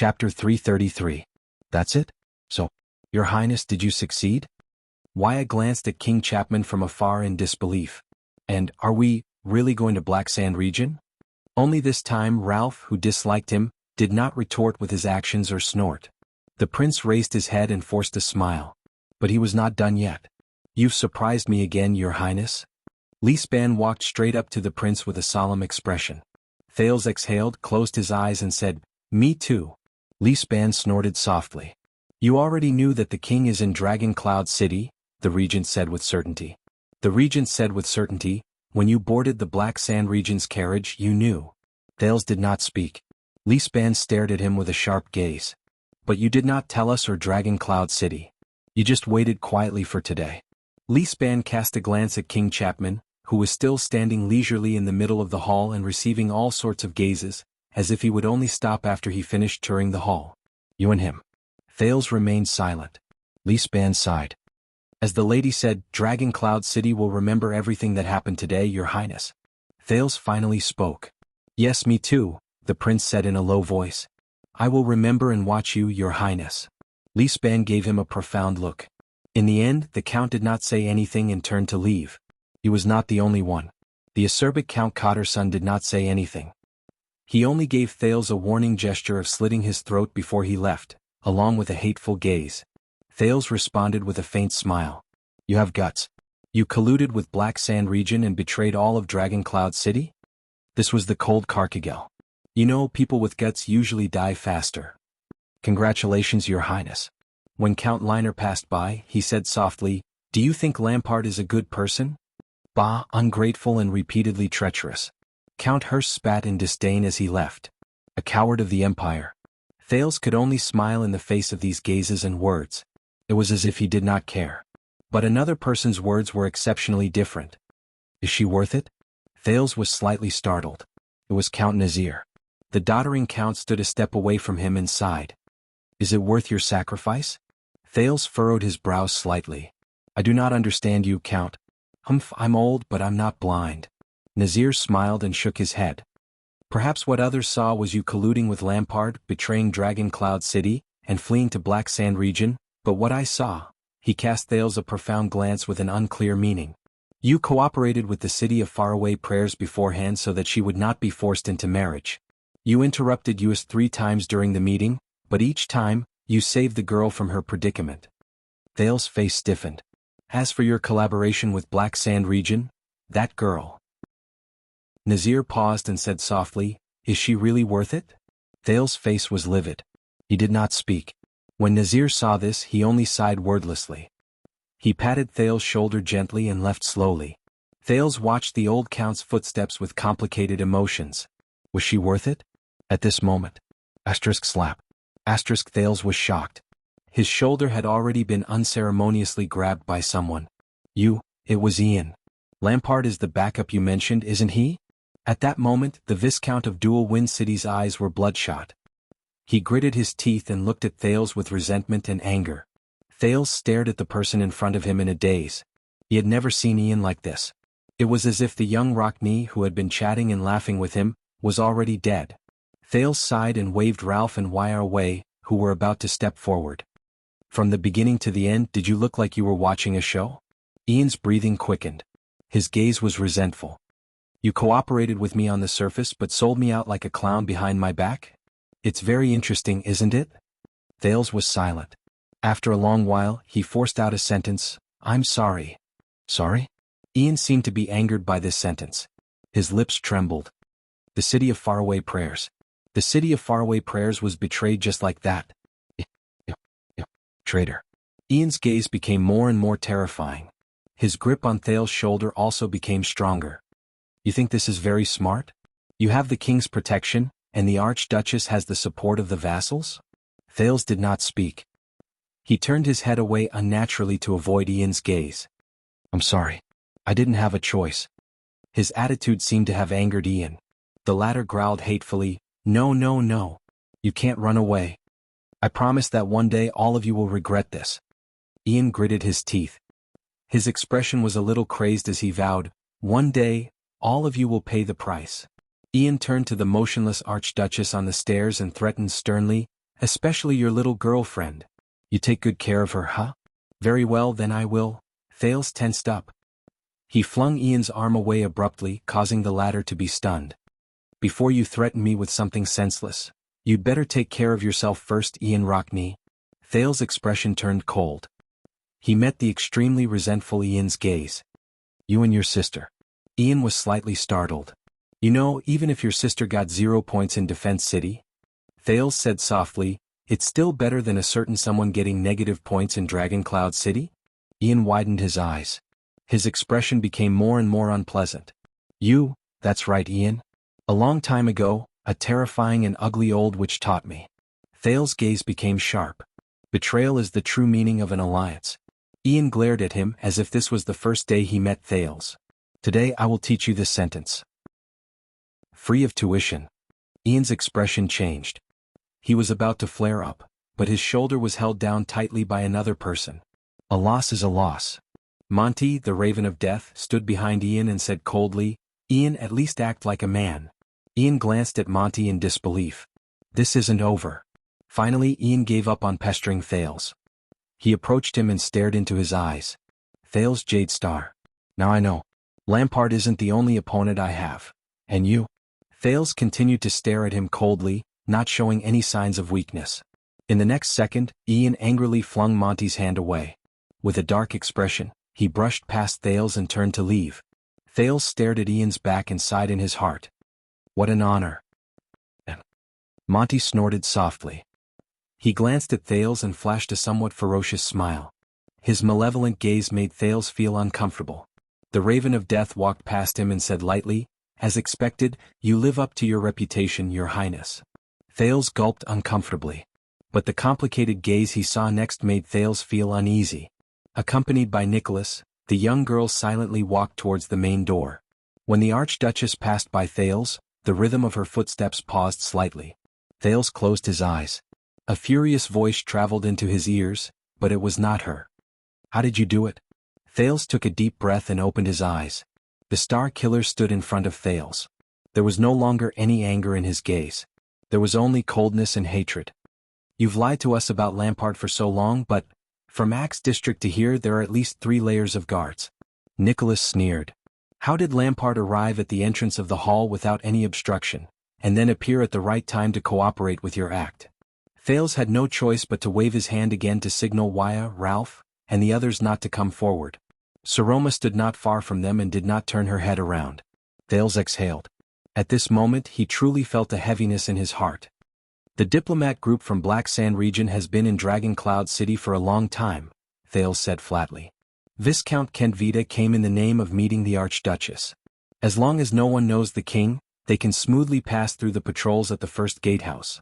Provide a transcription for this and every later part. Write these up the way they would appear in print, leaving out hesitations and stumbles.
Chapter 333. That's it? So, Your Highness, did you succeed? Why I glanced at King Chapman from afar in disbelief. And, are we really going to Black Sand region? Only this time Ralph, who disliked him, did not retort with his actions or snort. The prince raised his head and forced a smile. But he was not done yet. You've surprised me again, Your Highness. Li Span walked straight up to the prince with a solemn expression. Thales exhaled, closed his eyes and said, Me too. Li Span snorted softly. You already knew that the king is in Dragon Cloud City, the regent said with certainty. The regent said with certainty, when you boarded the Black Sand Regent's carriage, you knew. Thales did not speak. Li Span stared at him with a sharp gaze. But you did not tell us or Dragon Cloud City. You just waited quietly for today. Li Span cast a glance at King Chapman, who was still standing leisurely in the middle of the hall and receiving all sorts of gazes, as if he would only stop after he finished touring the hall. You and him. Thales remained silent. Li Span sighed. As the lady said, Dragon Cloud City will remember everything that happened today, Your Highness. Thales finally spoke. Yes, me too, the prince said in a low voice. I will remember and watch you, Your Highness. Li Span gave him a profound look. In the end, the count did not say anything and turned to leave. He was not the only one. The acerbic Count Cotterson did not say anything. He only gave Thales a warning gesture of slitting his throat before he left, along with a hateful gaze. Thales responded with a faint smile. You have guts. You colluded with Black Sand Region and betrayed all of Dragon Cloud City? This was the cold Carkigel. You know, people with guts usually die faster. Congratulations, Your Highness. When Count Liner passed by, he said softly, Do you think Lampard is a good person? Bah, ungrateful and repeatedly treacherous. Count Hurst spat in disdain as he left. A coward of the Empire. Thales could only smile in the face of these gazes and words. It was as if he did not care. But another person's words were exceptionally different. Is she worth it? Thales was slightly startled. It was Count Nazir. The doddering count stood a step away from him and sighed. Is it worth your sacrifice? Thales furrowed his brows slightly. I do not understand you, Count. Humph, I'm old but I'm not blind. Nazir smiled and shook his head. Perhaps what others saw was you colluding with Lampard, betraying Dragon Cloud City, and fleeing to Black Sand Region, but what I saw, he cast Thales a profound glance with an unclear meaning. You cooperated with the City of Faraway Prayers beforehand so that she would not be forced into marriage. You interrupted us 3 times during the meeting, but each time, you saved the girl from her predicament. Thales' face stiffened. As for your collaboration with Black Sand Region, that girl. Nazir paused and said softly, Is she really worth it? Thales' face was livid. He did not speak. When Nazir saw this, he only sighed wordlessly. He patted Thales' shoulder gently and left slowly. Thales watched the old count's footsteps with complicated emotions. Was she worth it? At this moment. Slap. Thales was shocked. His shoulder had already been unceremoniously grabbed by someone. It was Ian. Lampard is the backup you mentioned, isn't he? At that moment, the Viscount of Dual Wind City's eyes were bloodshot. He gritted his teeth and looked at Thales with resentment and anger. Thales stared at the person in front of him in a daze. He had never seen Ian like this. It was as if the young Rockney who had been chatting and laughing with him was already dead. Thales sighed and waved Ralph and Wire away, who were about to step forward. From the beginning to the end, did you look like you were watching a show? Ian's breathing quickened. His gaze was resentful. You cooperated with me on the surface but sold me out like a clown behind my back? It's very interesting, isn't it? Thales was silent. After a long while, he forced out a sentence, I'm sorry. Sorry? Ian seemed to be angered by this sentence. His lips trembled. The City of Faraway Prayers. The City of Faraway Prayers was betrayed just like that. Traitor. Ian's gaze became more and more terrifying. His grip on Thales' shoulder also became stronger. You think this is very smart? You have the king's protection, and the Archduchess has the support of the vassals? Thales did not speak. He turned his head away unnaturally to avoid Ian's gaze. I'm sorry. I didn't have a choice. His attitude seemed to have angered Ian. The latter growled hatefully, No. You can't run away. I promise that one day all of you will regret this. Ian gritted his teeth. His expression was a little crazed as he vowed, One day, all of you will pay the price. Ian turned to the motionless Archduchess on the stairs and threatened sternly, Especially your little girlfriend. You take good care of her, huh? Very well, then I will. Thales tensed up. He flung Ian's arm away abruptly, causing the latter to be stunned. Before you threaten me with something senseless, you'd better take care of yourself first, Ian Rockney. Thales' expression turned cold. He met the extremely resentful Ian's gaze. You and your sister. Ian was slightly startled. You know, even if your sister got 0 points in Defense City, Thales said softly, it's still better than a certain someone getting negative points in Dragon Cloud City? Ian widened his eyes. His expression became more and more unpleasant. That's right, Ian. A long time ago, a terrifying and ugly old witch taught me. Thales' gaze became sharp. Betrayal is the true meaning of an alliance. Ian glared at him as if this was the first day he met Thales. Today I will teach you this sentence. Free of tuition. Ian's expression changed. He was about to flare up, but his shoulder was held down tightly by another person. A loss is a loss. Monty, the Raven of Death, stood behind Ian and said coldly, Ian, at least act like a man. Ian glanced at Monty in disbelief. This isn't over. Finally, Ian gave up on pestering Thales. He approached him and stared into his eyes. Thales Jade Star. Now I know. Lampard isn't the only opponent I have. And you? Thales continued to stare at him coldly, not showing any signs of weakness. In the next second, Ian angrily flung Monty's hand away. With a dark expression, he brushed past Thales and turned to leave. Thales stared at Ian's back and sighed in his heart. What an honor. Monty snorted softly. He glanced at Thales and flashed a somewhat ferocious smile. His malevolent gaze made Thales feel uncomfortable. The Raven of Death walked past him and said lightly, as expected, you live up to your reputation, Your Highness. Thales gulped uncomfortably. But the complicated gaze he saw next made Thales feel uneasy. Accompanied by Nicholas, the young girl silently walked towards the main door. When the Archduchess passed by Thales, the rhythm of her footsteps paused slightly. Thales closed his eyes. A furious voice traveled into his ears, but it was not her. How did you do it? Thales took a deep breath and opened his eyes. The Star Killer stood in front of Thales. There was no longer any anger in his gaze. There was only coldness and hatred. You've lied to us about Lampard for so long, but from Axe District to here there are at least 3 layers of guards. Nicholas sneered. How did Lampard arrive at the entrance of the hall without any obstruction, and then appear at the right time to cooperate with your act? Thales had no choice but to wave his hand again to signal Waya, Ralph, and the others not to come forward. Saroma stood not far from them and did not turn her head around. Thales exhaled. At this moment he truly felt a heaviness in his heart. The diplomat group from Black Sand region has been in Dragon Cloud City for a long time, Thales said flatly. Viscount Kentvita came in the name of meeting the Archduchess. As long as no one knows the king, they can smoothly pass through the patrols at the first gatehouse.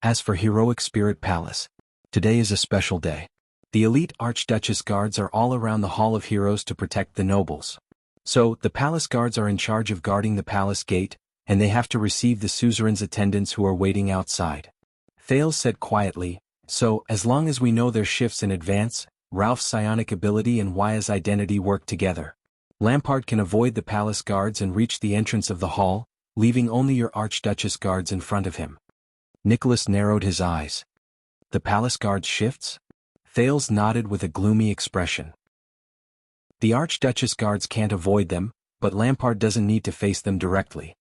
As for Heroic Spirit Palace, today is a special day. The elite Archduchess guards are all around the Hall of Heroes to protect the nobles. So, the palace guards are in charge of guarding the palace gate, and they have to receive the suzerain's attendants who are waiting outside. Thales said quietly, so, as long as we know their shifts in advance, Ralph's psionic ability and Waya's identity work together. Lampard can avoid the palace guards and reach the entrance of the hall, leaving only your Archduchess guards in front of him. Nicholas narrowed his eyes. The palace guards shifts? Thales nodded with a gloomy expression. The Archduchess guards can't avoid them, but Lampard doesn't need to face them directly.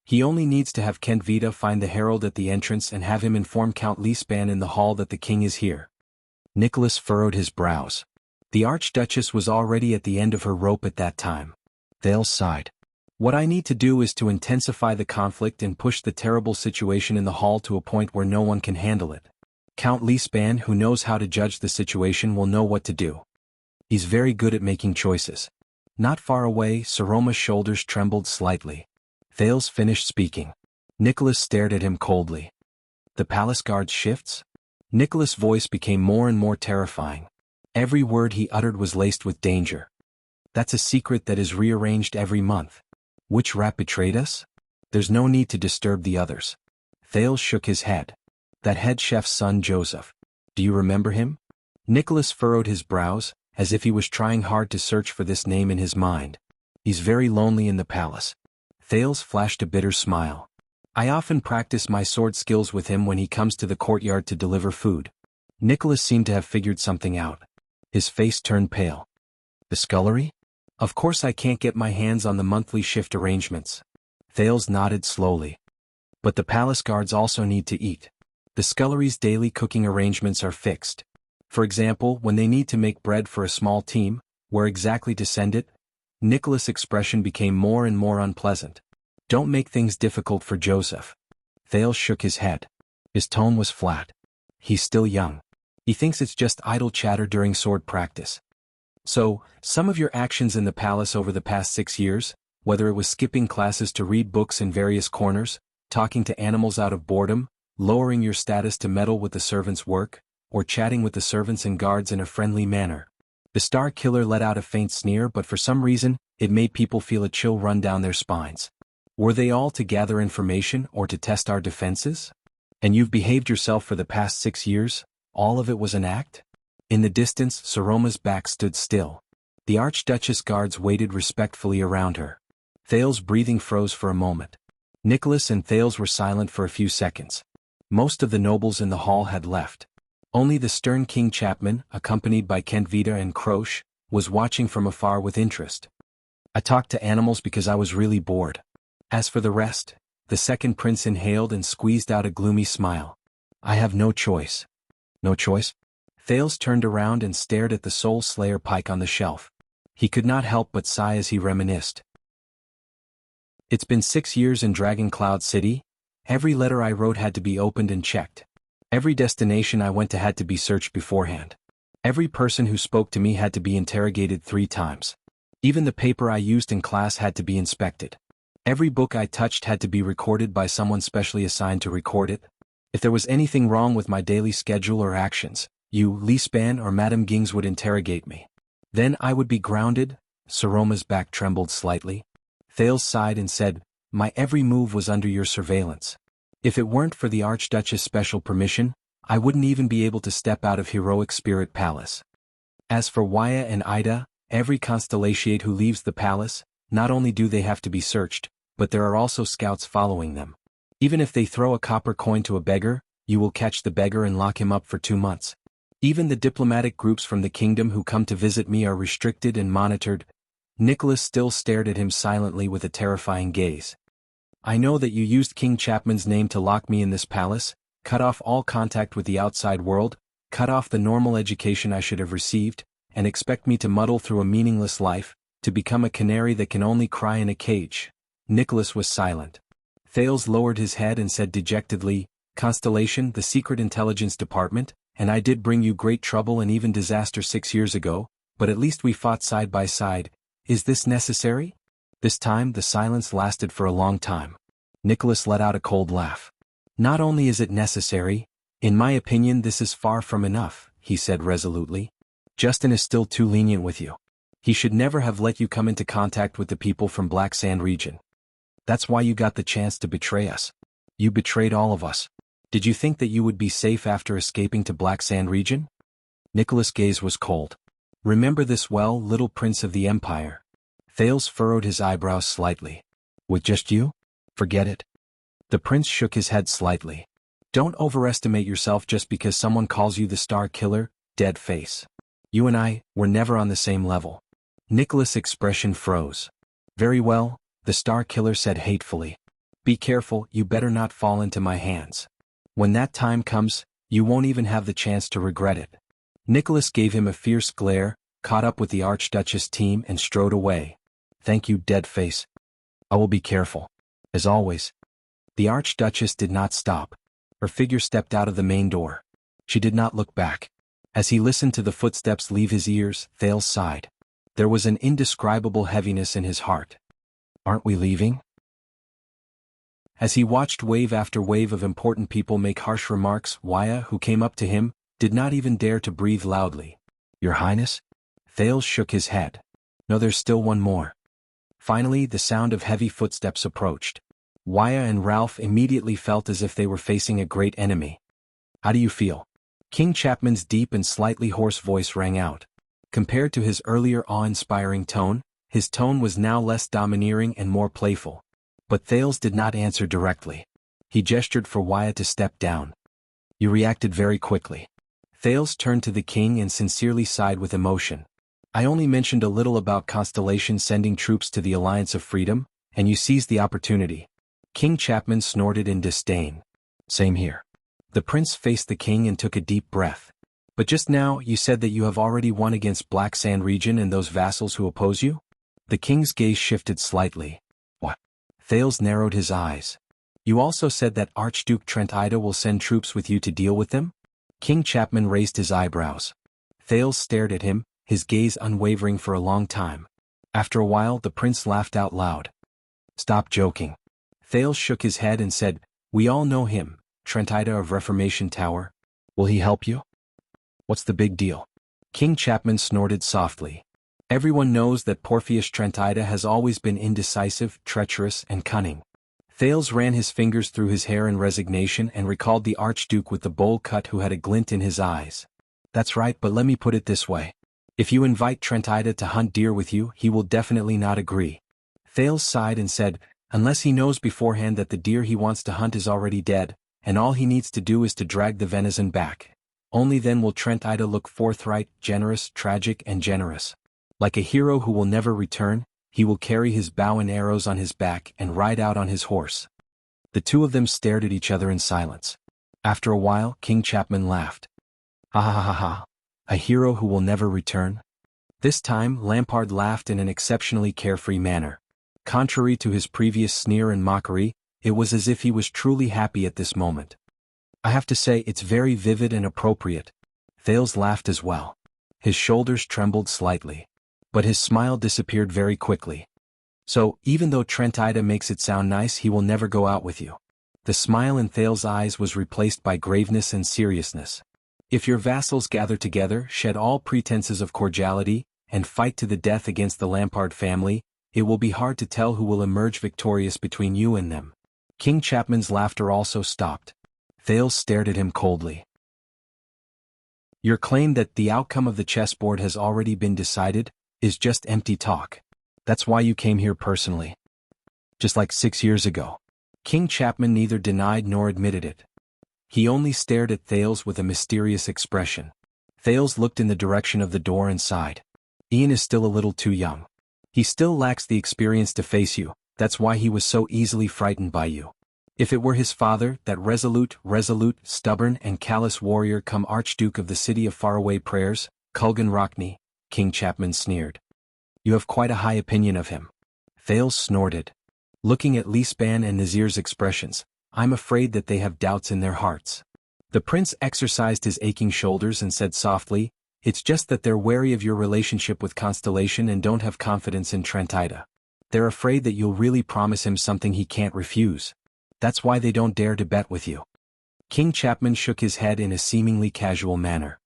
He only needs to have Kentvita find the herald at the entrance and have him inform Count Leespan in the hall that the king is here. Nicholas furrowed his brows. The Archduchess was already at the end of her rope at that time. Thales sighed. What I need to do is to intensify the conflict and push the terrible situation in the hall to a point where no one can handle it. Count Leespan, who knows how to judge the situation, will know what to do. He's very good at making choices. Not far away, Saroma's shoulders trembled slightly. Thales finished speaking. Nicholas stared at him coldly. The palace guard's shifts? Nicholas' voice became more and more terrifying. Every word he uttered was laced with danger. That's a secret that is rearranged every month. Which rat betrayed us? There's no need to disturb the others. Thales shook his head. That head chef's son Joseph. Do you remember him? Nicholas furrowed his brows, as if he was trying hard to search for this name in his mind. He's very lonely in the palace. Thales flashed a bitter smile. I often practice my sword skills with him when he comes to the courtyard to deliver food. Nicholas seemed to have figured something out. His face turned pale. The scullery? Of course I can't get my hands on the monthly shift arrangements. Thales nodded slowly. But the palace guards also need to eat. The scullery's daily cooking arrangements are fixed. For example, when they need to make bread for a small team, where exactly to send it? Nicholas' expression became more and more unpleasant. Don't make things difficult for Joseph. Thales shook his head. His tone was flat. He's still young. He thinks it's just idle chatter during sword practice. So, some of your actions in the palace over the past 6 years, whether it was skipping classes to read books in various corners, talking to animals out of boredom, lowering your status to meddle with the servants' work, or chatting with the servants and guards in a friendly manner. The Star Killer let out a faint sneer, but for some reason, it made people feel a chill run down their spines. Were they all to gather information or to test our defenses? And you've behaved yourself for the past 6 years? All of it was an act? In the distance, Saroma's back stood still. The Archduchess guards waited respectfully around her. Thales' breathing froze for a moment. Nicholas and Thales were silent for a few seconds. Most of the nobles in the hall had left. Only the stern King Chapman, accompanied by Kentvita and Croce, was watching from afar with interest. I talked to animals because I was really bored. As for the rest, the second prince inhaled and squeezed out a gloomy smile. I have no choice. No choice? Thales turned around and stared at the Soul Slayer pike on the shelf. He could not help but sigh as he reminisced. It's been 6 years in Dragon Cloud City. Every letter I wrote had to be opened and checked. Every destination I went to had to be searched beforehand. Every person who spoke to me had to be interrogated 3 times. Even the paper I used in class had to be inspected. Every book I touched had to be recorded by someone specially assigned to record it. If there was anything wrong with my daily schedule or actions, you, Lispan or Madame Gings would interrogate me. Then I would be grounded. Saroma's back trembled slightly. Thales sighed and said, my every move was under your surveillance. If it weren't for the Archduchess' special permission, I wouldn't even be able to step out of Heroic Spirit Palace. As for Waya and Ida, every constellatiate who leaves the palace, not only do they have to be searched, but there are also scouts following them. Even if they throw a copper coin to a beggar, you will catch the beggar and lock him up for 2 months. Even the diplomatic groups from the kingdom who come to visit me are restricted and monitored. Nicholas still stared at him silently with a terrifying gaze. I know that you used King Chapman's name to lock me in this palace, cut off all contact with the outside world, cut off the normal education I should have received, and expect me to muddle through a meaningless life, to become a canary that can only cry in a cage. Nicholas was silent. Thales lowered his head and said dejectedly, Constellation, the Secret Intelligence Department, and I did bring you great trouble and even disaster 6 years ago, but at least we fought side by side. Is this necessary? This time the silence lasted for a long time. Nicholas let out a cold laugh. Not only is it necessary, in my opinion this is far from enough, he said resolutely. Justin is still too lenient with you. He should never have let you come into contact with the people from Black Sand region. That's why you got the chance to betray us. You betrayed all of us. Did you think that you would be safe after escaping to Black Sand region? Nicholas' gaze was cold. Remember this well, little prince of the empire. Thales furrowed his eyebrows slightly. With just you? Forget it. The prince shook his head slightly. Don't overestimate yourself just because someone calls you the Star Killer, dead face. You and I were never on the same level. Nicholas' expression froze. Very well, the Star Killer said hatefully. Be careful, you better not fall into my hands. When that time comes, you won't even have the chance to regret it. Nicholas gave him a fierce glare, caught up with the Archduchess team and strode away. Thank you, dead face. I will be careful. As always. The Archduchess did not stop. Her figure stepped out of the main door. She did not look back. As he listened to the footsteps leave his ears, Thales sighed. There was an indescribable heaviness in his heart. Aren't we leaving? As he watched wave after wave of important people make harsh remarks, Waya, who came up to him, did not even dare to breathe loudly. Your Highness? Thales shook his head. No, there's still one more. Finally, the sound of heavy footsteps approached. Waya and Ralph immediately felt as if they were facing a great enemy. How do you feel? King Chapman's deep and slightly hoarse voice rang out. Compared to his earlier awe-inspiring tone, his tone was now less domineering and more playful. But Thales did not answer directly. He gestured for Wyatt to step down. You reacted very quickly. Thales turned to the king and sincerely sighed with emotion. I only mentioned a little about Constellation sending troops to the Alliance of Freedom, and you seized the opportunity. King Chapman snorted in disdain. Same here. The prince faced the king and took a deep breath. But just now you said that you have already won against Black Sand region and those vassals who oppose you? The king's gaze shifted slightly. What? Thales narrowed his eyes. You also said that Archduke Trentida will send troops with you to deal with them? King Chapman raised his eyebrows. Thales stared at him, his gaze unwavering for a long time. After a while the prince laughed out loud. Stop joking. Thales shook his head and said, We all know him, Trentida of Reformation Tower. Will he help you? What's the big deal? King Chapman snorted softly. Everyone knows that Porphyus Trentida has always been indecisive, treacherous, and cunning. Thales ran his fingers through his hair in resignation and recalled the Archduke with the bowl cut who had a glint in his eyes. That's right, but let me put it this way. If you invite Trentida to hunt deer with you, he will definitely not agree. Thales sighed and said, unless he knows beforehand that the deer he wants to hunt is already dead, and all he needs to do is to drag the venison back. Only then will Trentida look forthright, generous, tragic, and generous. Like a hero who will never return, he will carry his bow and arrows on his back and ride out on his horse. The two of them stared at each other in silence. After a while, King Chapman laughed. Ha ha ha ha. A hero who will never return? This time, Lampard laughed in an exceptionally carefree manner. Contrary to his previous sneer and mockery, it was as if he was truly happy at this moment. I have to say it's very vivid and appropriate. Thales laughed as well. His shoulders trembled slightly. But his smile disappeared very quickly. So, even though Trentida makes it sound nice, he will never go out with you. The smile in Thales' eyes was replaced by graveness and seriousness. If your vassals gather together, shed all pretenses of cordiality, and fight to the death against the Lampard family, it will be hard to tell who will emerge victorious between you and them. King Chapman's laughter also stopped. Thales stared at him coldly. Your claim that the outcome of the chessboard has already been decided is just empty talk. That's why you came here personally. Just like 6 years ago. King Chapman neither denied nor admitted it. He only stared at Thales with a mysterious expression. Thales looked in the direction of the door and sighed. Ian is still a little too young. He still lacks the experience to face you, that's why he was so easily frightened by you. If it were his father, that resolute, stubborn and callous warrior come Archduke of the city of faraway prayers, Kulgan Rockney, King Chapman sneered. You have quite a high opinion of him. Thales snorted. Looking at Lisban and Nazir's expressions, I'm afraid that they have doubts in their hearts. The prince exercised his aching shoulders and said softly, it's just that they're wary of your relationship with Constellation and don't have confidence in Trentida. They're afraid that you'll really promise him something he can't refuse. That's why they don't dare to bet with you. King Chapman shook his head in a seemingly casual manner.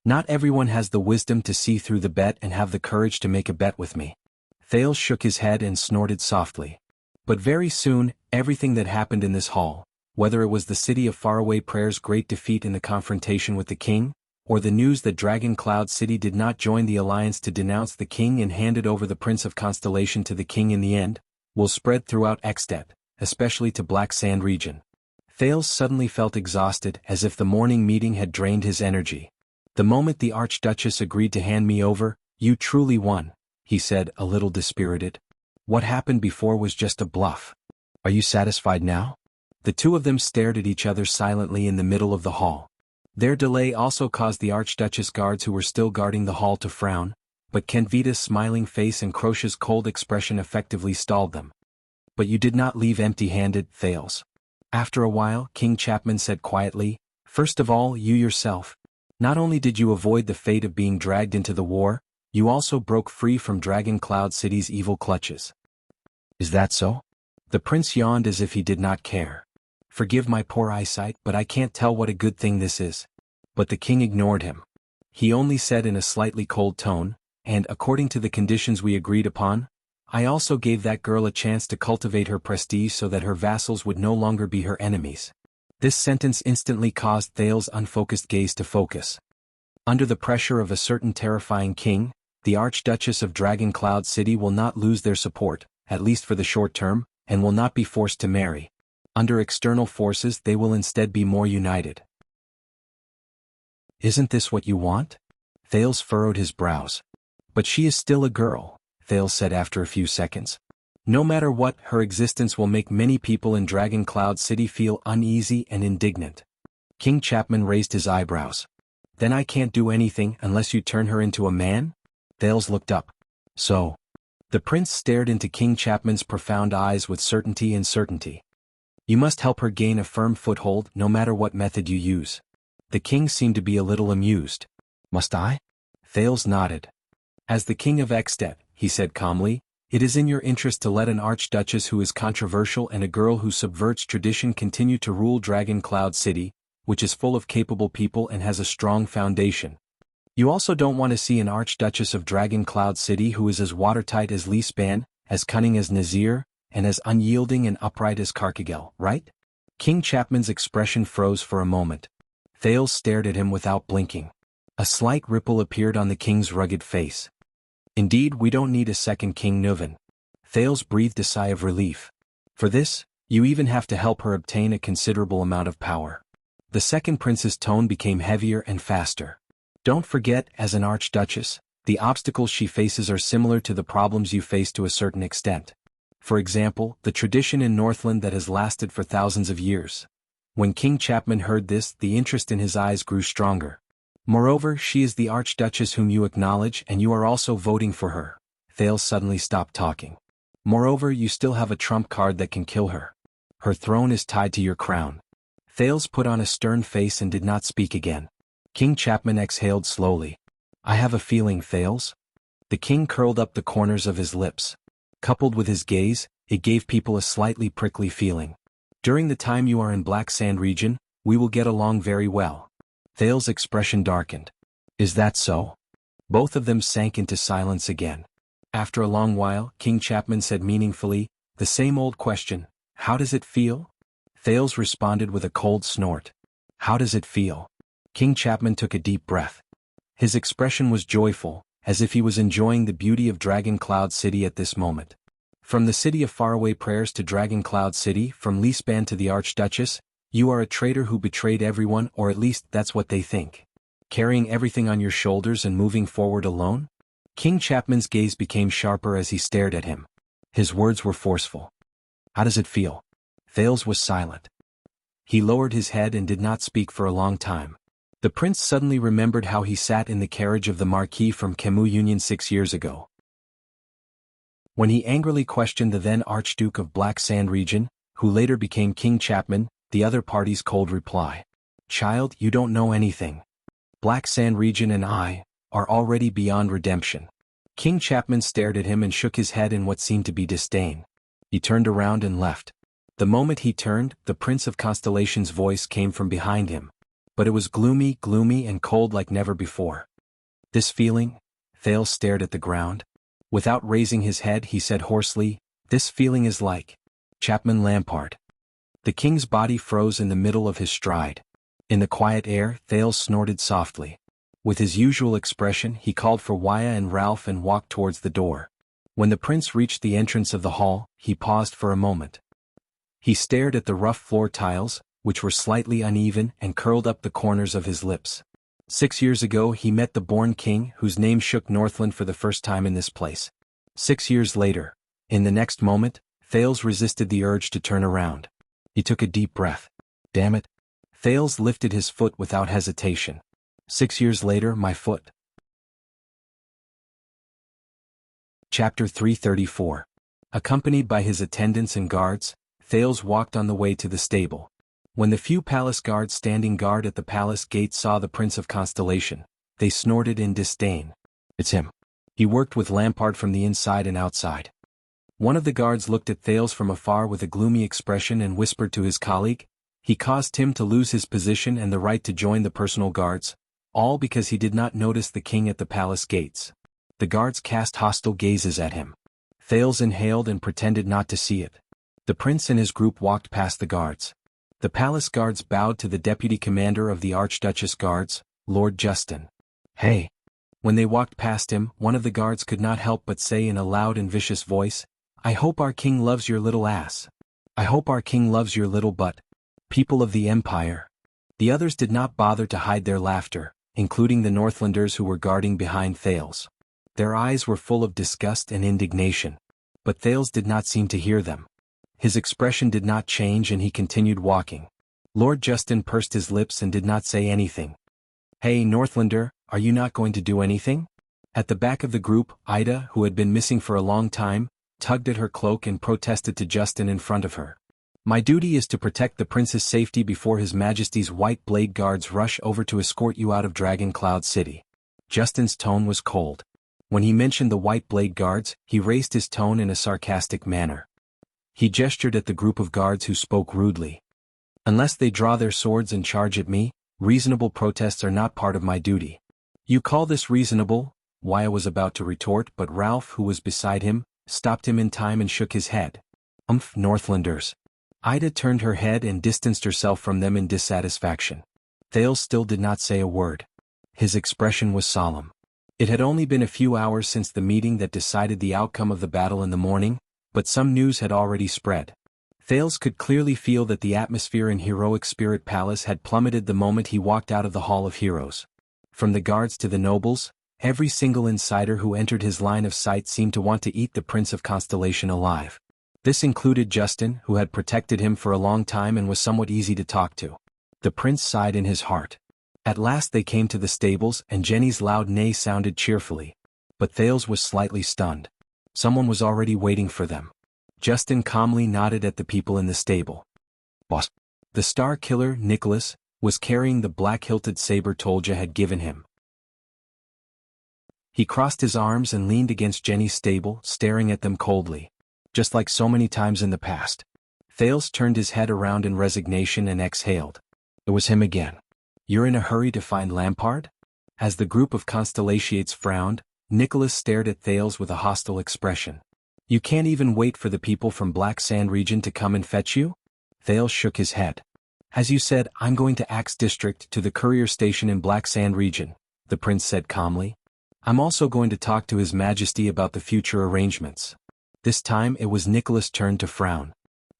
Not everyone has the wisdom to see through the bet and have the courage to make a bet with me. Thales shook his head and snorted softly. But very soon, everything that happened in this hall, whether it was the city of faraway prayers' great defeat in the confrontation with the king, or the news that Dragon Cloud City did not join the alliance to denounce the king and handed over the Prince of Constellation to the king in the end, will spread throughout Ekstedt, especially to Black Sand region. Thales suddenly felt exhausted, as if the morning meeting had drained his energy. The moment the Archduchess agreed to hand me over, you truly won, he said, a little dispirited. What happened before was just a bluff. Are you satisfied now? The two of them stared at each other silently in the middle of the hall. Their delay also caused the Archduchess guards who were still guarding the hall to frown, but Kenvita's smiling face and Croce's cold expression effectively stalled them. But you did not leave empty-handed, Thales. After a while, King Chapman said quietly, first of all, you yourself. Not only did you avoid the fate of being dragged into the war, you also broke free from Dragon Cloud City's evil clutches. Is that so? The prince yawned as if he did not care. Forgive my poor eyesight, but I can't tell what a good thing this is. But the king ignored him. He only said in a slightly cold tone, and according to the conditions we agreed upon, I also gave that girl a chance to cultivate her prestige so that her vassals would no longer be her enemies. This sentence instantly caused Thales' unfocused gaze to focus. Under the pressure of a certain terrifying king, the Archduchess of Dragon Cloud City will not lose their support, at least for the short term, and will not be forced to marry. Under external forces they will instead be more united. Isn't this what you want? Thales furrowed his brows. But she is still a girl, Thales said after a few seconds. No matter what, her existence will make many people in Dragon Cloud City feel uneasy and indignant. King Chapman raised his eyebrows. Then I can't do anything unless you turn her into a man? Thales looked up. So? The prince stared into King Chapman's profound eyes with certainty. You must help her gain a firm foothold no matter what method you use. The king seemed to be a little amused. Must I? Thales nodded. As the king of Extet, he said calmly, it is in your interest to let an archduchess who is controversial and a girl who subverts tradition continue to rule Dragon Cloud City, which is full of capable people and has a strong foundation. You also don't want to see an archduchess of Dragon Cloud City who is as watertight as Lee Span, as cunning as Nazir, and as unyielding and upright as Karkagel, right? King Chapman's expression froze for a moment. Thales stared at him without blinking. A slight ripple appeared on the king's rugged face. Indeed, we don't need a second King Nuvan. Thales breathed a sigh of relief. For this, you even have to help her obtain a considerable amount of power. The second prince's tone became heavier and faster. Don't forget, as an archduchess, the obstacles she faces are similar to the problems you face to a certain extent. For example, the tradition in Northland that has lasted for thousands of years. When King Chapman heard this, the interest in his eyes grew stronger. Moreover, she is the archduchess whom you acknowledge and you are also voting for her. Thales suddenly stopped talking. Moreover, you still have a trump card that can kill her. Her throne is tied to your crown. Thales put on a stern face and did not speak again. King Chapman exhaled slowly. I have a feeling, Thales. The king curled up the corners of his lips. Coupled with his gaze, it gave people a slightly prickly feeling. During the time you are in Black Sand region, we will get along very well. Thales' expression darkened. Is that so? Both of them sank into silence again. After a long while, King Chapman said meaningfully, the same old question, how does it feel? Thales responded with a cold snort. How does it feel? King Chapman took a deep breath. His expression was joyful, as if he was enjoying the beauty of Dragon Cloud City at this moment. From the city of faraway prayers to Dragon Cloud City, from Lee Span to the Archduchess, you are a traitor who betrayed everyone, or at least that's what they think. Carrying everything on your shoulders and moving forward alone? King Chapman's gaze became sharper as he stared at him. His words were forceful. How does it feel? Thales was silent. He lowered his head and did not speak for a long time. The prince suddenly remembered how he sat in the carriage of the Marquis from Kemu Union 6 years ago. When he angrily questioned the then Archduke of Black Sand region, who later became King Chapman, the other party's cold reply. Child, you don't know anything. Black Sand region and I are already beyond redemption. King Chapman stared at him and shook his head in what seemed to be disdain. He turned around and left. The moment he turned, the Prince of Constellation's voice came from behind him. But it was gloomy and cold like never before. This feeling? Thales stared at the ground. Without raising his head, he said hoarsely, this feeling is like Chapman Lampard. The king's body froze in the middle of his stride. In the quiet air, Thales snorted softly. With his usual expression, he called for Waya and Ralph and walked towards the door. When the prince reached the entrance of the hall, he paused for a moment. He stared at the rough floor tiles, which were slightly uneven, and curled up the corners of his lips. 6 years ago he met the born king whose name shook Northland for the first time in this place. 6 years later, in the next moment, Thales resisted the urge to turn around. He took a deep breath. Damn it. Thales lifted his foot without hesitation. 6 years later, my foot. Chapter 334. Accompanied by his attendants and guards, Thales walked on the way to the stable. When the few palace guards standing guard at the palace gate saw the Prince of Constellation, they snorted in disdain. It's him. He worked with Lampard from the inside and outside. One of the guards looked at Thales from afar with a gloomy expression and whispered to his colleague, he caused him to lose his position and the right to join the personal guards, all because he did not notice the king at the palace gates. The guards cast hostile gazes at him. Thales inhaled and pretended not to see it. The prince and his group walked past the guards. The palace guards bowed to the deputy commander of the Archduchess Guards, Lord Justin. Hey! When they walked past him, one of the guards could not help but say in a loud and vicious voice, I hope our king loves your little ass. I hope our king loves your little butt. People of the Empire. The others did not bother to hide their laughter, including the Northlanders who were guarding behind Thales. Their eyes were full of disgust and indignation. But Thales did not seem to hear them. His expression did not change and he continued walking. Lord Justin pursed his lips and did not say anything. Hey Northlander, are you not going to do anything? At the back of the group, Ida, who had been missing for a long time, tugged at her cloak and protested to Justin in front of her. My duty is to protect the prince's safety before his majesty's white blade guards rush over to escort you out of Dragon Cloud City. Justin's tone was cold. When he mentioned the white blade guards, he raised his tone in a sarcastic manner. He gestured at the group of guards who spoke rudely. Unless they draw their swords and charge at me, reasonable protests are not part of my duty. You call this reasonable? Waya was about to retort, but Ralph, who was beside him, stopped him in time and shook his head. Northlanders. Ida turned her head and distanced herself from them in dissatisfaction. Thales still did not say a word. His expression was solemn. It had only been a few hours since the meeting that decided the outcome of the battle in the morning, but some news had already spread. Thales could clearly feel that the atmosphere in Heroic Spirit Palace had plummeted the moment he walked out of the Hall of Heroes. From the guards to the nobles, every single insider who entered his line of sight seemed to want to eat the Prince of Constellation alive. This included Justin, who had protected him for a long time and was somewhat easy to talk to. The prince sighed in his heart. At last they came to the stables and Jenny's loud neigh sounded cheerfully. But Thales was slightly stunned. Someone was already waiting for them. Justin calmly nodded at the people in the stable. Boss. The star killer, Nicholas, was carrying the black-hilted saber Tolja had given him. He crossed his arms and leaned against Jenny's stable, staring at them coldly. Just like so many times in the past. Thales turned his head around in resignation and exhaled. It was him again. You're in a hurry to find Lampard? As the group of Constellations frowned, Nicholas stared at Thales with a hostile expression. You can't even wait for the people from Black Sand region to come and fetch you? Thales shook his head. As you said, I'm going to Axe District to the courier station in Black Sand region, the prince said calmly. I'm also going to talk to His Majesty about the future arrangements. This time it was Nicholas' turn to frown.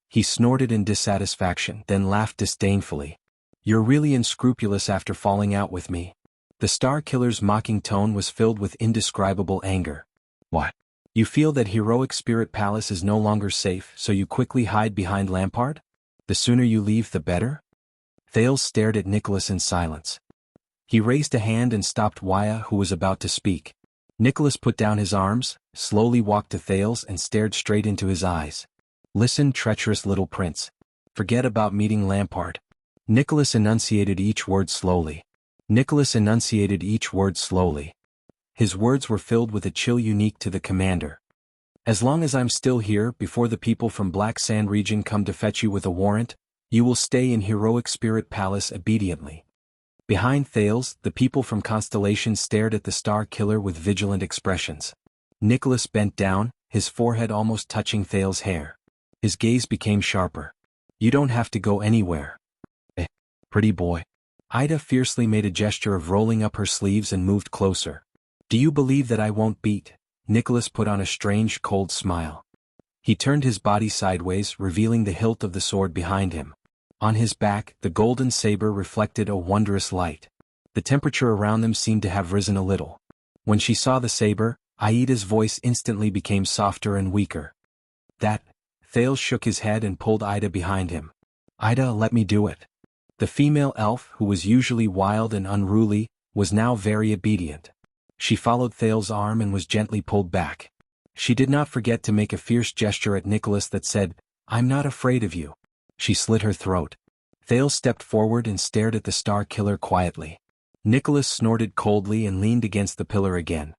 He snorted in dissatisfaction, then laughed disdainfully. You're really unscrupulous after falling out with me. The Star Killer's mocking tone was filled with indescribable anger. What? You feel that Heroic Spirit Palace is no longer safe, so you quickly hide behind Lampard? The sooner you leave the better? Thales stared at Nicholas in silence. He raised a hand and stopped Waya, who was about to speak. Nicholas put down his arms, slowly walked to Thales and stared straight into his eyes. Listen, treacherous little prince. Forget about meeting Lampard. Nicholas enunciated each word slowly. His words were filled with a chill unique to the commander. As long as I'm still here before the people from Black Sand region come to fetch you with a warrant, you will stay in Heroic Spirit Palace obediently. Behind Thales, the people from Constellation stared at the Star Killer with vigilant expressions. Nicholas bent down, his forehead almost touching Thales' hair. His gaze became sharper. You don't have to go anywhere. Pretty boy. Ida fiercely made a gesture of rolling up her sleeves and moved closer. Do you believe that I won't beat? Nicholas put on a strange, cold smile. He turned his body sideways, revealing the hilt of the sword behind him. On his back, the golden saber reflected a wondrous light. The temperature around them seemed to have risen a little. When she saw the saber, Aida's voice instantly became softer and weaker. That, Thales shook his head and pulled Ida behind him. Ida, let me do it. The female elf, who was usually wild and unruly, was now very obedient. She followed Thales' arm and was gently pulled back. She did not forget to make a fierce gesture at Nicholas that said, I'm not afraid of you. She slit her throat. Thales stepped forward and stared at the Star Killer quietly. Nicholas snorted coldly and leaned against the pillar again.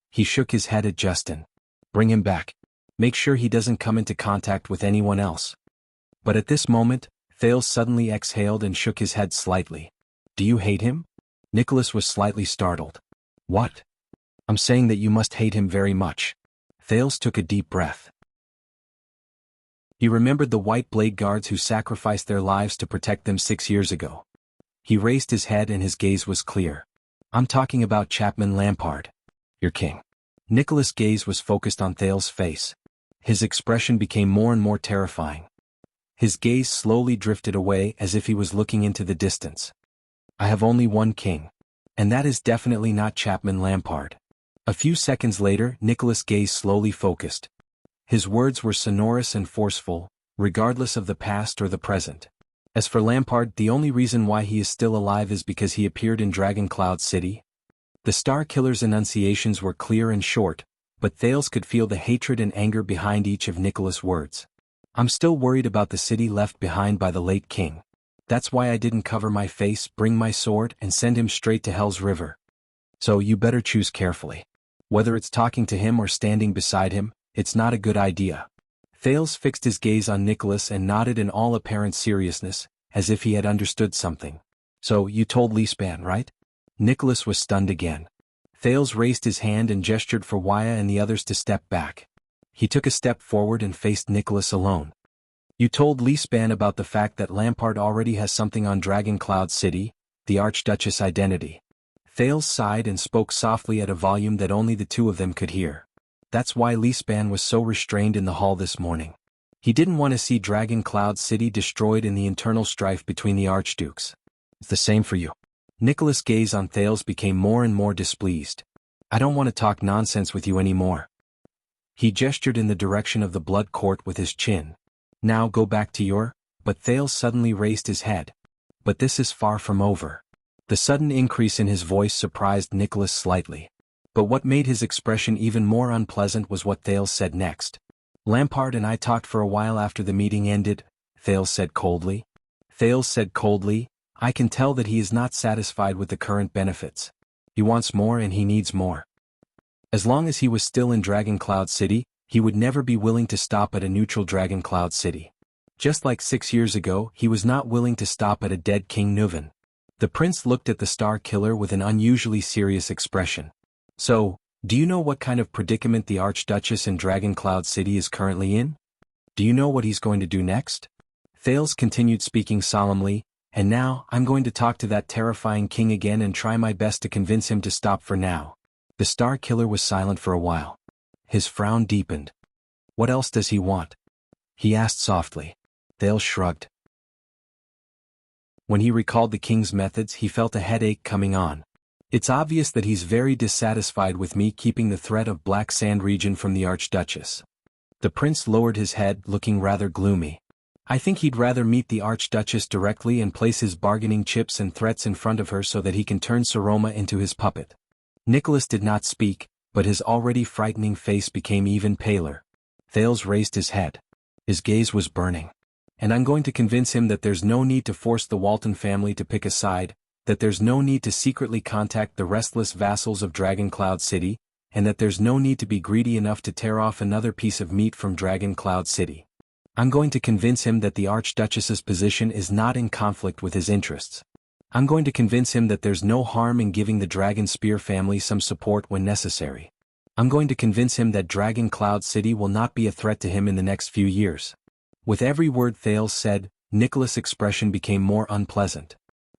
He shook his head at Justin. Bring him back. Make sure he doesn't come into contact with anyone else. But at this moment, Thales suddenly exhaled and shook his head slightly. Do you hate him? Nicholas was slightly startled. What? I'm saying that you must hate him very much. Thales took a deep breath. He remembered the white blade guards who sacrificed their lives to protect them 6 years ago. He raised his head and his gaze was clear. I'm talking about Chapman Lampard. Your king. Nicholas' gaze was focused on Thales' face. His expression became more and more terrifying. His gaze slowly drifted away as if he was looking into the distance. I have only one king. And that is definitely not Chapman Lampard. A few seconds later, Nicholas' gaze slowly focused. His words were sonorous and forceful, regardless of the past or the present. As for Lampard, the only reason why he is still alive is because he appeared in Dragon Cloud City. The Star Killer's enunciations were clear and short, but Thales could feel the hatred and anger behind each of Nicholas' words. I'm still worried about the city left behind by the late king. That's why I didn't cover my face, bring my sword, and send him straight to Hell's River. So you better choose carefully. Whether it's talking to him or standing beside him, it's not a good idea. Thales fixed his gaze on Nicholas and nodded in all apparent seriousness, as if he had understood something. So you told Leespan, right? Nicholas was stunned again. Thales raised his hand and gestured for Waya and the others to step back. He took a step forward and faced Nicholas alone. You told Leespan about the fact that Lampard already has something on Dragon Cloud City, the Archduchess identity. Thales sighed and spoke softly at a volume that only the two of them could hear. That's why Leespan was so restrained in the hall this morning. He didn't want to see Dragon Cloud City destroyed in the internal strife between the archdukes. It's the same for you. Nicholas' gaze on Thales became more and more displeased. I don't want to talk nonsense with you anymore. He gestured in the direction of the blood court with his chin. Now go back to your... But Thales suddenly raised his head. But this is far from over. The sudden increase in his voice surprised Nicholas slightly. But what made his expression even more unpleasant was what Thales said next. Lampard and I talked for a while after the meeting ended, Thales said coldly. Thales said coldly, I can tell that he is not satisfied with the current benefits. He wants more and he needs more. As long as he was still in Dragon Cloud City, he would never be willing to stop at a neutral Dragon Cloud City. Just like 6 years ago, he was not willing to stop at a dead King Nuvan. The prince looked at the Star Killer with an unusually serious expression. So, do you know what kind of predicament the Archduchess in Dragon Cloud City is currently in? Do you know what he's going to do next? Thales continued speaking solemnly, and now, I'm going to talk to that terrifying king again and try my best to convince him to stop for now. The Star Killer was silent for a while. His frown deepened. What else does he want? He asked softly. Thales shrugged. When he recalled the king's methods, he felt a headache coming on. It's obvious that he's very dissatisfied with me keeping the threat of Black Sand region from the Archduchess. The prince lowered his head, looking rather gloomy. I think he'd rather meet the Archduchess directly and place his bargaining chips and threats in front of her so that he can turn Saroma into his puppet. Nicholas did not speak, but his already frightening face became even paler. Thales raised his head. His gaze was burning. And I'm going to convince him that there's no need to force the Walton family to pick a side, that there's no need to secretly contact the restless vassals of Dragon Cloud City, and that there's no need to be greedy enough to tear off another piece of meat from Dragon Cloud City. I'm going to convince him that the Archduchess's position is not in conflict with his interests. I'm going to convince him that there's no harm in giving the Dragon Spear family some support when necessary. I'm going to convince him that Dragon Cloud City will not be a threat to him in the next few years. With every word Thales said, Nicholas' expression became more unpleasant.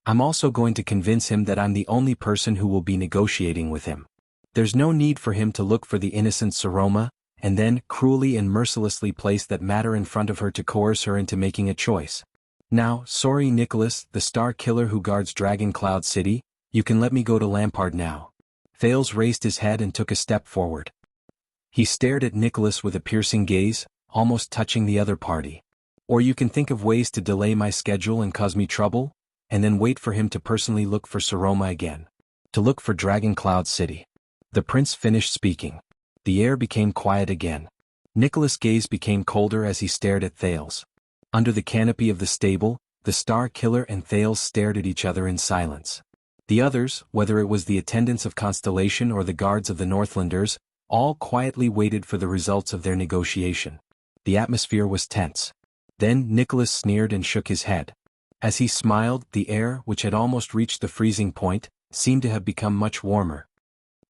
I'm also going to convince him that I'm the only person who will be negotiating with him. There's no need for him to look for the innocent Saroma, and then cruelly and mercilessly place that matter in front of her to coerce her into making a choice. Now, sorry Nicholas, the Star Killer who guards Dragon Cloud City, you can let me go to Lampard now. Thales raised his head and took a step forward. He stared at Nicholas with a piercing gaze, almost touching the other party. Or you can think of ways to delay my schedule and cause me trouble, and then wait for him to personally look for Saroma again. To look for Dragon Cloud City. The prince finished speaking. The air became quiet again. Nicholas' gaze became colder as he stared at Thales. Under the canopy of the stable, the Star Killer and Thales stared at each other in silence. The others, whether it was the attendants of Constellation or the guards of the Northlanders, all quietly waited for the results of their negotiation. The atmosphere was tense. Then Nicholas sneered and shook his head. As he smiled, the air, which had almost reached the freezing point, seemed to have become much warmer.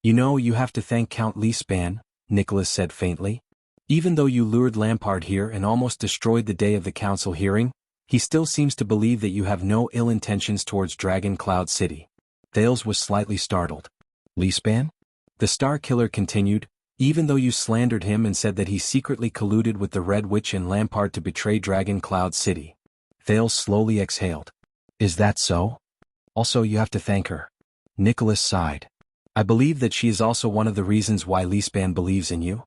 You know, you have to thank Count Leespan, Nicholas said faintly. Even though you lured Lampard here and almost destroyed the day of the council hearing, he still seems to believe that you have no ill intentions towards Dragon Cloud City. Thales was slightly startled. Leespan? The Star Killer continued, Even though you slandered him and said that he secretly colluded with the Red Witch and Lampard to betray Dragon Cloud City. Thales slowly exhaled. Is that so? Also, you have to thank her. Nicholas sighed. I believe that she is also one of the reasons why Lisban believes in you.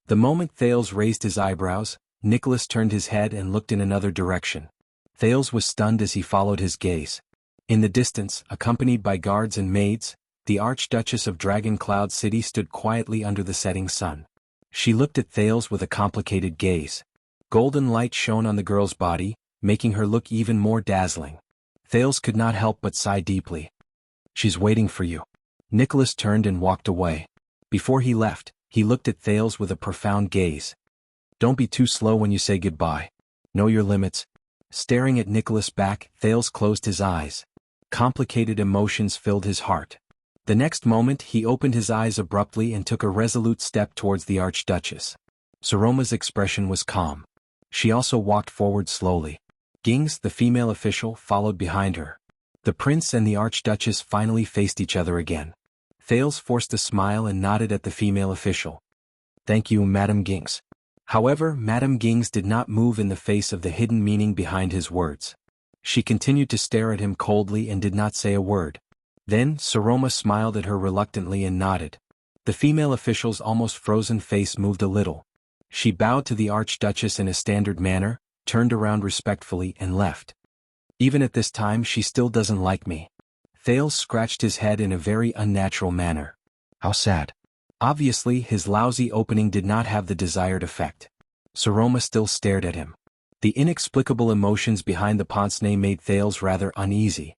The moment Thales raised his eyebrows, Nicholas turned his head and looked in another direction. Thales was stunned as he followed his gaze. In the distance, accompanied by guards and maids, the Archduchess of Dragon Cloud City stood quietly under the setting sun. She looked at Thales with a complicated gaze. Golden light shone on the girl's body, making her look even more dazzling. Thales could not help but sigh deeply. She's waiting for you. Nicholas turned and walked away. Before he left, he looked at Thales with a profound gaze. Don't be too slow when you say goodbye. Know your limits. Staring at Nicholas back, Thales closed his eyes. Complicated emotions filled his heart. The next moment he opened his eyes abruptly and took a resolute step towards the Archduchess. Saroma's expression was calm. She also walked forward slowly. Gings, the female official, followed behind her. The prince and the Archduchess finally faced each other again. Thales forced a smile and nodded at the female official. Thank you, Madame Gings. However, Madame Gings did not move in the face of the hidden meaning behind his words. She continued to stare at him coldly and did not say a word. Then, Saroma smiled at her reluctantly and nodded. The female official's almost frozen face moved a little. She bowed to the Archduchess in a standard manner, turned around respectfully and left. Even at this time she still doesn't like me. Thales scratched his head in a very unnatural manner. How sad. Obviously his lousy opening did not have the desired effect. Saroma still stared at him. The inexplicable emotions behind the pince-nez made Thales rather uneasy.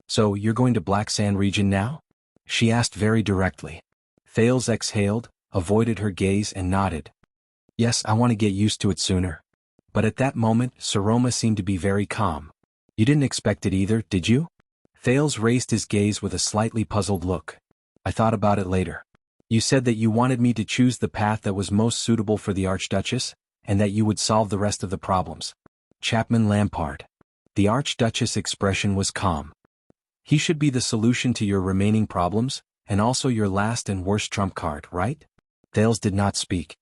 So, you're going to Black Sand region now? She asked very directly. Thales exhaled, avoided her gaze and nodded. Yes, I want to get used to it sooner. But at that moment, Saroma seemed to be very calm. You didn't expect it either, did you? Thales raised his gaze with a slightly puzzled look. I thought about it later. You said that you wanted me to choose the path that was most suitable for the Archduchess, and that you would solve the rest of the problems. Chapman Lampard. The Archduchess' expression was calm. He should be the solution to your remaining problems, and also your last and worst trump card, right? Thales did not speak.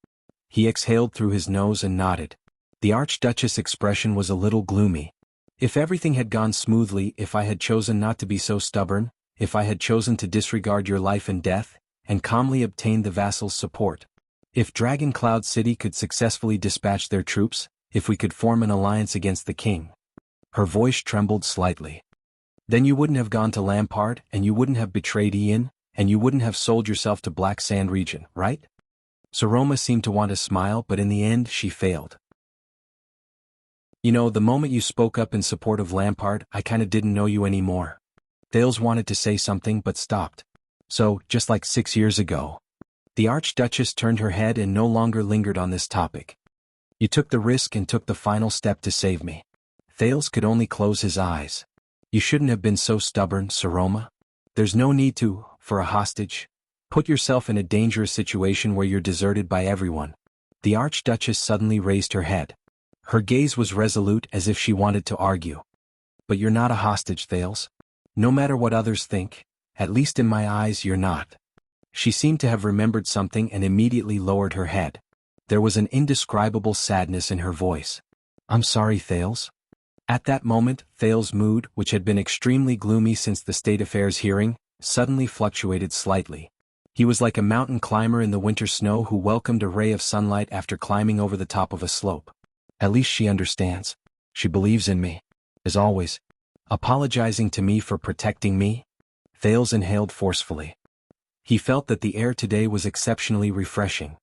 He exhaled through his nose and nodded. The Archduchess' expression was a little gloomy. If everything had gone smoothly, if I had chosen not to be so stubborn, if I had chosen to disregard your life and death, and calmly obtain the vassal's support. If Dragon Cloud City could successfully dispatch their troops, if we could form an alliance against the king. Her voice trembled slightly. Then you wouldn't have gone to Lampard, and you wouldn't have betrayed Ian, and you wouldn't have sold yourself to Black Sand region, right? Saroma seemed to want to smile, but in the end she failed. You know, the moment you spoke up in support of Lampard, I kinda didn't know you anymore. Thales wanted to say something but stopped. So, just like 6 years ago. The Archduchess turned her head and no longer lingered on this topic. You took the risk and took the final step to save me. Thales could only close his eyes. You shouldn't have been so stubborn, Saroma. There's no need to, for a hostage. Put yourself in a dangerous situation where you're deserted by everyone. The Archduchess suddenly raised her head. Her gaze was resolute as if she wanted to argue. But you're not a hostage, Thales. No matter what others think, at least in my eyes you're not. She seemed to have remembered something and immediately lowered her head. There was an indescribable sadness in her voice. I'm sorry, Thales. At that moment, Thales' mood, which had been extremely gloomy since the State Affairs hearing, suddenly fluctuated slightly. He was like a mountain climber in the winter snow who welcomed a ray of sunlight after climbing over the top of a slope. At least she understands. She believes in me. As always. Apologizing to me for protecting me? Thales inhaled forcefully. He felt that the air today was exceptionally refreshing.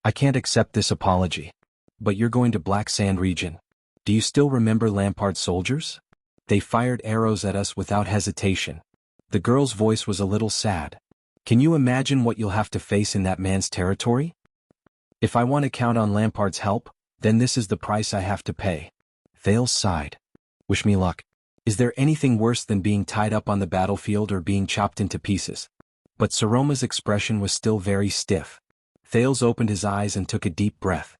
I can't accept this apology. But you're going to Black Sand region. Do you still remember Lampard's soldiers? They fired arrows at us without hesitation. The girl's voice was a little sad. Can you imagine what you'll have to face in that man's territory? If I want to count on Lampard's help, then this is the price I have to pay. Thales sighed. Wish me luck. Is there anything worse than being tied up on the battlefield or being chopped into pieces? But Saroma's expression was still very stiff. Thales opened his eyes and took a deep breath.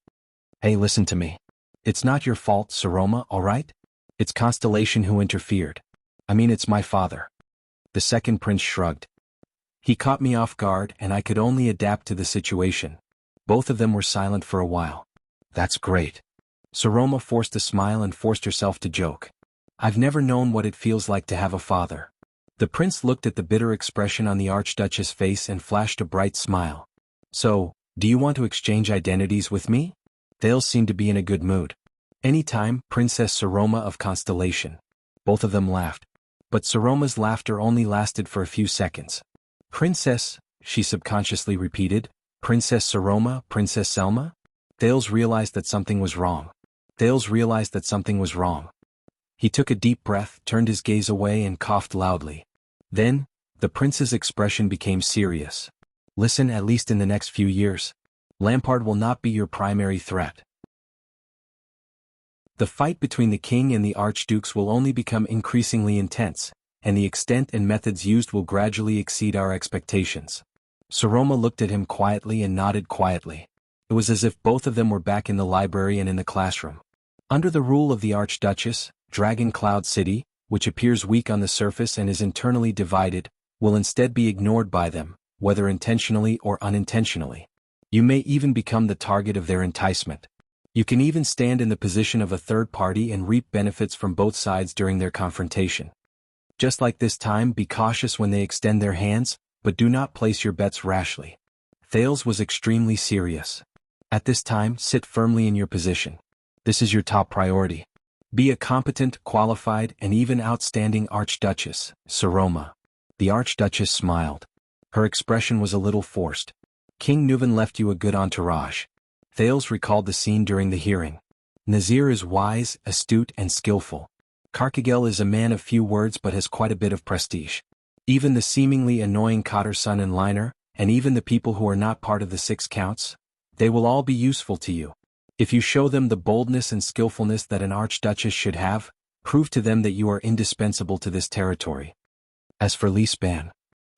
Hey, listen to me. It's not your fault, Saroma, all right? It's Constellation who interfered. I mean, it's my father. The second prince shrugged. He caught me off guard and I could only adapt to the situation. Both of them were silent for a while. That's great. Saroma forced a smile and forced herself to joke. I've never known what it feels like to have a father. The prince looked at the bitter expression on the Archduchess' face and flashed a bright smile. So, do you want to exchange identities with me? Thales seemed to be in a good mood. Anytime, Princess Saroma of Constellation. Both of them laughed. But Saroma's laughter only lasted for a few seconds. Princess, she subconsciously repeated. Princess Saroma, Princess Selma? Thales realized that something was wrong. Thales realized that something was wrong. He took a deep breath, turned his gaze away and coughed loudly. Then, the prince's expression became serious. Listen, at least in the next few years. Lampard will not be your primary threat. The fight between the king and the archdukes will only become increasingly intense, and the extent and methods used will gradually exceed our expectations. Saroma looked at him quietly and nodded quietly. It was as if both of them were back in the library and in the classroom. Under the rule of the Archduchess, Dragon Cloud City, which appears weak on the surface and is internally divided, will instead be ignored by them, whether intentionally or unintentionally. You may even become the target of their enticement. You can even stand in the position of a third party and reap benefits from both sides during their confrontation. Just like this time, be cautious when they extend their hands, but do not place your bets rashly. Thales was extremely serious. At this time, sit firmly in your position. This is your top priority. Be a competent, qualified, and even outstanding Archduchess, Saroma. The Archduchess smiled. Her expression was a little forced. King Nuvan left you a good entourage. Thales recalled the scene during the hearing. Nazir is wise, astute, and skillful. Karkagel is a man of few words but has quite a bit of prestige. Even the seemingly annoying Cotter-son and Liner, and even the people who are not part of the 6 counts, they will all be useful to you. If you show them the boldness and skillfulness that an archduchess should have, prove to them that you are indispensable to this territory. As for Lee Span.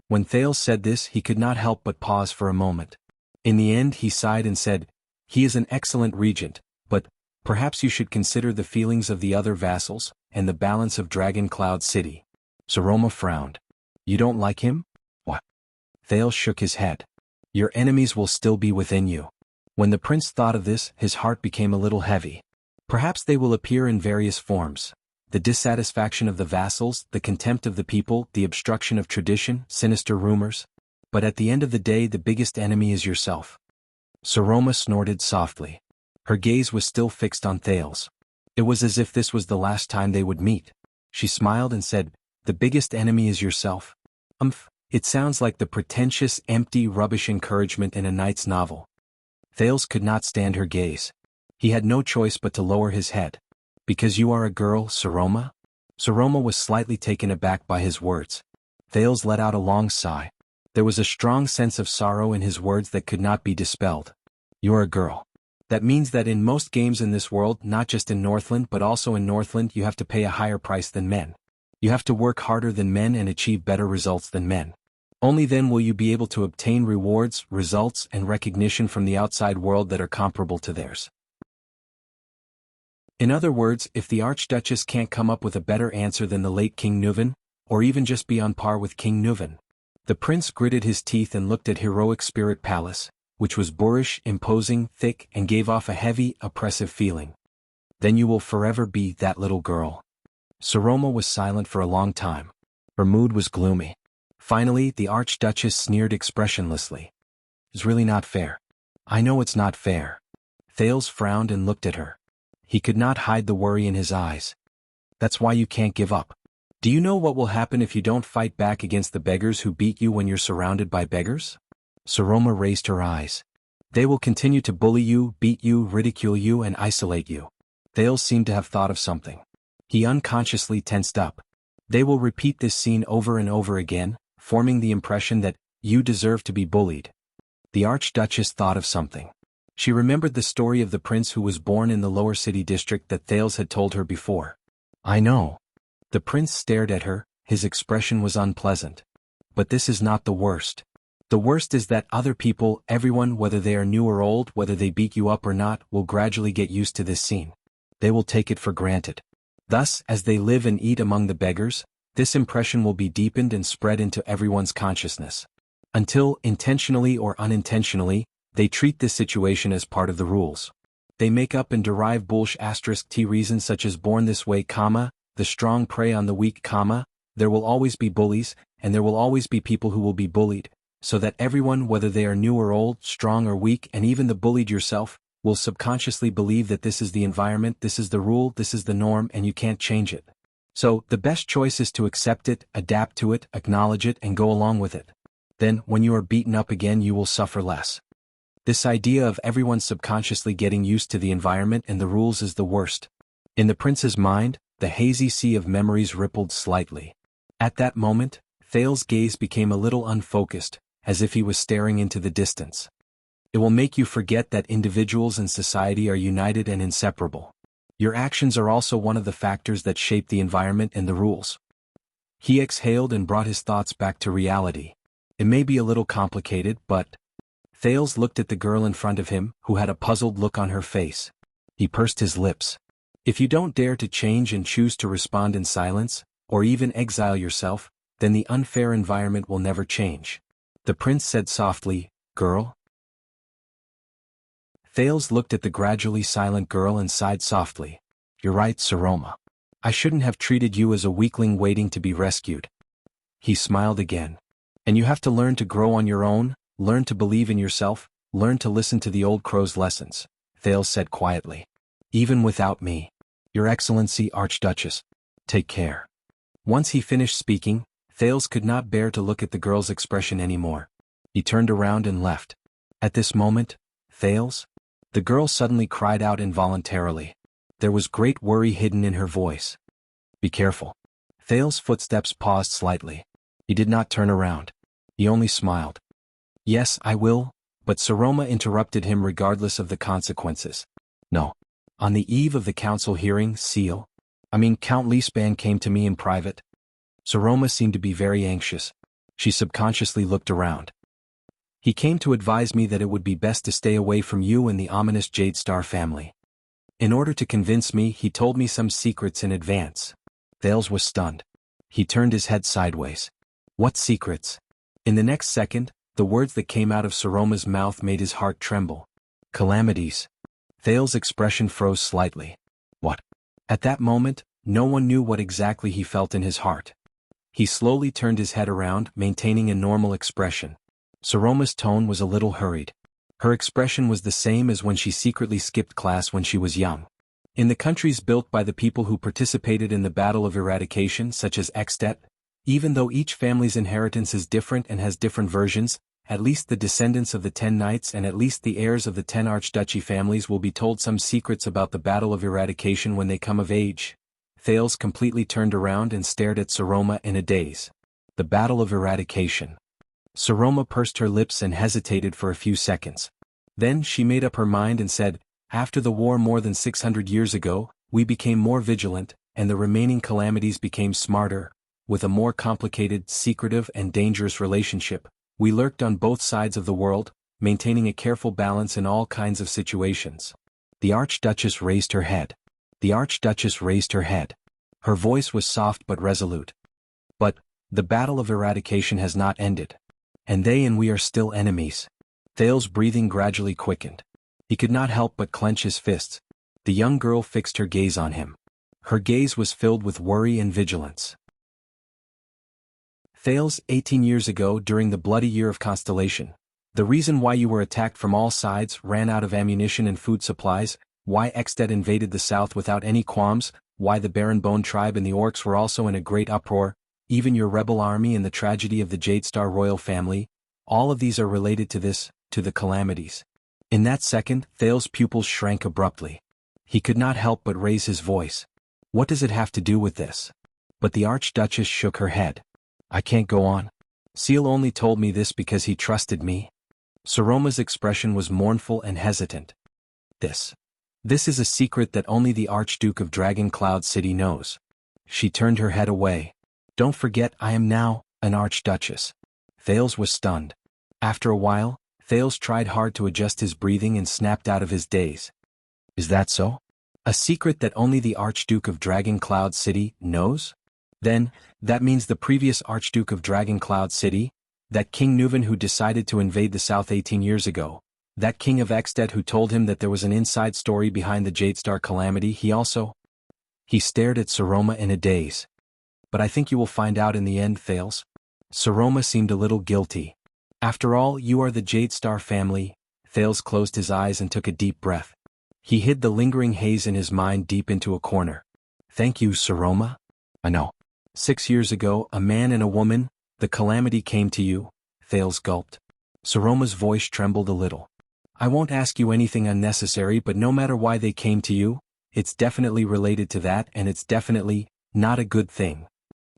When Thales said this, he could not help but pause for a moment. In the end, he sighed and said, he is an excellent regent, but perhaps you should consider the feelings of the other vassals, and the balance of Dragon Cloud City. Saroma frowned. You don't like him? What? Thales shook his head. Your enemies will still be within you. When the prince thought of this, his heart became a little heavy. Perhaps they will appear in various forms. The dissatisfaction of the vassals, the contempt of the people, the obstruction of tradition, sinister rumors. But at the end of the day, the biggest enemy is yourself. Saroma snorted softly. Her gaze was still fixed on Thales. It was as if this was the last time they would meet. She smiled and said, the biggest enemy is yourself. It sounds like the pretentious, empty, rubbish encouragement in a knight's novel. Thales could not stand her gaze. He had no choice but to lower his head. Because you are a girl, Saroma? Saroma was slightly taken aback by his words. Thales let out a long sigh. There was a strong sense of sorrow in his words that could not be dispelled. You're a girl. That means that in most games in this world, not just in Northland but also in Northland, you have to pay a higher price than men. You have to work harder than men and achieve better results than men. Only then will you be able to obtain rewards, results, and recognition from the outside world that are comparable to theirs. In other words, if the Archduchess can't come up with a better answer than the late King Nuvan, or even just be on par with King Nuvan. The prince gritted his teeth and looked at Heroic Spirit Palace, which was boorish, imposing, thick, and gave off a heavy, oppressive feeling. Then you will forever be that little girl. Saroma was silent for a long time. Her mood was gloomy. Finally, the Archduchess sneered expressionlessly. It's really not fair. I know it's not fair. Thales frowned and looked at her. He could not hide the worry in his eyes. That's why you can't give up. Do you know what will happen if you don't fight back against the beggars who beat you when you're surrounded by beggars? Saroma raised her eyes. They will continue to bully you, beat you, ridicule you, and isolate you. Thales seemed to have thought of something. He unconsciously tensed up. They will repeat this scene over and over again, forming the impression that you deserve to be bullied. The Archduchess thought of something. She remembered the story of the prince who was born in the lower city district that Thales had told her before. I know. The prince stared at her, his expression was unpleasant. But this is not the worst. The worst is that other people, everyone, whether they are new or old, whether they beat you up or not, will gradually get used to this scene. They will take it for granted. Thus, as they live and eat among the beggars, this impression will be deepened and spread into everyone's consciousness. Until, intentionally or unintentionally, they treat this situation as part of the rules. They make up and derive **t reasons such as born this way, the strong prey on the weak, there will always be bullies, and there will always be people who will be bullied, so that everyone, whether they are new or old, strong or weak, and even the bullied yourself, will subconsciously believe that this is the environment, this is the rule, this is the norm, and you can't change it. So, the best choice is to accept it, adapt to it, acknowledge it, and go along with it. Then, when you are beaten up again, you will suffer less. This idea of everyone subconsciously getting used to the environment and the rules is the worst. In the prince's mind, the hazy sea of memories rippled slightly. At that moment, Thales's gaze became a little unfocused, as if he was staring into the distance. It will make you forget that individuals and society are united and inseparable. Your actions are also one of the factors that shape the environment and the rules. He exhaled and brought his thoughts back to reality. It may be a little complicated, but... Thales looked at the girl in front of him, who had a puzzled look on her face. He pursed his lips. If you don't dare to change and choose to respond in silence, or even exile yourself, then the unfair environment will never change. The prince said softly, "Girl?" Thales looked at the gradually silent girl and sighed softly. "You're right, Saroma. I shouldn't have treated you as a weakling waiting to be rescued." He smiled again. "And you have to learn to grow on your own, learn to believe in yourself, learn to listen to the old crow's lessons," Thales said quietly. "Even without me. Your Excellency, Archduchess. Take care." Once he finished speaking, Thales could not bear to look at the girl's expression anymore. He turned around and left. At this moment, "Thales?" The girl suddenly cried out involuntarily. There was great worry hidden in her voice. "Be careful." Thales' footsteps paused slightly. He did not turn around. He only smiled. "Yes, I will," but Saroma interrupted him regardless of the consequences. "No. On the eve of the council hearing, Count Leespan came to me in private." Saroma seemed to be very anxious. She subconsciously looked around. "He came to advise me that it would be best to stay away from you and the ominous Jade Star family. In order to convince me, he told me some secrets in advance." Thales was stunned. He turned his head sideways. "What secrets?" In the next second, the words that came out of Saroma's mouth made his heart tremble. "Calamities." Thales' expression froze slightly. "What?" At that moment, no one knew what exactly he felt in his heart. He slowly turned his head around, maintaining a normal expression. Saroma's tone was a little hurried. Her expression was the same as when she secretly skipped class when she was young. In the countries built by the people who participated in the Battle of Eradication, such as Extet, even though each family's inheritance is different and has different versions, at least the descendants of the 10 knights and at least the heirs of the 10 archduchy families will be told some secrets about the Battle of Eradication when they come of age. Thales completely turned around and stared at Saroma in a daze. The Battle of Eradication. Saroma pursed her lips and hesitated for a few seconds. Then she made up her mind and said, "After the war more than 600 years ago, we became more vigilant, and the remaining calamities became smarter. With a more complicated, secretive, and dangerous relationship, we lurked on both sides of the world, maintaining a careful balance in all kinds of situations." The Archduchess raised her head. The Archduchess raised her head. Her voice was soft but resolute. "But, the Battle of Eradication has not ended. And they and we are still enemies." Thales' breathing gradually quickened. He could not help but clench his fists. The young girl fixed her gaze on him. Her gaze was filled with worry and vigilance. "Thales, 18 years ago during the bloody year of Constellation, the reason why you were attacked from all sides, ran out of ammunition and food supplies, why Extet invaded the south without any qualms, why the Baron Bone tribe and the orcs were also in a great uproar, even your rebel army and the tragedy of the Jade Star royal family, all of these are related to this, to the calamities." In that second, Thales' pupils shrank abruptly. He could not help but raise his voice. "What does it have to do with this?" But the Archduchess shook her head. "I can't go on. Seal only told me this because he trusted me." Saroma's expression was mournful and hesitant. This is a secret that only the Archduke of Dragon Cloud City knows." She turned her head away. "Don't forget I am now an Archduchess." Thales was stunned. After a while, Thales tried hard to adjust his breathing and snapped out of his daze. "Is that so? A secret that only the Archduke of Dragon Cloud City knows? Then, that means the previous Archduke of Dragon Cloud City, That King Nuvan who decided to invade the south 18 years ago. That king of Extet who told him that there was an inside story behind the Jadestar calamity. He stared at Saroma in a daze. But I think you will find out in the end, Thales. Saroma seemed a little guilty. After all, you are the Jadestar family. Thales closed his eyes and took a deep breath. He hid the lingering haze in his mind deep into a corner. Thank you, Saroma. I know. 6 years ago, a man and a woman, the calamity came to you. Thales gulped. Saroma's voice trembled a little. I won't ask you anything unnecessary, but no matter why they came to you, it's definitely related to that, and it's definitely not a good thing.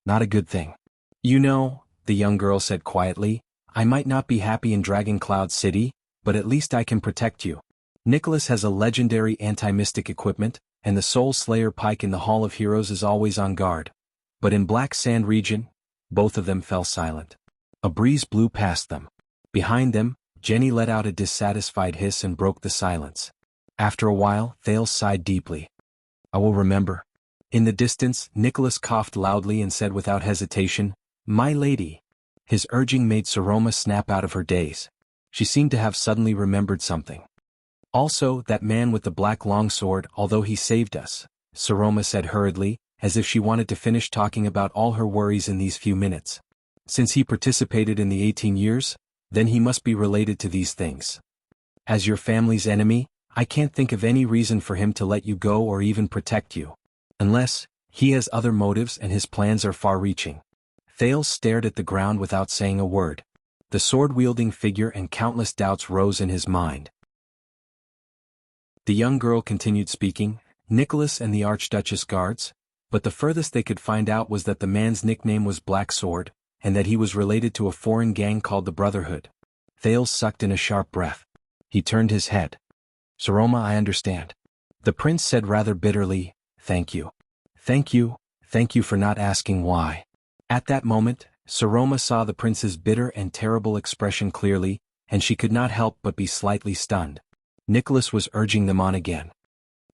Not a good thing. You know, the young girl said quietly, I might not be happy in Dragon Cloud City, but at least I can protect you. Nicholas has a legendary anti-mystic equipment, and the Soul Slayer Pike in the Hall of Heroes is always on guard. But in Black Sand region, both of them fell silent. A breeze blew past them. Behind them, Jenny let out a dissatisfied hiss and broke the silence. After a while, Thales sighed deeply. I will remember. In the distance, Nicholas coughed loudly and said without hesitation, My lady. His urging made Saroma snap out of her daze. She seemed to have suddenly remembered something. Also, that man with the black longsword, although he saved us, Saroma said hurriedly, as if she wanted to finish talking about all her worries in these few minutes. Since he participated in the 18 years, then he must be related to these things. As your family's enemy, I can't think of any reason for him to let you go or even protect you. Unless, he has other motives and his plans are far-reaching. Thales stared at the ground without saying a word. The sword-wielding figure and countless doubts rose in his mind. The young girl continued speaking, Nicholas and the Archduchess guards, but the furthest they could find out was that the man's nickname was Black Sword, and that he was related to a foreign gang called the Brotherhood. Thales sucked in a sharp breath. He turned his head. Saroma, I understand. The prince said rather bitterly, Thank you. Thank you for not asking why. At that moment, Saroma saw the prince's bitter and terrible expression clearly, and she could not help but be slightly stunned. Nicholas was urging them on again.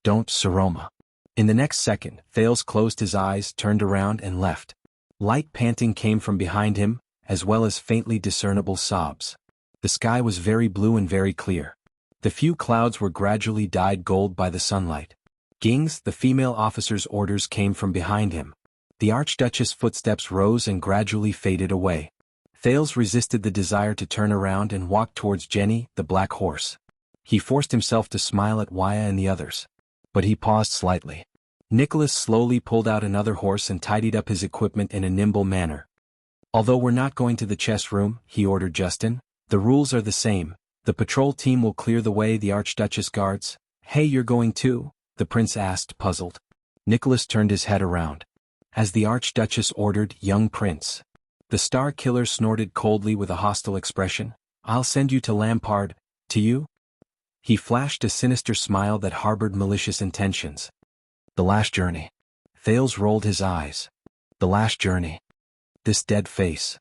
Don't, Saroma. In the next second, Thales closed his eyes, turned around and left. Light panting came from behind him, as well as faintly discernible sobs. The sky was very blue and very clear. The few clouds were gradually dyed gold by the sunlight. Ging's, the female officer's orders came from behind him. The Archduchess' footsteps rose and gradually faded away. Thales resisted the desire to turn around and walk towards Jenny, the black horse. He forced himself to smile at Waya and the others. But he paused slightly. Nicholas slowly pulled out another horse and tidied up his equipment in a nimble manner. Although we're not going to the chess room, he ordered Justin, the rules are the same. The patrol team will clear the way. The Archduchess guards. Hey, you're going too? The prince asked, puzzled. Nicholas turned his head around. As the Archduchess ordered, young prince. The Star Killer snorted coldly with a hostile expression. I'll send you to Lampard. To you? He flashed a sinister smile that harbored malicious intentions. The last journey. Thales rolled his eyes. The last journey. This dead face.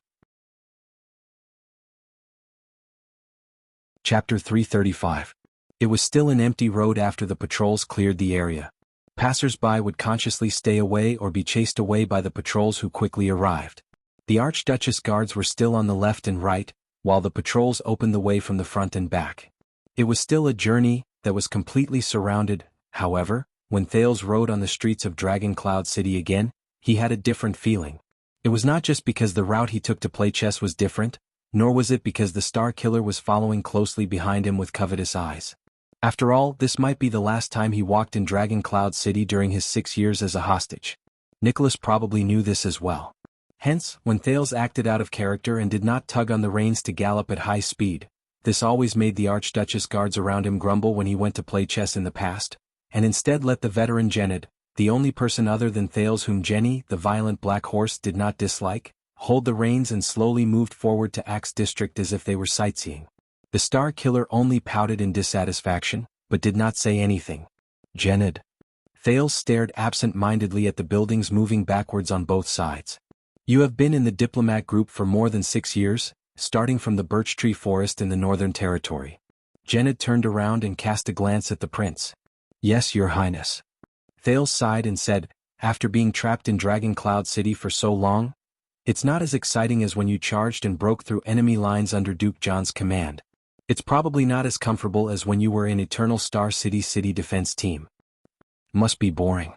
Chapter 335. It was still an empty road after the patrols cleared the area. Passers-by would consciously stay away or be chased away by the patrols who quickly arrived. The Archduchess guards were still on the left and right, while the patrols opened the way from the front and back. It was still a journey that was completely surrounded. However, when Thales rode on the streets of Dragon Cloud City again, he had a different feeling. It was not just because the route he took to play chess was different, nor was it because the Star Killer was following closely behind him with covetous eyes. After all, this might be the last time he walked in Dragon Cloud City during his 6 years as a hostage. Nicholas probably knew this as well. Hence, when Thales acted out of character and did not tug on the reins to gallop at high speed, this always made the Archduchess guards around him grumble when he went to play chess in the past, and instead let the veteran Jenid, the only person other than Thales whom Jenny, the violent black horse, did not dislike, hold the reins and slowly moved forward to Axe District as if they were sightseeing. The Star Killer only pouted in dissatisfaction, but did not say anything. Jenid. Thales stared absent-mindedly at the buildings moving backwards on both sides. You have been in the diplomat group for more than 6 years, starting from the birch tree forest in the Northern Territory. Jenid turned around and cast a glance at the prince. Yes, your highness. Thales sighed and said, after being trapped in Dragon Cloud City for so long? It's not as exciting as when you charged and broke through enemy lines under Duke John's command. It's probably not as comfortable as when you were in Eternal Star City's city defense team. Must be boring.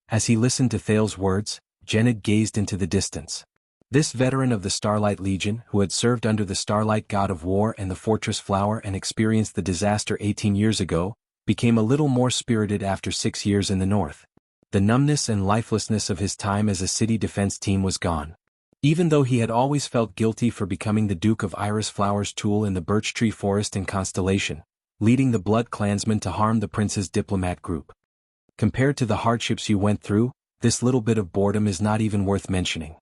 As he listened to Thale's words, Genid gazed into the distance. This veteran of the Starlight Legion, who had served under the Starlight God of War and the Fortress Flower and experienced the disaster 18 years ago, became a little more spirited after 6 years in the north. The numbness and lifelessness of his time as a city defense team was gone. Even though he had always felt guilty for becoming the Duke of Iris Flower's tool in the Birch Tree Forest in Constellation, leading the Blood Clansmen to harm the prince's diplomat group. Compared to the hardships you went through, this little bit of boredom is not even worth mentioning.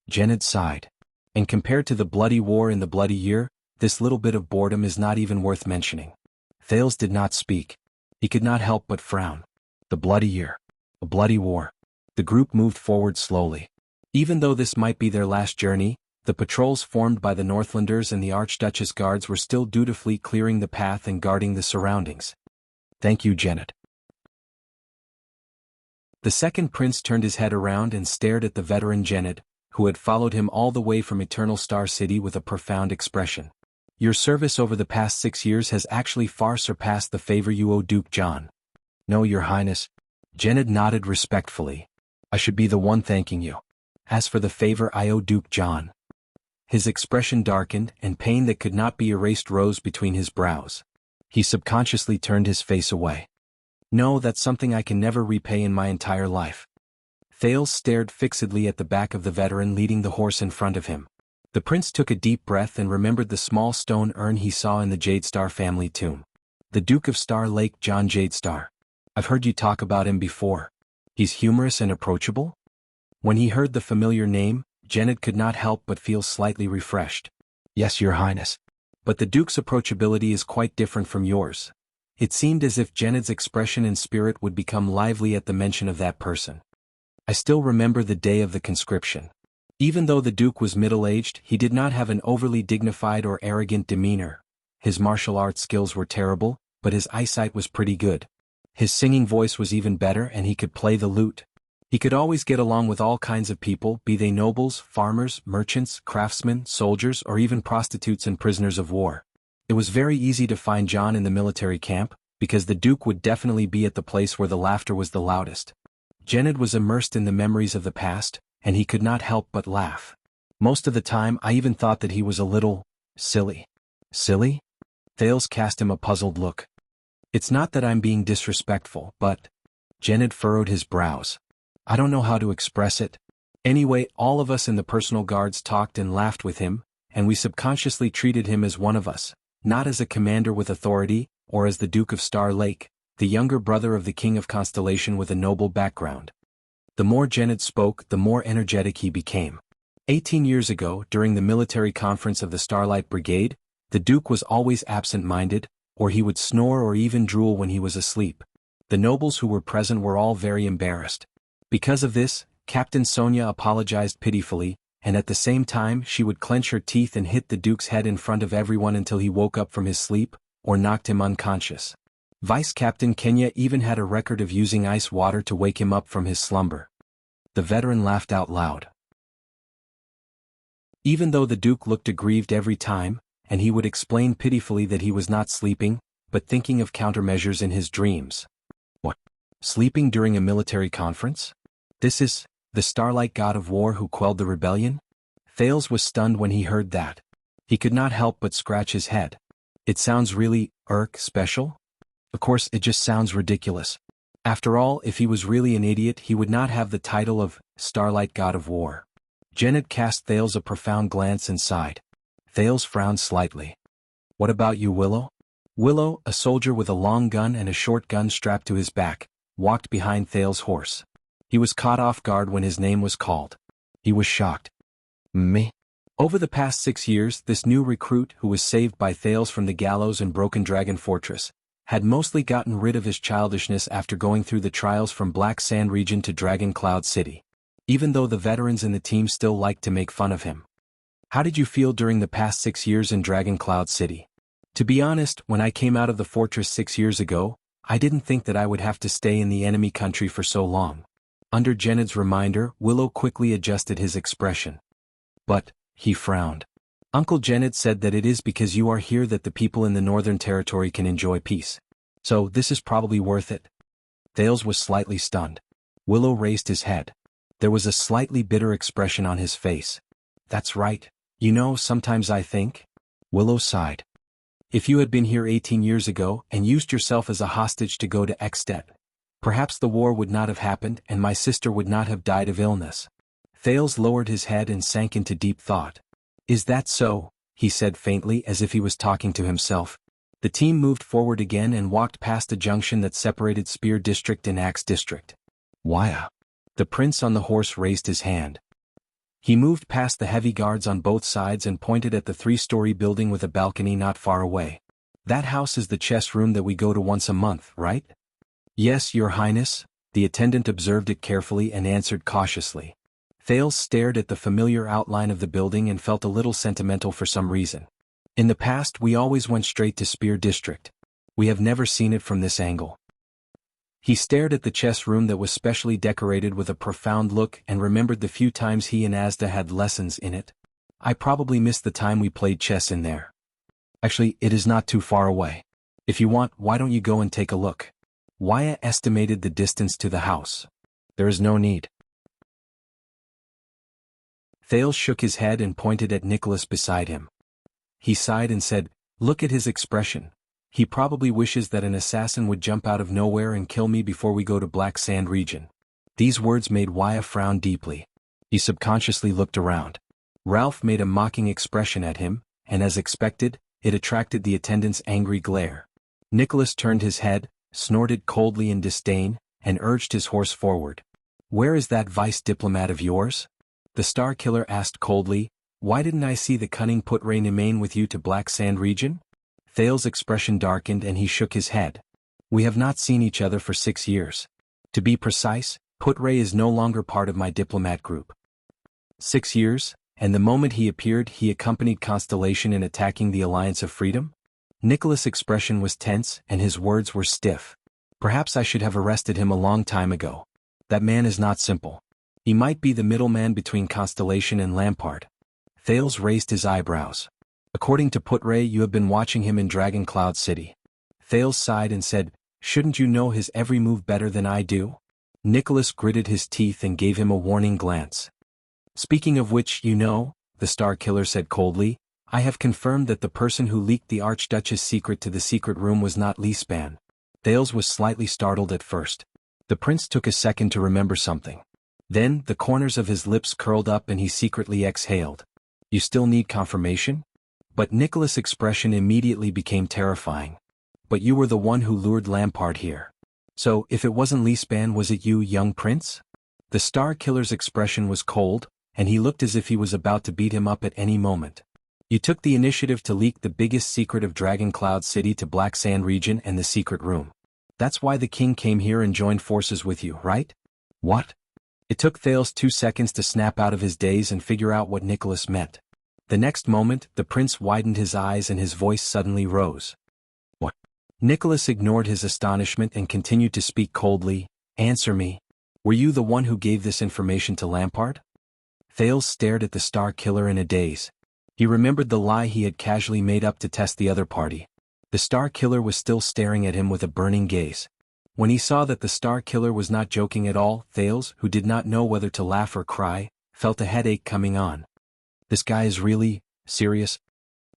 Genid sighed. And compared to the bloody war in the bloody year, this little bit of boredom is not even worth mentioning. Thales did not speak. He could not help but frown. The bloody year. A bloody war. The group moved forward slowly. Even though this might be their last journey, the patrols formed by the Northlanders and the Archduchess guards were still dutifully clearing the path and guarding the surroundings. Thank you, Genid. The second prince turned his head around and stared at the veteran Genid, who had followed him all the way from Eternal Star City with a profound expression. Your service over the past 6 years has actually far surpassed the favor you owe Duke John. No, Your Highness. Genid nodded respectfully. I should be the one thanking you. As for the favor I owe Duke John. His expression darkened, and pain that could not be erased rose between his brows. He subconsciously turned his face away. No, that's something I can never repay in my entire life. Thales stared fixedly at the back of the veteran leading the horse in front of him. The prince took a deep breath and remembered the small stone urn he saw in the Jadestar family tomb. The Duke of Star Lake, John Jadestar. I've heard you talk about him before. He's humorous and approachable? When he heard the familiar name, Genid could not help but feel slightly refreshed. Yes, Your Highness. But the Duke's approachability is quite different from yours. It seemed as if Genid's expression and spirit would become lively at the mention of that person. I still remember the day of the conscription. Even though the Duke was middle-aged, he did not have an overly dignified or arrogant demeanor. His martial arts skills were terrible, but his eyesight was pretty good. His singing voice was even better, and he could play the lute. He could always get along with all kinds of people, be they nobles, farmers, merchants, craftsmen, soldiers, or even prostitutes and prisoners of war. It was very easy to find John in the military camp, because the Duke would definitely be at the place where the laughter was the loudest. Genid was immersed in the memories of the past, and he could not help but laugh. Most of the time I even thought that he was a little silly. Silly? Thales cast him a puzzled look. It's not that I'm being disrespectful, but... Genid furrowed his brows. I don't know how to express it. Anyway, all of us in the personal guards talked and laughed with him, and we subconsciously treated him as one of us, not as a commander with authority, or as the Duke of Star Lake, the younger brother of the King of Constellation with a noble background. The more Genid spoke, the more energetic he became. 18 years ago, during the military conference of the Starlight Brigade, the Duke was always absent-minded, or he would snore or even drool when he was asleep. The nobles who were present were all very embarrassed. Because of this, Captain Sonia apologized pitifully, and at the same time she would clench her teeth and hit the Duke's head in front of everyone until he woke up from his sleep, or knocked him unconscious. Vice Captain Kenya even had a record of using ice water to wake him up from his slumber. The veteran laughed out loud. Even though the Duke looked aggrieved every time, and he would explain pitifully that he was not sleeping, but thinking of countermeasures in his dreams. What? Sleeping during a military conference? This is the Starlight God of War who quelled the rebellion? Thales was stunned when he heard that. He could not help but scratch his head. It sounds really, special? Of course, it just sounds ridiculous. After all, if he was really an idiot, he would not have the title of Starlight God of War. Genid cast Thales a profound glance and sighed. Thales frowned slightly. What about you, Willow? Willow, a soldier with a long gun and a short gun strapped to his back, walked behind Thales' horse. He was caught off guard when his name was called. He was shocked. Me? Over the past 6 years, this new recruit, who was saved by Thales from the gallows in Broken Dragon Fortress, had mostly gotten rid of his childishness after going through the trials from Black Sand region to Dragon Cloud City. Even though the veterans in the team still liked to make fun of him. How did you feel during the past 6 years in Dragon Cloud City? To be honest, when I came out of the fortress 6 years ago, I didn't think that I would have to stay in the enemy country for so long. Under Genid's reminder, Willow quickly adjusted his expression. But, he frowned. Uncle Janet said that it is because you are here that the people in the Northern Territory can enjoy peace. So this is probably worth it. Thales was slightly stunned. Willow raised his head. There was a slightly bitter expression on his face. That's right. You know, sometimes I think. Willow sighed. If you had been here 18 years ago and used yourself as a hostage to go to Extet, perhaps the war would not have happened and my sister would not have died of illness. Thales lowered his head and sank into deep thought. Is that so? He said faintly as if he was talking to himself. The team moved forward again and walked past a junction that separated Spear District and Axe District. Why? The prince on the horse raised his hand. He moved past the heavy guards on both sides and pointed at the 3-story building with a balcony not far away. That house is the chess room that we go to once a month, right? Yes, Your Highness. The attendant observed it carefully and answered cautiously. Thales stared at the familiar outline of the building and felt a little sentimental for some reason. In the past we always went straight to Spear District. We have never seen it from this angle. He stared at the chess room that was specially decorated with a profound look and remembered the few times he and Asda had lessons in it. I probably missed the time we played chess in there. Actually, it is not too far away. If you want, why don't you go and take a look? Waya estimated the distance to the house. There is no need. Thales shook his head and pointed at Nicholas beside him. He sighed and said, "Look at his expression. He probably wishes that an assassin would jump out of nowhere and kill me before we go to Black Sand region." These words made Waya frown deeply. He subconsciously looked around. Ralph made a mocking expression at him, and as expected, it attracted the attendant's angry glare. Nicholas turned his head, snorted coldly in disdain, and urged his horse forward. "Where is that vice diplomat of yours?" The Star Killer asked coldly. "Why didn't I see the cunning Putray Nemain with you to Black Sand region?" Thales' expression darkened and he shook his head. "We have not seen each other for 6 years. To be precise, Putray is no longer part of my diplomat group." 6 years, and the moment he appeared he accompanied Constellation in attacking the Alliance of Freedom? Nicholas' expression was tense and his words were stiff. "Perhaps I should have arrested him a long time ago. That man is not simple. He might be the middleman between Constellation and Lampard." Thales raised his eyebrows. "According to Putray, you have been watching him in Dragon Cloud City." Thales sighed and said, "Shouldn't you know his every move better than I do?" Nicholas gritted his teeth and gave him a warning glance. "Speaking of which, you know," the Star Killer said coldly, "I have confirmed that the person who leaked the Archduchess' secret to the secret room was not Leespan." Thales was slightly startled at first. The prince took a second to remember something. Then, the corners of his lips curled up and he secretly exhaled. "You still need confirmation?" But Nicholas' expression immediately became terrifying. "But you were the one who lured Lampard here. So, if it wasn't Leespan, was it you, young prince?" The Star Killer's expression was cold, and he looked as if he was about to beat him up at any moment. "You took the initiative to leak the biggest secret of Dragon Cloud City to Black Sand region and the secret room. That's why the king came here and joined forces with you, right?" "What?" It took Thales 2 seconds to snap out of his daze and figure out what Nicholas meant. The next moment, the prince widened his eyes and his voice suddenly rose. "What?" Nicholas ignored his astonishment and continued to speak coldly. "Answer me. Were you the one who gave this information to Lampard?" Thales stared at the Star Killer in a daze. He remembered the lie he had casually made up to test the other party. The Star Killer was still staring at him with a burning gaze. When he saw that the Star Killer was not joking at all, Thales, who did not know whether to laugh or cry, felt a headache coming on. This guy is really serious.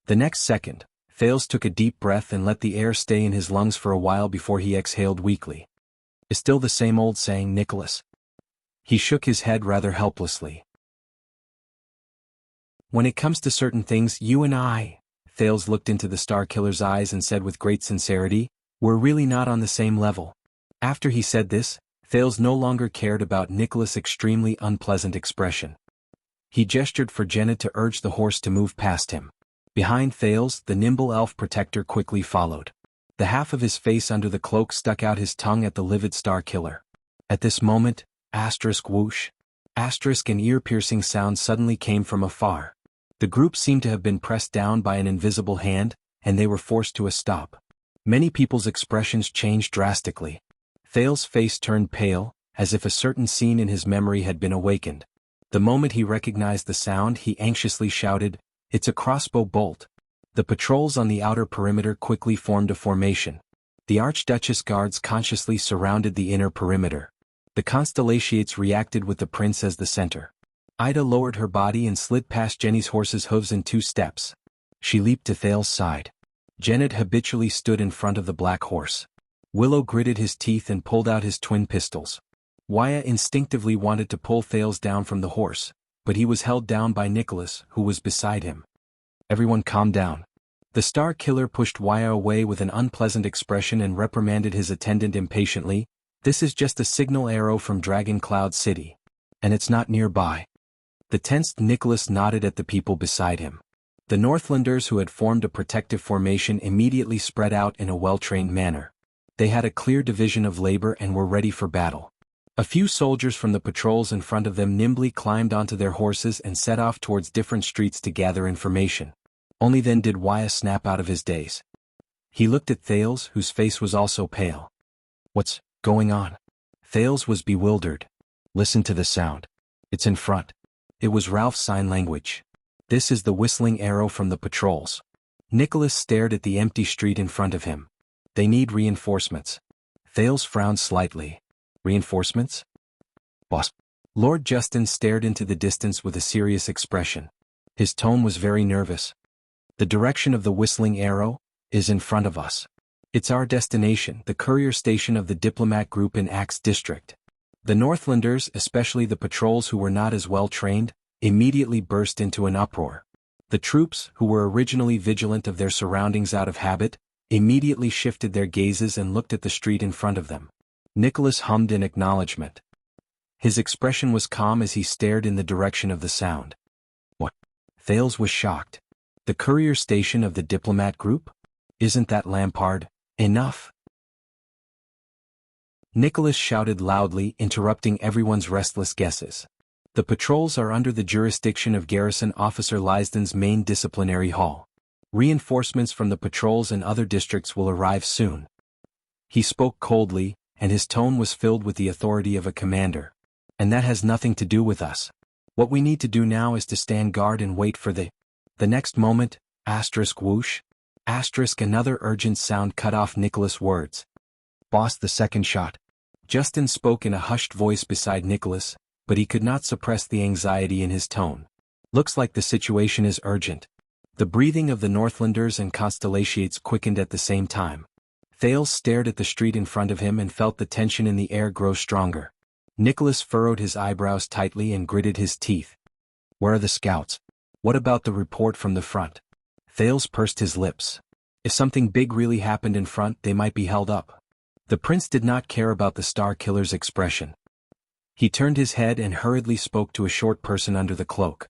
The next second, Thales took a deep breath and let the air stay in his lungs for a while before he exhaled weakly. "Is still the same old saying, Nicholas?" He shook his head rather helplessly. "When it comes to certain things, you and I," Thales looked into the Star Killer's eyes and said with great sincerity, "we're really not on the same level." After he said this, Thales no longer cared about Nicholas' extremely unpleasant expression. He gestured for Jenna to urge the horse to move past him. Behind Thales, the nimble elf protector quickly followed. The half of his face under the cloak stuck out his tongue at the livid Star Killer. At this moment, whoosh, an ear-piercing sound suddenly came from afar. The group seemed to have been pressed down by an invisible hand, and they were forced to a stop. Many people's expressions changed drastically. Thales' face turned pale, as if a certain scene in his memory had been awakened. The moment he recognized the sound, he anxiously shouted, "It's a crossbow bolt." The patrols on the outer perimeter quickly formed a formation. The Archduchess guards consciously surrounded the inner perimeter. The Constellations reacted with the prince as the center. Ida lowered her body and slid past Jenny's horse's hooves in 2 steps. She leaped to Thales's side. Janet habitually stood in front of the black horse. Willow gritted his teeth and pulled out his twin pistols. Wyatt instinctively wanted to pull Thales down from the horse, but he was held down by Nicholas, who was beside him. "Everyone calm down." The Star Killer pushed Wyatt away with an unpleasant expression and reprimanded his attendant impatiently. "This is just a signal arrow from Dragon Cloud City. And it's not nearby." The tensed Nicholas nodded at the people beside him. The Northlanders who had formed a protective formation immediately spread out in a well-trained manner. They had a clear division of labor and were ready for battle. A few soldiers from the patrols in front of them nimbly climbed onto their horses and set off towards different streets to gather information. Only then did Wyatt snap out of his daze. He looked at Thales, whose face was also pale. "What's going on?" Thales was bewildered. "Listen to the sound. It's in front." It was Ralph's sign language. "This is the whistling arrow from the patrols." Nicholas stared at the empty street in front of him. "They need reinforcements." Thales frowned slightly. "Reinforcements? Boss." Lord Justin stared into the distance with a serious expression. His tone was very nervous. "The direction of the whistling arrow is in front of us. It's our destination, the courier station of the diplomat group in Axe District." The Northlanders, especially the patrols who were not as well trained, immediately burst into an uproar. The troops, who were originally vigilant of their surroundings out of habit, immediately shifted their gazes and looked at the street in front of them. Nicholas hummed in acknowledgement. His expression was calm as he stared in the direction of the sound. "What?" Thales was shocked. "The courier station of the diplomat group? Isn't that Lampard enough?" Nicholas shouted loudly, interrupting everyone's restless guesses. "The patrols are under the jurisdiction of Garrison Officer Lysden's main disciplinary hall. Reinforcements from the patrols and other districts will arrive soon." He spoke coldly, and his tone was filled with the authority of a commander. "And that has nothing to do with us. What we need to do now is to stand guard and wait for the next moment, whoosh, another urgent sound cut off Nicholas' words. "Boss, the second shot." Justin spoke in a hushed voice beside Nicholas, but he could not suppress the anxiety in his tone. "Looks like the situation is urgent." The breathing of the Northlanders and Constellations quickened at the same time. Thales stared at the street in front of him and felt the tension in the air grow stronger. Nicholas furrowed his eyebrows tightly and gritted his teeth. "Where are the scouts? What about the report from the front?" Thales pursed his lips. If something big really happened in front, they might be held up. The prince did not care about the Star Killer's expression. He turned his head and hurriedly spoke to a short person under the cloak.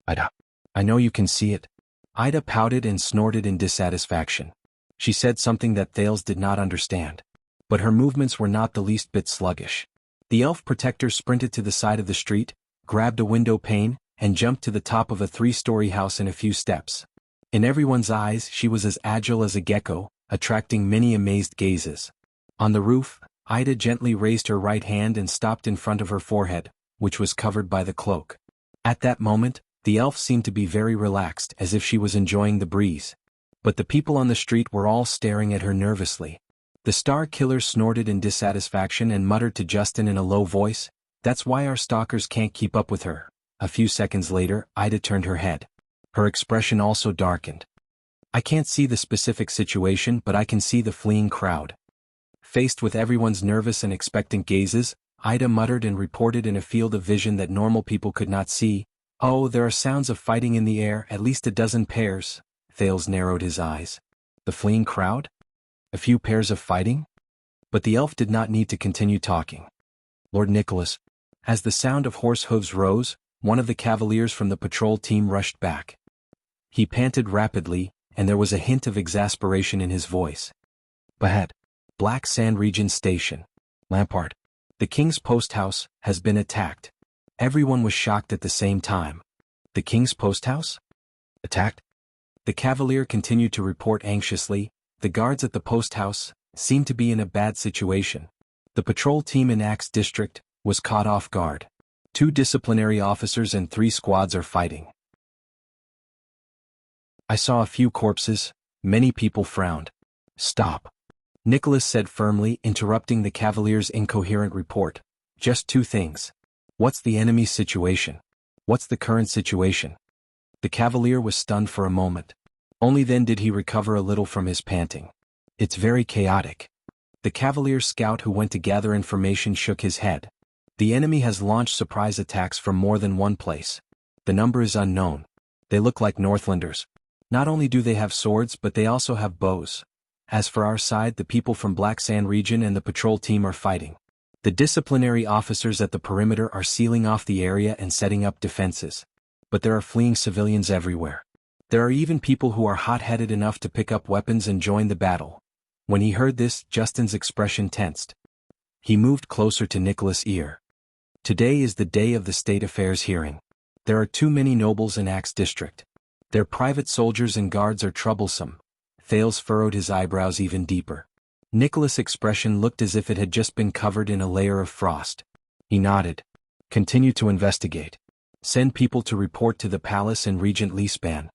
"Ida, I know you can see it." Ida pouted and snorted in dissatisfaction. She said something that Thales did not understand. But her movements were not the least bit sluggish. The elf protector sprinted to the side of the street, grabbed a window pane, and jumped to the top of a 3-story house in a few steps. In everyone's eyes, she was as agile as a gecko, attracting many amazed gazes. On the roof, Ida gently raised her right hand and stopped in front of her forehead, which was covered by the cloak. At that moment, the elf seemed to be very relaxed, as if she was enjoying the breeze. But the people on the street were all staring at her nervously. The Star Killer snorted in dissatisfaction and muttered to Justin in a low voice, "That's why our stalkers can't keep up with her." A few seconds later, Ida turned her head. Her expression also darkened. "I can't see the specific situation, but I can see the fleeing crowd." Faced with everyone's nervous and expectant gazes, Ida muttered and reported in a field of vision that normal people could not see, "Oh, there are sounds of fighting in the air, at least a dozen pairs." Thales narrowed his eyes. "The fleeing crowd? A few pairs of fighting?" But the elf did not need to continue talking. "Lord Nicholas." As the sound of horse hooves rose, one of the cavaliers from the patrol team rushed back. He panted rapidly, and there was a hint of exasperation in his voice. "Bahat, Black Sand Region Station. Lampard. The King's Post House has been attacked." Everyone was shocked at the same time. "The King's Post House? Attacked?" The cavalier continued to report anxiously. "The guards at the post house seemed to be in a bad situation. The patrol team in Axe District was caught off guard. 2 disciplinary officers and 3 squads are fighting. I saw a few corpses, many people frowned. Stop. Nicholas said firmly, interrupting the cavalier's incoherent report. Just 2 things. What's the enemy's situation? What's the current situation? The cavalier was stunned for a moment. Only then did he recover a little from his panting. It's very chaotic. The cavalier scout who went to gather information shook his head. The enemy has launched surprise attacks from more than one place. The number is unknown. They look like Northlanders. Not only do they have swords but they also have bows. As for our side, the people from Black Sand region and the patrol team are fighting. The disciplinary officers at the perimeter are sealing off the area and setting up defenses. But there are fleeing civilians everywhere. There are even people who are hot-headed enough to pick up weapons and join the battle. When he heard this, Justin's expression tensed. He moved closer to Nicholas' ear. Today is the day of the state affairs hearing. There are too many nobles in Axe district. Their private soldiers and guards are troublesome. Thales furrowed his eyebrows even deeper. Nicholas' expression looked as if it had just been covered in a layer of frost. He nodded. Continue to investigate. Send people to report to the palace and Regent Leespan.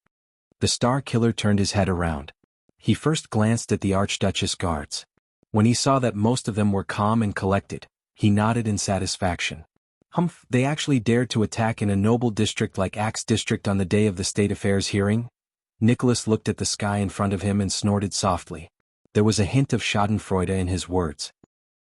The Star Killer turned his head around. He first glanced at the Archduchess guards. When he saw that most of them were calm and collected, he nodded in satisfaction. Humph, they actually dared to attack in a noble district like Axe district on the day of the state affairs hearing? Nicholas looked at the sky in front of him and snorted softly. There was a hint of schadenfreude in his words.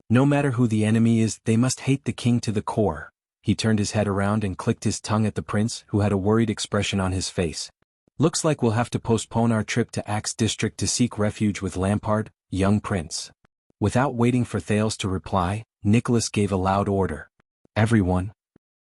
No matter who the enemy is, they must hate the king to the core. He turned his head around and clicked his tongue at the prince, who had a worried expression on his face. Looks like we'll have to postpone our trip to Axe district to seek refuge with Lampard, young prince. Without waiting for Thales to reply, Nicholas gave a loud order. Everyone.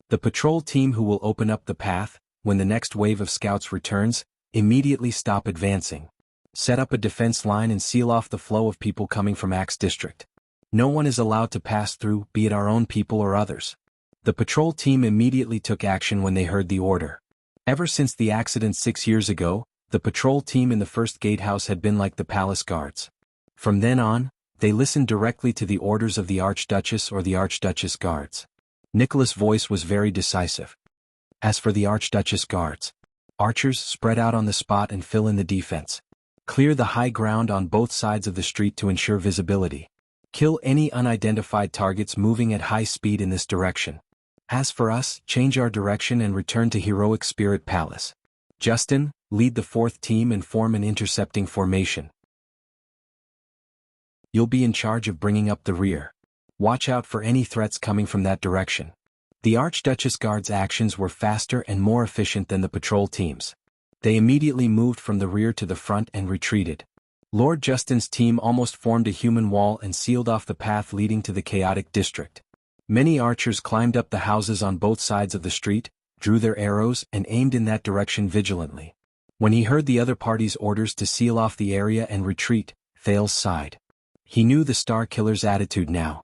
The patrol team who will open up the path, when the next wave of scouts returns, immediately stop advancing. Set up a defense line and seal off the flow of people coming from Axe district. No one is allowed to pass through, be it our own people or others. The patrol team immediately took action when they heard the order. Ever since the accident 6 years ago, the patrol team in the first gatehouse had been like the palace guards. From then on, they listened directly to the orders of the Archduchess or the Archduchess guards. Nicholas' voice was very decisive. As for the Archduchess guards, archers spread out on the spot and fill in the defense. Clear the high ground on both sides of the street to ensure visibility. Kill any unidentified targets moving at high speed in this direction. As for us, change our direction and return to Heroic Spirit Palace. Justin, lead the 4th team and form an intercepting formation. You'll be in charge of bringing up the rear. Watch out for any threats coming from that direction. The Archduchess Guard's actions were faster and more efficient than the patrol teams. They immediately moved from the rear to the front and retreated. Lord Justin's team almost formed a human wall and sealed off the path leading to the chaotic district. Many archers climbed up the houses on both sides of the street, drew their arrows, and aimed in that direction vigilantly. When he heard the other party's orders to seal off the area and retreat, Thales sighed. He knew the Star Killer's attitude now.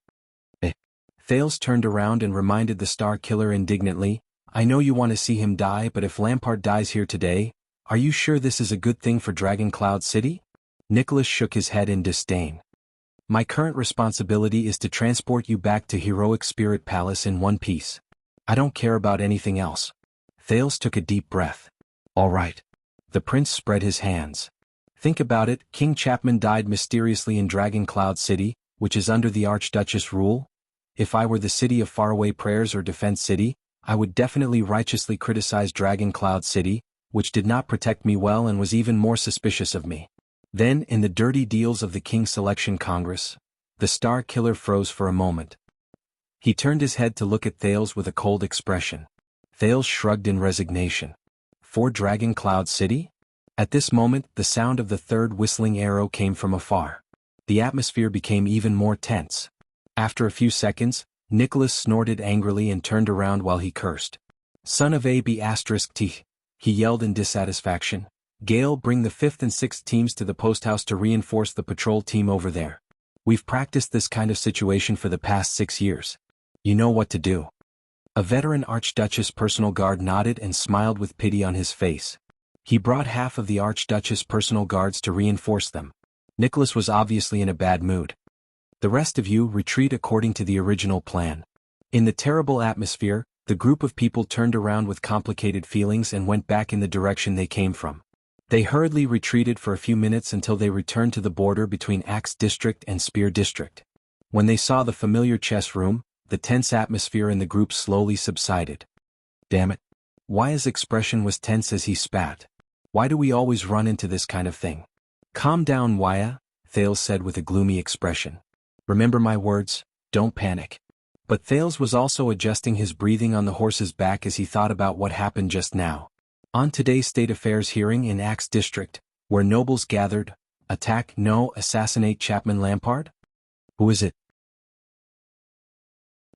Thales turned around and reminded the Star Killer indignantly, I know you want to see him die, but if Lampard dies here today, are you sure this is a good thing for Dragon Cloud City? Nicholas shook his head in disdain. My current responsibility is to transport you back to Heroic Spirit Palace in one piece. I don't care about anything else. Thales took a deep breath. All right. The prince spread his hands. Think about it, King Chapman died mysteriously in Dragon Cloud City, which is under the Archduchess rule. If I were the City of Faraway Prayers or Defense City, I would definitely righteously criticize Dragon Cloud City, which did not protect me well and was even more suspicious of me. Then, in the dirty deals of the King Selection Congress, the Star Killer froze for a moment. He turned his head to look at Thales with a cold expression. Thales shrugged in resignation. For Dragon Cloud City? At this moment, the sound of the 3rd whistling arrow came from afar. The atmosphere became even more tense. After a few seconds, Nicholas snorted angrily and turned around while he cursed. Son of AB*T, he yelled in dissatisfaction. Gale, bring the 5th and 6th teams to the post house to reinforce the patrol team over there. We've practiced this kind of situation for the past 6 years. You know what to do. A veteran Archduchess personal guard nodded and smiled with pity on his face. He brought half of the Archduchess personal guards to reinforce them. Nicholas was obviously in a bad mood. The rest of you retreat according to the original plan. In the terrible atmosphere, The group of people turned around with complicated feelings and went back in the direction they came from. They hurriedly retreated for a few minutes until they returned to the border between Axe District and Spear District. When they saw the familiar chess room, the tense atmosphere in the group slowly subsided. Damn it. Waya's expression was tense as he spat. Why do we always run into this kind of thing? Calm down, Waya, Thales said with a gloomy expression. Remember my words, don't panic. But Thales was also adjusting his breathing on the horse's back as he thought about what happened just now. On today's State Affairs hearing in Axe District, where nobles gathered, attack, no, assassinate Chapman Lampard? Who is it?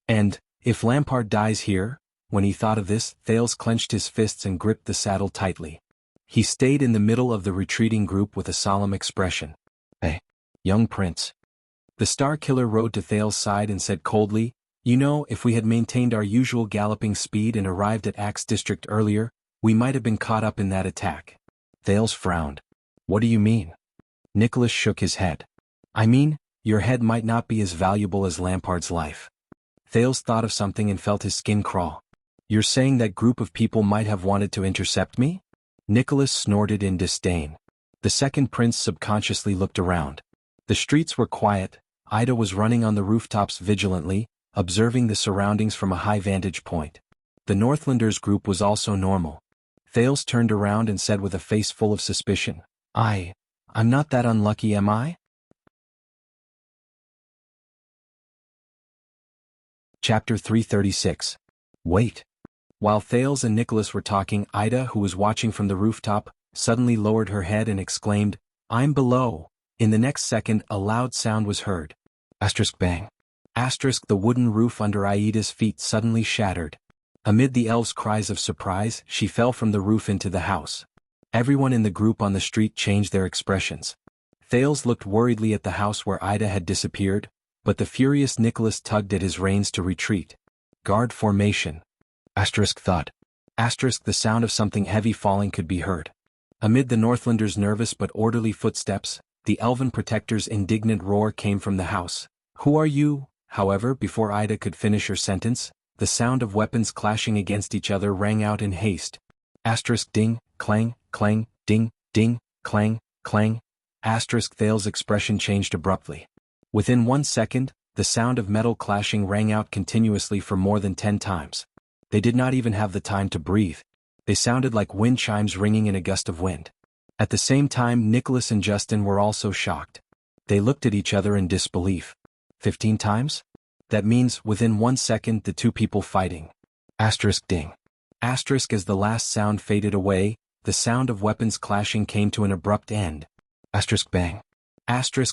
And, if Lampard dies here? When he thought of this, Thales clenched his fists and gripped the saddle tightly. He stayed in the middle of the retreating group with a solemn expression. Hey, young prince. The Star Killer rode to Thales' side and said coldly, you know, if we had maintained our usual galloping speed and arrived at Axe District earlier, we might have been caught up in that attack. Thales frowned. What do you mean? Nicholas shook his head. I mean, your head might not be as valuable as Lampard's life. Thales thought of something and felt his skin crawl. You're saying that group of people might have wanted to intercept me? Nicholas snorted in disdain. The second prince subconsciously looked around. The streets were quiet. Ida was running on the rooftops vigilantly, observing the surroundings from a high vantage point. The Northlanders group was also normal. Thales turned around and said with a face full of suspicion, I'm not that unlucky, am I? Chapter 336. Wait. While Thales and Nicholas were talking, Ida, who was watching from the rooftop, suddenly lowered her head and exclaimed, I'm below. In the next second, a loud sound was heard. Bang. The wooden roof under Aida's feet suddenly shattered. Amid the elves' cries of surprise, she fell from the roof into the house. Everyone in the group on the street changed their expressions. Thales looked worriedly at the house where Ida had disappeared, but the furious Nicholas tugged at his reins to retreat. Guard formation. Thud. The sound of something heavy falling could be heard. Amid the Northlanders' nervous but orderly footsteps, the elven protector's indignant roar came from the house. Who are you? However, before Ida could finish her sentence, the sound of weapons clashing against each other rang out in haste. Ding, clang, clang, ding, ding, clang, clang. Thales' expression changed abruptly. Within 1 second, the sound of metal clashing rang out continuously for more than 10 times. They did not even have the time to breathe. They sounded like wind chimes ringing in a gust of wind. At the same time, Nicholas and Justin were also shocked. They looked at each other in disbelief. 15 times? That means, within 1 second, the two people fighting. Ding. As the last sound faded away, the sound of weapons clashing came to an abrupt end. Bang.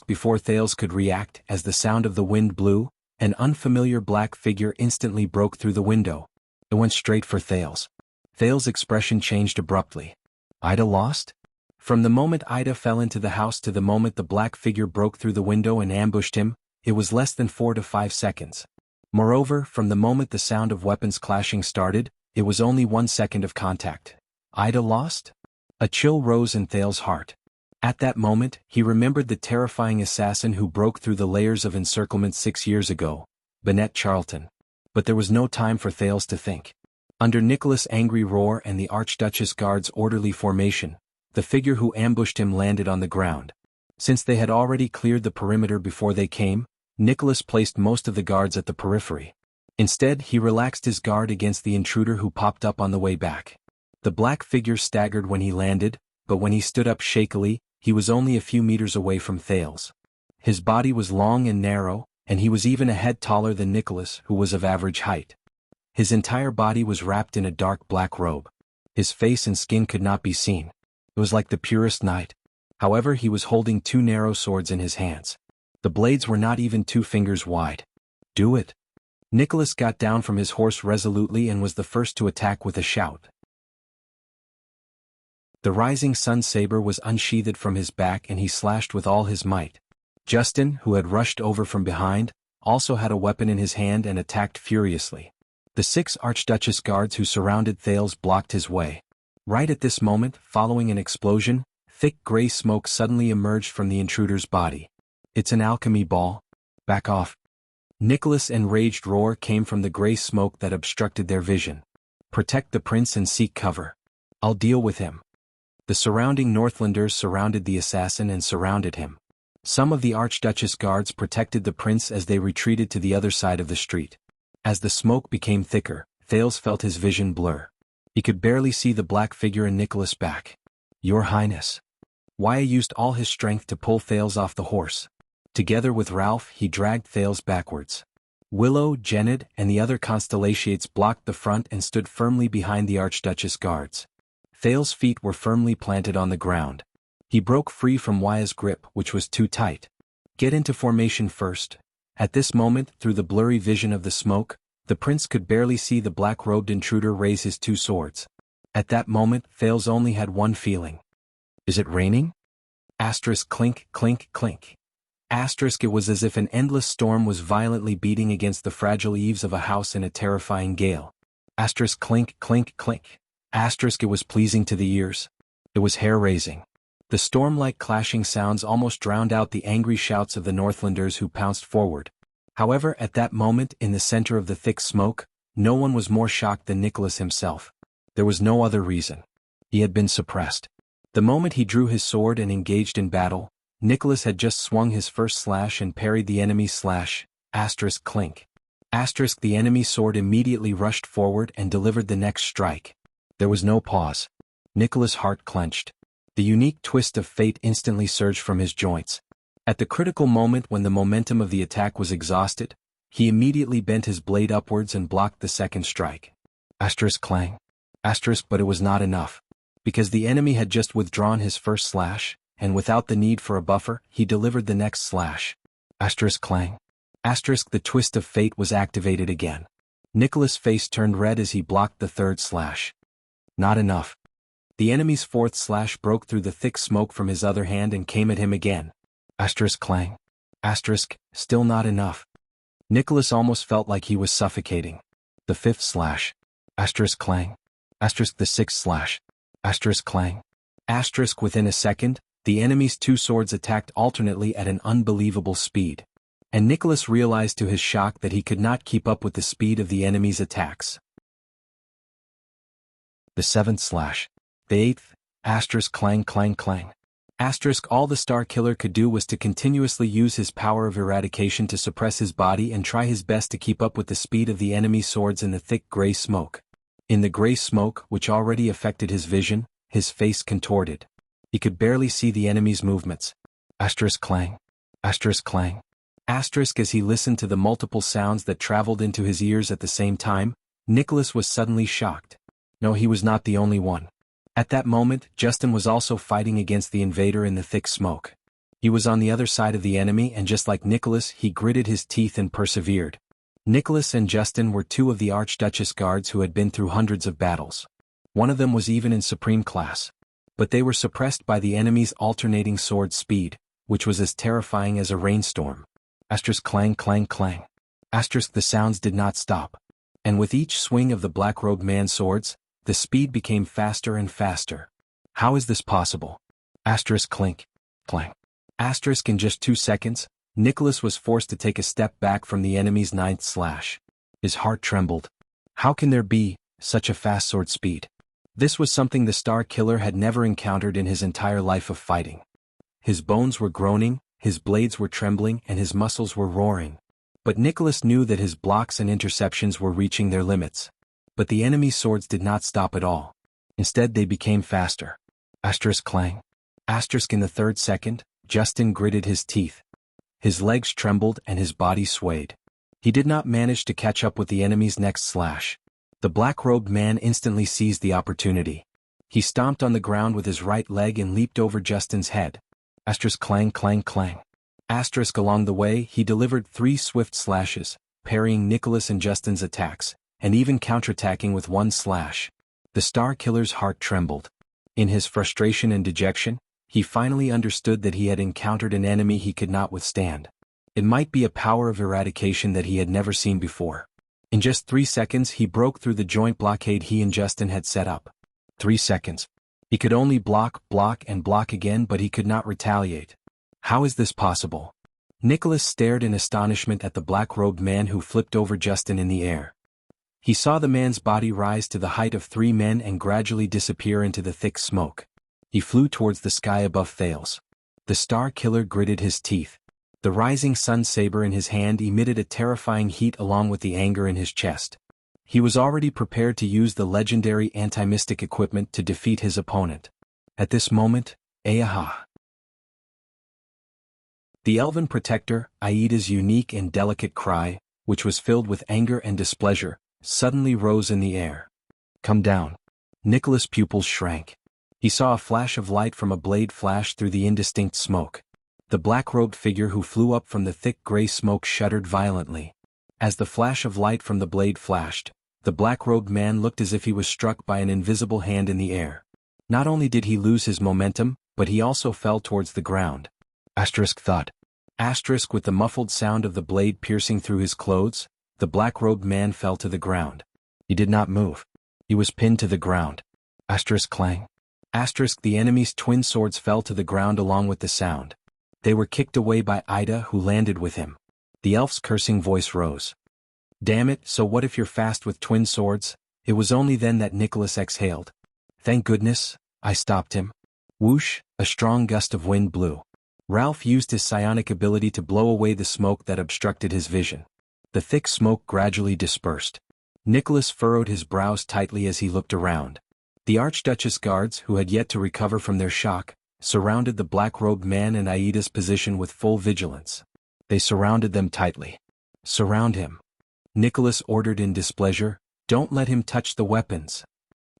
Before Thales could react, as the sound of the wind blew, an unfamiliar black figure instantly broke through the window. It went straight for Thales. Thales' expression changed abruptly. Ida lost? From the moment Ida fell into the house to the moment the black figure broke through the window and ambushed him, it was less than 4 to 5 seconds. Moreover, from the moment the sound of weapons clashing started, it was only 1 second of contact. Ida lost? A chill rose in Thales' heart. At that moment, he remembered the terrifying assassin who broke through the layers of encirclement 6 years ago, Bennett Charlton. But there was no time for Thales to think. Under Nicholas' angry roar and the Archduchess Guard's orderly formation, the figure who ambushed him landed on the ground. Since they had already cleared the perimeter before they came, Nicholas placed most of the guards at the periphery. Instead, he relaxed his guard against the intruder who popped up on the way back. The black figure staggered when he landed, but when he stood up shakily, he was only a few meters away from Thales. His body was long and narrow, and he was even a head taller than Nicholas, who was of average height. His entire body was wrapped in a dark black robe. His face and skin could not be seen. It was like the purest night. However, he was holding 2 narrow swords in his hands. The blades were not even 2 fingers wide. Do it. Nicholas got down from his horse resolutely and was the first to attack with a shout. The rising sun saber was unsheathed from his back and he slashed with all his might. Justin, who had rushed over from behind, also had a weapon in his hand and attacked furiously. The 6 Archduchess guards who surrounded Thales blocked his way. Right at this moment, following an explosion, thick gray smoke suddenly emerged from the intruder's body. It's an alchemy ball. Back off. Nicholas' enraged roar came from the gray smoke that obstructed their vision. "Protect the prince and seek cover. I'll deal with him." The surrounding Northlanders surrounded the assassin and surrounded him. Some of the Archduchess guards protected the prince as they retreated to the other side of the street. As the smoke became thicker, Thales felt his vision blur. He could barely see the black figure in Nicholas' back. "Your Highness." Waya used all his strength to pull Thales off the horse. Together with Ralph, he dragged Thales backwards. Willow, Genid, and the other Constellations blocked the front and stood firmly behind the Archduchess guards. Thales' feet were firmly planted on the ground. He broke free from Waya's grip, which was too tight. "Get into formation first." At this moment, through the blurry vision of the smoke, the prince could barely see the black-robed intruder raise his two swords. At that moment, Thales only had one feeling. "Is it raining?" Asterisk clink, clink, clink. Asterisk it was as if an endless storm was violently beating against the fragile eaves of a house in a terrifying gale. Asterisk clink, clink, clink. Asterisk it was pleasing to the ears. It was hair-raising. The storm-like clashing sounds almost drowned out the angry shouts of the Northlanders who pounced forward. However, at that moment, in the center of the thick smoke, no one was more shocked than Nicholas himself. There was no other reason. He had been suppressed. The moment he drew his sword and engaged in battle, Nicholas had just swung his first slash and parried the enemy's slash. Asterisk clink. Asterisk the enemy's sword immediately rushed forward and delivered the next strike. There was no pause. Nicholas' heart clenched. The unique twist of fate instantly surged from his joints. At the critical moment when the momentum of the attack was exhausted, he immediately bent his blade upwards and blocked the second strike. Asterisk clang. Asterisk but it was not enough. Because the enemy had just withdrawn his first slash, and without the need for a buffer, he delivered the next slash. Asterisk clang. Asterisk the twist of fate was activated again. Nicholas' face turned red as he blocked the third slash. Not enough. The enemy's fourth slash broke through the thick smoke from his other hand and came at him again. Asterisk clang. Asterisk, still not enough. Nicholas almost felt like he was suffocating. The fifth slash. Asterisk clang. Asterisk the sixth slash. Asterisk clang. Asterisk within a second, the enemy's two swords attacked alternately at an unbelievable speed. And Nicholas realized to his shock that he could not keep up with the speed of the enemy's attacks. The seventh slash. The eighth. Asterisk clang clang clang. Asterisk all the Star Killer could do was to continuously use his power of eradication to suppress his body and try his best to keep up with the speed of the enemy's swords in the thick gray smoke. In the gray smoke, which already affected his vision, his face contorted. He could barely see the enemy's movements. Asterisk clang. Asterisk clang. Asterisk as he listened to the multiple sounds that traveled into his ears at the same time, Nicholas was suddenly shocked. No, he was not the only one. At that moment, Justin was also fighting against the invader in the thick smoke. He was on the other side of the enemy and just like Nicholas, he gritted his teeth and persevered. Nicholas and Justin were two of the Archduchess guards who had been through hundreds of battles. One of them was even in supreme class. But they were suppressed by the enemy's alternating sword speed, which was as terrifying as a rainstorm. Asterisk clang clang clang. Asterisk the sounds did not stop. And with each swing of the black-robed man's swords, the speed became faster and faster. How is this possible? Asterisk clink. Clang. Asterisk in just 2 seconds, Nicholas was forced to take a step back from the enemy's ninth slash. His heart trembled. How can there be such a fast sword speed? This was something the Star Killer had never encountered in his entire life of fighting. His bones were groaning, his blades were trembling, and his muscles were roaring. But Nicholas knew that his blocks and interceptions were reaching their limits. But the enemy's swords did not stop at all. Instead they became faster. Asterisk clang. Asterisk in the third second, Justin gritted his teeth. His legs trembled and his body swayed. He did not manage to catch up with the enemy's next slash. The black-robed man instantly seized the opportunity. He stomped on the ground with his right leg and leaped over Justin's head. Asterisk clang clang clang. Asterisk along the way he delivered 3 swift slashes, parrying Nicholas and Justin's attacks, and even counterattacking with 1 slash. The Star Killer's heart trembled. In his frustration and dejection, he finally understood that he had encountered an enemy he could not withstand. It might be a power of eradication that he had never seen before. In just 3 seconds he broke through the joint blockade he and Justin had set up. 3 seconds. He could only block, block, and block again, but he could not retaliate. How is this possible? Nicholas stared in astonishment at the black-robed man who flipped over Justin in the air. He saw the man's body rise to the height of 3 men and gradually disappear into the thick smoke. He flew towards the sky above Thales. The Star Killer gritted his teeth. The rising sun saber in his hand emitted a terrifying heat along with the anger in his chest. He was already prepared to use the legendary anti-mystic equipment to defeat his opponent. At this moment, Ayaha! The elven protector, Aida's unique and delicate cry, which was filled with anger and displeasure, suddenly rose in the air. Come down. Nicholas' pupils shrank. He saw a flash of light from a blade flash through the indistinct smoke. The black-robed figure who flew up from the thick gray smoke shuddered violently. As the flash of light from the blade flashed, the black-robed man looked as if he was struck by an invisible hand in the air. Not only did he lose his momentum, but he also fell towards the ground. Thud. With the muffled sound of the blade piercing through his clothes, the black-robed man fell to the ground. He did not move. He was pinned to the ground. Clang. The enemy's twin swords fell to the ground along with the sound. They were kicked away by Ida, who landed with him. The elf's cursing voice rose. Damn it, so what if you're fast with twin swords? It was only then that Nicholas exhaled. Thank goodness, I stopped him. Whoosh, a strong gust of wind blew. Ralph used his psionic ability to blow away the smoke that obstructed his vision. The thick smoke gradually dispersed. Nicholas furrowed his brows tightly as he looked around. The Archduchess guards, who had yet to recover from their shock, surrounded the black-robed man and Aida's position with full vigilance. They surrounded them tightly. Surround him. Nicholas ordered in displeasure, don't let him touch the weapons.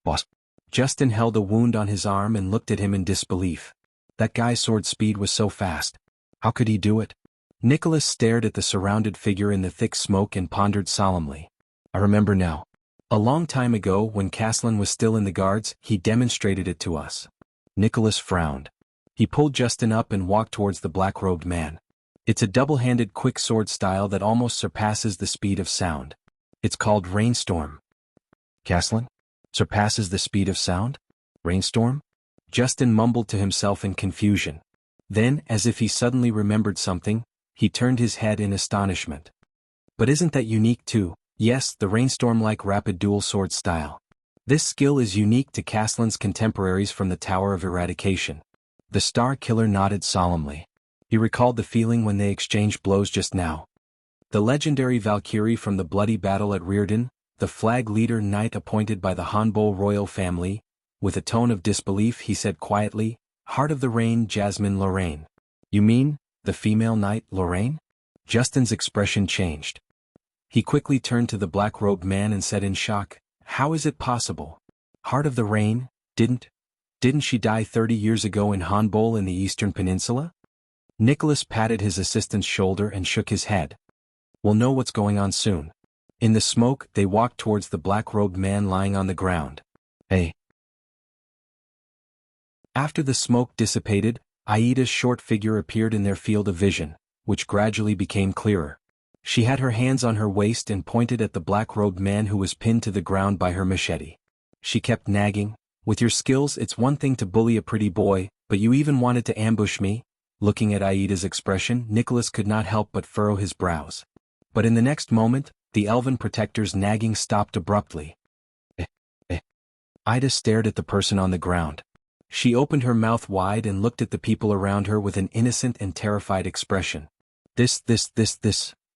Boss. Justin held a wound on his arm and looked at him in disbelief. That guy's sword speed was so fast. How could he do it? Nicholas stared at the surrounded figure in the thick smoke and pondered solemnly. I remember now. A long time ago, when Caslin was still in the guards, he demonstrated it to us. Nicholas frowned. He pulled Justin up and walked towards the black-robed man. It's a double-handed quick sword style that almost surpasses the speed of sound. It's called Rainstorm. Caslin? Surpasses the speed of sound? Rainstorm? Justin mumbled to himself in confusion. Then, as if he suddenly remembered something, he turned his head in astonishment. But isn't that unique too? Yes, the Rainstorm-like rapid dual sword style. This skill is unique to Caslin's contemporaries from the Tower of Eradication. The Star Killer nodded solemnly. He recalled the feeling when they exchanged blows just now. The legendary Valkyrie from the bloody battle at Rearden, the flag leader knight appointed by the Hanbol royal family. With a tone of disbelief he said quietly, Heart of the Rain, Jasmine Lorraine. You mean, the female knight Lorraine? Justin's expression changed. He quickly turned to the black-robed man and said in shock, How is it possible? Heart of the Rain, didn't she die 30 years ago in Hanbol in the Eastern Peninsula? Nicholas patted his assistant's shoulder and shook his head. We'll know what's going on soon. In the smoke, they walked towards the black-robed man lying on the ground. Hey. After the smoke dissipated, Aida's short figure appeared in their field of vision, which gradually became clearer. She had her hands on her waist and pointed at the black-robed man who was pinned to the ground by her machete. She kept nagging, With your skills it's one thing to bully a pretty boy, but you even wanted to ambush me? Looking at Aida's expression, Nicholas could not help but furrow his brows. But in the next moment, the elven protector's nagging stopped abruptly. Aida stared at the person on the ground. She opened her mouth wide and looked at the people around her with an innocent and terrified expression. This.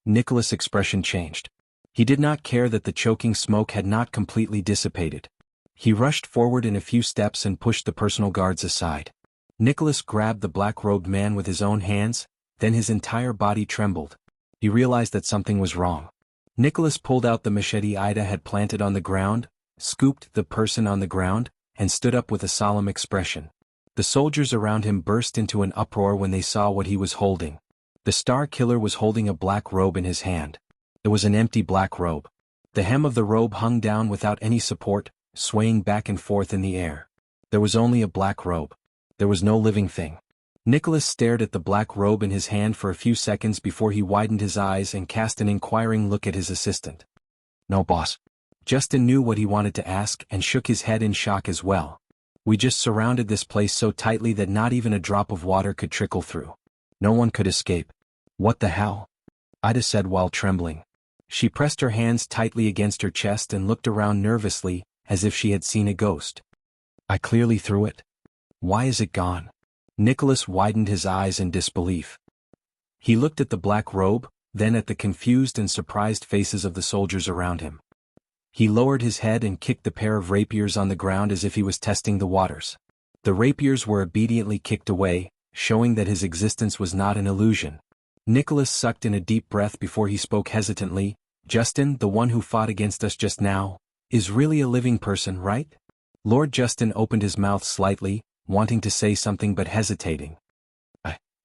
Nicholas' expression changed. He did not care that the choking smoke had not completely dissipated. He rushed forward in a few steps and pushed the personal guards aside. Nicholas grabbed the black-robed man with his own hands, then his entire body trembled. He realized that something was wrong. Nicholas pulled out the machete Aida had planted on the ground, scooped the person on the ground, and stood up with a solemn expression. The soldiers around him burst into an uproar when they saw what he was holding. The Star Killer was holding a black robe in his hand. It was an empty black robe. The hem of the robe hung down without any support, swaying back and forth in the air. There was only a black robe. There was no living thing. Nicholas stared at the black robe in his hand for a few seconds before he widened his eyes and cast an inquiring look at his assistant. No, boss. Justin knew what he wanted to ask and shook his head in shock as well. We just surrounded this place so tightly that not even a drop of water could trickle through. No one could escape. What the hell? Ida said while trembling. She pressed her hands tightly against her chest and looked around nervously, as if she had seen a ghost. I clearly threw it. Why is it gone? Nicholas widened his eyes in disbelief. He looked at the black robe, then at the confused and surprised faces of the soldiers around him. He lowered his head and kicked the pair of rapiers on the ground as if he was testing the waters. The rapiers were obediently kicked away, showing that his existence was not an illusion. Nicholas sucked in a deep breath before he spoke hesitantly. Justin, the one who fought against us just now, is really a living person, right? Lord Justin opened his mouth slightly, wanting to say something but hesitating.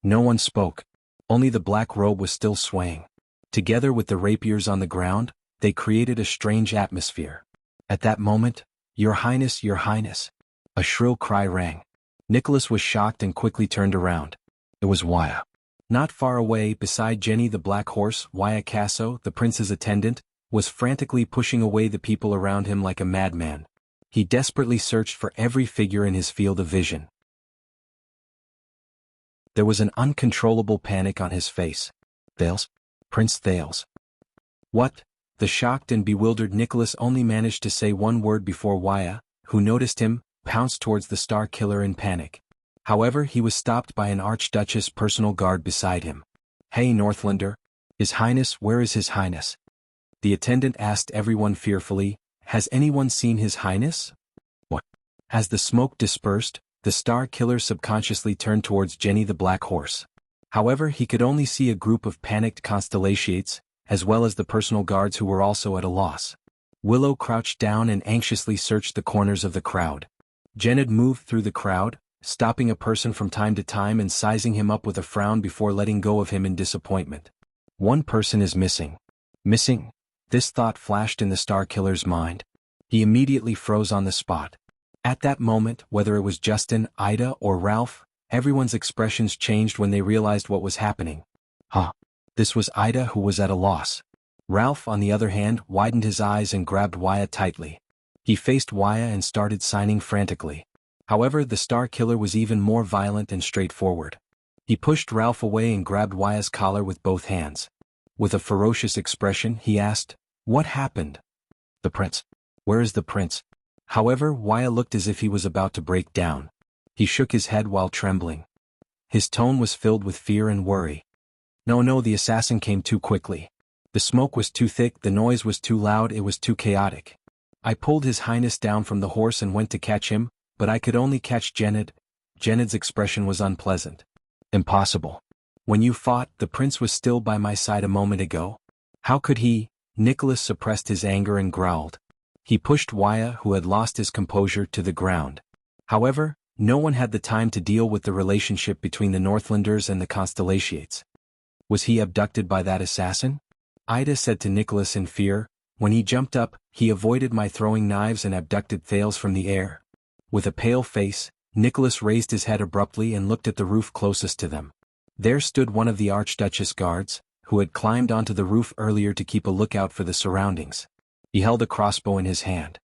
No one spoke. Only the black robe was still swaying. Together with the rapiers on the ground, they created a strange atmosphere. At that moment, Your Highness, Your Highness! A shrill cry rang. Nicholas was shocked and quickly turned around. It was Wuxia. Not far away, beside Jenny the black horse, Wuxia Casso, the prince's attendant, was frantically pushing away the people around him like a madman. He desperately searched for every figure in his field of vision. There was an uncontrollable panic on his face. Thales? Prince Thales. What? The shocked and bewildered Nicholas only managed to say one word before Wuxia, who noticed him, pounced towards the Star Killer in panic. However, he was stopped by an Archduchess personal guard beside him. Hey Northlander! His Highness, where is His Highness? The attendant asked everyone fearfully, Has anyone seen His Highness? What? As the smoke dispersed, the Star Killer subconsciously turned towards Jenny the black horse. However, he could only see a group of panicked constellations, as well as the personal guards who were also at a loss. Willow crouched down and anxiously searched the corners of the crowd. Jennad moved through the crowd, stopping a person from time to time and sizing him up with a frown before letting go of him in disappointment. One person is missing. Missing? This thought flashed in the Star Killer's mind. He immediately froze on the spot. At that moment, whether it was Justin, Ida, or Ralph, everyone's expressions changed when they realized what was happening. This was Ida who was at a loss. Ralph, on the other hand, widened his eyes and grabbed Wuxia tightly. He faced Wuxia and started signing frantically. However, the Star Killer was even more violent and straightforward. He pushed Ralph away and grabbed Wuxia's collar with both hands. With a ferocious expression, he asked, What happened? The prince. Where is the prince? However, Wuxia looked as if he was about to break down. He shook his head while trembling. His tone was filled with fear and worry. No, the assassin came too quickly. The smoke was too thick, the noise was too loud, it was too chaotic. I pulled His Highness down from the horse and went to catch him, but I could only catch Jennad. Jennad's expression was unpleasant. Impossible. When you fought, the prince was still by my side a moment ago. How could he? Nicholas suppressed his anger and growled. He pushed Wuxia, who had lost his composure, to the ground. However, no one had the time to deal with the relationship between the Northlanders and the Constellations. Was he abducted by that assassin? Ida said to Nicholas in fear. When he jumped up, he avoided my throwing knives and abducted Thales from the air. With a pale face, Nicholas raised his head abruptly and looked at the roof closest to them. There stood one of the Archduchess guards, who had climbed onto the roof earlier to keep a lookout for the surroundings. He held a crossbow in his hand.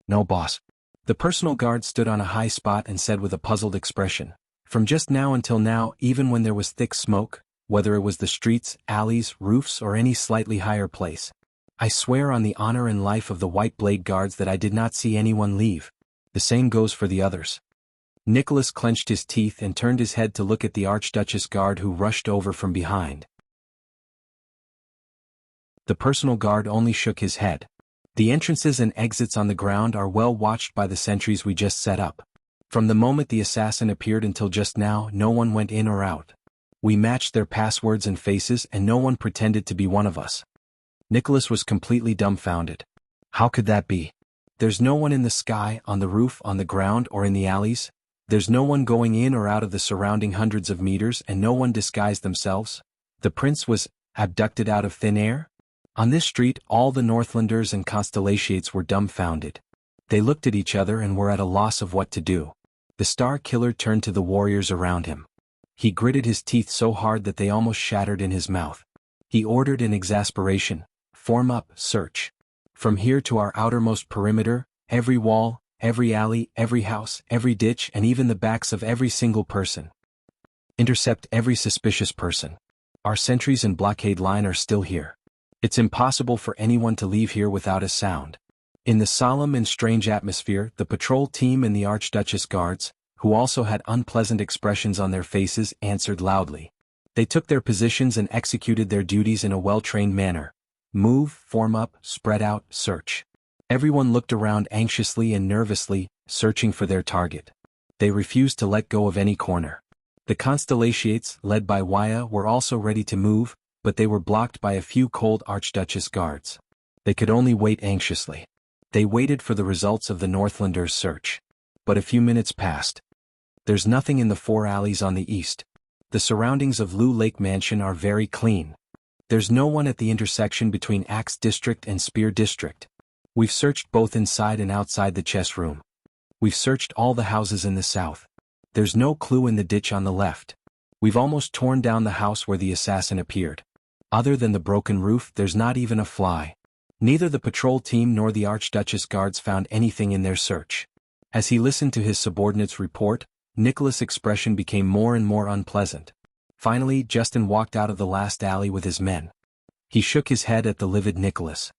No, boss. The personal guard stood on a high spot and said with a puzzled expression, From just now until now, even when there was thick smoke, whether it was the streets, alleys, roofs, or any slightly higher place, I swear on the honor and life of the White Blade Guards that I did not see anyone leave. The same goes for the others. Nicholas clenched his teeth and turned his head to look at the Archduchess guard who rushed over from behind. The personal guard only shook his head. The entrances and exits on the ground are well watched by the sentries we just set up. From the moment the assassin appeared until just now, no one went in or out. We matched their passwords and faces and no one pretended to be one of us. Nicholas was completely dumbfounded. How could that be? There's no one in the sky, on the roof, on the ground, or in the alleys. There's no one going in or out of the surrounding hundreds of meters and no one disguised themselves. The prince was abducted out of thin air? On this street, all the Northlanders and Constellations were dumbfounded. They looked at each other and were at a loss of what to do. The Star Killer turned to the warriors around him. He gritted his teeth so hard that they almost shattered in his mouth. He ordered in exasperation, Form up, search. From here to our outermost perimeter, every wall, every alley, every house, every ditch, and even the backs of every single person. Intercept every suspicious person. Our sentries and blockade line are still here. It's impossible for anyone to leave here without a sound. In the solemn and strange atmosphere, the patrol team and the Archduchess guards, who also had unpleasant expressions on their faces, answered loudly. They took their positions and executed their duties in a well-trained manner. Move, form up, spread out, search. Everyone looked around anxiously and nervously, searching for their target. They refused to let go of any corner. The Constellations, led by Wuxia, were also ready to move, but they were blocked by a few cold Archduchess guards. They could only wait anxiously. They waited for the results of the Northlanders' search. But a few minutes passed. There's nothing in the 4 alleys on the east. The surroundings of Lu Lake Mansion are very clean. There's no one at the intersection between Axe District and Spear District. We've searched both inside and outside the chess room. We've searched all the houses in the south. There's no clue in the ditch on the left. We've almost torn down the house where the assassin appeared. Other than the broken roof, there's not even a fly. Neither the patrol team nor the Archduchess guards found anything in their search. As he listened to his subordinate's report, Nicholas' expression became more and more unpleasant. Finally, Justin walked out of the last alley with his men. He shook his head at the livid Nicholas.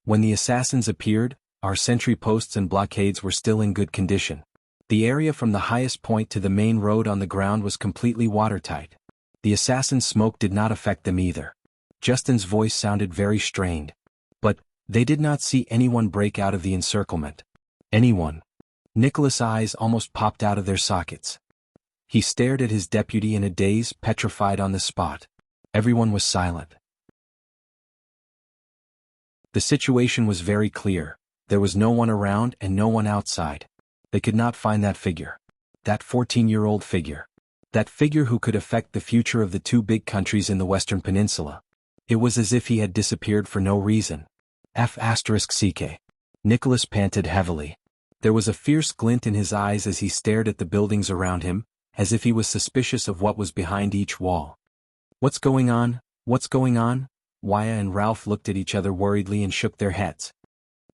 When the assassins appeared, our sentry posts and blockades were still in good condition. The area from the highest point to the main road on the ground was completely watertight. The assassin's smoke did not affect them either. Justin's voice sounded very strained. But they did not see anyone break out of the encirclement. Anyone. Nicholas' eyes almost popped out of their sockets. He stared at his deputy in a daze, petrified on the spot. Everyone was silent. The situation was very clear. There was no one around and no one outside. They could not find that figure. That 14-year-old figure. That figure who could affect the future of the 2 big countries in the Western Peninsula. It was as if he had disappeared for no reason. F***ck. Nicholas panted heavily. There was a fierce glint in his eyes as he stared at the buildings around him, as if he was suspicious of what was behind each wall. What's going on? What's going on? Wuxia and Ralph looked at each other worriedly and shook their heads.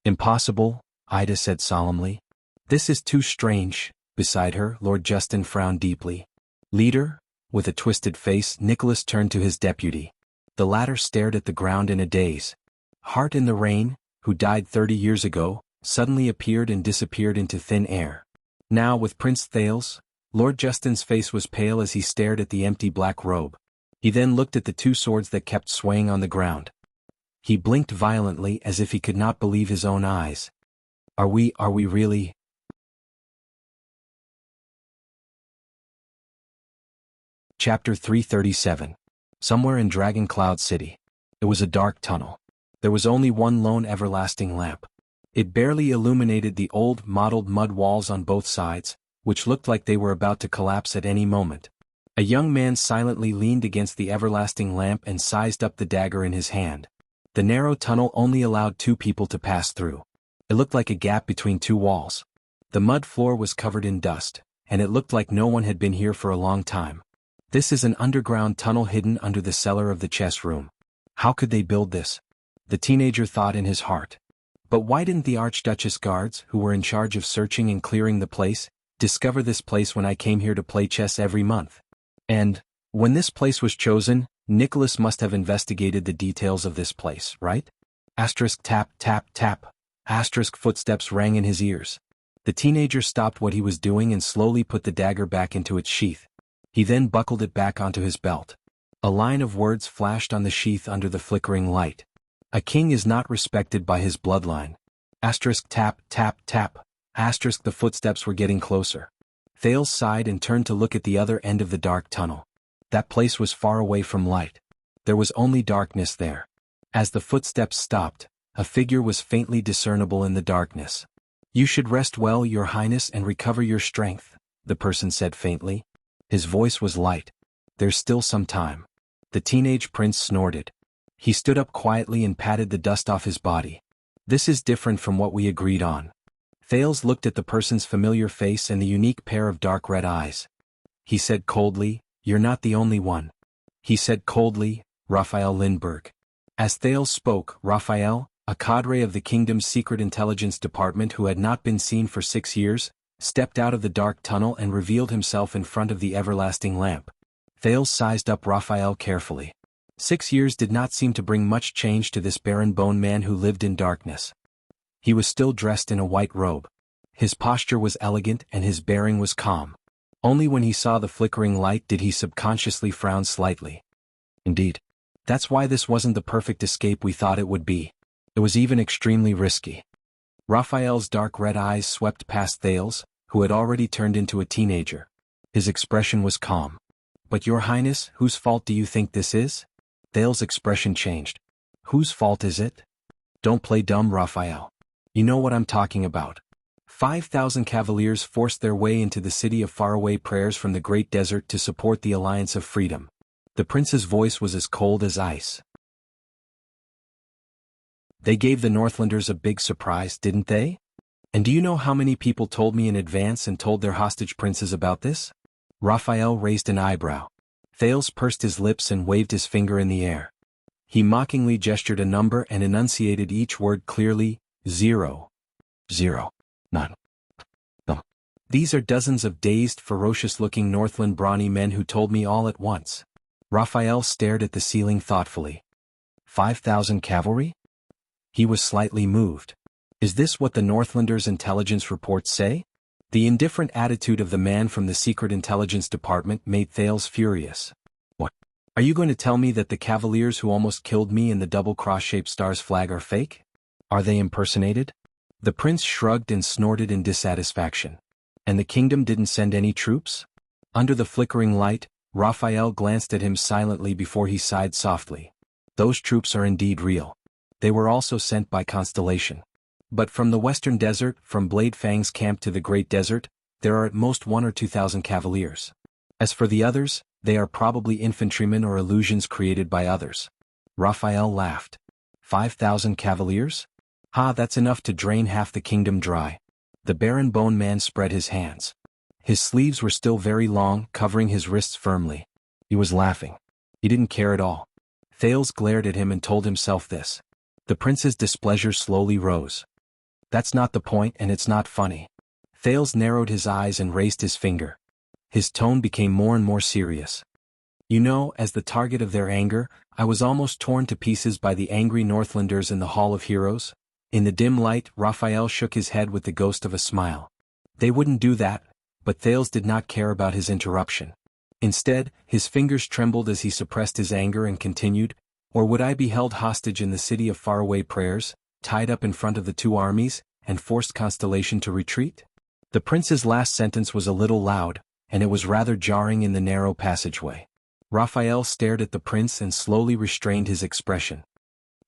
Impossible, Ida said solemnly. This is too strange. Beside her, Lord Justin frowned deeply. Leader? With a twisted face, Nicholas turned to his deputy. The latter stared at the ground in a daze. Heart in the Rain, who died 30 years ago, suddenly appeared and disappeared into thin air. Now with Prince Thales, Lord Justin's face was pale as he stared at the empty black robe. He then looked at the 2 swords that kept swaying on the ground. He blinked violently as if he could not believe his own eyes. Are we really? Chapter 337. Somewhere in Dragon Cloud City. It was a dark tunnel. There was only one lone everlasting lamp. It barely illuminated the old, mottled mud walls on both sides, which looked like they were about to collapse at any moment. A young man silently leaned against the everlasting lamp and sized up the dagger in his hand. The narrow tunnel only allowed 2 people to pass through. It looked like a gap between 2 walls. The mud floor was covered in dust, and it looked like no one had been here for a long time. This is an underground tunnel hidden under the cellar of the chess room. How could they build this? The teenager thought in his heart. But why didn't the Archduchess guards, who were in charge of searching and clearing the place, discover this place when I came here to play chess every month? And, when this place was chosen, Nicholas must have investigated the details of this place, right? Asterisk tap tap tap. Asterisk footsteps rang in his ears. The teenager stopped what he was doing and slowly put the dagger back into its sheath. He then buckled it back onto his belt. A line of words flashed on the sheath under the flickering light. A king is not respected by his bloodline. Asterisk tap tap tap. Asterisk the footsteps were getting closer. Thales sighed and turned to look at the other end of the dark tunnel. That place was far away from light. There was only darkness there. As the footsteps stopped, a figure was faintly discernible in the darkness. You should rest well, Your Highness, and recover your strength, the person said faintly. His voice was light. There's still some time. The teenage prince snorted. He stood up quietly and patted the dust off his body. This is different from what we agreed on. Thales looked at the person's familiar face and the unique pair of dark red eyes. He said coldly, You're not the only one. He said coldly, Raphael Lindbergh. As Thales spoke, Raphael, a cadre of the kingdom's secret intelligence department who had not been seen for 6 years, stepped out of the dark tunnel and revealed himself in front of the everlasting lamp. Thales sized up Raphael carefully. 6 years did not seem to bring much change to this barren bone man who lived in darkness. He was still dressed in a white robe. His posture was elegant and his bearing was calm. Only when he saw the flickering light did he subconsciously frown slightly. Indeed. That's why this wasn't the perfect escape we thought it would be. It was even extremely risky. Raphael's dark red eyes swept past Thales, who had already turned into a teenager. His expression was calm. But Your Highness, whose fault do you think this is? Thales' expression changed. Whose fault is it? Don't play dumb, Raphael. You know what I'm talking about. 5,000 cavaliers forced their way into the city of faraway prayers from the great desert to support the Alliance of Freedom. The prince's voice was as cold as ice. They gave the Northlanders a big surprise, didn't they? And do you know how many people told me in advance and told their hostage princes about this? Raphael raised an eyebrow. Thales pursed his lips and waved his finger in the air. He mockingly gestured a number and enunciated each word clearly, 0. 0. None. No. These are dozens of dazed, ferocious-looking Northland brawny men who told me all at once. Raphael stared at the ceiling thoughtfully. 5,000 cavalry? He was slightly moved. Is this what the Northlanders' intelligence reports say? The indifferent attitude of the man from the Secret Intelligence Department made Thales furious. What? Are you going to tell me that the cavaliers who almost killed me in the double cross-shaped star's flag are fake? Are they impersonated? The prince shrugged and snorted in dissatisfaction. And the kingdom didn't send any troops? Under the flickering light, Raphael glanced at him silently before he sighed softly. Those troops are indeed real. They were also sent by Constellation. But from the western desert, from Blade Fang's camp to the Great Desert, there are at most 1,000 or 2,000 cavaliers. As for the others, they are probably infantrymen or illusions created by others. Raphael laughed. 5,000 cavaliers? Ha, that's enough to drain half the kingdom dry. The barren bone man spread his hands. His sleeves were still very long, covering his wrists firmly. He was laughing. He didn't care at all. Thales glared at him and told himself this. The prince's displeasure slowly rose. That's not the point and it's not funny. Thales narrowed his eyes and raised his finger. His tone became more and more serious. You know, as the target of their anger, I was almost torn to pieces by the angry Northlanders in the Hall of Heroes. In the dim light, Raphael shook his head with the ghost of a smile. They wouldn't do that, but Thales did not care about his interruption. Instead, his fingers trembled as he suppressed his anger and continued, or would I be held hostage in the city of faraway prayers, tied up in front of the two armies, and forced Constellation to retreat? The prince's last sentence was a little loud, and it was rather jarring in the narrow passageway. Raphael stared at the prince and slowly restrained his expression.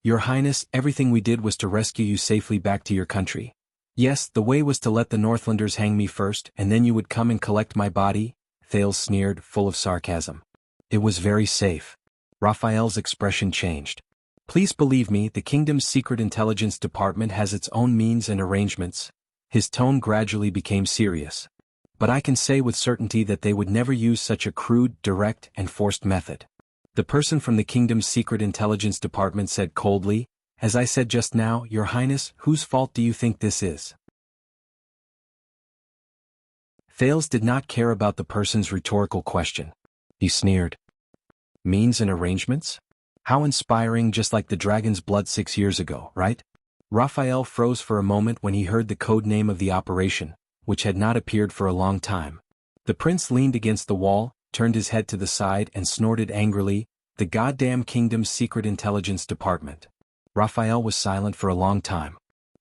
Your Highness, everything we did was to rescue you safely back to your country. Yes, the way was to let the Northlanders hang me first, and then you would come and collect my body, Thales sneered, full of sarcasm. It was very safe. Raphael's expression changed. Please believe me, the kingdom's secret intelligence department has its own means and arrangements. His tone gradually became serious. But I can say with certainty that they would never use such a crude, direct, and forced method. The person from the kingdom's secret intelligence department said coldly, as I said just now, Your Highness, whose fault do you think this is? Thales did not care about the person's rhetorical question. He sneered. Means and arrangements? How inspiring, just like the dragon's blood 6 years ago, right? Raphael froze for a moment when he heard the code name of the operation, which had not appeared for a long time. The prince leaned against the wall, turned his head to the side and snorted angrily, the goddamn kingdom's secret intelligence department. Raphael was silent for a long time.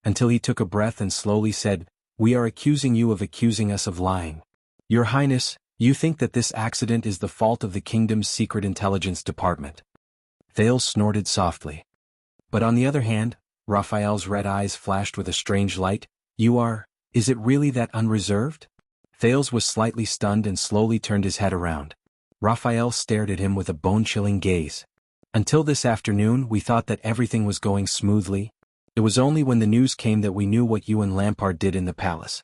Until he took a breath and slowly said, We are accusing you of accusing us of lying. Your Highness, you think that this accident is the fault of the kingdom's secret intelligence department. Thales snorted softly. But on the other hand, Raphael's red eyes flashed with a strange light, is it really that unreserved? Thales was slightly stunned and slowly turned his head around. Raphael stared at him with a bone-chilling gaze. Until this afternoon we thought that everything was going smoothly. It was only when the news came that we knew what you and Lampard did in the palace.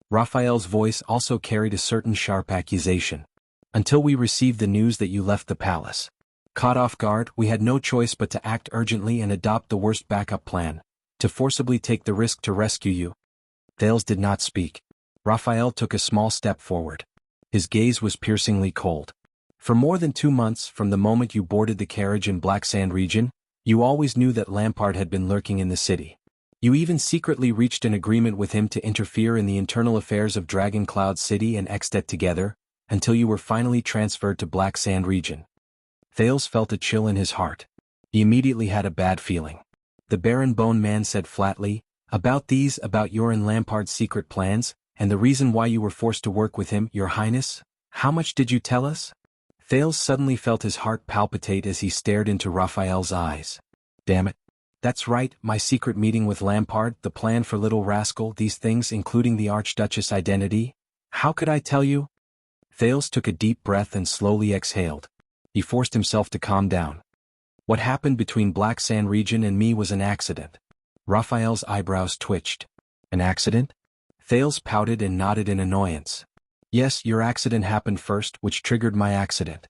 Raphael's voice also carried a certain sharp accusation. Until we received the news that you left the palace. Caught off guard, we had no choice but to act urgently and adopt the worst backup plan, to forcibly take the risk to rescue you. Thales did not speak. Raphael took a small step forward. His gaze was piercingly cold. For more than 2 months from the moment you boarded the carriage in Black Sand region, you always knew that Lampard had been lurking in the city. You even secretly reached an agreement with him to interfere in the internal affairs of Dragon Cloud City and Extet together, until you were finally transferred to Black Sand region. Thales felt a chill in his heart. He immediately had a bad feeling. The Baron Bone Man said flatly, about your and Lampard's secret plans, and the reason why you were forced to work with him, Your Highness? How much did you tell us? Thales suddenly felt his heart palpitate as he stared into Raphael's eyes. Damn it. That's right, my secret meeting with Lampard, the plan for Little Rascal, these things including the Archduchess identity. How could I tell you? Thales took a deep breath and slowly exhaled. He forced himself to calm down. What happened between Black Sand region and me was an accident. Raphael's eyebrows twitched. An accident? Thales pouted and nodded in annoyance. Yes, your accident happened first, which triggered my accident.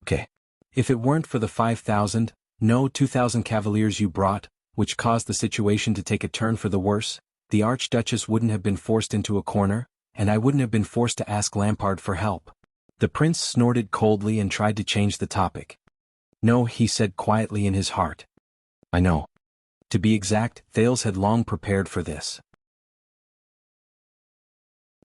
Okay. If it weren't for the 5,000, no 2,000 cavaliers you brought, which caused the situation to take a turn for the worse, the Archduchess wouldn't have been forced into a corner, and I wouldn't have been forced to ask Lampard for help. The prince snorted coldly and tried to change the topic. No, he said quietly in his heart. I know. To be exact, Thales had long prepared for this.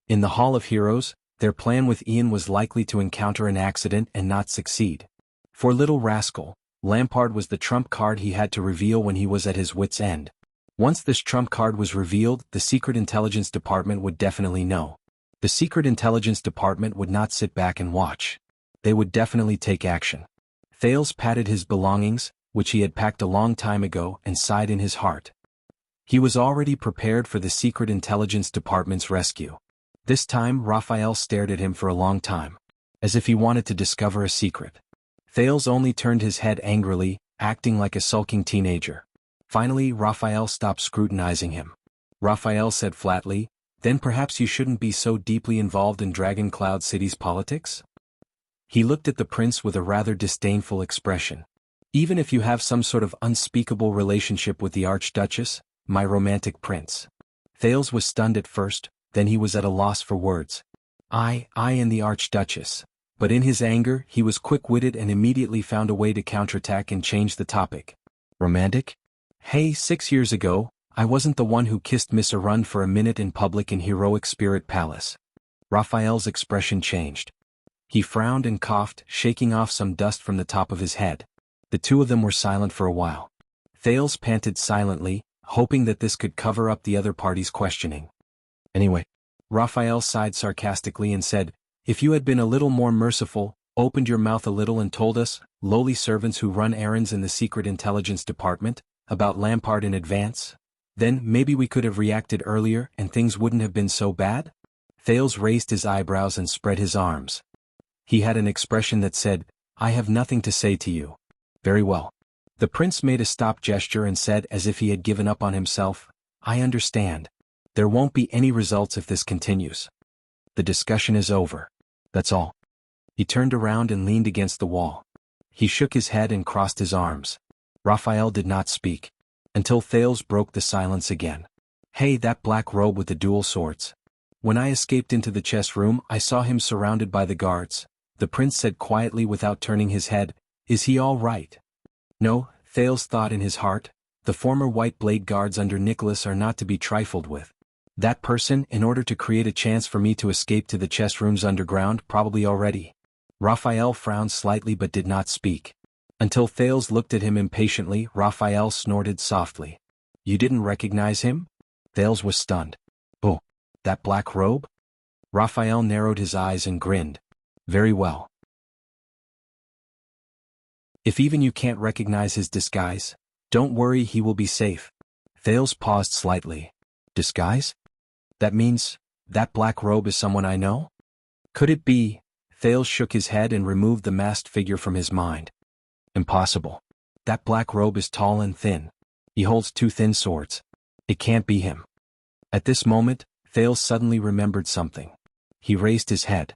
In the Hall of Heroes, their plan with Ian was likely to encounter an accident and not succeed. For Little Rascal, Lampard was the trump card he had to reveal when he was at his wit's end. Once this trump card was revealed, the Secret Intelligence Department would definitely know. The Secret Intelligence Department would not sit back and watch. They would definitely take action. Thales patted his belongings, which he had packed a long time ago, and sighed in his heart. He was already prepared for the Secret Intelligence Department's rescue. This time Raphael stared at him for a long time, as if he wanted to discover a secret. Thales only turned his head angrily, acting like a sulking teenager. Finally Raphael stopped scrutinizing him. Raphael said flatly, then perhaps you shouldn't be so deeply involved in Dragon Cloud City's politics? He looked at the prince with a rather disdainful expression. Even if you have some sort of unspeakable relationship with the Archduchess, my romantic prince. Thales was stunned at first, then he was at a loss for words. I and the Archduchess. But in his anger, he was quick-witted and immediately found a way to counterattack and change the topic. Romantic? Hey, 6 years ago, I wasn't the one who kissed Miss Arun for a minute in public in Heroic Spirit Palace. Raphael's expression changed. He frowned and coughed, shaking off some dust from the top of his head. The two of them were silent for a while. Thales panted silently, hoping that this could cover up the other party's questioning. Anyway, Raphael sighed sarcastically and said, if you had been a little more merciful, opened your mouth a little and told us, lowly servants who run errands in the Secret Intelligence Department, about Lampard in advance, then maybe we could have reacted earlier and things wouldn't have been so bad? Thales raised his eyebrows and spread his arms. He had an expression that said, I have nothing to say to you. Very well. The prince made a stop gesture and said as if he had given up on himself, I understand. There won't be any results if this continues. The discussion is over. That's all. He turned around and leaned against the wall. He shook his head and crossed his arms. Raphael did not speak. Until Thales broke the silence again. Hey, that black robe with the dual swords. When I escaped into the chess room, I saw him surrounded by the guards. The prince said quietly without turning his head, is he all right? No, Thales thought in his heart. The former White Blade guards under Nicholas are not to be trifled with. That person, in order to create a chance for me to escape to the chess rooms underground, probably already. Raphael frowned slightly but did not speak. Until Thales looked at him impatiently, Raphael snorted softly. You didn't recognize him? Thales was stunned. Oh, that black robe? Raphael narrowed his eyes and grinned. Very well. If even you can't recognize his disguise, don't worry, he will be safe. Thales paused slightly. Disguise? That means, that black robe is someone I know? Could it be? Thales shook his head and removed the masked figure from his mind. Impossible. That black robe is tall and thin. He holds two thin swords. It can't be him. At this moment, Thales suddenly remembered something. He raised his head.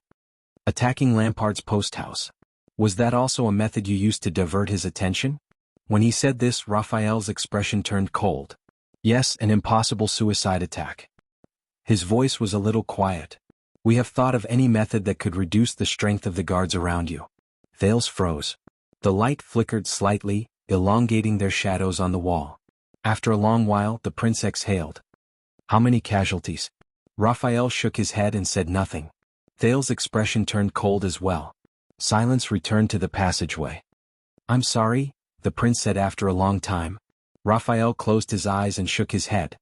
Attacking Lampard's post house. Was that also a method you used to divert his attention? When he said this, Raphael's expression turned cold. Yes, an impossible suicide attack. His voice was a little quiet. We have thought of any method that could reduce the strength of the guards around you. Thales froze. The light flickered slightly, elongating their shadows on the wall. After a long while, the prince exhaled. How many casualties? Raphael shook his head and said nothing. Thales' expression turned cold as well. Silence returned to the passageway. I'm sorry, the prince said after a long time. Raphael closed his eyes and shook his head.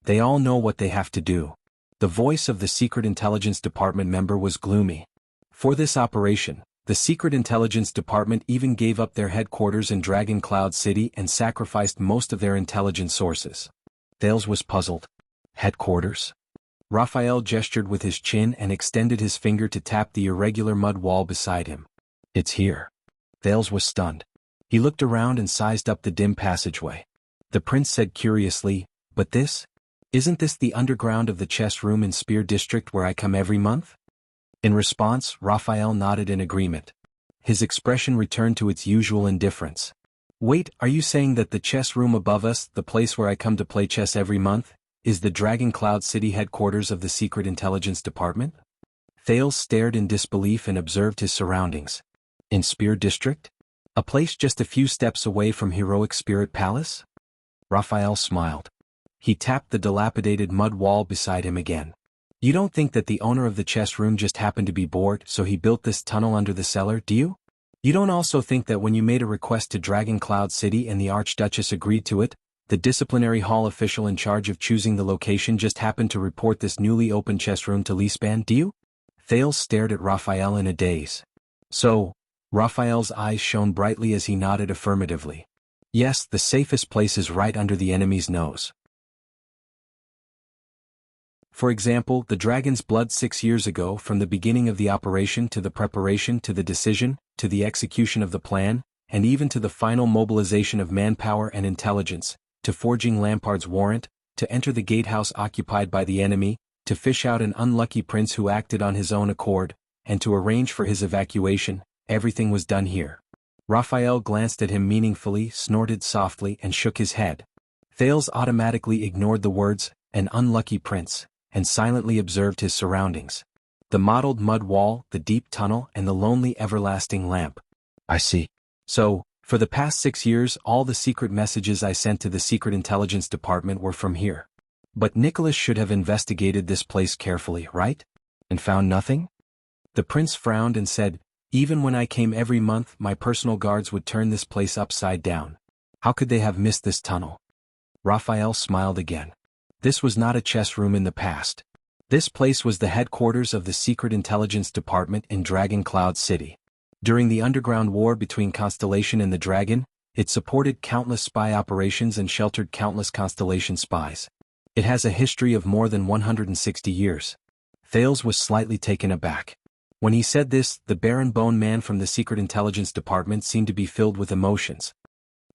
They all know what they have to do. The voice of the Secret Intelligence Department member was gloomy. For this operation, the Secret Intelligence Department even gave up their headquarters in Dragon Cloud City and sacrificed most of their intelligence sources. Thales was puzzled. Headquarters? Raphael gestured with his chin and extended his finger to tap the irregular mud wall beside him. It's here. Thales was stunned. He looked around and sized up the dim passageway. The prince said curiously, but this? Isn't this the underground of the chess room in Spear District where I come every month? In response, Raphael nodded in agreement. His expression returned to its usual indifference. Wait, are you saying that the chess room above us, the place where I come to play chess every month, is the Dragon Cloud City headquarters of the Secret Intelligence Department? Thales stared in disbelief and observed his surroundings. In Spear District? A place just a few steps away from Heroic Spirit Palace? Raphael smiled. He tapped the dilapidated mud wall beside him again. You don't think that the owner of the chess room just happened to be bored, so he built this tunnel under the cellar, do you? You don't also think that when you made a request to Dragon Cloud City and the Archduchess agreed to it, the disciplinary hall official in charge of choosing the location just happened to report this newly opened chess room to Leaspan, do you? Thales stared at Raphael in a daze. So, Raphael's eyes shone brightly as he nodded affirmatively. Yes, the safest place is right under the enemy's nose. For example, the Dragon's Blood 6 years ago, from the beginning of the operation to the preparation to the decision, to the execution of the plan, and even to the final mobilization of manpower and intelligence, to forging Lampard's warrant, to enter the gatehouse occupied by the enemy, to fish out an unlucky prince who acted on his own accord, and to arrange for his evacuation, everything was done here. Raphael glanced at him meaningfully, snorted softly, and shook his head. Thales automatically ignored the words, an unlucky prince, and silently observed his surroundings. The mottled mud wall, the deep tunnel, and the lonely everlasting lamp. I see. So, for the past 6 years all the secret messages I sent to the Secret Intelligence Department were from here. But Nicholas should have investigated this place carefully, right? And found nothing? The prince frowned and said, even when I came every month my personal guards would turn this place upside down. How could they have missed this tunnel? Raphael smiled again. This was not a chess room in the past. This place was the headquarters of the Secret Intelligence Department in Dragon Cloud City. During the underground war between Constellation and the Dragon, it supported countless spy operations and sheltered countless Constellation spies. It has a history of more than 160 years. Thales was slightly taken aback. When he said this, the Baron Bone Man from the Secret Intelligence Department seemed to be filled with emotions.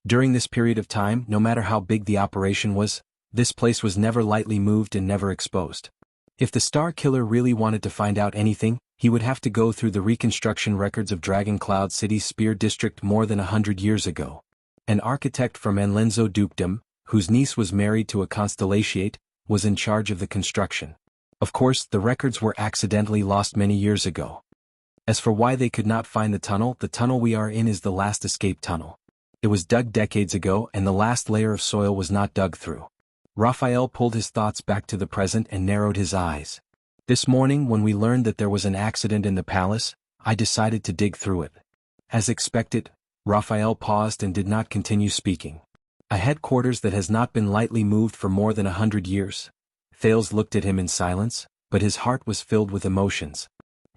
During this period of time, no matter how big the operation was, this place was never lightly moved and never exposed. If the Star Killer really wanted to find out anything, he would have to go through the reconstruction records of Dragon Cloud City's Spear District more than 100 years ago. An architect from Enlenzo Dukedom, whose niece was married to a Constellatiate, was in charge of the construction. Of course, the records were accidentally lost many years ago. As for why they could not find the tunnel we are in is the last escape tunnel. It was dug decades ago and the last layer of soil was not dug through. Raphael pulled his thoughts back to the present and narrowed his eyes. This morning when we learned that there was an accident in the palace, I decided to dig through it. As expected, Raphael paused and did not continue speaking. A headquarters that has not been lightly moved for more than 100 years. Thales looked at him in silence, but his heart was filled with emotions.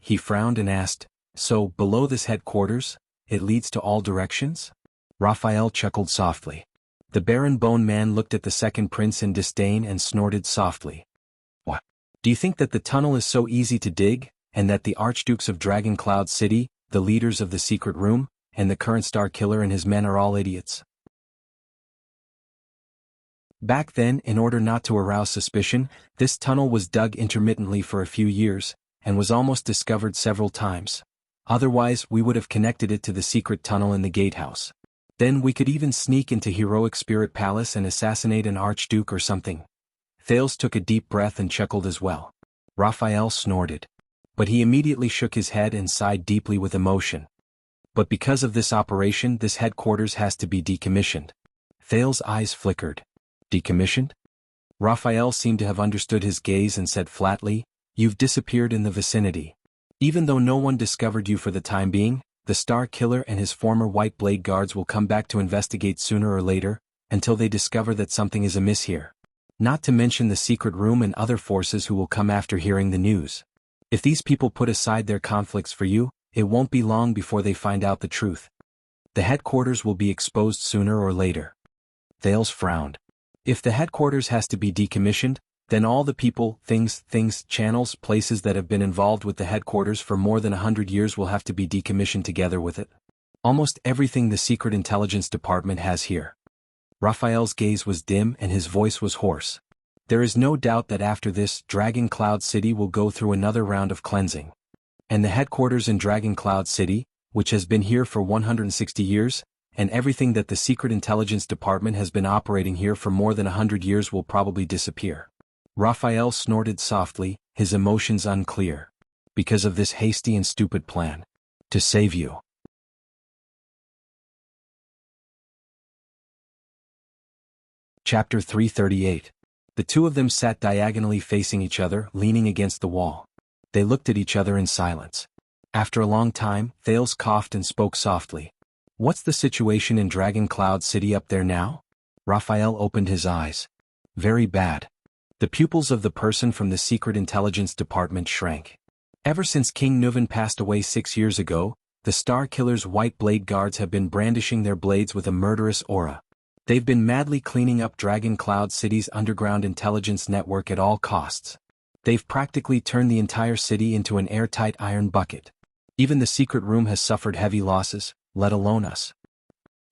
He frowned and asked, so, below this headquarters, it leads to all directions? Raphael chuckled softly. The Baron Bone Man looked at the second prince in disdain and snorted softly. What? Do you think that the tunnel is so easy to dig, and that the Archdukes of Dragon Cloud City, the leaders of the secret room, and the current Star Killer and his men are all idiots? Back then, in order not to arouse suspicion, this tunnel was dug intermittently for a few years, and was almost discovered several times. Otherwise, we would have connected it to the secret tunnel in the gatehouse. Then we could even sneak into Heroic Spirit Palace and assassinate an Archduke or something. Thales took a deep breath and chuckled as well. Raphael snorted. But he immediately shook his head and sighed deeply with emotion. But because of this operation, this headquarters has to be decommissioned. Thales's eyes flickered. Decommissioned? Raphael seemed to have understood his gaze and said flatly, "You've disappeared in the vicinity. Even though no one discovered you for the time being, the Star Killer and his former White Blade guards will come back to investigate sooner or later, until they discover that something is amiss here. Not to mention the secret room and other forces who will come after hearing the news. If these people put aside their conflicts for you, it won't be long before they find out the truth. The headquarters will be exposed sooner or later." Thales frowned. If the headquarters has to be decommissioned, then all the people, things, channels, places that have been involved with the headquarters for more than 100 years will have to be decommissioned together with it. Almost everything the Secret Intelligence Department has here. Raphael's gaze was dim and his voice was hoarse. There is no doubt that after this, Dragon Cloud City will go through another round of cleansing. And the headquarters in Dragon Cloud City, which has been here for 160 years, and everything that the Secret Intelligence Department has been operating here for more than 100 years will probably disappear. Raphael snorted softly, his emotions unclear. Because of this hasty and stupid plan. To save you. Chapter 338. The two of them sat diagonally facing each other, leaning against the wall. They looked at each other in silence. After a long time, Thales coughed and spoke softly. "What's the situation in Dragon Cloud City up there now?" Raphael opened his eyes. "Very bad." The pupils of the person from the Secret Intelligence Department shrank. Ever since King Nuvan passed away 6 years ago, the Star Killer's White Blade guards have been brandishing their blades with a murderous aura. They've been madly cleaning up Dragon Cloud City's underground intelligence network at all costs. They've practically turned the entire city into an airtight iron bucket. Even the secret room has suffered heavy losses, let alone us.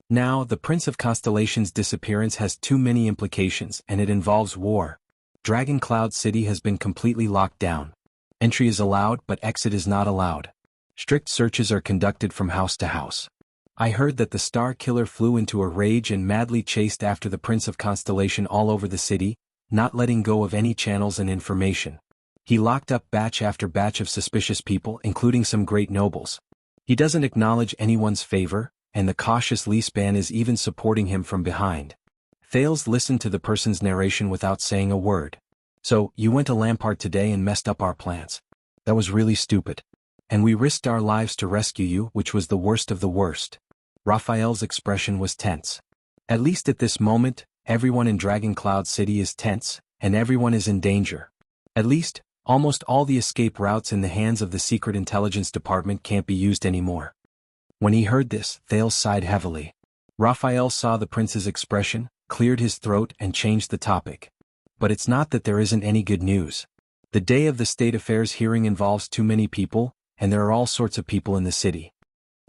Now, the Prince of Constellation's disappearance has too many implications and it involves war. Dragon Cloud City has been completely locked down. Entry is allowed but exit is not allowed. Strict searches are conducted from house to house. I heard that the Star Killer flew into a rage and madly chased after the Prince of Constellation all over the city, not letting go of any channels and information. He locked up batch after batch of suspicious people, including some great nobles. He doesn't acknowledge anyone's favor, and the cautious Leespan is even supporting him from behind. Thales listened to the person's narration without saying a word. "So, you went to Lampard today and messed up our plans. That was really stupid. And we risked our lives to rescue you, which was the worst of the worst." Raphael's expression was tense. At least at this moment, everyone in Dragon Cloud City is tense, and everyone is in danger. At least, almost all the escape routes in the hands of the Secret Intelligence Department can't be used anymore. When he heard this, Thales sighed heavily. Raphael saw the prince's expression, cleared his throat and changed the topic. "But it's not that there isn't any good news. The day of the State Affairs hearing involves too many people, and there are all sorts of people in the city.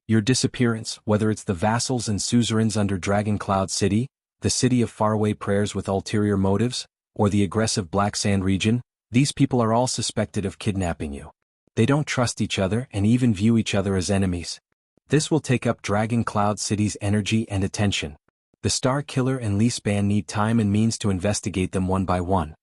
Your disappearance, whether it's the vassals and suzerains under Dragon Cloud City, the city of faraway prayers with ulterior motives, or the aggressive Black Sand region, these people are all suspected of kidnapping you. They don't trust each other and even view each other as enemies. This will take up Dragon Cloud City's energy and attention. The Star Killer and Leespan need time and means to investigate them one by one.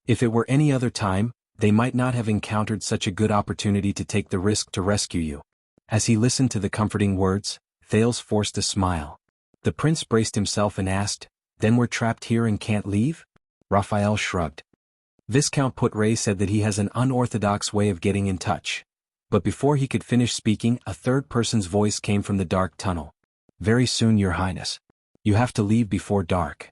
If it were any other time, they might not have encountered such a good opportunity to take the risk to rescue you." As he listened to the comforting words, Thales forced a smile. The prince braced himself and asked, "Then we're trapped here and can't leave?" Raphael shrugged. Viscount Putre said that he has an unorthodox way of getting in touch. But before he could finish speaking, a third person's voice came from the dark tunnel. "Very soon, Your Highness. You have to leave before dark."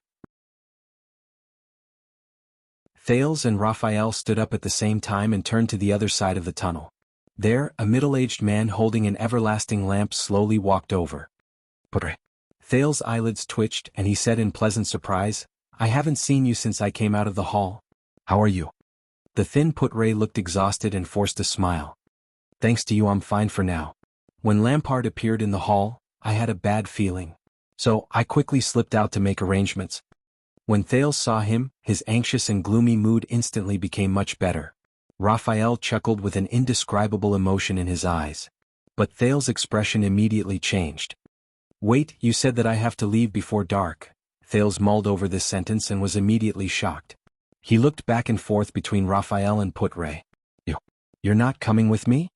Thales and Raphael stood up at the same time and turned to the other side of the tunnel. There, a middle-aged man holding an everlasting lamp slowly walked over. "Putre." Thales' eyelids twitched and he said in pleasant surprise, "I haven't seen you since I came out of the hall. How are you?" The thin Putre looked exhausted and forced a smile. "Thanks to you I'm fine for now. When Lampard appeared in the hall, I had a bad feeling. So, I quickly slipped out to make arrangements." When Thales saw him, his anxious and gloomy mood instantly became much better. Raphael chuckled with an indescribable emotion in his eyes. But Thales' expression immediately changed. "Wait, you said that I have to leave before dark." Thales mulled over this sentence and was immediately shocked. He looked back and forth between Raphael and Putre. You're not coming with me?"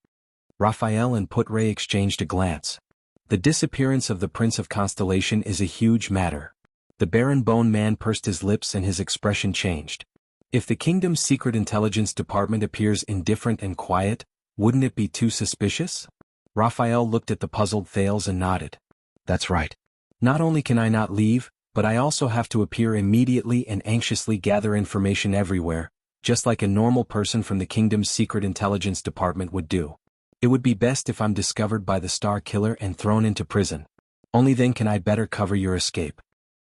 Raphael and Putre exchanged a glance. The disappearance of the Prince of Constellation is a huge matter. The Baron Bone Man pursed his lips and his expression changed. If the kingdom's secret intelligence department appears indifferent and quiet, wouldn't it be too suspicious? Raphael looked at the puzzled Thales and nodded. That's right. Not only can I not leave, but I also have to appear immediately and anxiously gather information everywhere, just like a normal person from the kingdom's secret intelligence department would do. It would be best if I'm discovered by the Star Killer and thrown into prison. Only then can I better cover your escape.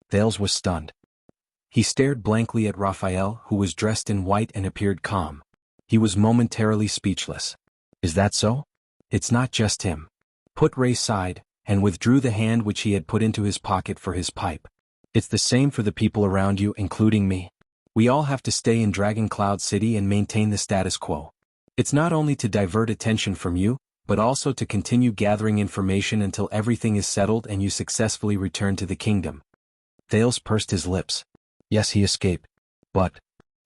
Thales was stunned. He stared blankly at Raphael, who was dressed in white and appeared calm. He was momentarily speechless. Is that so? It's not just him. Put-Ray sighed, and withdrew the hand which he had put into his pocket for his pipe. It's the same for the people around you, including me. We all have to stay in Dragon Cloud City and maintain the status quo. It's not only to divert attention from you, but also to continue gathering information until everything is settled and you successfully return to the kingdom. Thales pursed his lips. Yes, he escaped. But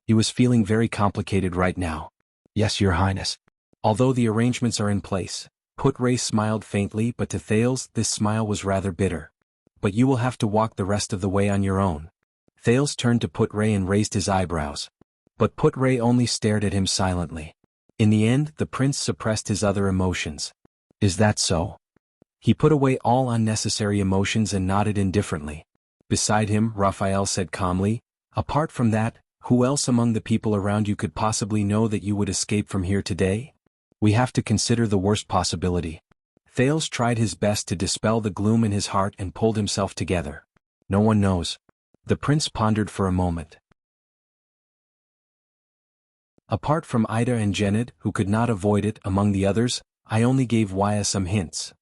he was feeling very complicated right now. Yes, Your Highness. Although the arrangements are in place, Put-Ray smiled faintly, but to Thales this smile was rather bitter. But you will have to walk the rest of the way on your own. Thales turned to Put-Ray and raised his eyebrows. But Put-Ray only stared at him silently. In the end, the prince suppressed his other emotions. Is that so? He put away all unnecessary emotions and nodded indifferently. Beside him, Raphael said calmly, apart from that, who else among the people around you could possibly know that you would escape from here today? We have to consider the worst possibility. Thales tried his best to dispel the gloom in his heart and pulled himself together. No one knows. The prince pondered for a moment. Apart from Ida and Genid, who could not avoid it among the others, I only gave Waya some hints.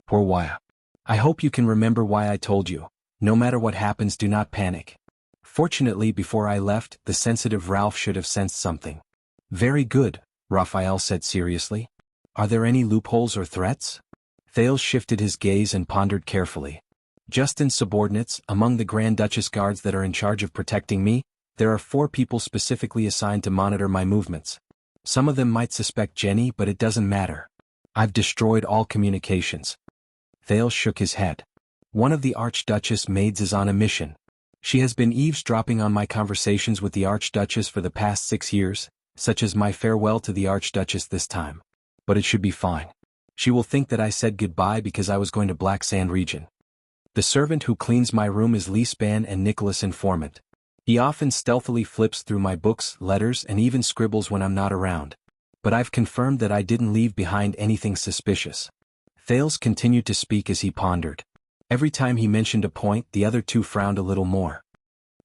Poor Waya. I hope you can remember why I told you. No matter what happens, do not panic. Fortunately, before I left, the sensitive Ralph should have sensed something. Very good, Raphael said seriously. Are there any loopholes or threats? Thales shifted his gaze and pondered carefully. Just in subordinates, among the Grand Duchess guards that are in charge of protecting me, there are 4 people specifically assigned to monitor my movements. Some of them might suspect Jenny, but it doesn't matter. I've destroyed all communications. Thales shook his head. One of the Archduchess maids is on a mission. She has been eavesdropping on my conversations with the Archduchess for the past 6 years, such as my farewell to the Archduchess this time. But it should be fine. She will think that I said goodbye because I was going to Black Sand region. The servant who cleans my room is Leespan and Nicholas' informant. He often stealthily flips through my books, letters, and even scribbles when I'm not around. But I've confirmed that I didn't leave behind anything suspicious. Thales continued to speak as he pondered. Every time he mentioned a point, the other 2 frowned a little more.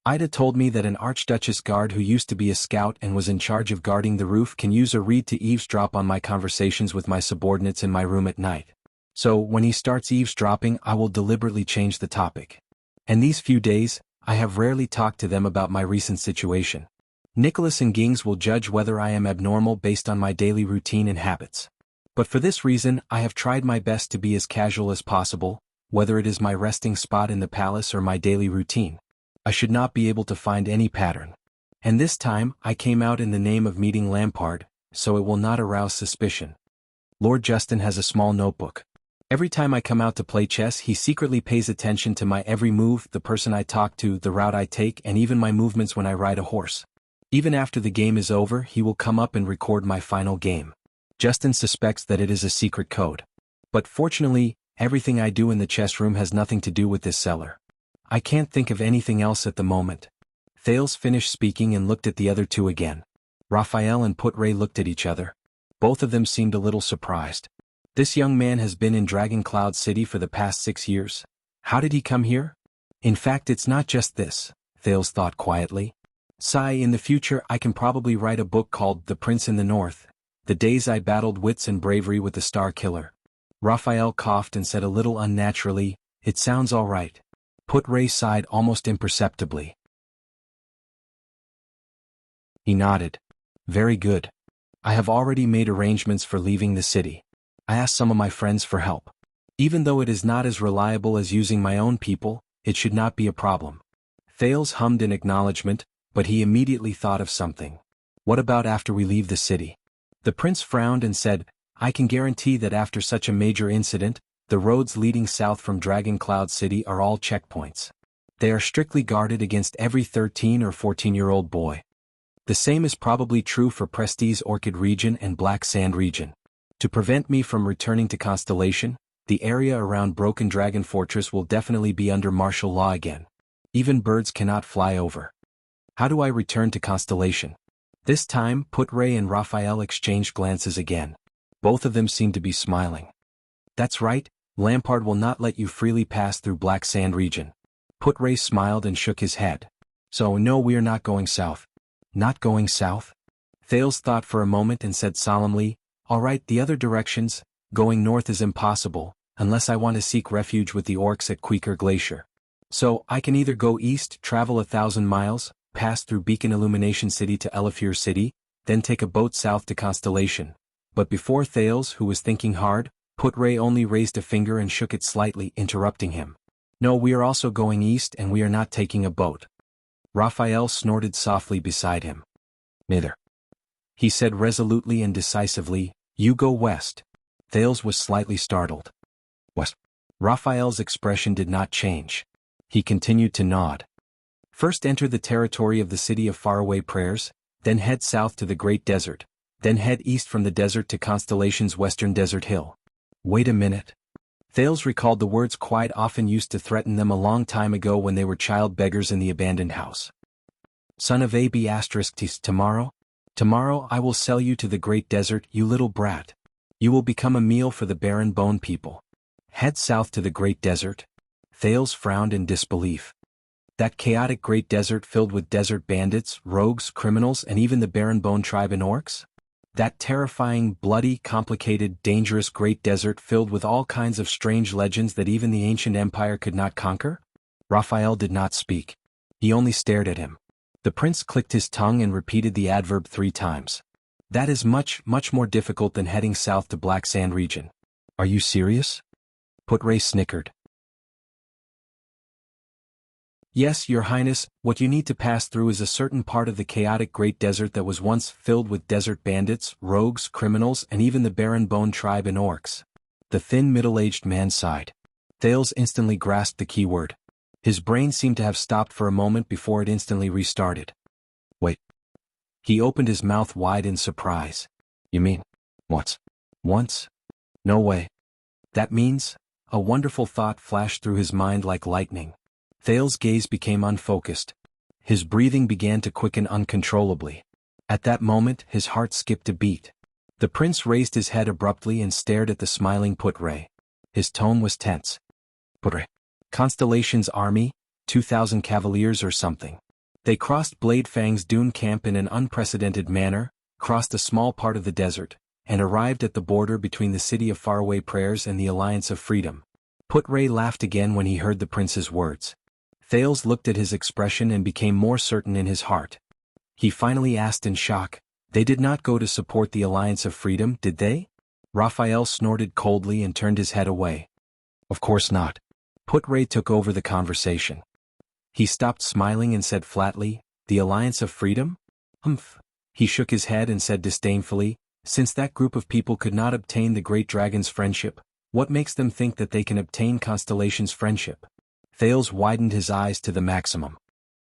Ida told me that an Archduchess guard who used to be a scout and was in charge of guarding the roof can use a reed to eavesdrop on my conversations with my subordinates in my room at night. So, when he starts eavesdropping, I will deliberately change the topic. And these few days, I have rarely talked to them about my recent situation. Nicholas and Gings will judge whether I am abnormal based on my daily routine and habits. But for this reason, I have tried my best to be as casual as possible, whether it is my resting spot in the palace or my daily routine. I should not be able to find any pattern. And this time, I came out in the name of meeting Lampard, so it will not arouse suspicion. Lord Justin has a small notebook. Every time I come out to play chess, he secretly pays attention to my every move, the person I talk to, the route I take, and even my movements when I ride a horse. Even after the game is over, he will come up and record my final game. Justin suspects that it is a secret code. But fortunately, everything I do in the chess room has nothing to do with this cellar. I can't think of anything else at the moment. Thales finished speaking and looked at the other 2 again. Raphael and Put-Ray looked at each other. Both of them seemed a little surprised. This young man has been in Dragon Cloud City for the past 6 years. How did he come here? In fact, it's not just this, Thales thought quietly. In the future I can probably write a book called The Prince in the North, The Days I Battled Wits and Bravery with the Star Killer. Raphael coughed and said a little unnaturally, it sounds all right. Put-Ray sighed almost imperceptibly. He nodded. Very good. I have already made arrangements for leaving the city. I asked some of my friends for help. Even though it is not as reliable as using my own people, it should not be a problem. Thales hummed in acknowledgement, but he immediately thought of something. What about after we leave the city? The prince frowned and said, I can guarantee that after such a major incident, The roads leading south from Dragon Cloud City are all checkpoints. They are strictly guarded against every 13 or 14-year-old boy. The same is probably true for Prestige Orchid region and Black Sand region. To prevent me from returning to Constellation, the area around Broken Dragon Fortress will definitely be under martial law again. Even birds cannot fly over. How do I return to Constellation? This time, Putray and Raphael exchanged glances again. Both of them seemed to be smiling. That's right, Lampard will not let you freely pass through Black Sand region. Putray smiled and shook his head. So no, we are not going south. Not going south? Thales thought for a moment and said solemnly, all right, the other directions, going north is impossible, unless I want to seek refuge with the orcs at Queeker Glacier. So, I can either go east, travel 1,000 miles, pass through Beacon Illumination City to Elafir City, then take a boat south to Constellation. But before Thales, who was thinking hard, Putray only raised a finger and shook it slightly, interrupting him. No, we are also going east and we are not taking a boat. Raphael snorted softly beside him. Neither. He said resolutely and decisively, you go west. Thales was slightly startled. West. Raphael's expression did not change. He continued to nod. First enter the territory of the City of Faraway Prayers, then head south to the Great Desert, then head east from the desert to Constellation's western desert hill. Wait a minute. Thales recalled the words quite often used to threaten them a long time ago when they were child beggars in the abandoned house. Son of AB***, tomorrow? Tomorrow I will sell you to the Great Desert, you little brat. You will become a meal for the barren bone people. Head south to the Great Desert? Thales frowned in disbelief. That chaotic Great Desert filled with desert bandits, rogues, criminals, and even the barren bone tribe and orcs? That terrifying, bloody, complicated, dangerous Great Desert filled with all kinds of strange legends that even the ancient empire could not conquer? Raphael did not speak. He only stared at him. The prince clicked his tongue and repeated the adverb 3 times. That is much, much more difficult than heading south to Black Sand region. Are you serious? Putray snickered. Yes, your highness, what you need to pass through is a certain part of the chaotic Great Desert that was once filled with desert bandits, rogues, criminals, and even the barren bone tribe and orcs. The thin middle-aged man sighed. Thales instantly grasped the key word. His brain seemed to have stopped for a moment before it instantly restarted. Wait. He opened his mouth wide in surprise. You mean, once? Once? No way. That means? A wonderful thought flashed through his mind like lightning. Thales' gaze became unfocused. His breathing began to quicken uncontrollably. At that moment, his heart skipped a beat. The prince raised his head abruptly and stared at the smiling Putray. His tone was tense. Putray. Constellation's army, 2,000 cavaliers or something. They crossed Bladefang's dune camp in an unprecedented manner, crossed a small part of the desert, and arrived at the border between the City of Faraway Prayers and the Alliance of Freedom. Putray laughed again when he heard the prince's words. Thales looked at his expression and became more certain in his heart. He finally asked in shock, they did not go to support the Alliance of Freedom, did they? Raphael snorted coldly and turned his head away. Of course not. Putray took over the conversation. He stopped smiling and said flatly, the Alliance of Freedom? Humph. He shook his head and said disdainfully, since that group of people could not obtain the Great Dragon's friendship, what makes them think that they can obtain Constellation's friendship? Thales widened his eyes to the maximum.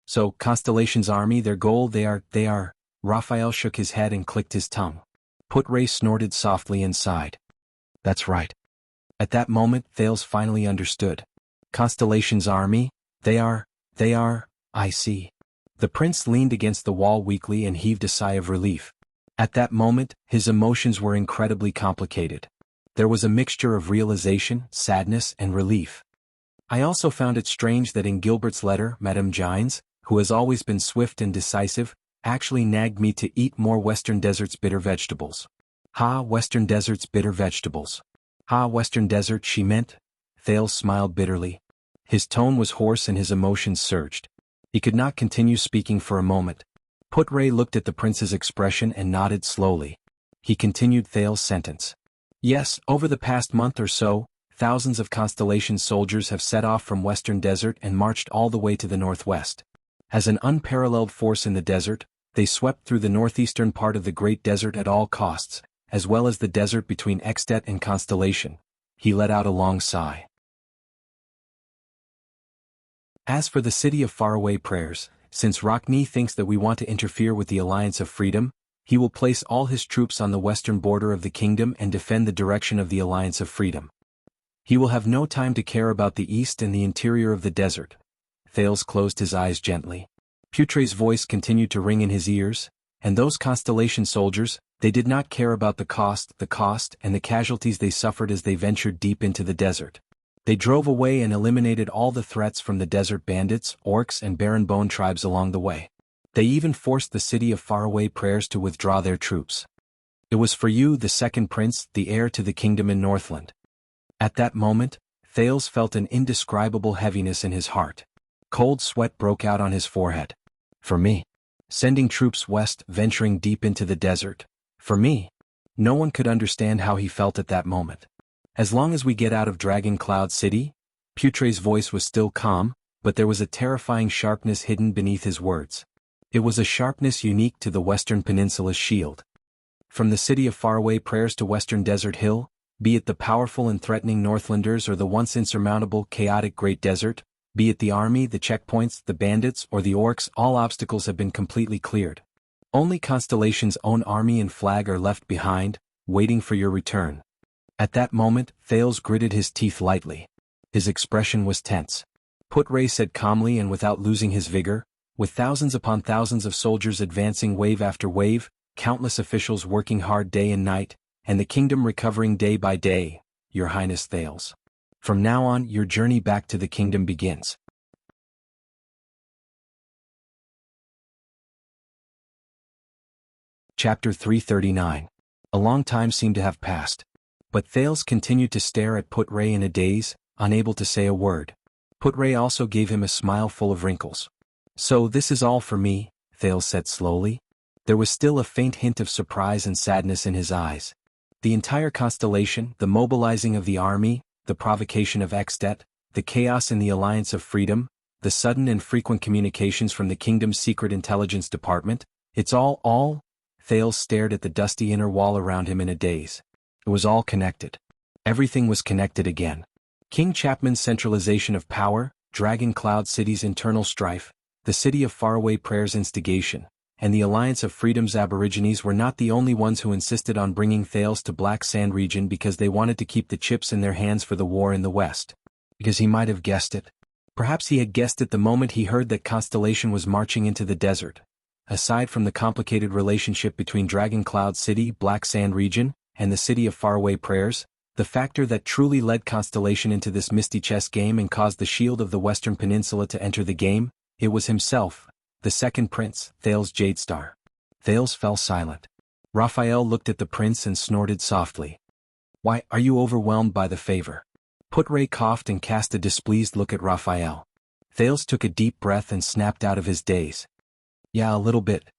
So, Constellation's army, their goal, they are. Raphael shook his head and clicked his tongue. Putray snorted softly and sighed. That's right. At that moment, Thales finally understood. Constellation's army, they are, I see. The prince leaned against the wall weakly and heaved a sigh of relief. At that moment, his emotions were incredibly complicated. There was a mixture of realization, sadness, and relief. I also found it strange that in Gilbert's letter, Madame Gines, who has always been swift and decisive, actually nagged me to eat more Western Desert's bitter vegetables. Ha, Western Desert's bitter vegetables. Ha, Western Desert, she meant? Thales smiled bitterly. His tone was hoarse and his emotions surged. He could not continue speaking for a moment. Putray looked at the prince's expression and nodded slowly. He continued Thales' sentence. Yes, over the past month or so, thousands of Constellation soldiers have set off from Western Desert and marched all the way to the northwest. As an unparalleled force in the desert, they swept through the northeastern part of the Great Desert at all costs, as well as the desert between Extet and Constellation. he let out a long sigh. As for the city of faraway prayers, since Rockney thinks that we want to interfere with the Alliance of Freedom, he will place all his troops on the western border of the kingdom and defend the direction of the Alliance of Freedom. He will have no time to care about the east and the interior of the desert. Thales closed his eyes gently. Putre's voice continued to ring in his ears, and those Constellation soldiers, they did not care about the cost, and the casualties they suffered as they ventured deep into the desert. They drove away and eliminated all the threats from the desert bandits, orcs and barren bone tribes along the way. They even forced the city of faraway prayers to withdraw their troops. It was for you, the second prince, the heir to the kingdom in Northland. At that moment, Thales felt an indescribable heaviness in his heart. Cold sweat broke out on his forehead. For me. Sending troops west, venturing deep into the desert. For me. No one could understand how he felt at that moment. As long as we get out of Dragon Cloud City? Putre's voice was still calm, but there was a terrifying sharpness hidden beneath his words. It was a sharpness unique to the Western Peninsula's shield. From the city of faraway prayers to Western Desert Hill, be it the powerful and threatening Northlanders or the once insurmountable, chaotic Great Desert, be it the army, the checkpoints, the bandits, or the orcs, all obstacles have been completely cleared. Only Constellation's own army and flag are left behind, waiting for your return. At that moment, Thales gritted his teeth lightly. His expression was tense. Putre said calmly and without losing his vigor, with thousands upon thousands of soldiers advancing wave after wave, countless officials working hard day and night, and the kingdom recovering day by day, Your Highness Thales. From now on, your journey back to the kingdom begins. Chapter 339. A long time seemed to have passed. But Thales continued to stare at Putre in a daze, unable to say a word. Putre also gave him a smile full of wrinkles. So this is all for me, Thales said slowly. There was still a faint hint of surprise and sadness in his eyes. The entire constellation, the mobilizing of the army, the provocation of Extet, the chaos in the Alliance of Freedom, the sudden and frequent communications from the kingdom's secret intelligence department, it's all? Thales stared at the dusty inner wall around him in a daze. It was all connected. Everything was connected again. King Chapman's centralization of power, Dragon Cloud City's internal strife, the city of faraway prayers' instigation, and the Alliance of Freedom's aborigines were not the only ones who insisted on bringing Thales to Black Sand region because they wanted to keep the chips in their hands for the war in the West. Because he might have guessed it. Perhaps he had guessed it the moment he heard that Constellation was marching into the desert. Aside from the complicated relationship between Dragon Cloud City, Black Sand region, and the city of faraway prayers, the factor that truly led Constellation into this misty chess game and caused the shield of the Western Peninsula to enter the game, it was himself, the second prince, Thales Jadestar. Thales fell silent. Raphael looked at the prince and snorted softly. Why, are you overwhelmed by the favor? Putre coughed and cast a displeased look at Raphael. Thales took a deep breath and snapped out of his daze. Yeah, a little bit.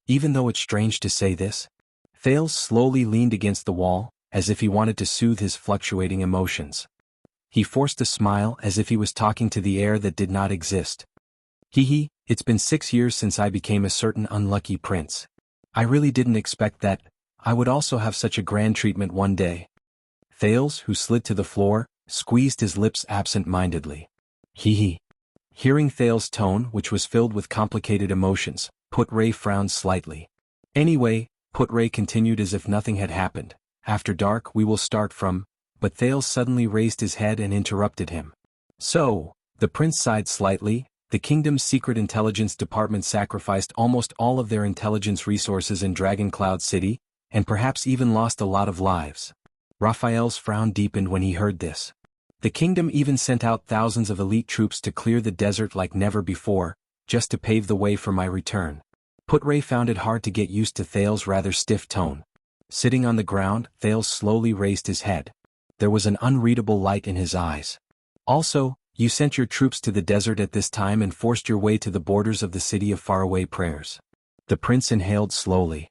Even though it's strange to say this. Thales slowly leaned against the wall, as if he wanted to soothe his fluctuating emotions. He forced a smile as if he was talking to the air that did not exist. It's been 6 years since I became a certain unlucky prince. I really didn't expect that I would also have such a grand treatment one day. Thales, who slid to the floor, squeezed his lips absent-mindedly. Hearing Thales' tone, which was filled with complicated emotions, Putre frowned slightly. Anyway, Putre continued as if nothing had happened. After dark we will start from, but Thales suddenly raised his head and interrupted him. So, the prince sighed slightly. The kingdom's secret intelligence department sacrificed almost all of their intelligence resources in Dragon Cloud City, and perhaps even lost a lot of lives. Raphael's frown deepened when he heard this. The kingdom even sent out thousands of elite troops to clear the desert like never before, just to pave the way for my return. Putre found it hard to get used to Thales' rather stiff tone. Sitting on the ground, Thales slowly raised his head. There was an unreadable light in his eyes. Also, you sent your troops to the desert at this time and forced your way to the borders of the city of faraway prayers. The prince inhaled slowly.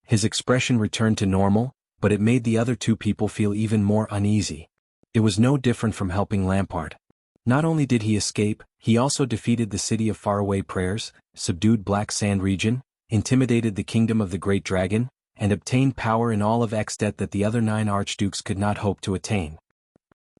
His expression returned to normal, but it made the other two people feel even more uneasy. It was no different from helping Lampard. Not only did he escape, he also defeated the city of faraway prayers, subdued Black Sand region, intimidated the kingdom of the Great Dragon, and obtained power in all of Extet that the other 9 archdukes could not hope to attain.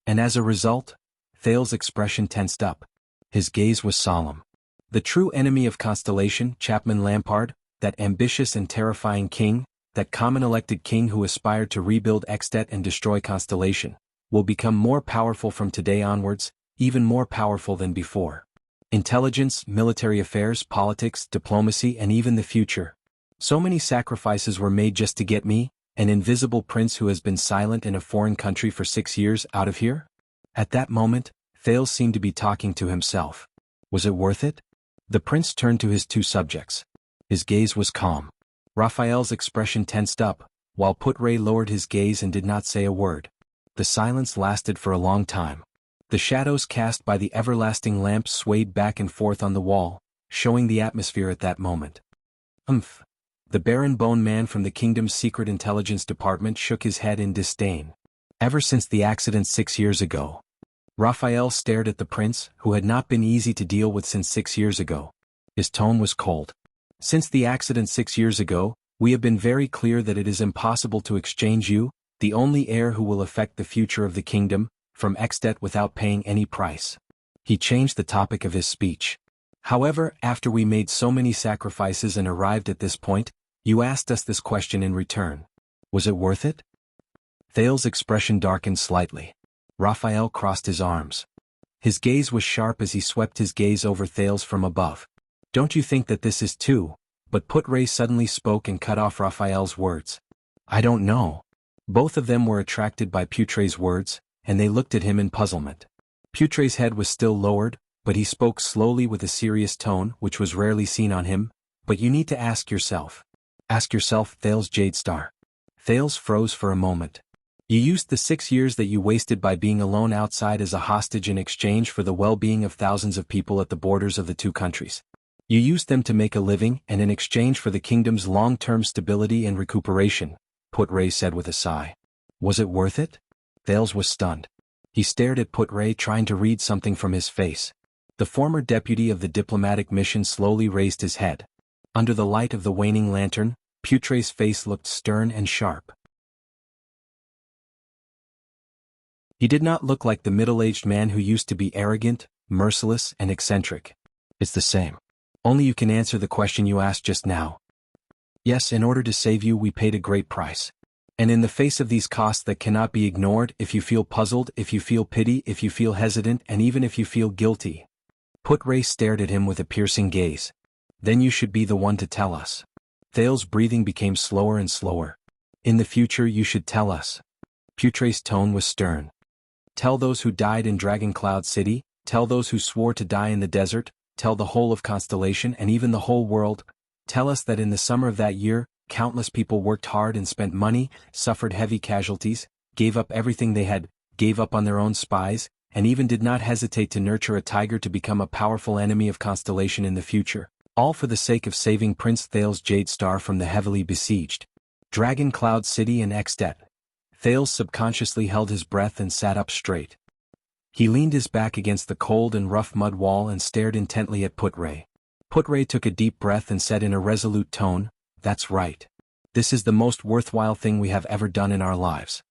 And as a result, Thales's expression tensed up. His gaze was solemn. The true enemy of Constellation, Chapman Lampard, that ambitious and terrifying king, that common-elected king who aspired to rebuild Extet and destroy Constellation, will become more powerful from today onwards, even more powerful than before. Intelligence, military affairs, politics, diplomacy, and even the future. So many sacrifices were made just to get me, an invisible prince who has been silent in a foreign country for 6 years, out of here? At that moment, Thales seemed to be talking to himself. Was it worth it? The prince turned to his 2 subjects. His gaze was calm. Raphael's expression tensed up, while Put-Ray lowered his gaze and did not say a word. The silence lasted for a long time. The shadows cast by the everlasting lamps swayed back and forth on the wall, showing the atmosphere at that moment. Umph. The Baron Bone Man from the kingdom's secret intelligence department shook his head in disdain. Ever since the accident 6 years ago. Raphael stared at the prince, who had not been easy to deal with since 6 years ago. His tone was cold. Since the accident 6 years ago, we have been very clear that it is impossible to exchange you, the only heir who will affect the future of the kingdom, from Extet without paying any price. He changed the topic of his speech. However, after we made so many sacrifices and arrived at this point, you asked us this question in return. Was it worth it? Thales's expression darkened slightly. Raphael crossed his arms. His gaze was sharp as he swept his gaze over Thales from above. Don't you think that this is too? But Put-Ray suddenly spoke and cut off Raphael's words. I don't know. Both of them were attracted by Putray's words, and they looked at him in puzzlement. Putray's head was still lowered, but he spoke slowly with a serious tone which was rarely seen on him. But you need to ask yourself. Ask yourself, Thales Jadestar. Thales froze for a moment. You used the 6 years that you wasted by being alone outside as a hostage in exchange for the well-being of thousands of people at the borders of the 2 countries. You used them to make a living and in exchange for the kingdom's long-term stability and recuperation, Put-Ray said with a sigh. Was it worth it? Thales was stunned. He stared at Put-Ray trying to read something from his face. The former deputy of the diplomatic mission slowly raised his head. Under the light of the waning lantern, Putray's face looked stern and sharp. He did not look like the middle-aged man who used to be arrogant, merciless, and eccentric. It's the same. Only you can answer the question you asked just now. Yes, in order to save you we paid a great price. And in the face of these costs that cannot be ignored, if you feel puzzled, if you feel pity, if you feel hesitant, and even if you feel guilty. Put-Ray stared at him with a piercing gaze. Then you should be the one to tell us. Thales's breathing became slower and slower. In the future you should tell us. Putray's tone was stern. Tell those who died in Dragon Cloud City, tell those who swore to die in the desert, tell the whole of Constellation and even the whole world. Tell us that in the summer of that year, countless people worked hard and spent money, suffered heavy casualties, gave up everything they had, gave up on their own spies, and even did not hesitate to nurture a tiger to become a powerful enemy of Constellation in the future, all for the sake of saving Prince Thales Jadestar from the heavily besieged Dragon Cloud City and Extet. Thales subconsciously held his breath and sat up straight. He leaned his back against the cold and rough mud wall and stared intently at Put-Ray. Put-Ray took a deep breath and said in a resolute tone, "That's right. This is the most worthwhile thing we have ever done in our lives."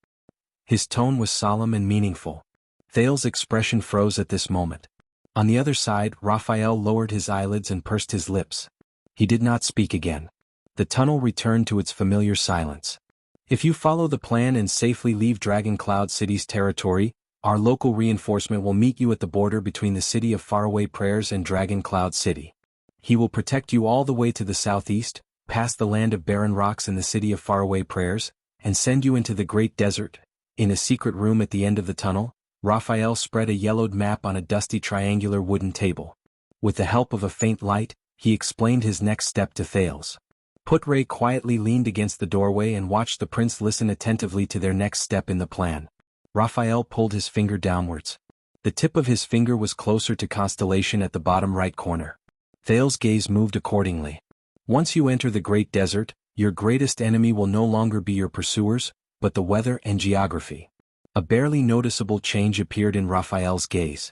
His tone was solemn and meaningful. Thales's expression froze at this moment. On the other side, Raphael lowered his eyelids and pursed his lips. He did not speak again. The tunnel returned to its familiar silence. If you follow the plan and safely leave Dragon Cloud City's territory, our local reinforcement will meet you at the border between the City of Faraway Prayers and Dragon Cloud City. He will protect you all the way to the southeast, past the land of barren rocks in the City of Faraway Prayers, and send you into the Great Desert. In a secret room at the end of the tunnel, Raphael spread a yellowed map on a dusty triangular wooden table. With the help of a faint light, he explained his next step to Thales. Put-Ray quietly leaned against the doorway and watched the prince listen attentively to their next step in the plan. Raphael pulled his finger downwards. The tip of his finger was closer to Constellation at the bottom right corner. Thales's gaze moved accordingly. Once you enter the Great Desert, your greatest enemy will no longer be your pursuers, but the weather and geography. A barely noticeable change appeared in Raphael's gaze.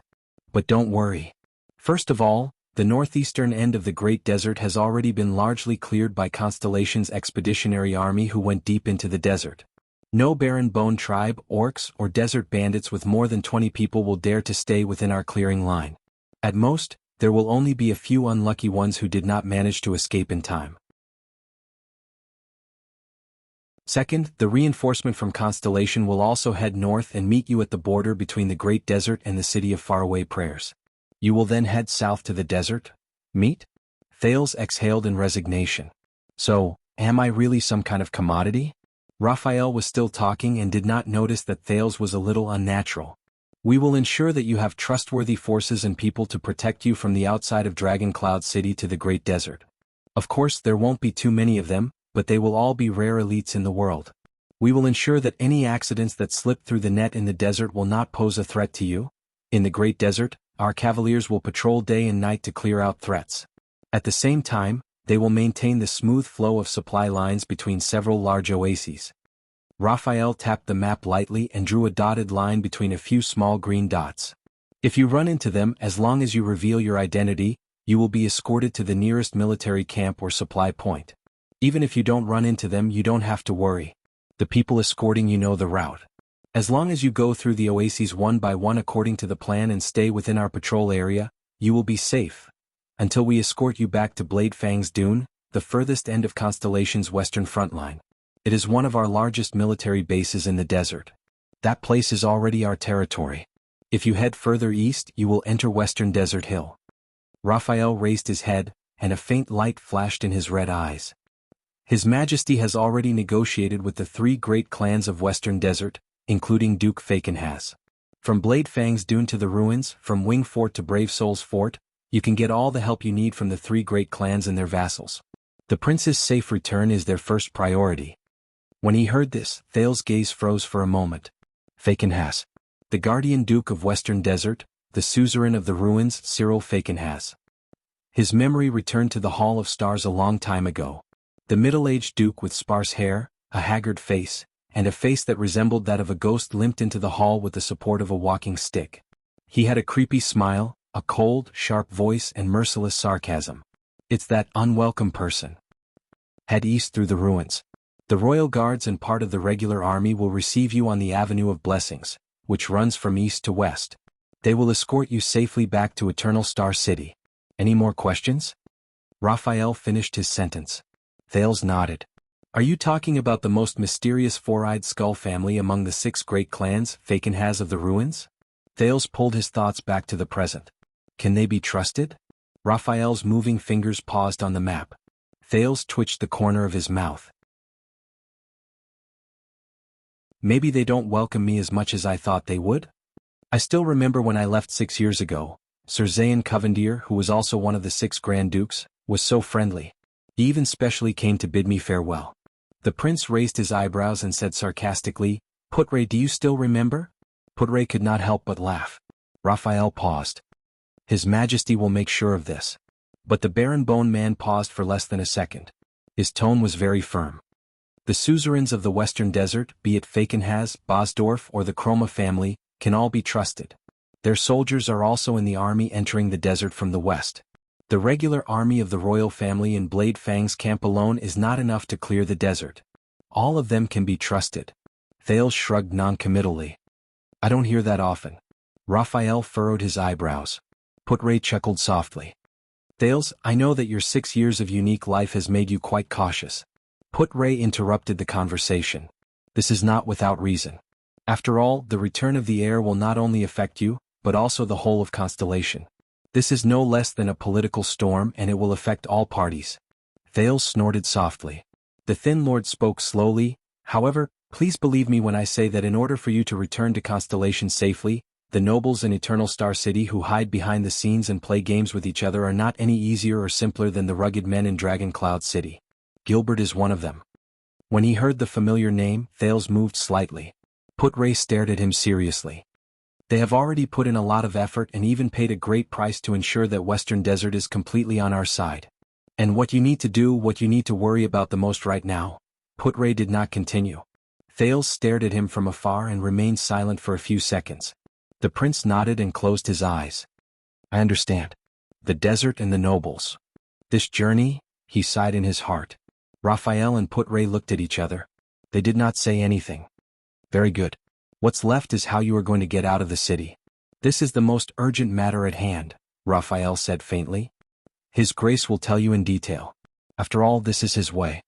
But don't worry. First of all, the northeastern end of the Great Desert has already been largely cleared by Constellation's expeditionary army who went deep into the desert. No barren bone tribe, orcs, or desert bandits with more than 20 people will dare to stay within our clearing line. At most, there will only be a few unlucky ones who did not manage to escape in time. Second, the reinforcement from Constellation will also head north and meet you at the border between the Great Desert and the City of Faraway Prayers. You will then head south to the desert? Meet? Thales exhaled in resignation. So, am I really some kind of commodity? Raphael was still talking and did not notice that Thales was a little unnatural. We will ensure that you have trustworthy forces and people to protect you from the outside of Dragon Cloud City to the Great Desert. Of course, there won't be too many of them, but they will all be rare elites in the world. We will ensure that any accidents that slip through the net in the desert will not pose a threat to you. In the Great Desert, our cavaliers will patrol day and night to clear out threats. At the same time, they will maintain the smooth flow of supply lines between several large oases. Raphael tapped the map lightly and drew a dotted line between a few small green dots. If you run into them, as long as you reveal your identity, you will be escorted to the nearest military camp or supply point. Even if you don't run into them, you don't have to worry. The people escorting you know the route. As long as you go through the oases one by one according to the plan and stay within our patrol area, you will be safe. Until we escort you back to Bladefang's Dune, the furthest end of Constellation's western front line. It is one of our largest military bases in the desert. That place is already our territory. If you head further east, you will enter Western Desert Hill. Raphael raised his head, and a faint light flashed in his red eyes. His Majesty has already negotiated with the 3 great clans of Western Desert, including Duke Fakenhas. From Bladefang's Dune to the ruins, from Wing Fort to Brave Soul's Fort, you can get all the help you need from the 3 great clans and their vassals. The prince's safe return is their first priority. When he heard this, Thales' gaze froze for a moment. Fakenhas. The guardian duke of Western Desert, the suzerain of the ruins, Cyril Fakenhas. His memory returned to the Hall of Stars a long time ago. The middle-aged duke with sparse hair, a haggard face, and a face that resembled that of a ghost limped into the hall with the support of a walking stick. He had a creepy smile, a cold, sharp voice and merciless sarcasm. It's that unwelcome person. Head east through the ruins. The royal guards and part of the regular army will receive you on the Avenue of Blessings, which runs from east to west. They will escort you safely back to Eternal Star City. Any more questions? Raphael finished his sentence. Thales nodded. Are you talking about the most mysterious 4-eyed skull family among the 6 great clans, Fakenhas of the ruins? Thales pulled his thoughts back to the present. Can they be trusted? Raphael's moving fingers paused on the map. Thales twitched the corner of his mouth. Maybe they don't welcome me as much as I thought they would? I still remember when I left 6 years ago, Sir Zayn Covendier, who was also one of the 6 Grand Dukes, was so friendly. He even specially came to bid me farewell. The prince raised his eyebrows and said sarcastically, Putre, do you still remember? Putre could not help but laugh. Raphael paused. His Majesty will make sure of this. But the Baron Bone Man paused for less than a second. His tone was very firm. The suzerains of the Western Desert, be it Fakenhas, Bosdorf or the Chroma family, can all be trusted. Their soldiers are also in the army entering the desert from the west. The regular army of the royal family in Bladefang's camp alone is not enough to clear the desert. All of them can be trusted. Thales shrugged non-committally. I don't hear that often. Raphael furrowed his eyebrows. Putre chuckled softly. Thales, I know that your 6 years of unique life has made you quite cautious. Putre interrupted the conversation. This is not without reason. After all, the return of the heir will not only affect you, but also the whole of Constellation. This is no less than a political storm and it will affect all parties. Thales snorted softly. The Thin Lord spoke slowly, however, please believe me when I say that in order for you to return to Constellation safely, the nobles in Eternal Star City who hide behind the scenes and play games with each other are not any easier or simpler than the rugged men in Dragon Cloud City. Gilbert is one of them. When he heard the familiar name, Thales moved slightly. Putre stared at him seriously. They have already put in a lot of effort and even paid a great price to ensure that Western Desert is completely on our side. And what you need to worry about the most right now. Putre did not continue. Thales stared at him from afar and remained silent for a few seconds. The prince nodded and closed his eyes. I understand. The desert and the nobles. This journey, he sighed in his heart. Raphael and Put-Ray looked at each other. They did not say anything. Very good. What's left is how you are going to get out of the city. This is the most urgent matter at hand, Raphael said faintly. His Grace will tell you in detail. After all, this is his way.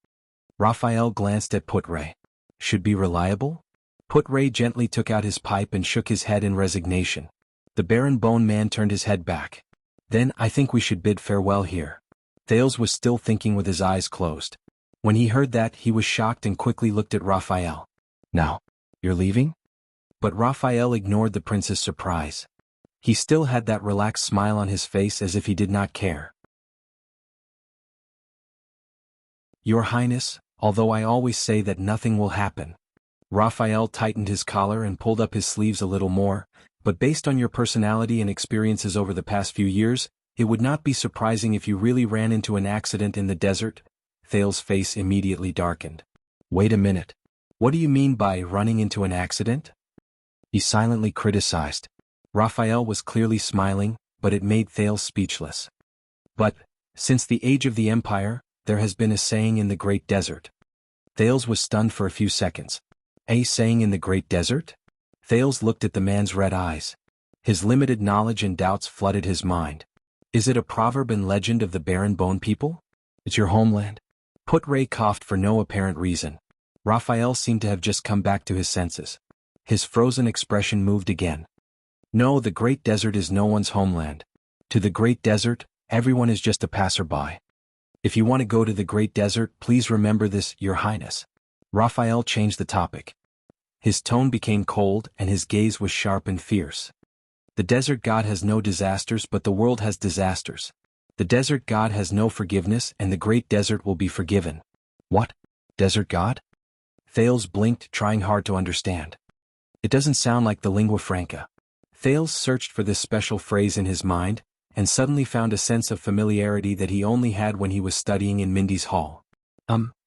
Raphael glanced at Put-Ray. Should be reliable? Put-Ray gently took out his pipe and shook his head in resignation. The Baron Bone Man turned his head back. Then I think we should bid farewell here. Thales was still thinking with his eyes closed. When he heard that, he was shocked and quickly looked at Raphael. Now, you're leaving? But Raphael ignored the prince's surprise. He still had that relaxed smile on his face as if he did not care. Your Highness, although I always say that nothing will happen. Raphael tightened his collar and pulled up his sleeves a little more, but based on your personality and experiences over the past few years, it would not be surprising if you really ran into an accident in the desert. Thales' face immediately darkened. Wait a minute. What do you mean by running into an accident? He silently criticized. Raphael was clearly smiling, but it made Thales speechless. But, since the age of the Empire, there has been a saying in the Great Desert. Thales was stunned for a few seconds. A saying in the Great Desert? Thales looked at the man's red eyes. His limited knowledge and doubts flooded his mind. Is it a proverb and legend of the Baron Bone people? It's your homeland? Put-Ray coughed for no apparent reason. Raphael seemed to have just come back to his senses. His frozen expression moved again. No, the Great Desert is no one's homeland. To the Great Desert, everyone is just a passerby. If you want to go to the Great Desert, please remember this, Your Highness. Raphael changed the topic. His tone became cold and his gaze was sharp and fierce. The desert god has no disasters, but the world has disasters. The desert god has no forgiveness, and the Great Desert will be forgiven. What? Desert god? Thales blinked, trying hard to understand. It doesn't sound like the lingua franca. Thales searched for this special phrase in his mind, and suddenly found a sense of familiarity that he only had when he was studying in Mindy's Hall.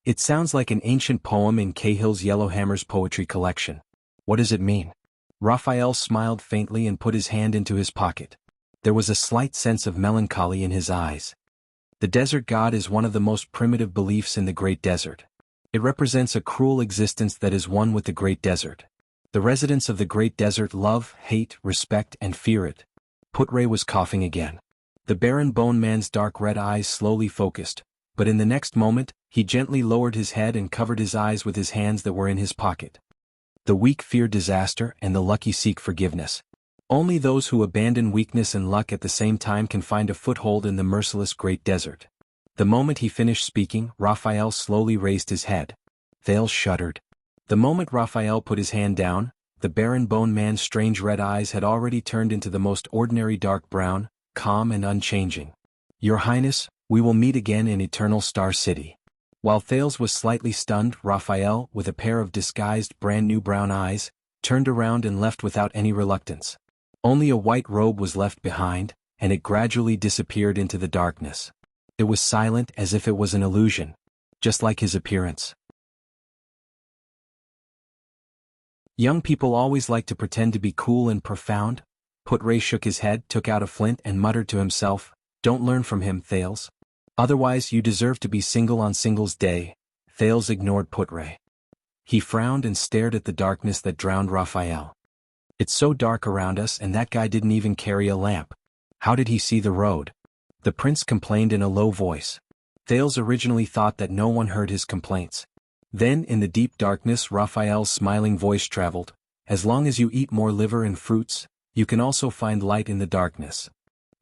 It sounds like an ancient poem in Cahill's Yellowhammer's poetry collection. What does it mean? Raphael smiled faintly and put his hand into his pocket. There was a slight sense of melancholy in his eyes. The desert god is one of the most primitive beliefs in the Great Desert. It represents a cruel existence that is one with the Great Desert. The residents of the Great Desert love, hate, respect, and fear it. Put-Ray was coughing again. The Baron Bone Man's dark red eyes slowly focused, but in the next moment, he gently lowered his head and covered his eyes with his hands that were in his pocket. The weak fear disaster and the lucky seek forgiveness. Only those who abandon weakness and luck at the same time can find a foothold in the merciless Great Desert. The moment he finished speaking, Raphael slowly raised his head. Thales shuddered. The moment Raphael put his hand down, the Baron Bone Man's strange red eyes had already turned into the most ordinary dark brown, calm and unchanging. Your Highness, we will meet again in Eternal Star City. While Thales was slightly stunned, Raphael, with a pair of disguised brand-new brown eyes, turned around and left without any reluctance. Only a white robe was left behind, and it gradually disappeared into the darkness. It was silent as if it was an illusion, just like his appearance. Young people always like to pretend to be cool and profound. Put-Ray shook his head, took out a flint and muttered to himself, Don't learn from him, Thales. Otherwise you deserve to be single on Singles Day. Thales ignored Put-Ray. He frowned and stared at the darkness that drowned Raphael. It's so dark around us and that guy didn't even carry a lamp. How did he see the road? The prince complained in a low voice. Thales originally thought that no one heard his complaints. Then in the deep darkness Raphael's smiling voice traveled. As long as you eat more liver and fruits, you can also find light in the darkness.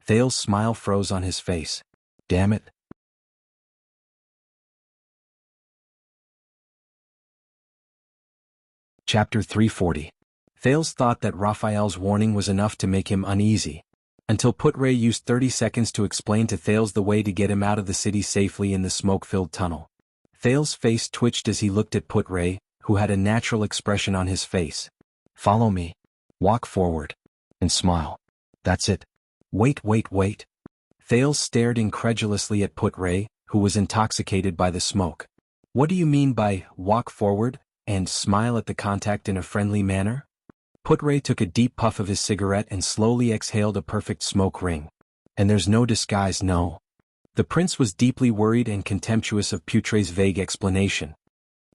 Thales' smile froze on his face. Damn it. Chapter 340. Thales thought that Raphael's warning was enough to make him uneasy. Until Put-Ray used 30 seconds to explain to Thales the way to get him out of the city safely in the smoke-filled tunnel. Thales' face twitched as he looked at Put-Ray, who had a natural expression on his face. Follow me. Walk forward. And smile. That's it. Wait. Thales stared incredulously at Put-Ray, who was intoxicated by the smoke. What do you mean by walk forward and smile at the contact in a friendly manner? Put-Ray took a deep puff of his cigarette and slowly exhaled a perfect smoke ring. And there's no disguise, no. The prince was deeply worried and contemptuous of Putre's vague explanation.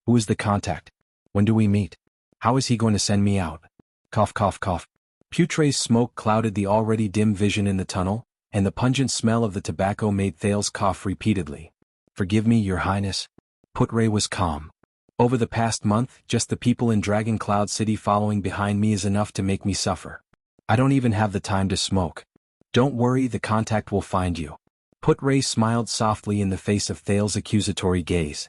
Who is the contact? When do we meet? How is he going to send me out? Cough, cough, cough. Putre's smoke clouded the already dim vision in the tunnel, and the pungent smell of the tobacco made Thales cough repeatedly. Forgive me, Your Highness. Putre was calm. Over the past month, just the people in Dragon Cloud City following behind me is enough to make me suffer. I don't even have the time to smoke. Don't worry, the contact will find you. Putre smiled softly in the face of Thales' accusatory gaze.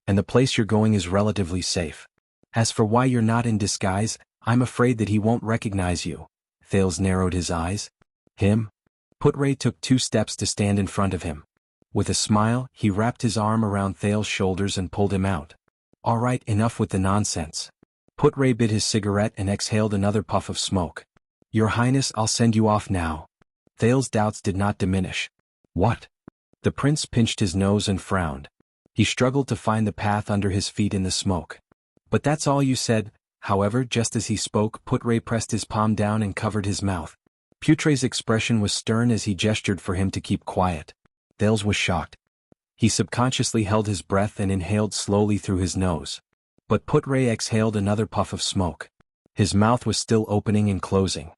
And the place you're going is relatively safe. As for why you're not in disguise, I'm afraid that he won't recognize you. Thales narrowed his eyes. Him? Putre took 2 steps to stand in front of him. With a smile, he wrapped his arm around Thales' shoulders and pulled him out. All right, enough with the nonsense. Putre bit his cigarette and exhaled another puff of smoke. Your Highness, I'll send you off now. Thales' doubts did not diminish. What? The prince pinched his nose and frowned. He struggled to find the path under his feet in the smoke. But that's all you said. However, just as he spoke, Putre pressed his palm down and covered his mouth. Putre's expression was stern as he gestured for him to keep quiet. Thales was shocked. He subconsciously held his breath and inhaled slowly through his nose. But Putre exhaled another puff of smoke. His mouth was still opening and closing.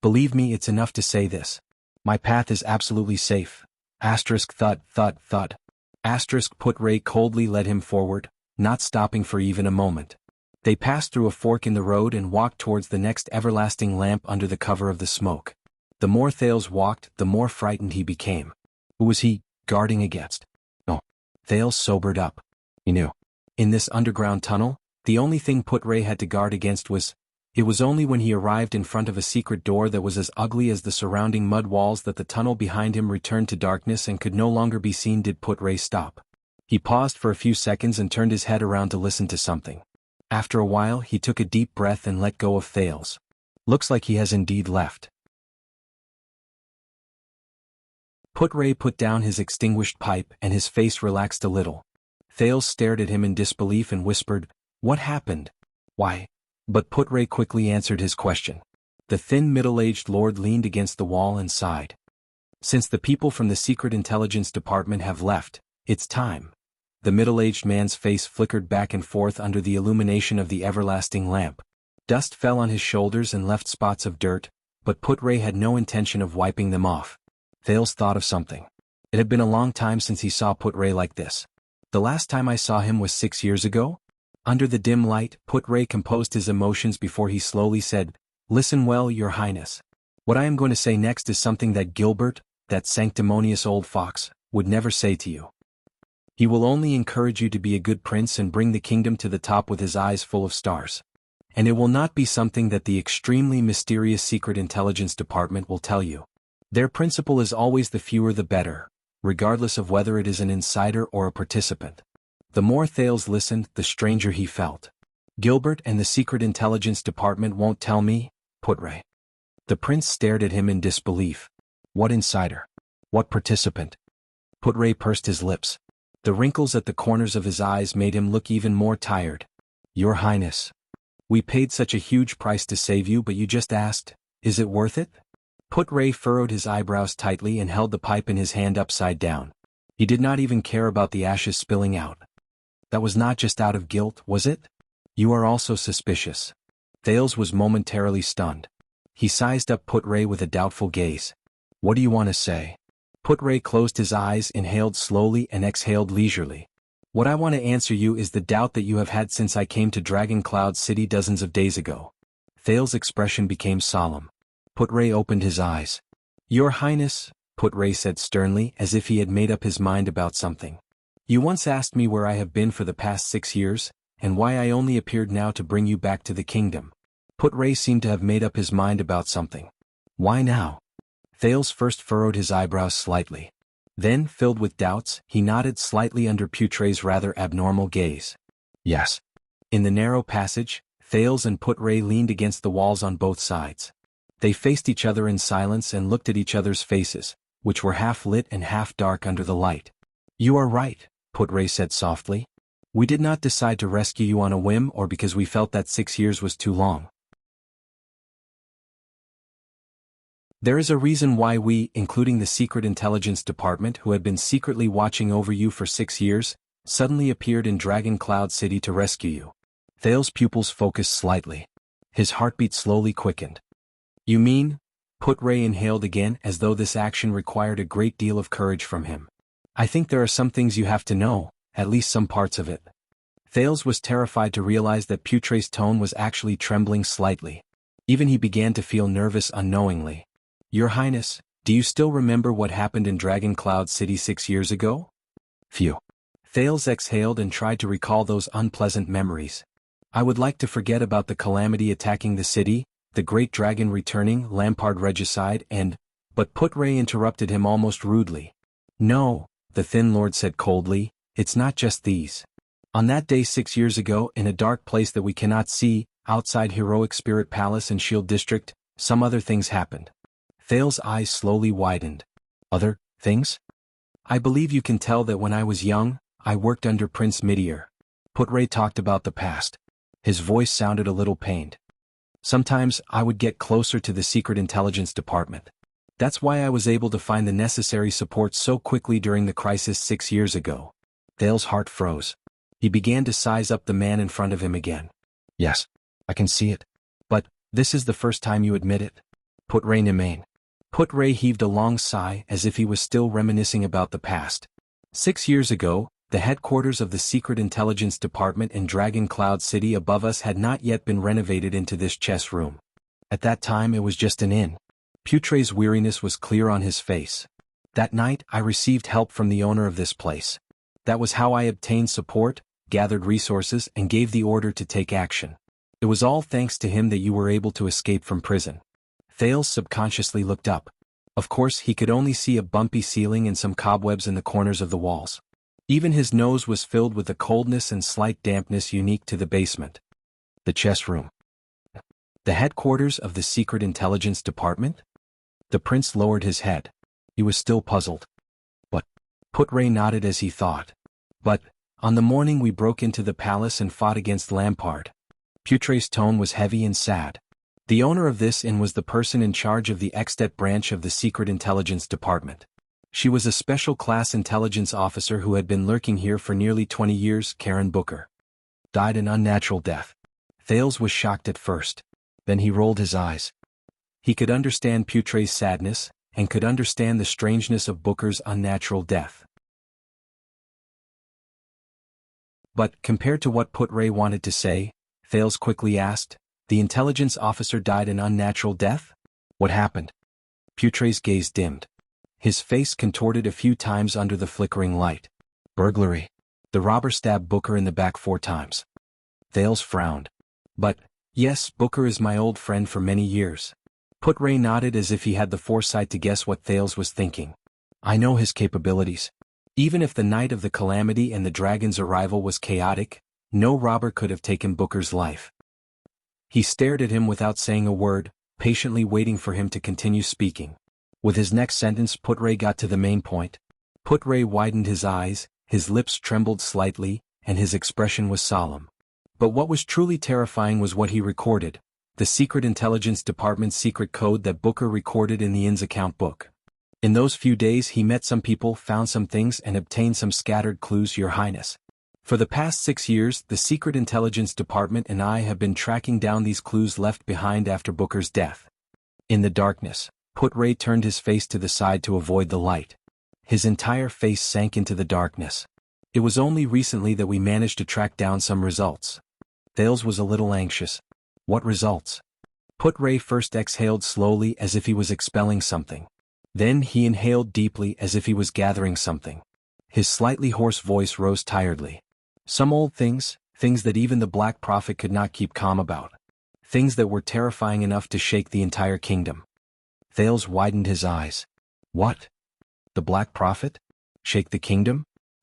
Believe me, it's enough to say this. My path is absolutely safe. Asterisk thud, thud, thud. Asterisk Putre coldly led him forward, not stopping for even a moment. They passed through a fork in the road and walked towards the next everlasting lamp under the cover of the smoke. The more Thales walked, the more frightened he became. Who was he guarding against? No. Thales sobered up. He knew. In this underground tunnel, the only thing Putre had to guard against was... It was only when he arrived in front of a secret door that was as ugly as the surrounding mud walls that the tunnel behind him returned to darkness and could no longer be seen did Putre stop. He paused for a few seconds and turned his head around to listen to something. After a while, he took a deep breath and let go of Thales. Looks like he has indeed left. Putre put down his extinguished pipe and his face relaxed a little. Thales stared at him in disbelief and whispered, "What happened?" "Why?" But Putre quickly answered his question. The thin middle-aged lord leaned against the wall and sighed. "Since the people from the Secret Intelligence Department have left, it's time." The middle-aged man's face flickered back and forth under the illumination of the everlasting lamp. Dust fell on his shoulders and left spots of dirt, but Putre had no intention of wiping them off. Thales thought of something. It had been a long time since he saw Putre like this. The last time I saw him was 6 years ago? Under the dim light, Putre composed his emotions before he slowly said, "Listen well, Your Highness. What I am going to say next is something that Gilbert, that sanctimonious old fox, would never say to you. He will only encourage you to be a good prince and bring the kingdom to the top with his eyes full of stars. And it will not be something that the extremely mysterious Secret Intelligence Department will tell you. Their principle is always the fewer the better, regardless of whether it is an insider or a participant." The more Thales listened, the stranger he felt. "Gilbert and the Secret Intelligence Department won't tell me, Putre." The prince stared at him in disbelief. What insider? What participant? Putre pursed his lips. The wrinkles at the corners of his eyes made him look even more tired. "Your Highness. We paid such a huge price to save you, but you just asked, is it worth it?" Putre furrowed his eyebrows tightly and held the pipe in his hand upside down. He did not even care about the ashes spilling out. "That was not just out of guilt, was it? You are also suspicious." Thales was momentarily stunned. He sized up Putre with a doubtful gaze. "What do you want to say?" Putre closed his eyes, inhaled slowly and exhaled leisurely. "What I want to answer you is the doubt that you have had since I came to Dragon Cloud City dozens of days ago." Thales' expression became solemn. Putre opened his eyes. "Your Highness," Putre said sternly, as if he had made up his mind about something. "You once asked me where I have been for the past 6 years, and why I only appeared now to bring you back to the kingdom." Putre seemed to have made up his mind about something. "Why now?" Thales first furrowed his eyebrows slightly. Then, filled with doubts, he nodded slightly under Putre's rather abnormal gaze. "Yes." In the narrow passage, Thales and Putre leaned against the walls on both sides. They faced each other in silence and looked at each other's faces, which were half lit and half dark under the light. "You are right," Putre said softly. "We did not decide to rescue you on a whim or because we felt that 6 years was too long. There is a reason why we, including the Secret Intelligence Department who had been secretly watching over you for 6 years, suddenly appeared in Dragon Cloud City to rescue you. Thale's pupils focused slightly. His heartbeat slowly quickened. You mean? Put-Ray inhaled again as though this action required a great deal of courage from him. I think there are some things you have to know, at least some parts of it. Thales was terrified to realize that Putray's tone was actually trembling slightly. Even he began to feel nervous unknowingly. Your Highness, do you still remember what happened in Dragon Cloud City 6 years ago? Phew. Thales exhaled and tried to recall those unpleasant memories. I would like to forget about the calamity attacking the city, the great dragon returning, Lampard regicide, but Put-Ray interrupted him almost rudely. No, the Thin Lord said coldly, it's not just these. On that day 6 years ago, in a dark place that we cannot see, outside Heroic Spirit Palace and Shield District, some other things happened. Thales' eyes slowly widened. Other things? I believe you can tell that when I was young, I worked under Prince Meteor. Put-Ray talked about the past. His voice sounded a little pained. Sometimes I would get closer to the Secret Intelligence Department. That's why I was able to find the necessary support so quickly during the crisis 6 years ago. Thale's heart froze. He began to size up the man in front of him again. Yes, I can see it. But, this is the first time you admit it? Put-Ray Nemain. Put-Ray heaved a long sigh as if he was still reminiscing about the past. 6 years ago, the headquarters of the Secret Intelligence Department in Dragon Cloud City above us had not yet been renovated into this chess room. At that time it was just an inn. Putray's weariness was clear on his face. That night I received help from the owner of this place. That was how I obtained support, gathered resources, and gave the order to take action. It was all thanks to him that you were able to escape from prison. Thales subconsciously looked up. Of course he could only see a bumpy ceiling and some cobwebs in the corners of the walls. Even his nose was filled with a coldness and slight dampness unique to the basement. The chess room. The headquarters of the Secret Intelligence Department? The prince lowered his head. He was still puzzled. But, Put-Ray nodded as he thought. But, on the morning we broke into the palace and fought against Lampard. Putray's tone was heavy and sad. The owner of this inn was the person in charge of the Extet branch of the Secret Intelligence Department. She was a special class intelligence officer who had been lurking here for nearly 20 years, Karen Booker. Died an unnatural death. Thales was shocked at first. Then he rolled his eyes. He could understand Putray's sadness, and could understand the strangeness of Booker's unnatural death. But, compared to what Put-Ray wanted to say, Thales quickly asked, the intelligence officer died an unnatural death? What happened? Putray's gaze dimmed. His face contorted a few times under the flickering light. Burglary. The robber stabbed Booker in the back 4 times. Thales frowned. But, yes, Booker is my old friend for many years. Put-Ray nodded as if he had the foresight to guess what Thales was thinking. I know his capabilities. Even if the night of the calamity and the dragon's arrival was chaotic, no robber could have taken Booker's life. He stared at him without saying a word, patiently waiting for him to continue speaking. With his next sentence, Put-Ray got to the main point. Put-Ray widened his eyes, his lips trembled slightly, and his expression was solemn. But what was truly terrifying was what he recorded, the Secret Intelligence Department's secret code that Booker recorded in the inn's account book. In those few days he met some people, found some things, and obtained some scattered clues, Your Highness. For the past 6 years, the Secret Intelligence Department and I have been tracking down these clues left behind after Booker's death. In the darkness, Put-Ray turned his face to the side to avoid the light. His entire face sank into the darkness. It was only recently that we managed to track down some results. Thales was a little anxious. What results? Put-Ray first exhaled slowly as if he was expelling something. Then he inhaled deeply as if he was gathering something. His slightly hoarse voice rose tiredly. Some old things, things that even the Black Prophet could not keep calm about. Things that were terrifying enough to shake the entire kingdom. Thales widened his eyes. What? The Black Prophet? Shake the kingdom?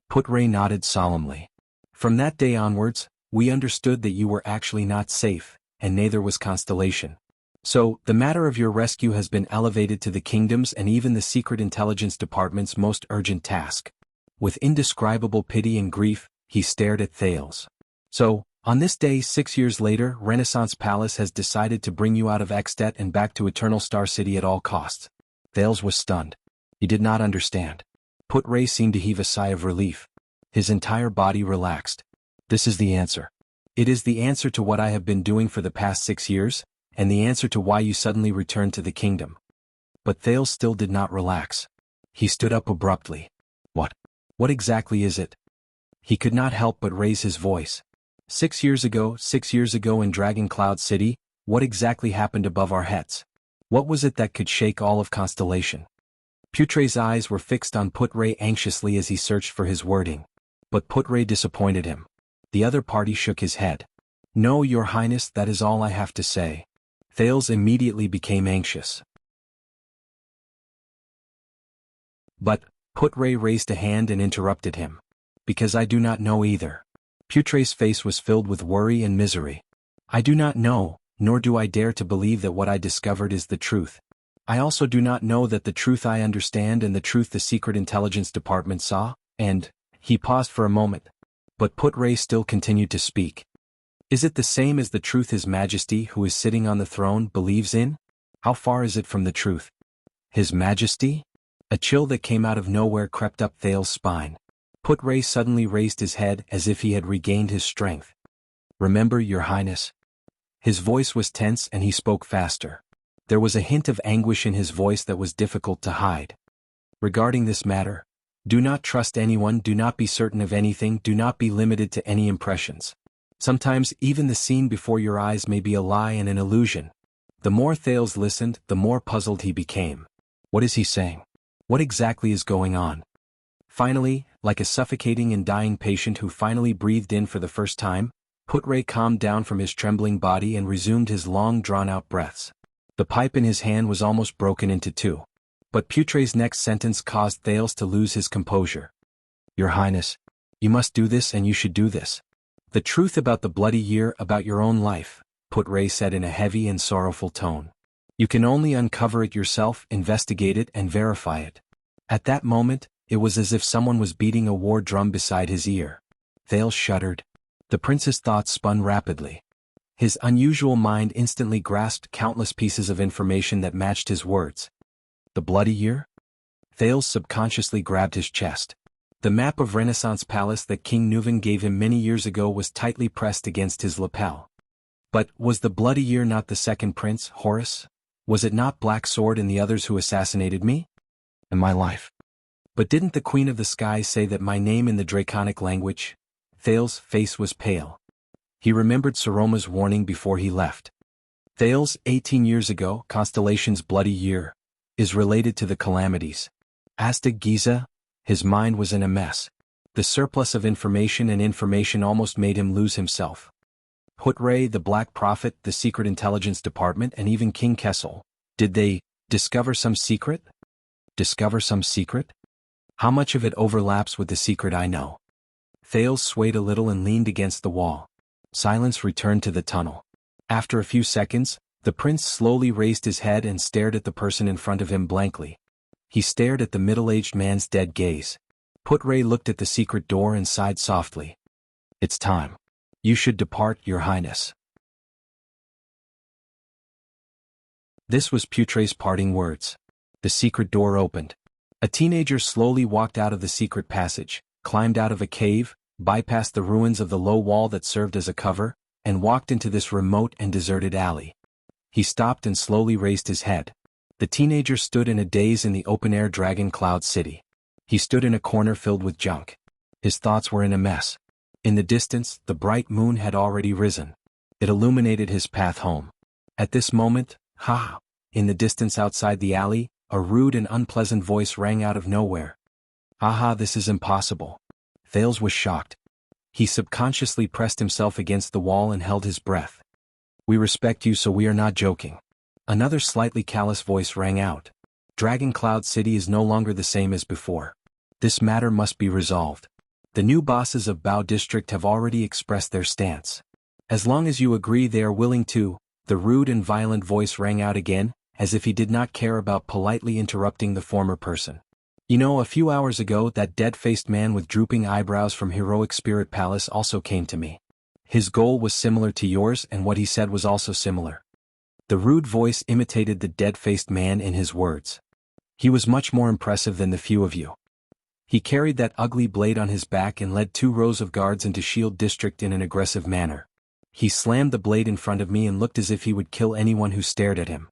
Put-Ray nodded solemnly. From that day onwards, we understood that you were actually not safe, and neither was Constellation. So, the matter of your rescue has been elevated to the kingdom's and even the Secret Intelligence Department's most urgent task. With indescribable pity and grief, he stared at Thales. So, On this day 6 years later, Renaissance Palace has decided to bring you out of Extet and back to Eternal Star City at all costs. Thales was stunned. He did not understand. Put Ray seemed to heave a sigh of relief. His entire body relaxed. This is the answer. It is the answer to what I have been doing for the past 6 years, and the answer to why you suddenly returned to the kingdom. But Thales still did not relax. He stood up abruptly. What exactly is it? He could not help but raise his voice. 6 years ago in Dragon Cloud City, what exactly happened above our heads? What was it that could shake all of Constellation? Putre's eyes were fixed on Put-Ray anxiously as he searched for his wording. But Put-Ray disappointed him. The other party shook his head. No, Your Highness, that is all I have to say. Thales immediately became anxious. But Put-Ray raised a hand and interrupted him. Because I do not know either. Putre's face was filled with worry and misery. I do not know, nor do I dare to believe that what I discovered is the truth. I also do not know that the truth I understand and the truth the Secret Intelligence Department saw, and, he paused for a moment. But Put-Ray still continued to speak. Is it the same as the truth His Majesty, who is sitting on the throne, believes in? How far is it from the truth? His Majesty? A chill that came out of nowhere crept up Thales' spine. Put-Ray suddenly raised his head as if he had regained his strength. Remember, Your Highness. His voice was tense and he spoke faster. There was a hint of anguish in his voice that was difficult to hide. Regarding this matter, do not trust anyone, do not be certain of anything, do not be limited to any impressions. Sometimes even the scene before your eyes may be a lie and an illusion. The more Thales listened, the more puzzled he became. What is he saying? What exactly is going on? Finally, like a suffocating and dying patient who finally breathed in for the first time, Put-Ray calmed down from his trembling body and resumed his long drawn-out breaths. The pipe in his hand was almost broken into two. But Putre's next sentence caused Thales to lose his composure. Your Highness, you must do this and you should do this. The truth about the bloody year, about your own life, Put-Ray said in a heavy and sorrowful tone. You can only uncover it yourself, investigate it and verify it. At that moment, it was as if someone was beating a war drum beside his ear. Thales shuddered. The prince's thoughts spun rapidly. His unusual mind instantly grasped countless pieces of information that matched his words. The bloody year? Thales subconsciously grabbed his chest. The map of Renaissance Palace that King Nuvan gave him many years ago was tightly pressed against his lapel. But was the bloody year not the second prince, Horus? Was it not Black Sword and the others who assassinated me? And my life? But didn't the Queen of the Skies say that my name in the Draconic language? Thales' face was pale. He remembered Saroma's warning before he left. Thales, 18 years ago, Constellation's bloody year, is related to the calamities. Aztec Giza? His mind was in a mess. The surplus of information almost made him lose himself. Put-Ray, the Black Prophet, the Secret Intelligence Department, and even King Kessel, did they discover some secret? Discover some secret? How much of it overlaps with the secret I know? Thales swayed a little and leaned against the wall. Silence returned to the tunnel. After a few seconds, the prince slowly raised his head and stared at the person in front of him blankly. He stared at the middle-aged man's dead gaze. Put-Ray looked at the secret door and sighed softly. It's time. You should depart, Your Highness. This was Putre's parting words. The secret door opened. A teenager slowly walked out of the secret passage, climbed out of a cave, bypassed the ruins of the low wall that served as a cover, and walked into this remote and deserted alley. He stopped and slowly raised his head. The teenager stood in a daze in the open-air Dragon Cloud City. He stood in a corner filled with junk. His thoughts were in a mess. In the distance, the bright moon had already risen. It illuminated his path home. At this moment, in the distance outside the alley, a rude and unpleasant voice rang out of nowhere. This is impossible. Thales was shocked. He subconsciously pressed himself against the wall and held his breath. We respect you, so we are not joking. Another slightly callous voice rang out. Dragon Cloud City is no longer the same as before. This matter must be resolved. The new bosses of Bao District have already expressed their stance. As long as you agree they are willing to, the rude and violent voice rang out again, as if he did not care about politely interrupting the former person. You know, a few hours ago that dead-faced man with drooping eyebrows from Heroic Spirit Palace also came to me. His goal was similar to yours and what he said was also similar. The rude voice imitated the dead-faced man in his words. He was much more impressive than the few of you. He carried that ugly blade on his back and led 2 rows of guards into Shield District in an aggressive manner. He slammed the blade in front of me and looked as if he would kill anyone who stared at him.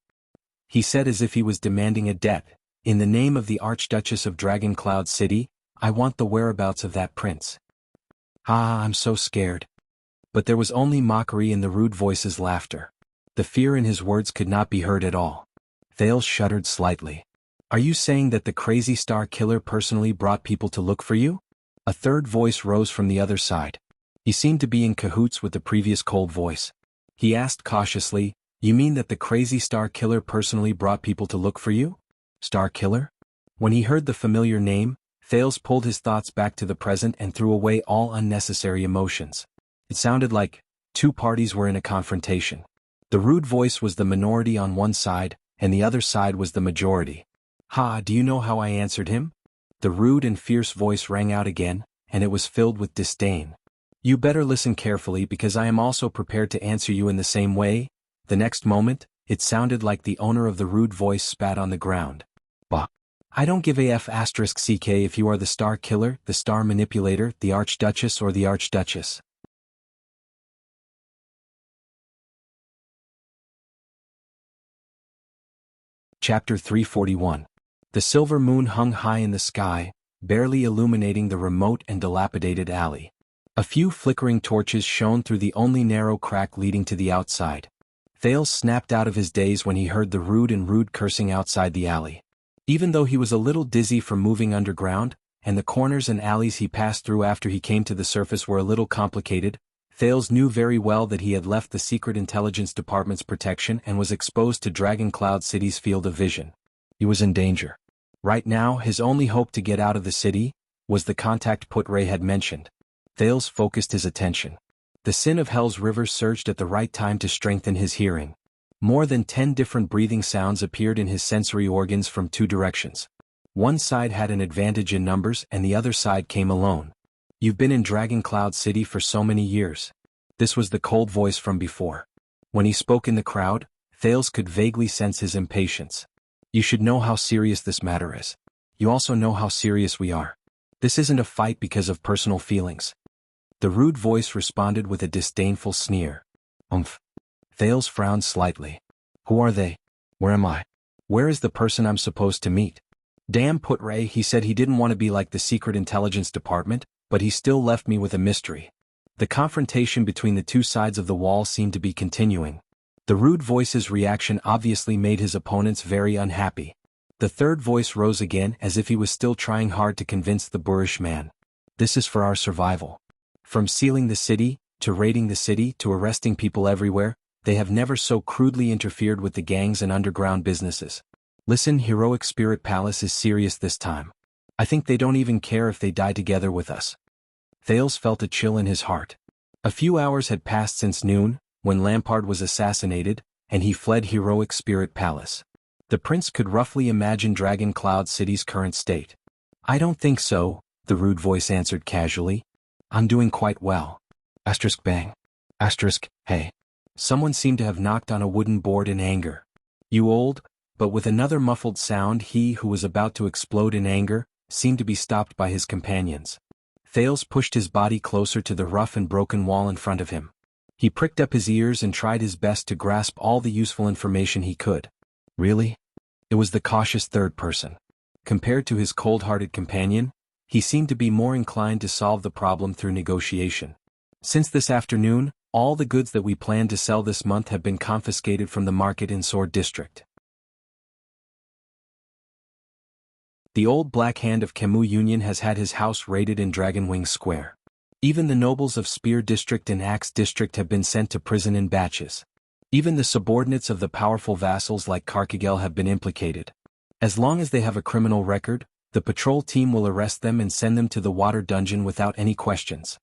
He said as if he was demanding a debt, "In the name of the Archduchess of Dragon Cloud City, I want the whereabouts of that prince." Ah, I'm so scared. But there was only mockery in the rude voice's laughter. The fear in his words could not be heard at all. Thales shuddered slightly. Are you saying that the crazy star killer personally brought people to look for you? A third voice rose from the other side. He seemed to be in cahoots with the previous cold voice. He asked cautiously, "You mean that the crazy star killer personally brought people to look for you?" Star killer? When he heard the familiar name, Thales pulled his thoughts back to the present and threw away all unnecessary emotions. It sounded like 2 parties were in a confrontation. The rude voice was the minority on one side, and the other side was the majority. "Ha, do you know how I answered him?" The rude and fierce voice rang out again, and it was filled with disdain. "You better listen carefully because I am also prepared to answer you in the same way." The next moment, it sounded like the owner of the rude voice spat on the ground. "Bah! I don't give a f***ck if you are the star killer, the star manipulator, the Archduchess or the Archduchess." Chapter 341. The silver moon hung high in the sky, barely illuminating the remote and dilapidated alley. A few flickering torches shone through the only narrow crack leading to the outside. Thales snapped out of his daze when he heard the rude cursing outside the alley. Even though he was a little dizzy from moving underground, and the corners and alleys he passed through after he came to the surface were a little complicated, Thales knew very well that he had left the Secret Intelligence Department's protection and was exposed to Dragon Cloud City's field of vision. He was in danger. Right now, his only hope to get out of the city was the contact Put-Ray had mentioned. Thales focused his attention. The sin of Hell's river surged at the right time to strengthen his hearing. More than 10 different breathing sounds appeared in his sensory organs from 2 directions. One side had an advantage in numbers and the other side came alone. "You've been in Dragon Cloud City for so many years." This was the cold voice from before. When he spoke in the crowd, Thales could vaguely sense his impatience. "You should know how serious this matter is. You also know how serious we are. This isn't a fight because of personal feelings." The rude voice responded with a disdainful sneer. "Umph." Thales frowned slightly. "Who are they? Where am I? Where is the person I'm supposed to meet?" "Damn Put-Ray, he said he didn't want to be like the Secret Intelligence Department, but he still left me with a mystery." The confrontation between the 2 sides of the wall seemed to be continuing. The rude voice's reaction obviously made his opponents very unhappy. The third voice rose again as if he was still trying hard to convince the boorish man. "This is for our survival. From sealing the city, to raiding the city, to arresting people everywhere, they have never so crudely interfered with the gangs and underground businesses. Listen, Heroic Spirit Palace is serious this time. I think they don't even care if they die together with us." Thales felt a chill in his heart. A few hours had passed since noon, when Lampard was assassinated, and he fled Heroic Spirit Palace. The prince could roughly imagine Dragon Cloud City's current state. "I don't think so," the rude voice answered casually. "I'm doing quite well." Asterisk bang. Asterisk, hey. Someone seemed to have knocked on a wooden board in anger. "You old," but with another muffled sound he who was about to explode in anger, seemed to be stopped by his companions. Thales pushed his body closer to the rough and broken wall in front of him. He pricked up his ears and tried his best to grasp all the useful information he could. Really? It was the cautious third person. Compared to his cold-hearted companion, he seemed to be more inclined to solve the problem through negotiation. "Since this afternoon, all the goods that we planned to sell this month have been confiscated from the market in Sword District. The old Black Hand of Camus Union has had his house raided in Dragonwing Square. Even the nobles of Spear District and Axe District have been sent to prison in batches. Even the subordinates of the powerful vassals like Karkagel have been implicated. As long as they have a criminal record, the patrol team will arrest them and send them to the water dungeon without any questions.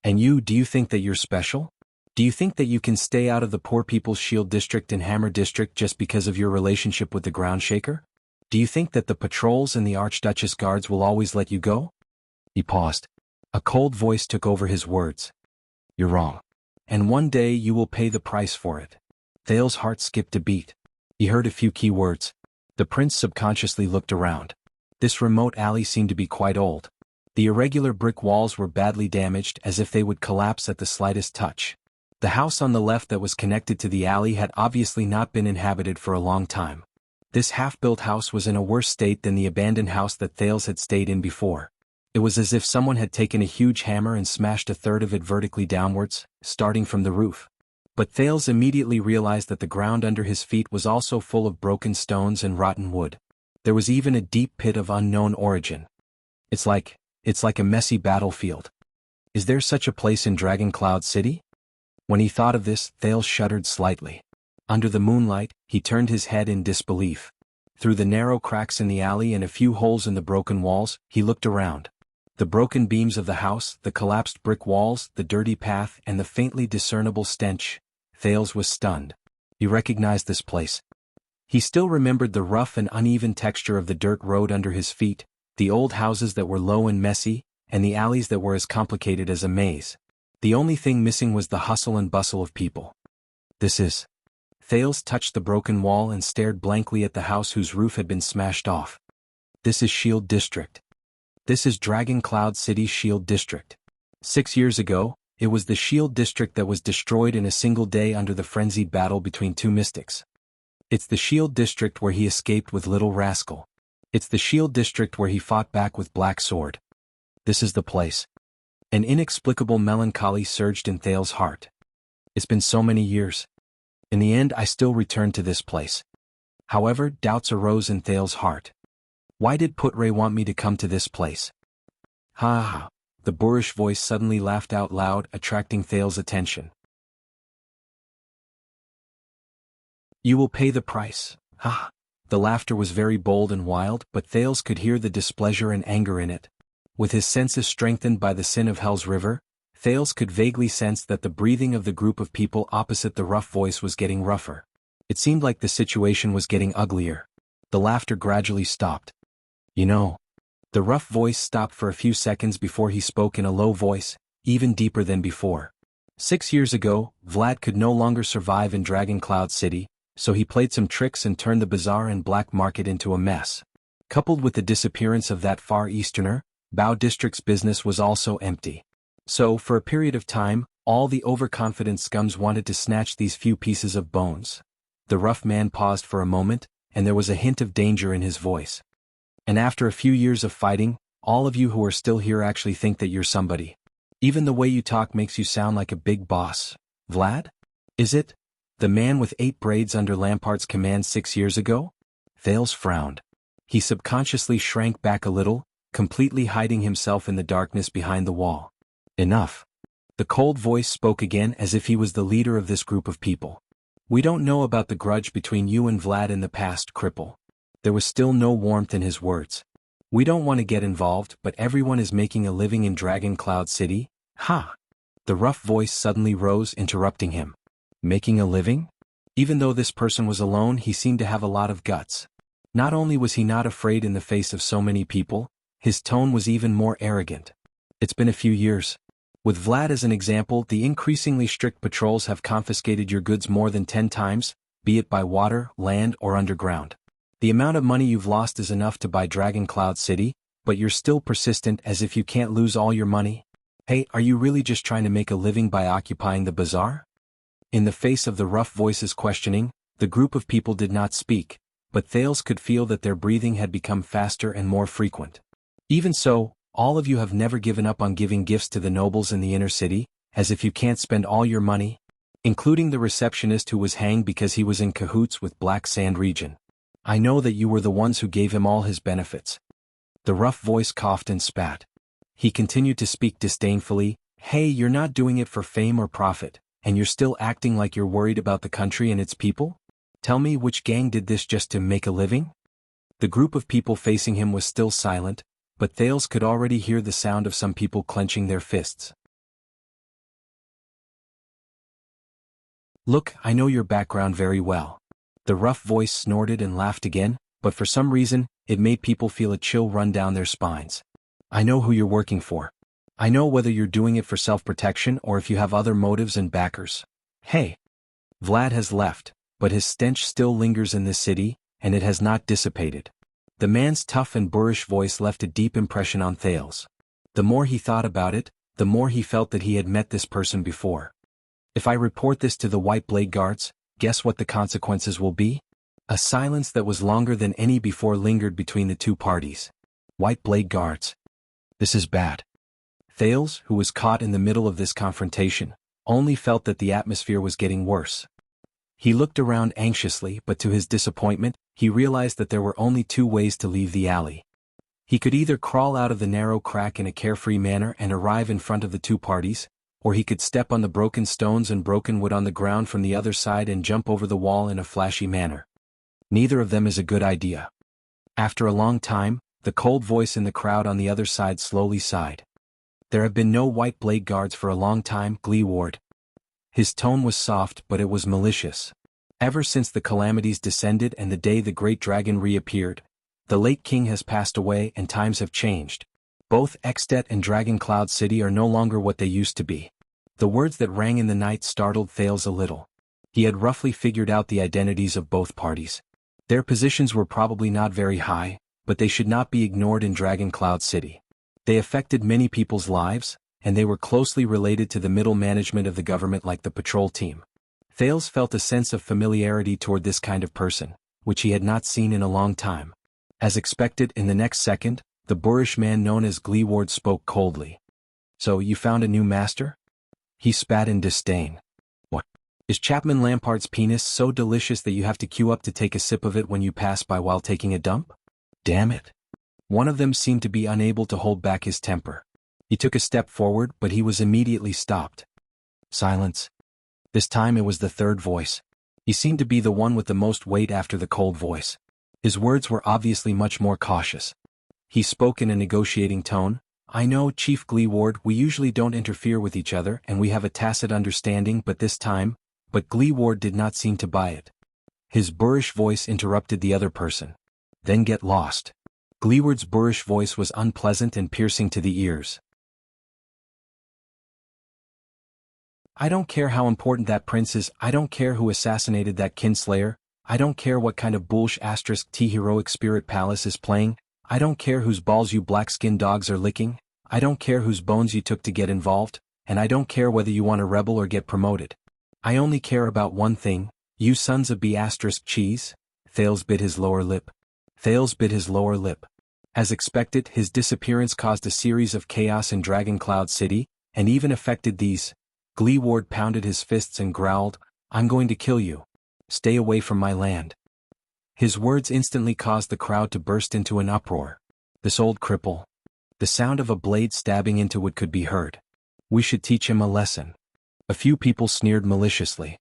And you, do you think that you're special? Do you think that you can stay out of the Poor People's Shield District and Hammer District just because of your relationship with the Groundshaker? Do you think that the patrols and the Archduchess guards will always let you go?" He paused. A cold voice took over his words. "You're wrong. and one day you will pay the price for it. Thale's heart skipped a beat. He heard a few key words. The prince subconsciously looked around. This remote alley seemed to be quite old. The irregular brick walls were badly damaged, as if they would collapse at the slightest touch. The house on the left that was connected to the alley had obviously not been inhabited for a long time. This half-built house was in a worse state than the abandoned house that Thales had stayed in before. It was as if someone had taken a huge hammer and smashed a third of it vertically downwards, starting from the roof. But Thales immediately realized that the ground under his feet was also full of broken stones and rotten wood. There was even a deep pit of unknown origin. It's like a messy battlefield. Is there such a place in Dragon Cloud City? When he thought of this, Thales shuddered slightly. Under the moonlight, he turned his head in disbelief. Through the narrow cracks in the alley and a few holes in the broken walls, he looked around. The broken beams of the house, the collapsed brick walls, the dirty path, and the faintly discernible stench. Thales was stunned. He recognized this place. He still remembered the rough and uneven texture of the dirt road under his feet, the old houses that were low and messy, and the alleys that were as complicated as a maze. The only thing missing was the hustle and bustle of people. This is... Thales touched the broken wall and stared blankly at the house whose roof had been smashed off. This is Shield District. This is Dragon Cloud City's Shield District. 6 years ago, it was the Shield District that was destroyed in a single day under the frenzied battle between two mystics. It's the Shield District where he escaped with Little Rascal. It's the Shield District where he fought back with Black Sword. This is the place. An inexplicable melancholy surged in Thale's heart. It's been so many years. In the end, I still returned to this place. However, doubts arose in Thale's heart. Why did Putre want me to come to this place? Ha ha! The boorish voice suddenly laughed out loud, attracting Thale's attention. You will pay the price. Ha! The laughter was very bold and wild, but Thales could hear the displeasure and anger in it. With his senses strengthened by the sin of Hell's River, Thales could vaguely sense that the breathing of the group of people opposite the rough voice was getting rougher. It seemed like the situation was getting uglier. The laughter gradually stopped. You know. The rough voice stopped for a few seconds before he spoke in a low voice, even deeper than before. 6 years ago, Vlad could no longer survive in Dragon Cloud City, so he played some tricks and turned the bazaar and black market into a mess. Coupled with the disappearance of that Far Easterner, Bao District's business was also empty. So, for a period of time, all the overconfident scums wanted to snatch these few pieces of bones. The rough man paused for a moment, and there was a hint of danger in his voice. And after a few years of fighting, all of you who are still here actually think that you're somebody. Even the way you talk makes you sound like a big boss. Vlad? Is it? The man with 8 braids under Lampart's command 6 years ago? Thales frowned. He subconsciously shrank back a little, completely hiding himself in the darkness behind the wall. Enough. The cold voice spoke again as if he was the leader of this group of people. We don't know about the grudge between you and Vlad in the past, cripple. There was still no warmth in his words. We don't want to get involved, but everyone is making a living in Dragon Cloud City. Ha! The rough voice suddenly rose, interrupting him. Making a living? Even though this person was alone, he seemed to have a lot of guts. Not only was he not afraid in the face of so many people, his tone was even more arrogant. It's been a few years. With Vlad as an example, the increasingly strict patrols have confiscated your goods more than 10 times, be it by water, land, or underground. The amount of money you've lost is enough to buy Dragon Cloud City, but you're still persistent as if you can't lose all your money. Hey, are you really just trying to make a living by occupying the bazaar? In the face of the rough voice's questioning, the group of people did not speak, but Thales could feel that their breathing had become faster and more frequent. Even so, all of you have never given up on giving gifts to the nobles in the inner city, as if you can't spend all your money, including the receptionist who was hanged because he was in cahoots with Black Sand Region. I know that you were the ones who gave him all his benefits. The rough voice coughed and spat. He continued to speak disdainfully. Hey, you're not doing it for fame or profit, and you're still acting like you're worried about the country and its people? Tell me which gang did this just to make a living? The group of people facing him was still silent, but Thales could already hear the sound of some people clenching their fists. Look, I know your background very well. The rough voice snorted and laughed again, but for some reason, it made people feel a chill run down their spines. I know who you're working for. I know whether you're doing it for self-protection or if you have other motives and backers. Hey. Vlad has left, but his stench still lingers in this city, and it has not dissipated. The man's tough and boorish voice left a deep impression on Thales. The more he thought about it, the more he felt that he had met this person before. If I report this to the White Blade Guards, guess what the consequences will be? A silence that was longer than any before lingered between the two parties. White Blade Guards. This is bad. Thales, who was caught in the middle of this confrontation, only felt that the atmosphere was getting worse. He looked around anxiously, but to his disappointment, he realized that there were only two ways to leave the alley. He could either crawl out of the narrow crack in a carefree manner and arrive in front of the two parties, or he could step on the broken stones and broken wood on the ground from the other side and jump over the wall in a flashy manner. Neither of them is a good idea. After a long time, the cold voice in the crowd on the other side slowly sighed. There have been no White Blade Guards for a long time, Gleeward. His tone was soft, but it was malicious. Ever since the calamities descended and the day the great dragon reappeared, the late king has passed away and times have changed. Both Extet and Dragon Cloud City are no longer what they used to be. The words that rang in the night startled Thales a little. He had roughly figured out the identities of both parties. Their positions were probably not very high, but they should not be ignored in Dragon Cloud City. They affected many people's lives, and they were closely related to the middle management of the government like the patrol team. Thales felt a sense of familiarity toward this kind of person, which he had not seen in a long time. As expected, in the next second, the boorish man known as Gleeward spoke coldly. So you found a new master? He spat in disdain. What? Is Chapman Lampart's penis so delicious that you have to queue up to take a sip of it when you pass by while taking a dump? Damn it. One of them seemed to be unable to hold back his temper. He took a step forward, but he was immediately stopped. Silence. This time it was the third voice. He seemed to be the one with the most weight after the cold voice. His words were obviously much more cautious. He spoke in a negotiating tone. I know, Chief Gleeward, we usually don't interfere with each other and we have a tacit understanding, but this time, but Gleeward did not seem to buy it. His boorish voice interrupted the other person. Then get lost. Gleeward's boorish voice was unpleasant and piercing to the ears. I don't care how important that prince is, I don't care who assassinated that kinslayer, I don't care what kind of bullsh *T heroic spirit palace is playing, I don't care whose balls you black-skinned dogs are licking, I don't care whose bones you took to get involved, and I don't care whether you want to rebel or get promoted. I only care about one thing, you sons of B*cheese. Thales bit his lower lip. Thales bit his lower lip. As expected, his disappearance caused a series of chaos in Dragon Cloud City, and even affected these. Gleeward pounded his fists and growled, I'm going to kill you. Stay away from my land. His words instantly caused the crowd to burst into an uproar. This old cripple. The sound of a blade stabbing into wood could be heard. We should teach him a lesson. A few people sneered maliciously.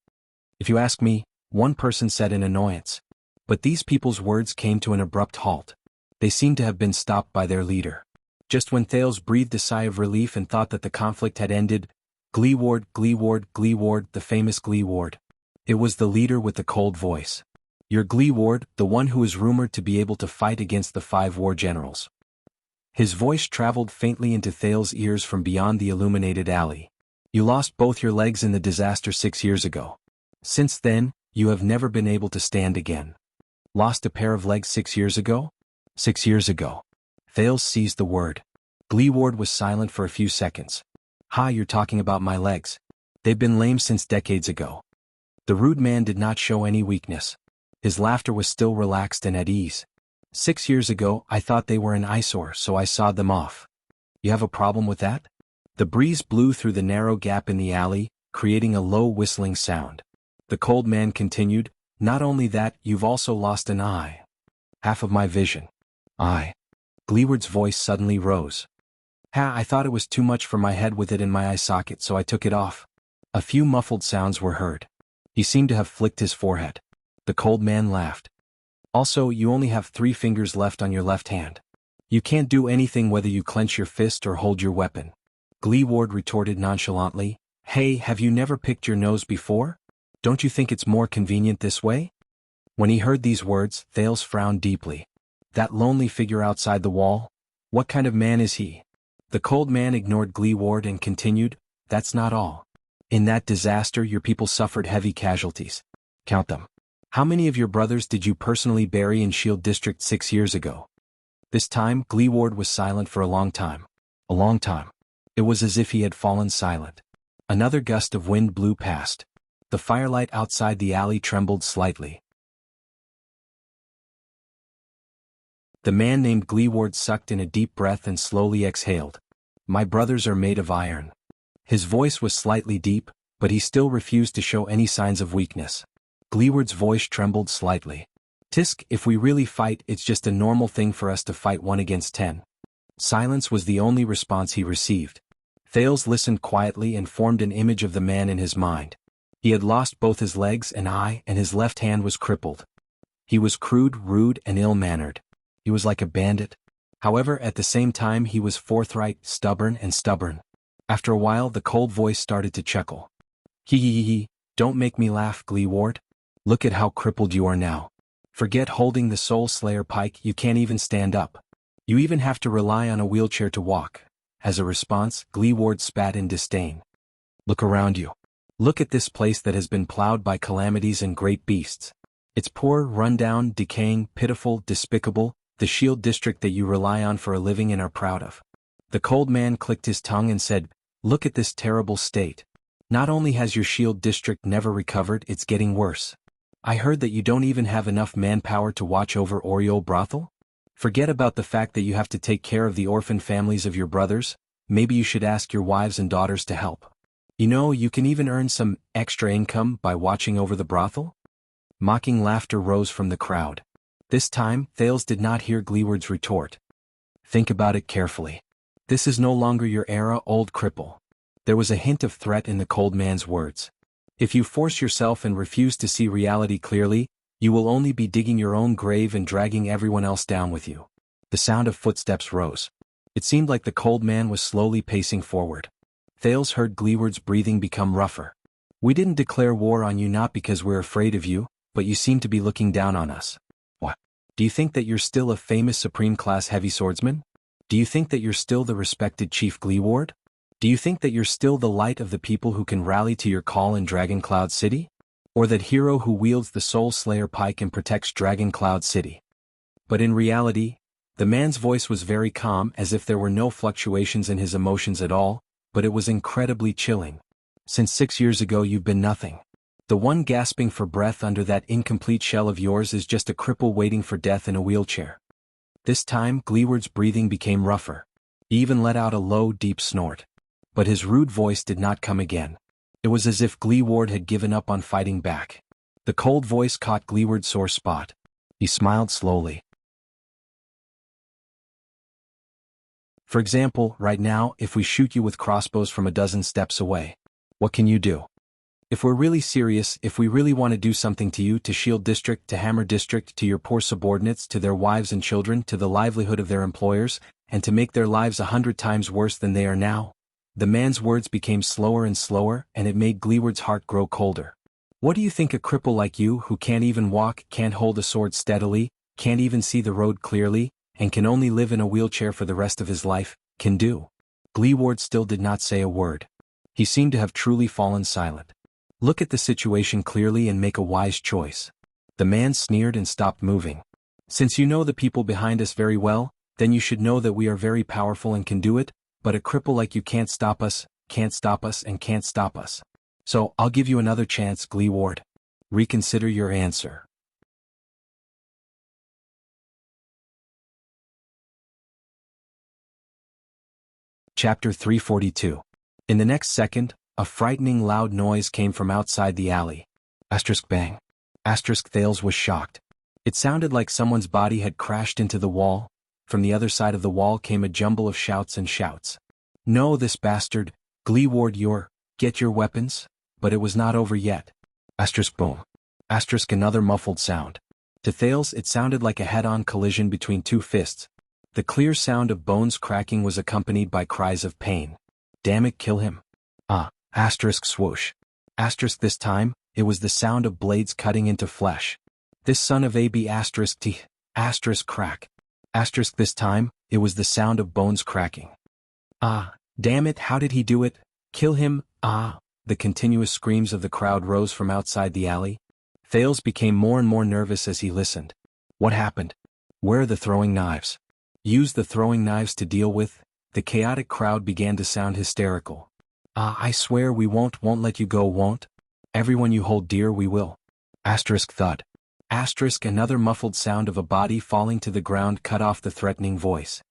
If you ask me, one person said in annoyance. But these people's words came to an abrupt halt. They seemed to have been stopped by their leader. Just when Thales breathed a sigh of relief and thought that the conflict had ended, Gleeward, the famous Gleeward. It was the leader with the cold voice. Your Gleeward, the one who is rumored to be able to fight against the 5 war generals. His voice traveled faintly into Thales' ears from beyond the illuminated alley. You lost both your legs in the disaster 6 years ago. Since then, you have never been able to stand again. Lost a pair of legs 6 years ago? 6 years ago. Thales seized the word. Gleeward was silent for a few seconds. Ha, you're talking about my legs. They've been lame since decades ago. The rude man did not show any weakness. His laughter was still relaxed and at ease. 6 years ago, I thought they were an eyesore, so I sawed them off. You have a problem with that? The breeze blew through the narrow gap in the alley, creating a low whistling sound. The cold man continued, not only that, you've also lost an eye. Half of my vision. Eye. Gleeward's voice suddenly rose. I thought it was too much for my head with it in my eye socket, so I took it off. A few muffled sounds were heard. He seemed to have flicked his forehead. The cold man laughed. Also, you only have 3 fingers left on your left hand. You can't do anything whether you clench your fist or hold your weapon. Gleeward retorted nonchalantly, Hey, have you never picked your nose before? Don't you think it's more convenient this way? When he heard these words, Thales frowned deeply. That lonely figure outside the wall? What kind of man is he? The cold man ignored Gleeward and continued, "That's not all. In that disaster your people suffered heavy casualties. Count them. How many of your brothers did you personally bury in Shield District 6 years ago?" This time, Gleeward was silent for a long time. A long time. It was as if he had fallen silent. Another gust of wind blew past. The firelight outside the alley trembled slightly. The man named Gleeward sucked in a deep breath and slowly exhaled. "My brothers are made of iron." His voice was slightly deep, but he still refused to show any signs of weakness. Gleeward's voice trembled slightly. "Tisk, if we really fight, it's just a normal thing for us to fight 1 against 10. Silence was the only response he received. Thales listened quietly and formed an image of the man in his mind. He had lost both his legs and eye, and his left hand was crippled. He was crude, rude, and ill-mannered. He was like a bandit. However, at the same time he was forthright, stubborn. After a while the cold voice started to chuckle. "Hee, don't make me laugh, Gleeward. Look at how crippled you are now. Forget holding the Soul Slayer pike, you can't even stand up. You even have to rely on a wheelchair to walk." As a response, Gleeward spat in disdain. "Look around you. Look at this place that has been plowed by calamities and great beasts. It's poor, run-down, decaying, pitiful, despicable, the Shield District that you rely on for a living and are proud of." The cold man clicked his tongue and said, "Look at this terrible state. Not only has your Shield District never recovered, it's getting worse. I heard that you don't even have enough manpower to watch over Oriole Brothel? Forget about the fact that you have to take care of the orphan families of your brothers. Maybe you should ask your wives and daughters to help. You know, you can even earn some extra income by watching over the brothel." Mocking laughter rose from the crowd. This time, Thales did not hear Gleeward's retort. "Think about it carefully. This is no longer your era, old cripple." There was a hint of threat in the cold man's words. "If you force yourself and refuse to see reality clearly, you will only be digging your own grave and dragging everyone else down with you." The sound of footsteps rose. It seemed like the cold man was slowly pacing forward. Thales heard Gleeward's breathing become rougher. "We didn't declare war on you not because we're afraid of you, but you seem to be looking down on us. What? Do you think that you're still a famous supreme-class heavy swordsman? Do you think that you're still the respected Chief Gleeward? Do you think that you're still the light of the people who can rally to your call in Dragon Cloud City? Or that hero who wields the Soul Slayer pike and protects Dragon Cloud City?" But in reality, the man's voice was very calm, as if there were no fluctuations in his emotions at all, but it was incredibly chilling. "Since 6 years ago you've been nothing. The one gasping for breath under that incomplete shell of yours is just a cripple waiting for death in a wheelchair." This time, Gleeward's breathing became rougher. He even let out a low, deep snort. But his rude voice did not come again. It was as if Gleeward had given up on fighting back. The cold voice caught Gleeward's sore spot. He smiled slowly. "For example, right now, if we shoot you with crossbows from a dozen steps away, what can you do? If we're really serious, if we really want to do something to you, to Shield District, to Hammer District, to your poor subordinates, to their wives and children, to the livelihood of their employers, and to make their lives 100 times worse than they are now." The man's words became slower and slower, and it made Gleeward's heart grow colder. "What do you think a cripple like you, who can't even walk, can't hold a sword steadily, can't even see the road clearly, and can only live in a wheelchair for the rest of his life, can do?" Gleeward still did not say a word. He seemed to have truly fallen silent. "Look at the situation clearly and make a wise choice." The man sneered and stopped moving. "Since you know the people behind us very well, then you should know that we are very powerful and can do it, but a cripple like you can't stop us, and can't stop us. So, I'll give you another chance, Gleeward. Reconsider your answer." Chapter 342. In the next second, a frightening loud noise came from outside the alley. Bang. Thales was shocked. It sounded like someone's body had crashed into the wall. From the other side of the wall came a jumble of shouts and shouts. "No, this bastard, Gleeward, get your weapons." But it was not over yet. Boom. Another muffled sound. To Thales it sounded like a head-on collision between two fists. The clear sound of bones cracking was accompanied by cries of pain. "Damn it, kill him." Swoosh. This time, it was the sound of blades cutting into flesh. "This son of a b***t, crack." This time, it was the sound of bones cracking. Ah, damn it, how did he do it? Kill him, ah. The continuous screams of the crowd rose from outside the alley. Thales became more and more nervous as he listened. What happened? Where are the throwing knives? Use the throwing knives to deal with. The chaotic crowd began to sound hysterical. Ah, I swear we won't let you go, won't? Everyone you hold dear we will. Asterisk thud. Asterisk another muffled sound of a body falling to the ground cut off the threatening voice.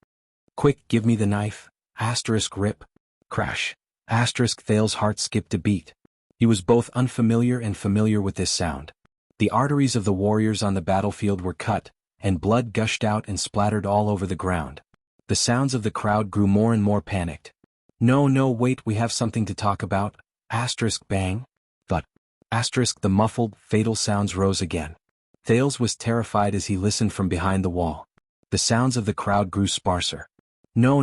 Quick, give me the knife. Asterisk rip. Crash. Asterisk Thales' heart skipped a beat. He was both unfamiliar and familiar with this sound. The arteries of the warriors on the battlefield were cut, and blood gushed out and splattered all over the ground. The sounds of the crowd grew more and more panicked. No, wait, we have something to talk about. Asterisk bang. Thud. Asterisk the muffled, fatal sounds rose again. Thales was terrified as he listened from behind the wall. The sounds of the crowd grew sparser. No,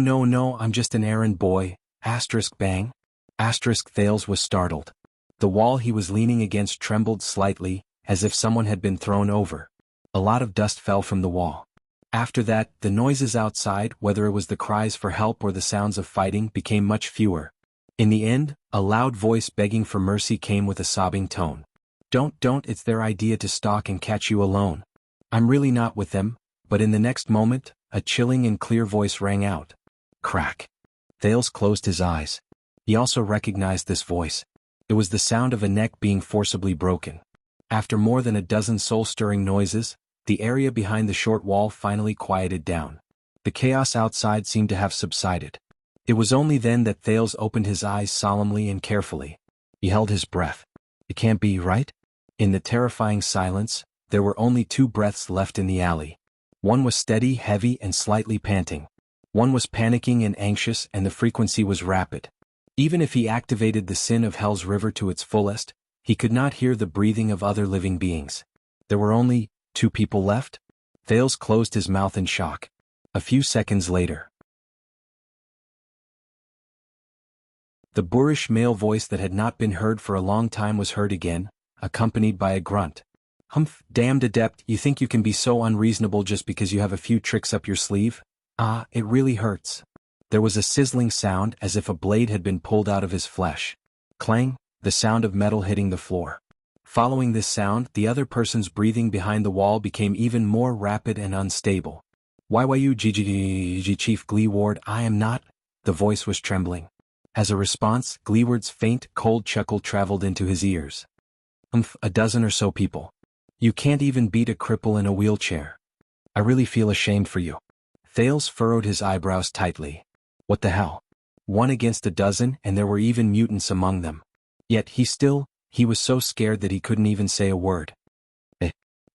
I'm just an errand boy. Asterisk bang. Asterisk Thales was startled. The wall he was leaning against trembled slightly, as if someone had been thrown over. A lot of dust fell from the wall. After that, the noises outside, whether it was the cries for help or the sounds of fighting, became much fewer. In the end, a loud voice begging for mercy came with a sobbing tone. Don't, it's their idea to stalk and catch you alone. I'm really not with them, but in the next moment, a chilling and clear voice rang out. Crack. Thales closed his eyes. He also recognized this voice. It was the sound of a neck being forcibly broken. After more than a dozen soul-stirring noises, the area behind the short wall finally quieted down. The chaos outside seemed to have subsided. It was only then that Thales opened his eyes solemnly and carefully. He held his breath. It can't be, right? In the terrifying silence, there were only two breaths left in the alley. One was steady, heavy, and slightly panting. One was panicking and anxious, and the frequency was rapid. Even if he activated the sin of Hell's River to its fullest, he could not hear the breathing of other living beings. There were only 2 people left? Thales closed his mouth in shock. A few seconds later, the boorish male voice that had not been heard for a long time was heard again, accompanied by a grunt. Humph, damned adept, you think you can be so unreasonable just because you have a few tricks up your sleeve? Ah, it really hurts. There was a sizzling sound as if a blade had been pulled out of his flesh. Clang, the sound of metal hitting the floor. Following this sound, the other person's breathing behind the wall became even more rapid and unstable. Why you GG Chief Gleeward, I am not? The voice was trembling. As a response, Gleeward's faint, cold chuckle traveled into his ears. A dozen or so people. You can't even beat a cripple in a wheelchair. I really feel ashamed for you. Thales furrowed his eyebrows tightly. What the hell? 1 against a dozen, and there were even mutants among them. Yet he was so scared that he couldn't even say a word.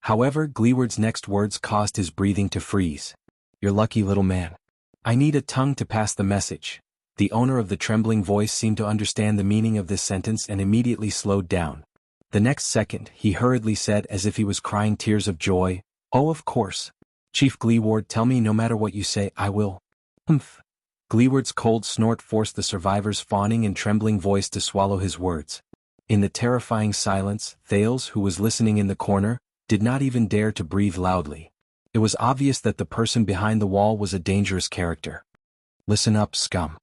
However, Gleeward's next words caused his breathing to freeze. You're lucky, little man. I need a tongue to pass the message. The owner of the trembling voice seemed to understand the meaning of this sentence and immediately slowed down. The next second, he hurriedly said as if he was crying tears of joy, Oh, of course. Chief Gleeward, tell me no matter what you say, I will. Humph. Gleeward's cold snort forced the survivor's fawning and trembling voice to swallow his words. In the terrifying silence, Thales, who was listening in the corner, did not even dare to breathe loudly. It was obvious that the person behind the wall was a dangerous character. Listen up, scum.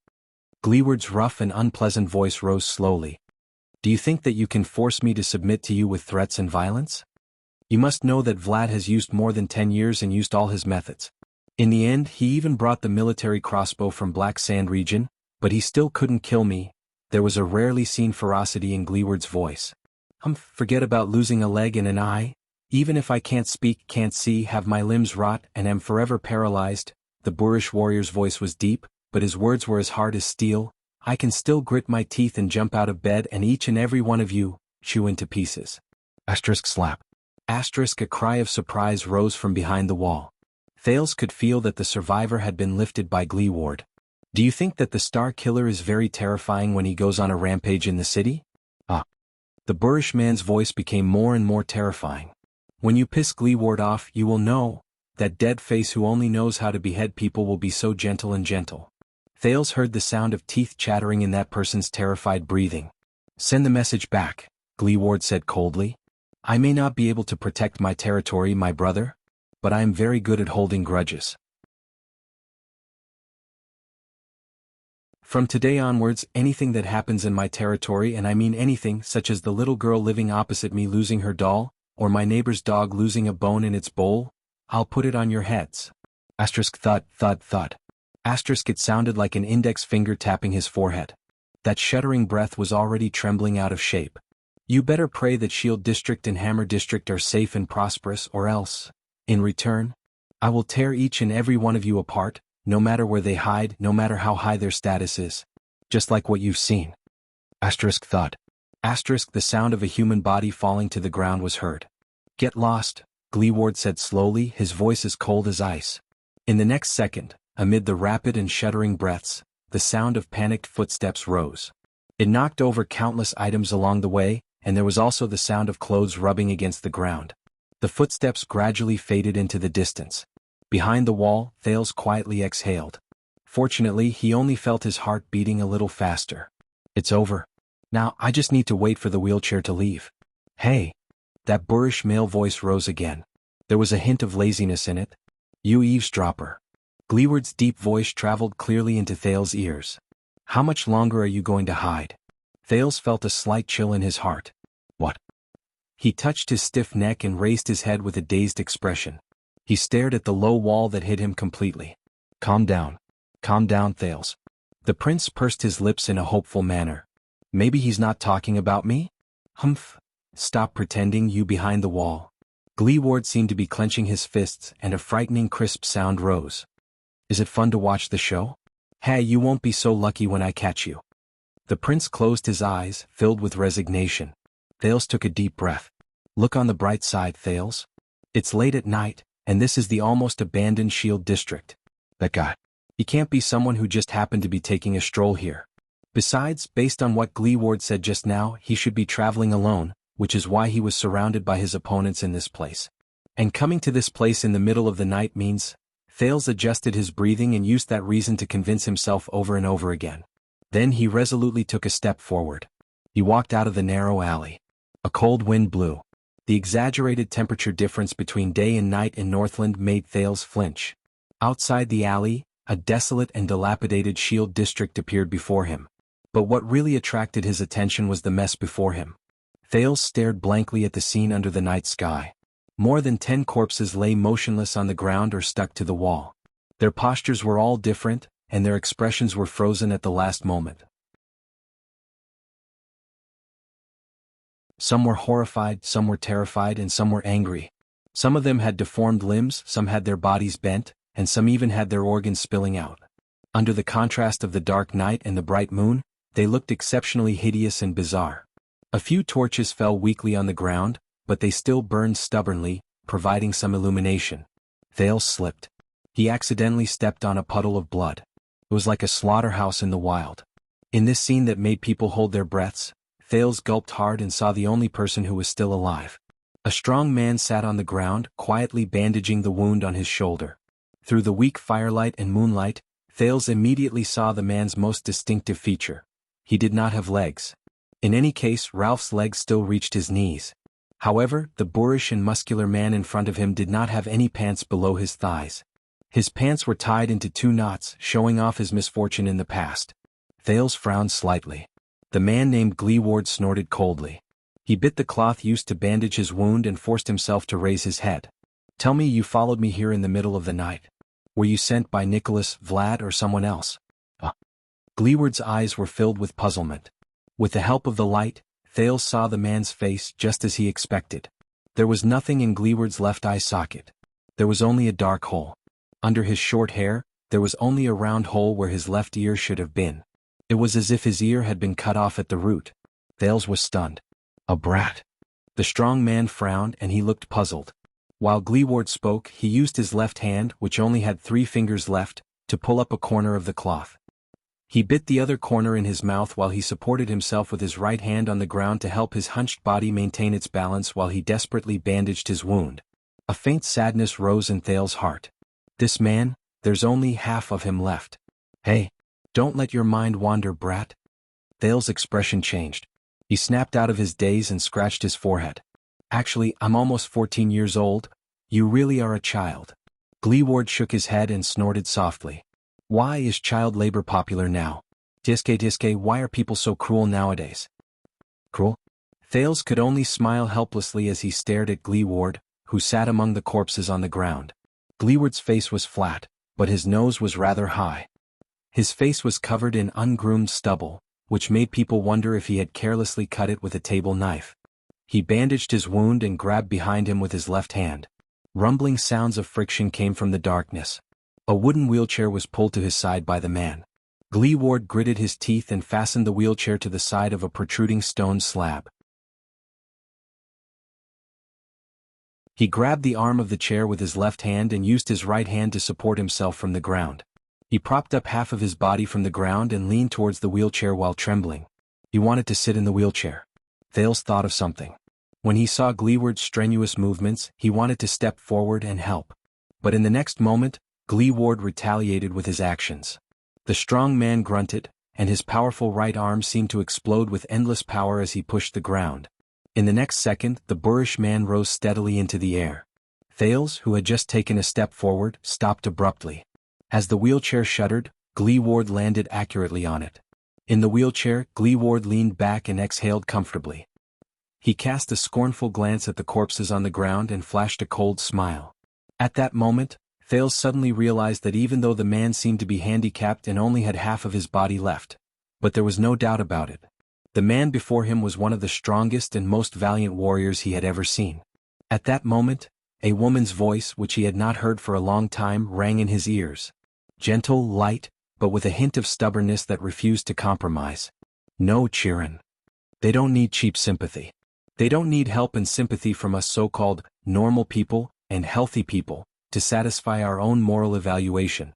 Gleeward's rough and unpleasant voice rose slowly. Do you think that you can force me to submit to you with threats and violence? You must know that Vlad has used more than 10 years and used all his methods. In the end, he even brought the military crossbow from Black Sand region, but he still couldn't kill me. There was a rarely seen ferocity in Gleeward's voice. Forget about losing a leg and an eye. Even if I can't speak, can't see, have my limbs rot, and am forever paralyzed, the boorish warrior's voice was deep, but his words were as hard as steel. I can still grit my teeth and jump out of bed and each and every one of you, chew into pieces. Asterisk slap. Asterisk a cry of surprise rose from behind the wall. Thales could feel that the survivor had been lifted by Gleeward. Do you think that the Star Killer is very terrifying when he goes on a rampage in the city? The boorish man's voice became more and more terrifying. When you piss Gleeward off, you will know. That dead face who only knows how to behead people will be so gentle and gentle. Thales heard the sound of teeth chattering in that person's terrified breathing. Send the message back, Gleeward said coldly. I may not be able to protect my territory, my brother, but I am very good at holding grudges. From today onwards, anything that happens in my territory, and I mean anything, such as the little girl living opposite me losing her doll, or my neighbor's dog losing a bone in its bowl, I'll put it on your heads. Asterisk thud, thud, thud. Asterisk it sounded like an index finger tapping his forehead. That shuddering breath was already trembling out of shape. You better pray that Shield District and Hammer District are safe and prosperous, or else, in return, I will tear each and every one of you apart, no matter where they hide, no matter how high their status is. Just like what you've seen. Asterisk thud. Asterisk the sound of a human body falling to the ground was heard. Get lost, Gleeward said slowly, his voice as cold as ice. In the next second, amid the rapid and shuddering breaths, the sound of panicked footsteps rose. It knocked over countless items along the way, and there was also the sound of clothes rubbing against the ground. The footsteps gradually faded into the distance. Behind the wall, Thales quietly exhaled. Fortunately, he only felt his heart beating a little faster. It's over. Now, I just need to wait for the wheelchair to leave. Hey! That boorish male voice rose again. There was a hint of laziness in it. You eavesdropper. Gleeward's deep voice traveled clearly into Thales' ears. How much longer are you going to hide? Thales felt a slight chill in his heart. What? He touched his stiff neck and raised his head with a dazed expression. He stared at the low wall that hid him completely. Calm down, Thales. The prince pursed his lips in a hopeful manner. Maybe he's not talking about me? Humph. Stop pretending, you behind the wall. Gleeward seemed to be clenching his fists, and a frightening crisp sound rose. Is it fun to watch the show? Hey, you won't be so lucky when I catch you. The prince closed his eyes, filled with resignation. Thales took a deep breath. Look on the bright side, Thales. It's late at night, and this is the almost abandoned Shield District. That guy. He can't be someone who just happened to be taking a stroll here. Besides, based on what Gleeward said just now, he should be traveling alone, which is why he was surrounded by his opponents in this place. And coming to this place in the middle of the night means... Thales adjusted his breathing and used that reason to convince himself over and over again. Then he resolutely took a step forward. He walked out of the narrow alley. A cold wind blew. The exaggerated temperature difference between day and night in Northland made Thales flinch. Outside the alley, a desolate and dilapidated Shield District appeared before him. But what really attracted his attention was the mess before him. Thales stared blankly at the scene under the night sky. More than 10 corpses lay motionless on the ground or stuck to the wall. Their postures were all different, and their expressions were frozen at the last moment. Some were horrified, some were terrified, and some were angry. Some of them had deformed limbs, some had their bodies bent, and some even had their organs spilling out. Under the contrast of the dark night and the bright moon, they looked exceptionally hideous and bizarre. A few torches fell weakly on the ground, but they still burned stubbornly, providing some illumination. Thales slipped. He accidentally stepped on a puddle of blood. It was like a slaughterhouse in the wild. In this scene that made people hold their breaths, Thales gulped hard and saw the only person who was still alive. A strong man sat on the ground, quietly bandaging the wound on his shoulder. Through the weak firelight and moonlight, Thales immediately saw the man's most distinctive feature. He did not have legs. In any case, Ralph's legs still reached his knees. However, the boorish and muscular man in front of him did not have any pants below his thighs. His pants were tied into 2 knots, showing off his misfortune in the past. Thales frowned slightly. The man named Gleeward snorted coldly. He bit the cloth used to bandage his wound and forced himself to raise his head. Tell me you followed me here in the middle of the night. Were you sent by Nicholas, Vlad, or someone else? Gleeward's eyes were filled with puzzlement. With the help of the light, Thales saw the man's face just as he expected. There was nothing in Gleeward's left eye socket. There was only a dark hole. Under his short hair, there was only a round hole where his left ear should have been. It was as if his ear had been cut off at the root. Thales was stunned. A brat. The strong man frowned and he looked puzzled. While Gleeward spoke, he used his left hand, which only had 3 fingers left, to pull up a corner of the cloth. He bit the other corner in his mouth while he supported himself with his right hand on the ground to help his hunched body maintain its balance while he desperately bandaged his wound. A faint sadness rose in Thales' heart. This man, there's only half of him left. Hey, don't let your mind wander, brat. Thales' expression changed. He snapped out of his daze and scratched his forehead. Actually, I'm almost 14 years old. You really are a child. Gleeward shook his head and snorted softly. Why is child labor popular now? Tiske, why are people so cruel nowadays? Cruel? Thales could only smile helplessly as he stared at Gleeward, who sat among the corpses on the ground. Gleeward's face was flat, but his nose was rather high. His face was covered in ungroomed stubble, which made people wonder if he had carelessly cut it with a table knife. He bandaged his wound and grabbed behind him with his left hand. Rumbling sounds of friction came from the darkness. A wooden wheelchair was pulled to his side by the man. Gleeward gritted his teeth and fastened the wheelchair to the side of a protruding stone slab. He grabbed the arm of the chair with his left hand and used his right hand to support himself from the ground. He propped up half of his body from the ground and leaned towards the wheelchair while trembling. He wanted to sit in the wheelchair. Thales thought of something. When he saw Gleeward's strenuous movements, he wanted to step forward and help. But in the next moment, Gleeward retaliated with his actions. The strong man grunted, and his powerful right arm seemed to explode with endless power as he pushed the ground. In the next second, the boorish man rose steadily into the air. Thales, who had just taken a step forward, stopped abruptly. As the wheelchair shuddered, Gleeward landed accurately on it. In the wheelchair, Gleeward leaned back and exhaled comfortably. He cast a scornful glance at the corpses on the ground and flashed a cold smile. At that moment, Thales suddenly realized that even though the man seemed to be handicapped and only had half of his body left, but there was no doubt about it. The man before him was one of the strongest and most valiant warriors he had ever seen. At that moment, a woman's voice, which he had not heard for a long time, rang in his ears. Gentle, light, but with a hint of stubbornness that refused to compromise. No, Chiron. They don't need cheap sympathy. They don't need help and sympathy from us so-called normal people and healthy people to satisfy our own moral evaluation.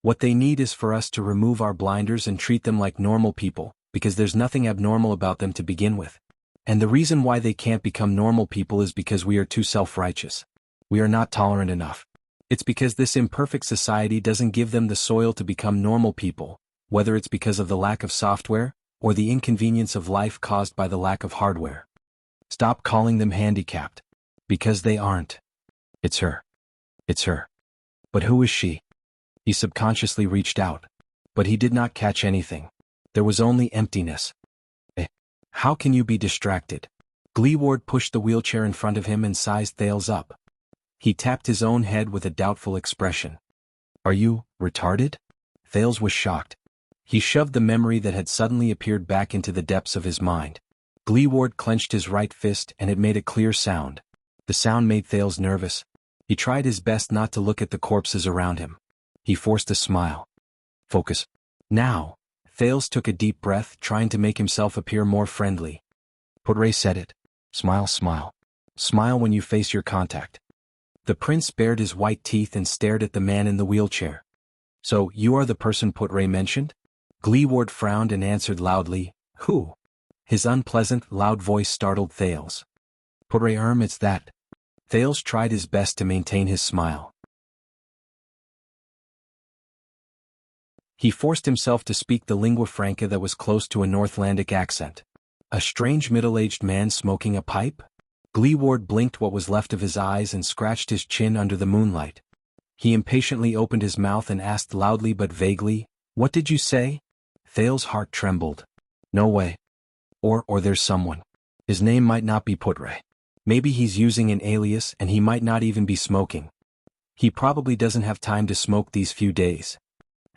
What they need is for us to remove our blinders and treat them like normal people, because there's nothing abnormal about them to begin with. And the reason why they can't become normal people is because we are too self-righteous. We are not tolerant enough. It's because this imperfect society doesn't give them the soil to become normal people, whether it's because of the lack of software, or the inconvenience of life caused by the lack of hardware. Stop calling them handicapped. Because they aren't. It's her. It's her. But who is she? He subconsciously reached out. But he did not catch anything. There was only emptiness. How can you be distracted? Gleeward pushed the wheelchair in front of him and sized Thales up. He tapped his own head with a doubtful expression. Are you retarded? Thales was shocked. He shoved the memory that had suddenly appeared back into the depths of his mind. Gleeward clenched his right fist and it made a clear sound. The sound made Thales nervous. He tried his best not to look at the corpses around him. He forced a smile. Focus. Now. Thales took a deep breath, trying to make himself appear more friendly. Putre said it. Smile, smile. Smile when you face your contact. The prince bared his white teeth and stared at the man in the wheelchair. So, you are the person Putre mentioned? Gleeward frowned and answered loudly, Who? His unpleasant, loud voice startled Thales. Putre, it's that. Thales tried his best to maintain his smile. He forced himself to speak the lingua franca that was close to a Northlandic accent. A strange middle-aged man smoking a pipe? Gleeward blinked what was left of his eyes and scratched his chin under the moonlight. He impatiently opened his mouth and asked loudly but vaguely, What did you say? Thales' heart trembled. No way. Or there's someone. His name might not be Putre. Maybe he's using an alias and he might not even be smoking. He probably doesn't have time to smoke these few days.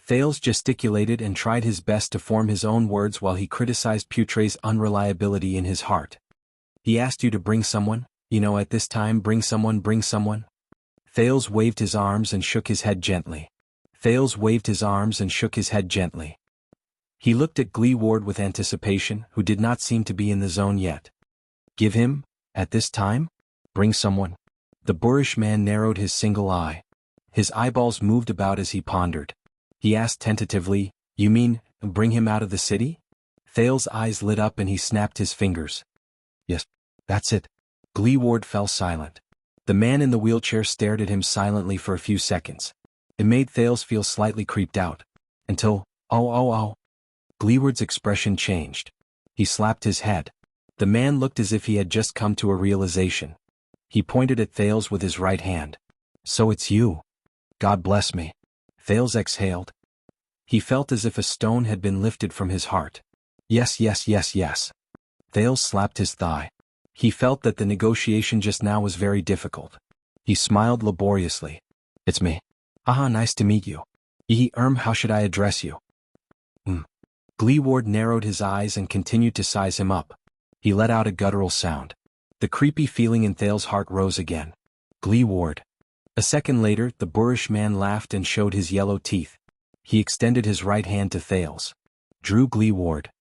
Thales gesticulated and tried his best to form his own words while he criticized Putre's unreliability in his heart. He asked you to bring someone, at this time bring someone. Thales waved his arms and shook his head gently. Thales waved his arms and shook his head gently. He looked at Gleeward with anticipation, who did not seem to be in the zone yet. Give him, at this time? Bring someone. The boorish man narrowed his single eye. His eyeballs moved about as he pondered. He asked tentatively, You mean, bring him out of the city? Thales' eyes lit up and he snapped his fingers. Yes, that's it. Gleeward fell silent. The man in the wheelchair stared at him silently for a few seconds. It made Thales feel slightly creeped out. Until, oh. Gleeward's expression changed. He slapped his head. The man looked as if he had just come to a realization. He pointed at Thales with his right hand. So it's you. God bless me. Thales exhaled. He felt as if a stone had been lifted from his heart. Yes, yes, yes, yes. Thales slapped his thigh. He felt that the negotiation just now was very difficult. He smiled laboriously. It's me. Aha, nice to meet you. How should I address you? Gleeward narrowed his eyes and continued to size him up. He let out a guttural sound. The creepy feeling in Thales' heart rose again. Gleeward. A second later, the boorish man laughed and showed his yellow teeth. He extended his right hand to Thales. Drew Gleeward.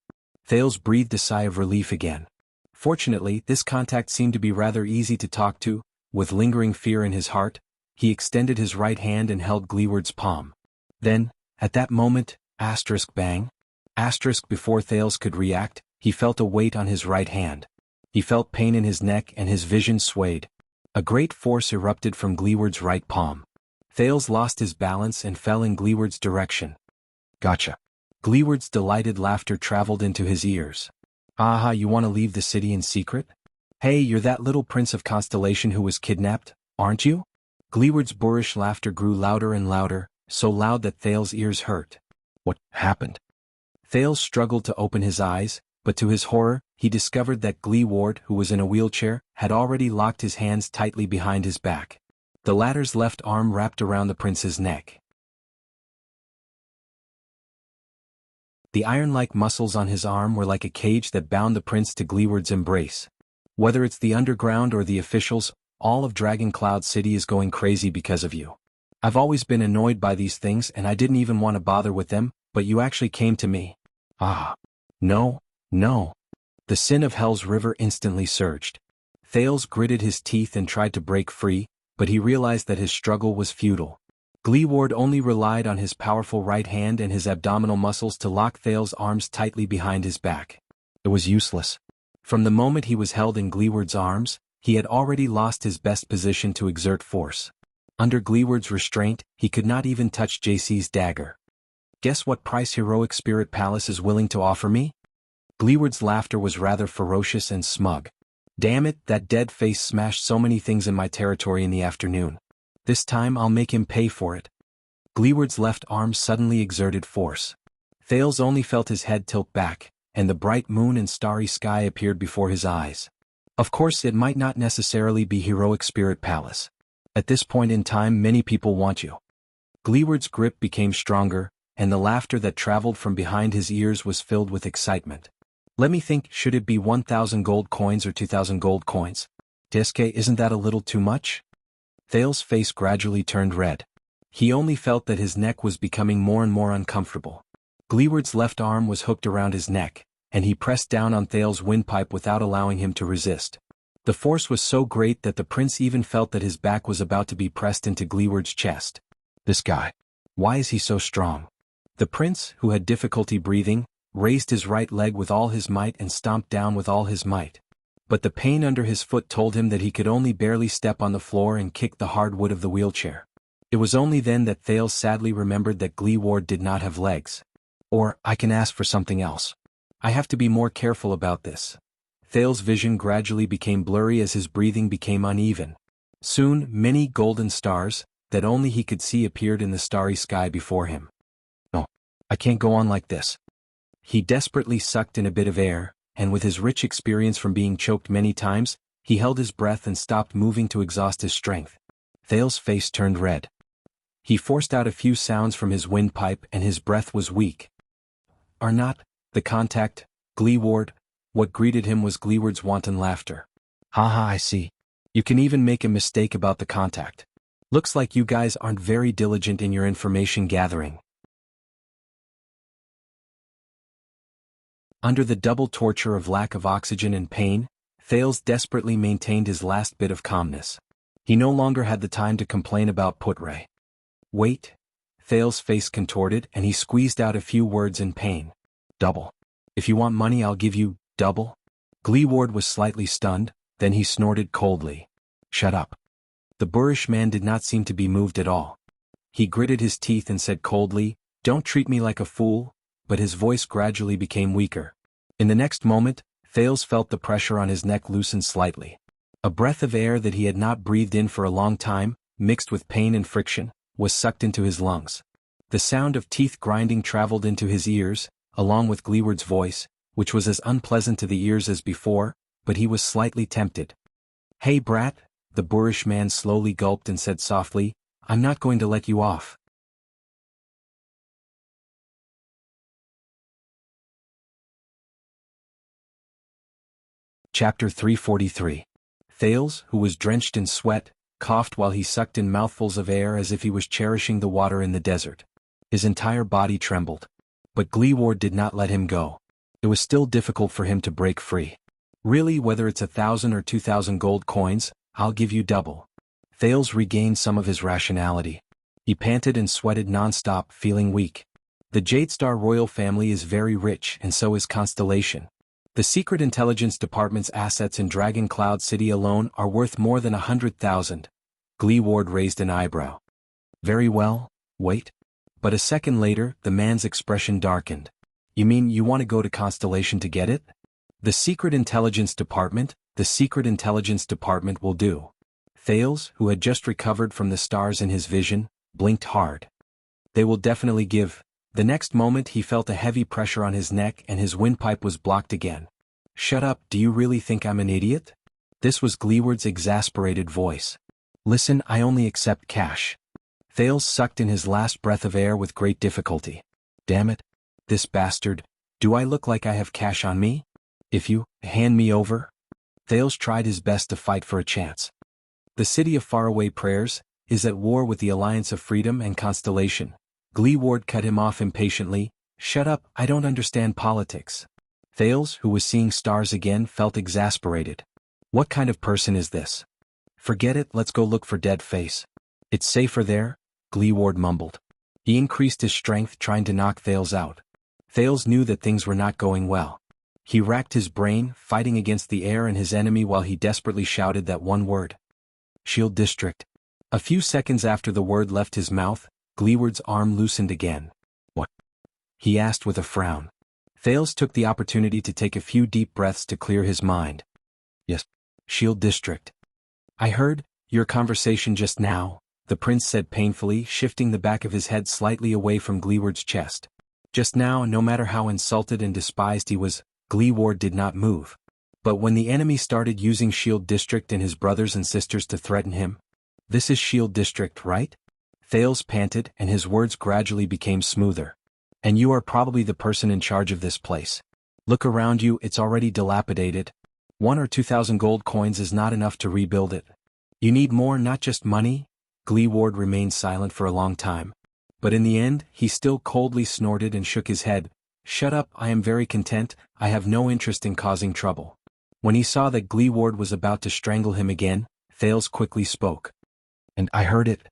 Thales breathed a sigh of relief again. Fortunately, this contact seemed to be rather easy to talk to. With lingering fear in his heart, he extended his right hand and held Gleeward's palm. Then, at that moment, bang. Before Thales could react, he felt a weight on his right hand. He felt pain in his neck and his vision swayed. A great force erupted from Gleeward's right palm. Thales lost his balance and fell in Gleeward's direction. Gotcha. Gleeward's delighted laughter traveled into his ears. Aha, you want to leave the city in secret? Hey, you're that little prince of Constellation who was kidnapped, aren't you? Gleeward's boorish laughter grew louder and louder, so loud that Thales' ears hurt. What happened? Thales struggled to open his eyes, but to his horror, he discovered that Gleeward, who was in a wheelchair, had already locked his hands tightly behind his back. The latter's left arm wrapped around the prince's neck. The iron-like muscles on his arm were like a cage that bound the prince to Gleeward's embrace. Whether it's the underground or the officials, all of Dragon Cloud City is going crazy because of you. I've always been annoyed by these things and I didn't even want to bother with them, but you actually came to me. No. The sin of Hell's river instantly surged. Thales gritted his teeth and tried to break free, but he realized that his struggle was futile. Gleeward only relied on his powerful right hand and his abdominal muscles to lock Thales' arms tightly behind his back. It was useless. From the moment he was held in Gleeward's arms, he had already lost his best position to exert force. Under Gleeward's restraint, he could not even touch JC's dagger. Guess what price Heroic Spirit Palace is willing to offer me? Gleeward's laughter was rather ferocious and smug. Damn it, that dead face smashed so many things in my territory in the afternoon. This time I'll make him pay for it. Gleeward's left arm suddenly exerted force. Thales only felt his head tilt back, and the bright moon and starry sky appeared before his eyes. Of course, it might not necessarily be Heroic Spirit Palace. At this point in time, many people want you. Gleeward's grip became stronger, and the laughter that traveled from behind his ears was filled with excitement. Let me think, should it be 1,000 gold coins or 2,000 gold coins? Diske, isn't that a little too much? Thales' face gradually turned red. He only felt that his neck was becoming more and more uncomfortable. Gleeward's left arm was hooked around his neck, and he pressed down on Thales' windpipe without allowing him to resist. The force was so great that the prince even felt that his back was about to be pressed into Gleeward's chest. This guy. Why is he so strong? The prince, who had difficulty breathing, raised his right leg with all his might and stomped down with all his might. But the pain under his foot told him that he could only barely step on the floor and kick the hard wood of the wheelchair. It was only then that Thales sadly remembered that Gleeward did not have legs. Or, I can ask for something else. I have to be more careful about this. Thales' vision gradually became blurry as his breathing became uneven. Soon, many golden stars, that only he could see, appeared in the starry sky before him. No, I can't go on like this. He desperately sucked in a bit of air, and with his rich experience from being choked many times, he held his breath and stopped moving to exhaust his strength. Thales' face turned red. He forced out a few sounds from his windpipe and his breath was weak. Are not, the contact, Gleeward? What greeted him was Gleeward's wanton laughter. Haha, I see. You can even make a mistake about the contact. Looks like you guys aren't very diligent in your information gathering. Under the double torture of lack of oxygen and pain, Thales desperately maintained his last bit of calmness. He no longer had the time to complain about Putre. Wait. Thales' face contorted and he squeezed out a few words in pain. Double. If you want money, I'll give you double. Gleeward was slightly stunned, then he snorted coldly. Shut up. The boorish man did not seem to be moved at all. He gritted his teeth and said coldly, Don't treat me like a fool, but his voice gradually became weaker. In the next moment, Thales felt the pressure on his neck loosen slightly. A breath of air that he had not breathed in for a long time, mixed with pain and friction, was sucked into his lungs. The sound of teeth grinding traveled into his ears, along with Gleeward's voice, which was as unpleasant to the ears as before, but he was slightly tempted. "Hey brat," the boorish man slowly gulped and said softly, "I'm not going to let you off." Chapter 343. Thales, who was drenched in sweat, coughed while he sucked in mouthfuls of air as if he was cherishing the water in the desert. His entire body trembled. But Gleeward did not let him go. It was still difficult for him to break free. "Really, whether it's 1,000 or 2,000 gold coins, I'll give you double." Thales regained some of his rationality. He panted and sweated non-stop, feeling weak. The Jadestar royal family is very rich, and so is Constellation. The Secret Intelligence Department's assets in Dragon Cloud City alone are worth more than 100,000. Gleeward raised an eyebrow. "Very well, wait." But a second later, the man's expression darkened. "You mean you want to go to Constellation to get it?" The Secret Intelligence Department will do." Thales, who had just recovered from the stars in his vision, blinked hard. "They will definitely give." The next moment he felt a heavy pressure on his neck and his windpipe was blocked again. "Shut up, do you really think I'm an idiot?" This was Gleeward's exasperated voice. "Listen, I only accept cash." Thales sucked in his last breath of air with great difficulty. "Damn it. This bastard. Do I look like I have cash on me? If you hand me over." Thales tried his best to fight for a chance. "The city of faraway prayers is at war with the Alliance of Freedom and Constellation." Gleeward cut him off impatiently. "Shut up, I don't understand politics." Thales, who was seeing stars again, felt exasperated. What kind of person is this? "Forget it, let's go look for Dead Face." "It's safer there," Gleeward mumbled. He increased his strength trying to knock Thales out. Thales knew that things were not going well. He racked his brain, fighting against the air and his enemy while he desperately shouted that one word. "Shield District." A few seconds after the word left his mouth, Gleeward's arm loosened again. "What?" he asked with a frown. Thales took the opportunity to take a few deep breaths to clear his mind. "Yes, Shield District." "I heard your conversation just now," the prince said painfully, shifting the back of his head slightly away from Gleeward's chest. Just now, no matter how insulted and despised he was, Gleeward did not move. But when the enemy started using Shield District and his brothers and sisters to threaten him, "This is Shield District, right?" Thales panted, and his words gradually became smoother. "And you are probably the person in charge of this place. Look around you, it's already dilapidated. 1 or 2,000 gold coins is not enough to rebuild it. You need more, not just money." Gleeward remained silent for a long time. But in the end, he still coldly snorted and shook his head. "Shut up, I am very content, I have no interest in causing trouble." When he saw that Gleeward was about to strangle him again, Thales quickly spoke. "And I heard it.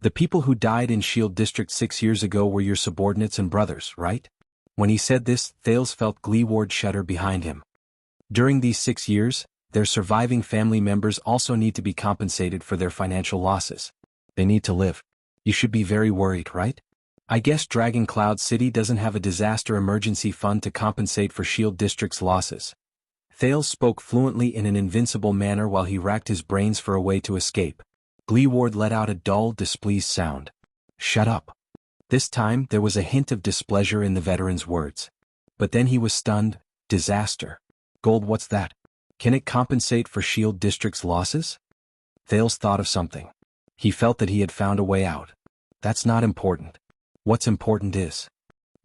The people who died in Shield District 6 years ago were your subordinates and brothers, right?" When he said this, Thales felt Gleeward shudder behind him. "During these 6 years, their surviving family members also need to be compensated for their financial losses. They need to live. You should be very worried, right? I guess Dragon Cloud City doesn't have a disaster emergency fund to compensate for Shield District's losses." Thales spoke fluently in an invincible manner while he racked his brains for a way to escape. Gleeward let out a dull, displeased sound. "Shut up." This time there was a hint of displeasure in the veteran's words. But then he was stunned. "Disaster. Gold, what's that? Can it compensate for Shield District's losses?" Thales thought of something. He felt that he had found a way out. "That's not important. What's important is..."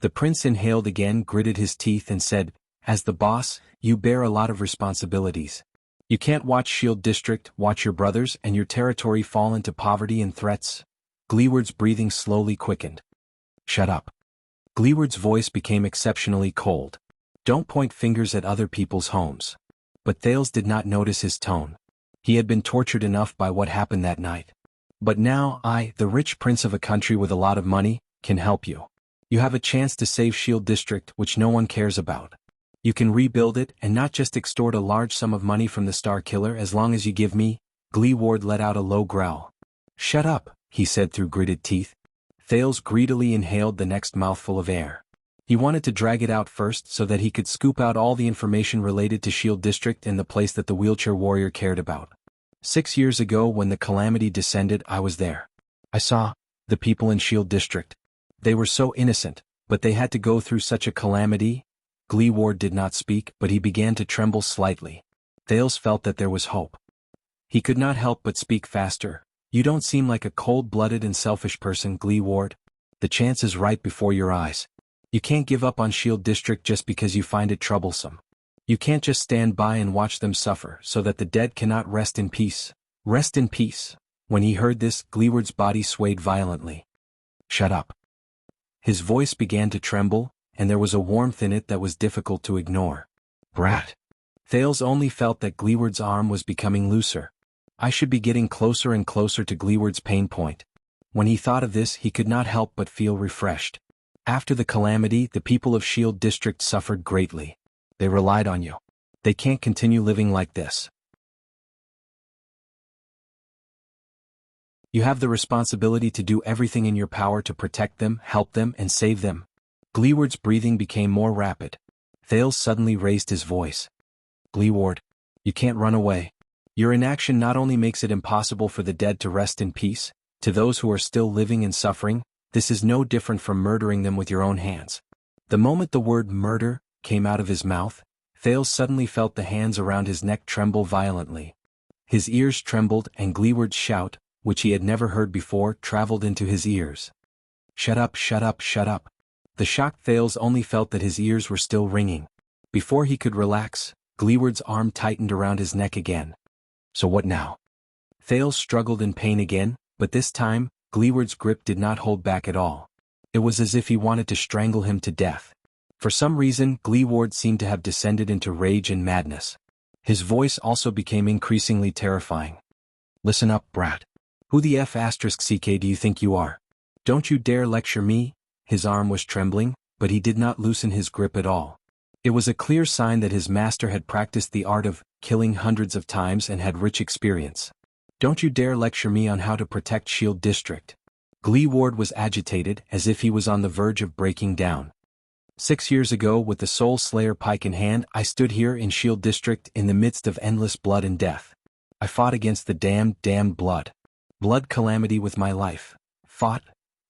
The prince inhaled again, gritted his teeth and said, "As the boss, you bear a lot of responsibilities. You can't watch Shield District, watch your brothers and your territory fall into poverty and threats." Gleeward's breathing slowly quickened. "Shut up." Gleeward's voice became exceptionally cold. "Don't point fingers at other people's homes." But Thales did not notice his tone. He had been tortured enough by what happened that night. "But now I, the rich prince of a country with a lot of money, can help you. You have a chance to save Shield District, which no one cares about. You can rebuild it and not just extort a large sum of money from the Star Killer as long as you give me." Gleeward let out a low growl. "Shut up," he said through gritted teeth. Thales greedily inhaled the next mouthful of air. He wanted to drag it out first so that he could scoop out all the information related to Shield District and the place that the wheelchair warrior cared about. 6 years ago when the calamity descended, I was there. I saw the people in Shield District. They were so innocent, but they had to go through such a calamity. Gleeward did not speak, but he began to tremble slightly. Thales felt that there was hope. He could not help but speak faster. You don't seem like a cold-blooded and selfish person, Gleeward. The chance is right before your eyes. You can't give up on Shield District just because you find it troublesome. You can't just stand by and watch them suffer so that the dead cannot rest in peace. Rest in peace. When he heard this, Gleeward's body swayed violently. Shut up. His voice began to tremble, and there was a warmth in it that was difficult to ignore. Brat. Thales only felt that Gleeward's arm was becoming looser. I should be getting closer and closer to Gleeward's pain point. When he thought of this, he could not help but feel refreshed. After the calamity, the people of Shield District suffered greatly. They relied on you. They can't continue living like this. You have the responsibility to do everything in your power to protect them, help them, and save them. Gleeward's breathing became more rapid. Thales suddenly raised his voice. Gleeward, you can't run away. Your inaction not only makes it impossible for the dead to rest in peace, to those who are still living and suffering, this is no different from murdering them with your own hands. The moment the word murder came out of his mouth, Thales suddenly felt the hands around his neck tremble violently. His ears trembled, and Gleeward's shout, which he had never heard before, traveled into his ears. Shut up, shut up, shut up. The shocked Thales only felt that his ears were still ringing. Before he could relax, Gleeward's arm tightened around his neck again. So what now? Thales struggled in pain again, but this time, Gleeward's grip did not hold back at all. It was as if he wanted to strangle him to death. For some reason, Gleeward seemed to have descended into rage and madness. His voice also became increasingly terrifying. Listen up, brat. Who the F***ck do you think you are? Don't you dare lecture me. His arm was trembling, but he did not loosen his grip at all. It was a clear sign that his master had practiced the art of killing hundreds of times and had rich experience. Don't you dare lecture me on how to protect Shield District. Gleeward was agitated, as if he was on the verge of breaking down. 6 years ago, with the Soul Slayer pike in hand, I stood here in Shield District in the midst of endless blood and death. I fought against the damned blood calamity with my life. Fought?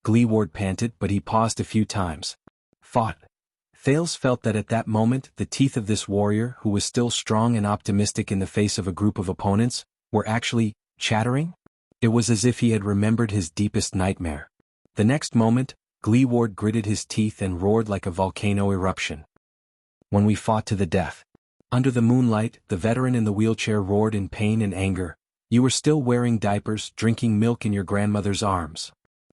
Gleeward panted, but he paused a few times. Fought. Thales felt that at that moment, the teeth of this warrior, who was still strong and optimistic in the face of a group of opponents, were actually chattering? It was as if he had remembered his deepest nightmare. The next moment, Gleeward gritted his teeth and roared like a volcano eruption. When we fought to the death. Under the moonlight, the veteran in the wheelchair roared in pain and anger. You were still wearing diapers, drinking milk in your grandmother's arms.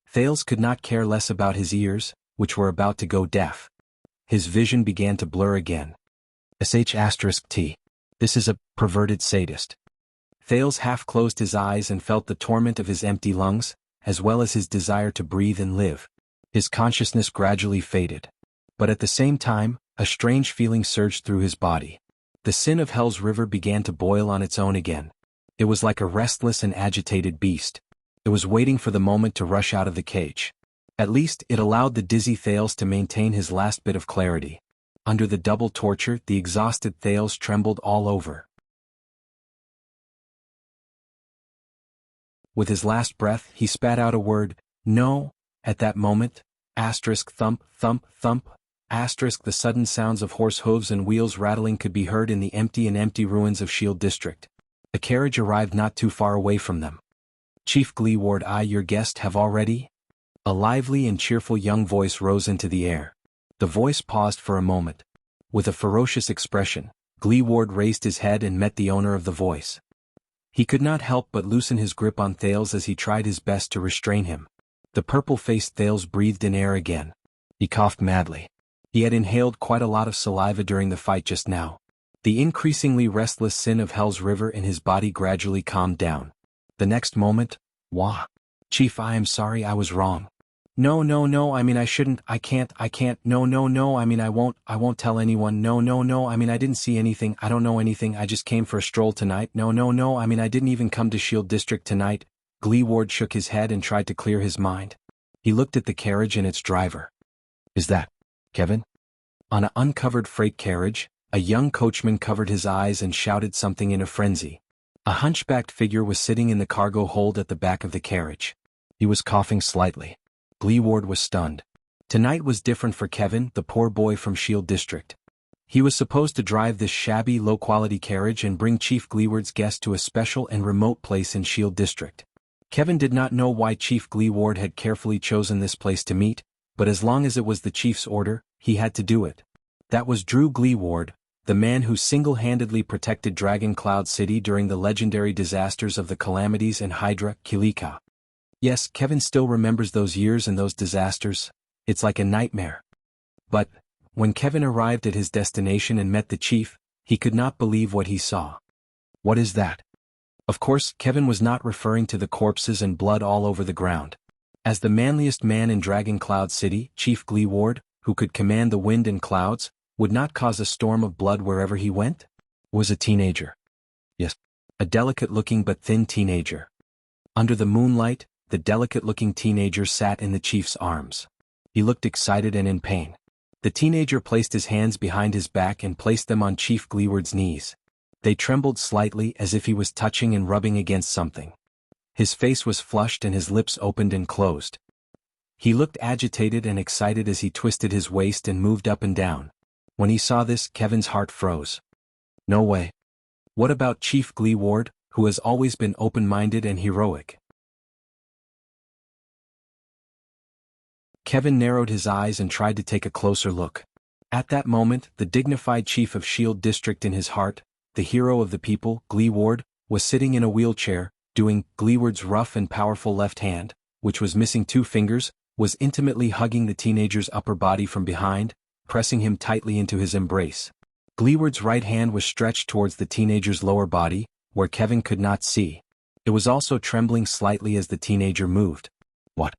Thales could not care less about his ears, which were about to go deaf. His vision began to blur again. **T. This is a perverted sadist. Thales half closed his eyes and felt the torment of his empty lungs, as well as his desire to breathe and live. His consciousness gradually faded. But at the same time, a strange feeling surged through his body. The sin of Hell's River began to boil on its own again. It was like a restless and agitated beast. It was waiting for the moment to rush out of the cage. At least, it allowed the dizzy Thales to maintain his last bit of clarity. Under the double torture, the exhausted Thales trembled all over. With his last breath, he spat out a word, "No." At that moment, thump, thump, thump, the sudden sounds of horse hooves and wheels rattling could be heard in the empty ruins of Shield District. A carriage arrived not too far away from them. Chief Gleeward, your guest have already? A lively and cheerful young voice rose into the air. The voice paused for a moment. With a ferocious expression, Gleeward raised his head and met the owner of the voice. He could not help but loosen his grip on Thales as he tried his best to restrain him. The purple-faced Thales breathed in air again. He coughed madly. He had inhaled quite a lot of saliva during the fight just now. The increasingly restless sin of Hell's River in his body gradually calmed down. The next moment, "Wah. Chief, I am sorry, I was wrong. No, I mean I shouldn't, I can't, no, I mean I won't tell anyone, no, I mean I didn't see anything, I don't know anything, I just came for a stroll tonight, no, I mean I didn't even come to Shield District tonight." Gleeward shook his head and tried to clear his mind. He looked at the carriage and its driver. "Is that Kevin?" On an uncovered freight carriage, a young coachman covered his eyes and shouted something in a frenzy. A hunchbacked figure was sitting in the cargo hold at the back of the carriage. He was coughing slightly. Gleeward was stunned. Tonight was different for Kevin, the poor boy from Shield District. He was supposed to drive this shabby, low-quality carriage and bring Chief Gleeward's guest to a special and remote place in Shield District. Kevin did not know why Chief Gleeward had carefully chosen this place to meet, but as long as it was the chief's order, he had to do it. That was Drew Gleeward, the man who single-handedly protected Dragon Cloud City during the legendary disasters of the Calamities and Hydra, Kilika. Yes, Kevin still remembers those years and those disasters. It's like a nightmare. But when Kevin arrived at his destination and met the chief, he could not believe what he saw. What is that? Of course, Kevin was not referring to the corpses and blood all over the ground. As the manliest man in Dragon Cloud City, Chief Gleeward, who could command the wind and clouds, would not cause a storm of blood wherever he went, was a teenager. Yes, a delicate-looking but thin teenager. Under the moonlight, the delicate-looking teenager sat in the chief's arms. He looked excited and in pain. The teenager placed his hands behind his back and placed them on Chief Gleeward's knees. They trembled slightly as if he was touching and rubbing against something. His face was flushed and his lips opened and closed. He looked agitated and excited as he twisted his waist and moved up and down. When he saw this, Kevin's heart froze. No way. What about Chief Gleeward, who has always been open-minded and heroic? Kevin narrowed his eyes and tried to take a closer look. At that moment, the dignified chief of Shield District in his heart, the hero of the people, Gleeward, was sitting in a wheelchair, doing Gleeward's rough and powerful left hand, which was missing 2 fingers, was intimately hugging the teenager's upper body from behind, pressing him tightly into his embrace. Gleeward's right hand was stretched towards the teenager's lower body, where Kevin could not see. It was also trembling slightly as the teenager moved. What?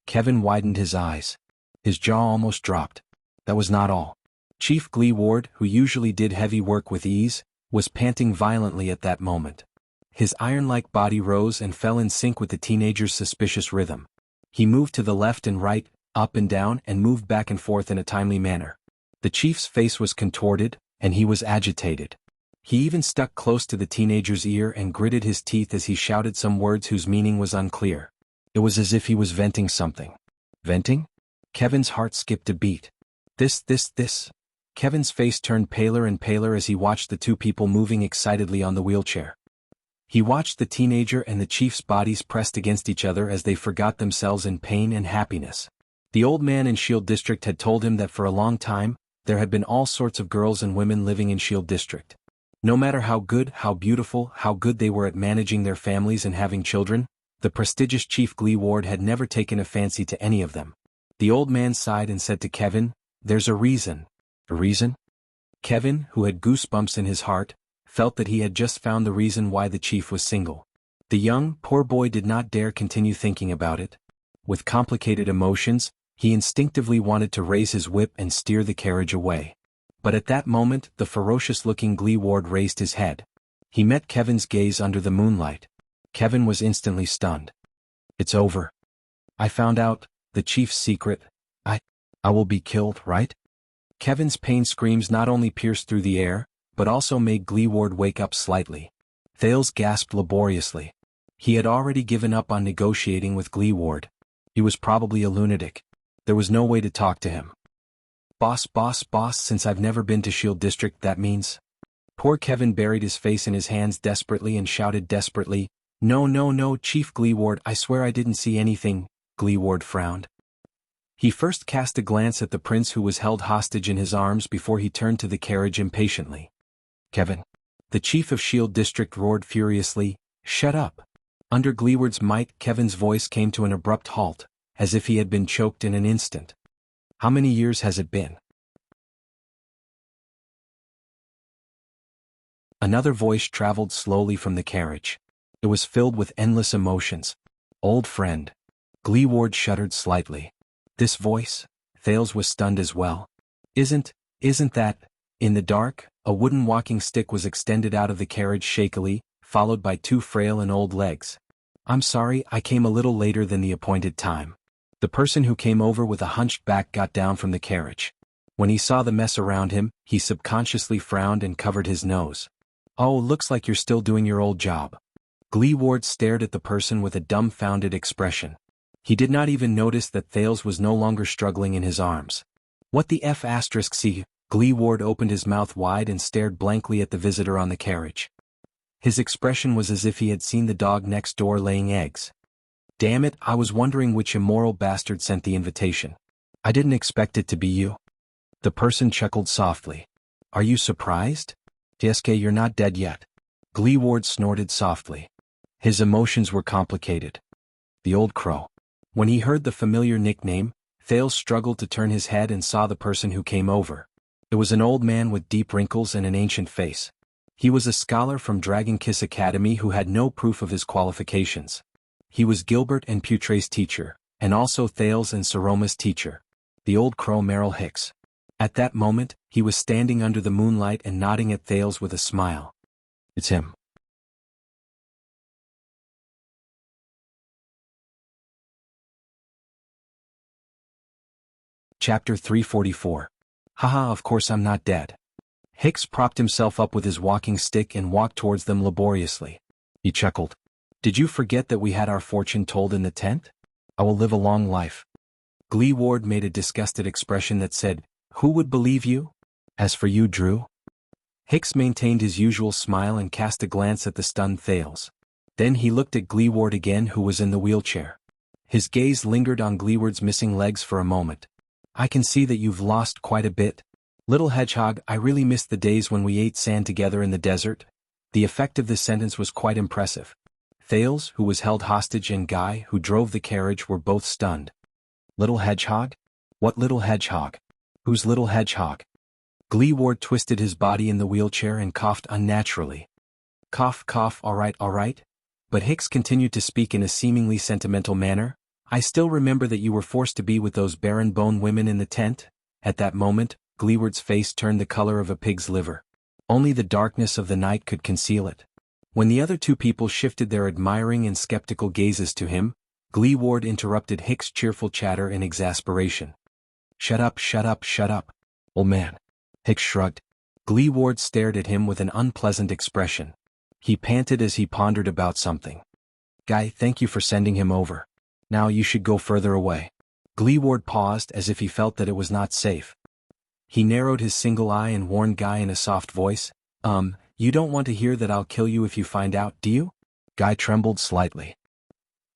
Kevin widened his eyes. His jaw almost dropped. That was not all. Chief Gleeward, who usually did heavy work with ease, was panting violently at that moment. His iron-like body rose and fell in sync with the teenager's suspicious rhythm. He moved to the left and right, up and down, and moved back and forth in a timely manner. The chief's face was contorted, and he was agitated. He even stuck close to the teenager's ear and gritted his teeth as he shouted some words whose meaning was unclear. It was as if he was venting something. Venting? Kevin's heart skipped a beat. This. Kevin's face turned paler and paler as he watched the 2 people moving excitedly on the wheelchair. He watched the teenager and the chief's bodies pressed against each other as they forgot themselves in pain and happiness. The old man in Shield District had told him that for a long time, there had been all sorts of girls and women living in Shield District. No matter how good, how beautiful, how good they were at managing their families and having children, the prestigious Chief Gleeward had never taken a fancy to any of them. The old man sighed and said to Kevin, "There's a reason." A reason? Kevin, who had goosebumps in his heart, felt that he had just found the reason why the chief was single. The young, poor boy did not dare continue thinking about it. With complicated emotions, he instinctively wanted to raise his whip and steer the carriage away. But at that moment, the ferocious-looking Gleeward raised his head. He met Kevin's gaze under the moonlight. Kevin was instantly stunned. It's over. I found out the chief's secret. I will be killed, right? Kevin's pain screams not only pierced through the air, but also made Gleeward wake up slightly. Thales gasped laboriously. He had already given up on negotiating with Gleeward. He was probably a lunatic. There was no way to talk to him. Boss, since I've never been to Shield District, that means... Poor Kevin buried his face in his hands desperately and shouted desperately, No, Chief Gleeward, I swear I didn't see anything." Gleeward frowned. He first cast a glance at the prince who was held hostage in his arms before he turned to the carriage impatiently. "Kevin." The chief of Shield District roared furiously, "Shut up." Under Gleeward's might, Kevin's voice came to an abrupt halt, as if he had been choked in an instant. "How many years has it been?" Another voice traveled slowly from the carriage. It was filled with endless emotions. "Old friend." Gleeward shuddered slightly. This voice? Thales was stunned as well. Isn't that... In the dark, a wooden walking stick was extended out of the carriage shakily, followed by 2 frail and old legs. "I'm sorry, I came a little later than the appointed time." The person who came over with a hunched back got down from the carriage. When he saw the mess around him, he subconsciously frowned and covered his nose. Oh, looks like you're still doing your old job. Gleeward stared at the person with a dumbfounded expression. He did not even notice that Thales was no longer struggling in his arms. What the F***C? Gleeward opened his mouth wide and stared blankly at the visitor on the carriage. His expression was as if he had seen the dog next door laying eggs. Damn it, I was wondering which immoral bastard sent the invitation. I didn't expect it to be you. The person chuckled softly. Are you surprised? DSK, you're not dead yet. Gleeward snorted softly. His emotions were complicated. The old crow. When he heard the familiar nickname, Thales struggled to turn his head and saw the person who came over. It was an old man with deep wrinkles and an ancient face. He was a scholar from Dragon Kiss Academy who had no proof of his qualifications. He was Gilbert and Putre's teacher, and also Thales and Saroma's teacher. The old crow Merrill Hicks. At that moment, he was standing under the moonlight and nodding at Thales with a smile. It's him. Chapter 344. Haha, of course I'm not dead. Hicks propped himself up with his walking stick and walked towards them laboriously. He chuckled. Did you forget that we had our fortune told in the tent? I will live a long life. Gleeward made a disgusted expression that said, Who would believe you? As for you, Drew? Hicks maintained his usual smile and cast a glance at the stunned Thales. Then he looked at Gleeward again, who was in the wheelchair. His gaze lingered on Gleeward's missing legs for a moment. I can see that you've lost quite a bit. Little hedgehog, I really miss the days when we ate sand together in the desert. The effect of this sentence was quite impressive. Thales, who was held hostage, and Guy, who drove the carriage, were both stunned. Little hedgehog? What little hedgehog? Whose little hedgehog? Gleeward twisted his body in the wheelchair and coughed unnaturally. Cough, cough, all right. But Hicks continued to speak in a seemingly sentimental manner. I still remember that you were forced to be with those barren bone women in the tent. At that moment, Gleeward's face turned the color of a pig's liver. Only the darkness of the night could conceal it. When the other two people shifted their admiring and skeptical gazes to him, Gleeward interrupted Hicks' cheerful chatter in exasperation. Shut up, old man. Hicks shrugged. Gleeward stared at him with an unpleasant expression. He panted as he pondered about something. Guy, thank you for sending him over. Now you should go further away. Gleeward paused as if he felt that it was not safe. He narrowed his single eye and warned Guy in a soft voice, You don't want to hear that I'll kill you if you find out, do you? Guy trembled slightly.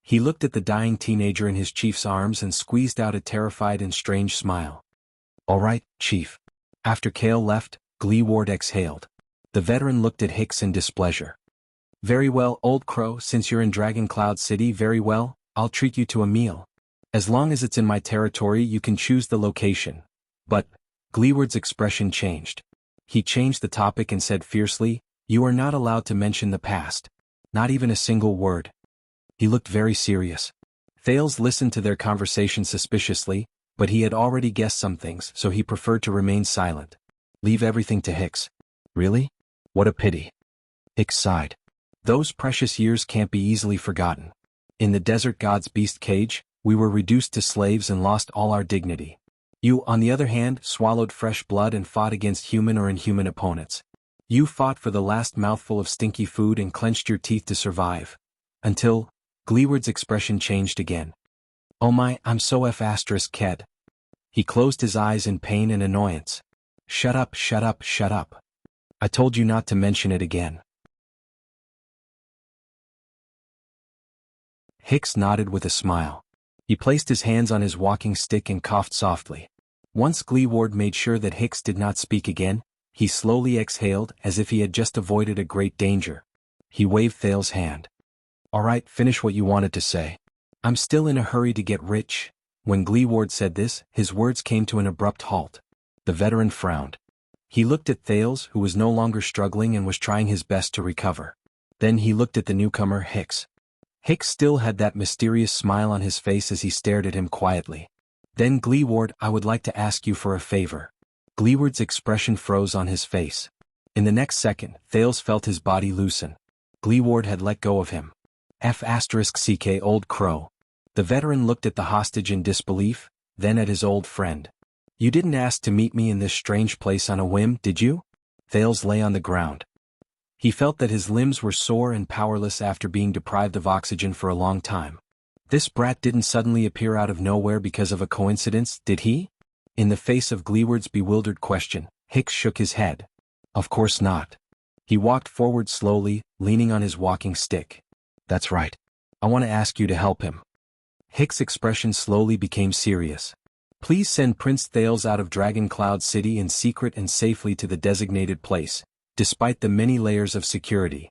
He looked at the dying teenager in his chief's arms and squeezed out a terrified and strange smile. All right, Chief. After Kale left, Gleeward exhaled. The veteran looked at Hicks in displeasure. Very well, Old Crow, since you're in Dragon Cloud City, very well, I'll treat you to a meal. As long as it's in my territory, you can choose the location. But, Gleeward's expression changed. He changed the topic and said fiercely, You are not allowed to mention the past. Not even a single word. He looked very serious. Thales listened to their conversation suspiciously, but he had already guessed some things, so he preferred to remain silent. Leave everything to Hicks. Really? What a pity. Hicks sighed. Those precious years can't be easily forgotten. In the desert god's beast cage, we were reduced to slaves and lost all our dignity. You, on the other hand, swallowed fresh blood and fought against human or inhuman opponents. You fought for the last mouthful of stinky food and clenched your teeth to survive. Until, Gleeward's expression changed again. Oh my, I'm so Ked. He closed his eyes in pain and annoyance. Shut up. I told you not to mention it again. Hicks nodded with a smile. He placed his hands on his walking stick and coughed softly. Once Gleeward made sure that Hicks did not speak again, he slowly exhaled as if he had just avoided a great danger. He waved Thales' hand. All right, finish what you wanted to say. I'm still in a hurry to get rich. When Gleeward said this, his words came to an abrupt halt. The veteran frowned. He looked at Thales, who was no longer struggling and was trying his best to recover. Then he looked at the newcomer, Hicks. Hicks still had that mysterious smile on his face as he stared at him quietly. Then Gleeward, I would like to ask you for a favor. Gleeward's expression froze on his face. In the next second, Thales felt his body loosen. Gleeward had let go of him. F***ck Old Crow. The veteran looked at the hostage in disbelief, then at his old friend. You didn't ask to meet me in this strange place on a whim, did you? Thales lay on the ground. He felt that his limbs were sore and powerless after being deprived of oxygen for a long time. This brat didn't suddenly appear out of nowhere because of a coincidence, did he? In the face of Gleeward's bewildered question, Hicks shook his head. Of course not. He walked forward slowly, leaning on his walking stick. That's right. I want to ask you to help him. Hicks' expression slowly became serious. Please send Prince Thales out of Dragon Cloud City in secret and safely to the designated place, despite the many layers of security.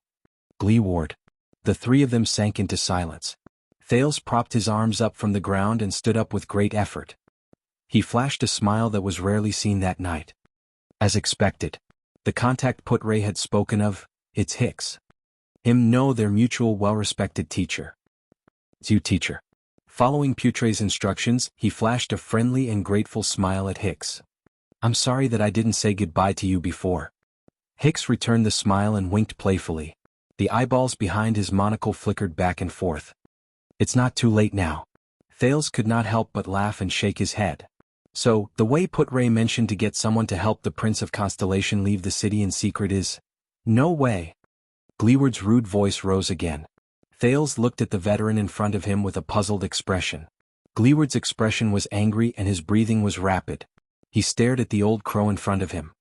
Gleeward. The three of them sank into silence. Thales propped his arms up from the ground and stood up with great effort. He flashed a smile that was rarely seen that night. As expected. The contact Putray had spoken of, it's Hicks. Him know their mutual well-respected teacher. It's you, teacher. Following Putray's instructions, he flashed a friendly and grateful smile at Hicks. I'm sorry that I didn't say goodbye to you before. Hicks returned the smile and winked playfully. The eyeballs behind his monocle flickered back and forth. It's not too late now. Thales could not help but laugh and shake his head. So, the way Putray mentioned to get someone to help the Prince of Constellation leave the city in secret is... No way. Gleeward's rude voice rose again. Thales looked at the veteran in front of him with a puzzled expression. Gleeward's expression was angry and his breathing was rapid. He stared at the old crow in front of him.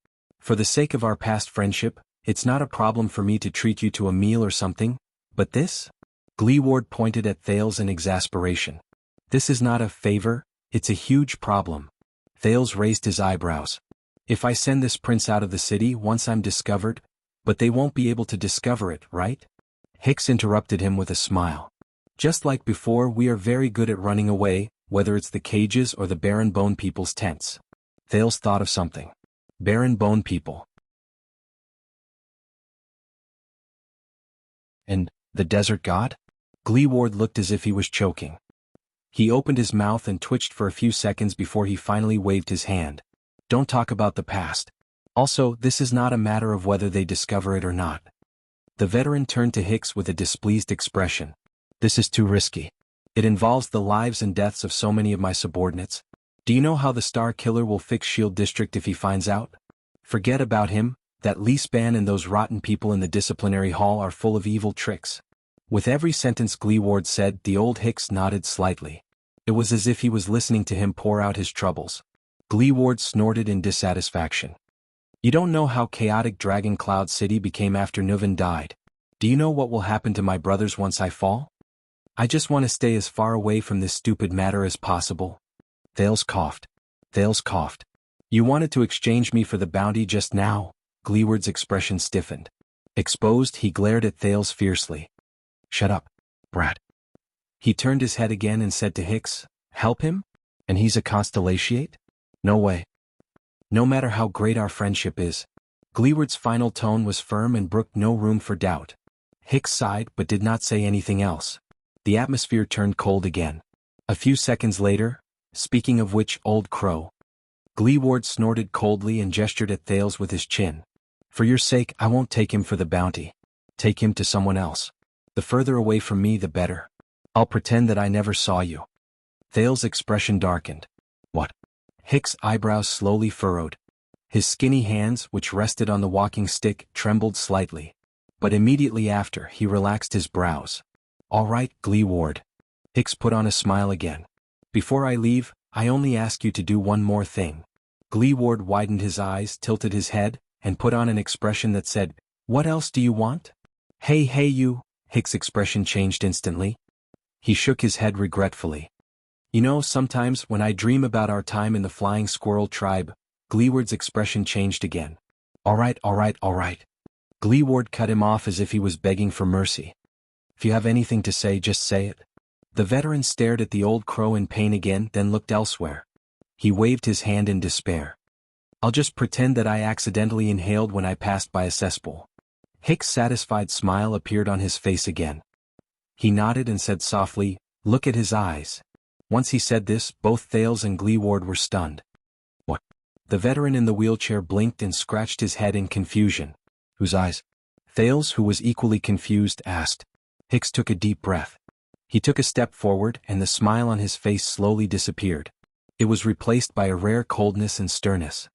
For the sake of our past friendship, it's not a problem for me to treat you to a meal or something, but this? Gleeward pointed at Thales in exasperation. This is not a favor, it's a huge problem. Thales raised his eyebrows. If I send this prince out of the city once I'm discovered, but they won't be able to discover it, right? Hicks interrupted him with a smile. Just like before, we are very good at running away, whether it's the cages or the Barren Bone People's tents. Thales thought of something. Barren Bone People. And the desert god? Gleeward looked as if he was choking. He opened his mouth and twitched for a few seconds before he finally waved his hand. Don't talk about the past. Also, this is not a matter of whether they discover it or not. The veteran turned to Hicks with a displeased expression. This is too risky. It involves the lives and deaths of so many of my subordinates. Do you know how the Star Killer will fix Shield District if he finds out? Forget about him, that Leespan and those rotten people in the disciplinary hall are full of evil tricks. With every sentence Gleeward said, the old Hicks nodded slightly. It was as if he was listening to him pour out his troubles. Gleeward snorted in dissatisfaction. You don't know how chaotic Dragon Cloud City became after Nuvan died. Do you know what will happen to my brothers once I fall? I just want to stay as far away from this stupid matter as possible. Thales coughed. Thales coughed. You wanted to exchange me for the bounty just now? Gleeward's expression stiffened. Exposed, he glared at Thales fiercely. Shut up, brat. He turned his head again and said to Hicks, help him? And he's a constellatiate? No way. No matter how great our friendship is. Gleeward's final tone was firm and brooked no room for doubt. Hicks sighed but did not say anything else. The atmosphere turned cold again. A few seconds later, speaking of which, old crow. Gleeward snorted coldly and gestured at Thales with his chin. For your sake, I won't take him for the bounty. Take him to someone else. The further away from me, the better. I'll pretend that I never saw you. Thales' expression darkened. What? Hicks' eyebrows slowly furrowed. His skinny hands, which rested on the walking stick, trembled slightly. But immediately after, he relaxed his brows. All right, Gleeward. Hicks put on a smile again. Before I leave, I only ask you to do one more thing. Gleeward widened his eyes, tilted his head, and put on an expression that said, What else do you want? Hey you. Hicks' expression changed instantly. He shook his head regretfully. You know, sometimes when I dream about our time in the Flying Squirrel tribe, Gleeward's expression changed again. All right. Gleeward cut him off as if he was begging for mercy. If you have anything to say, just say it. The veteran stared at the old crow in pain again, then looked elsewhere. He waved his hand in despair. I'll just pretend that I accidentally inhaled when I passed by a cesspool. Hicks' satisfied smile appeared on his face again. He nodded and said softly, Look at his eyes. Once he said this, both Thales and Gleeward were stunned. What? The veteran in the wheelchair blinked and scratched his head in confusion. Whose eyes? Thales, who was equally confused, asked. Hicks took a deep breath. He took a step forward and the smile on his face slowly disappeared. It was replaced by a rare coldness and sternness.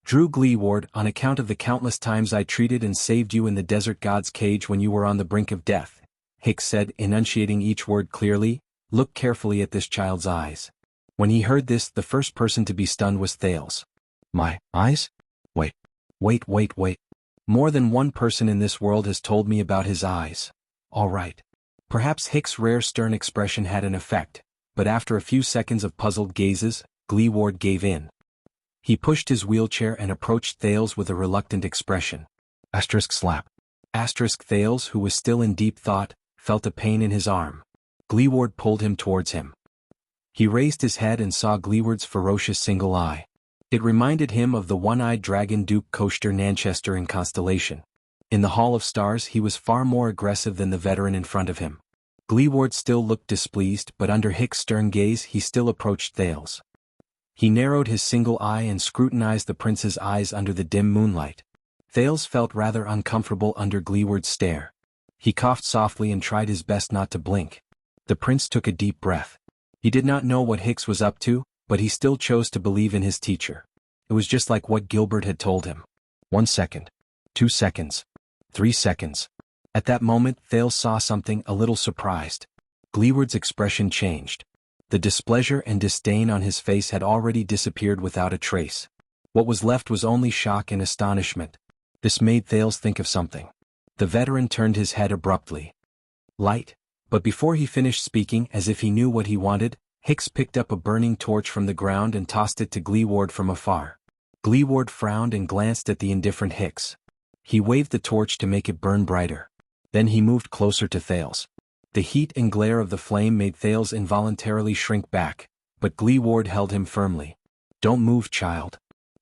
Drew Gleeward, on account of the countless times I treated and saved you in the desert god's cage when you were on the brink of death, Hicks said, enunciating each word clearly. Look carefully at this child's eyes. When he heard this, the first person to be stunned was Thales. My eyes? Wait. More than one person in this world has told me about his eyes. All right. Perhaps Hicks' rare stern expression had an effect, but after a few seconds of puzzled gazes, Gleeward gave in. He pushed his wheelchair and approached Thales with a reluctant expression. Slap. Thales, who was still in deep thought, felt a pain in his arm. Gleeward pulled him towards him. He raised his head and saw Gleeward's ferocious single eye. It reminded him of the one-eyed dragon Duke Koester Nanchester in Constellation. In the Hall of Stars he was far more aggressive than the veteran in front of him. Gleeward still looked displeased, but under Hicks' stern gaze he still approached Thales. He narrowed his single eye and scrutinized the prince's eyes under the dim moonlight. Thales felt rather uncomfortable under Gleeward's stare. He coughed softly and tried his best not to blink. The prince took a deep breath. He did not know what Hicks was up to, but he still chose to believe in his teacher. It was just like what Gilbert had told him. 1 second. 2 seconds. 3 seconds. At that moment Thales saw something, a little surprised. Gleeward's expression changed. The displeasure and disdain on his face had already disappeared without a trace. What was left was only shock and astonishment. This made Thales think of something. The veteran turned his head abruptly. Light. But before he finished speaking, as if he knew what he wanted, Hicks picked up a burning torch from the ground and tossed it to Gleeward from afar. Gleeward frowned and glanced at the indifferent Hicks. He waved the torch to make it burn brighter. Then he moved closer to Thales. The heat and glare of the flame made Thales involuntarily shrink back, but Gleeward held him firmly. Don't move, child.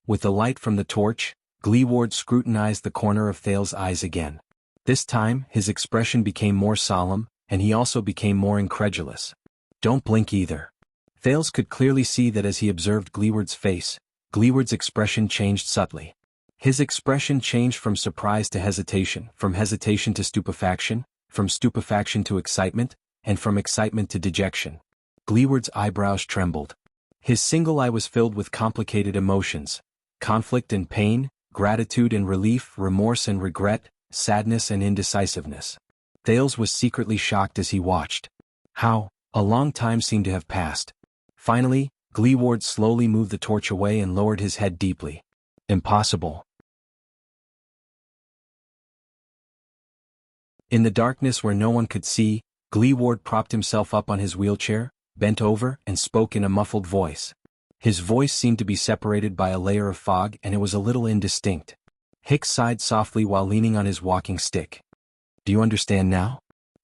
With the light from the torch, Gleeward scrutinized the corner of Thales' eyes again. This time, his expression became more solemn, and he also became more incredulous. Don't blink either. Thales could clearly see that as he observed Gleeward's face, Gleeward's expression changed subtly. His expression changed from surprise to hesitation, from hesitation to stupefaction, from stupefaction to excitement, and from excitement to dejection. Gleeward's eyebrows trembled. His single eye was filled with complicated emotions: conflict and pain, gratitude and relief, remorse and regret, sadness and indecisiveness. Thales was secretly shocked as he watched. How? A long time seemed to have passed. Finally, Gleeward slowly moved the torch away and lowered his head deeply. Impossible. In the darkness where no one could see, Gleeward propped himself up on his wheelchair, bent over, and spoke in a muffled voice. His voice seemed to be separated by a layer of fog, and it was a little indistinct. Hicks sighed softly while leaning on his walking stick. Do you understand now?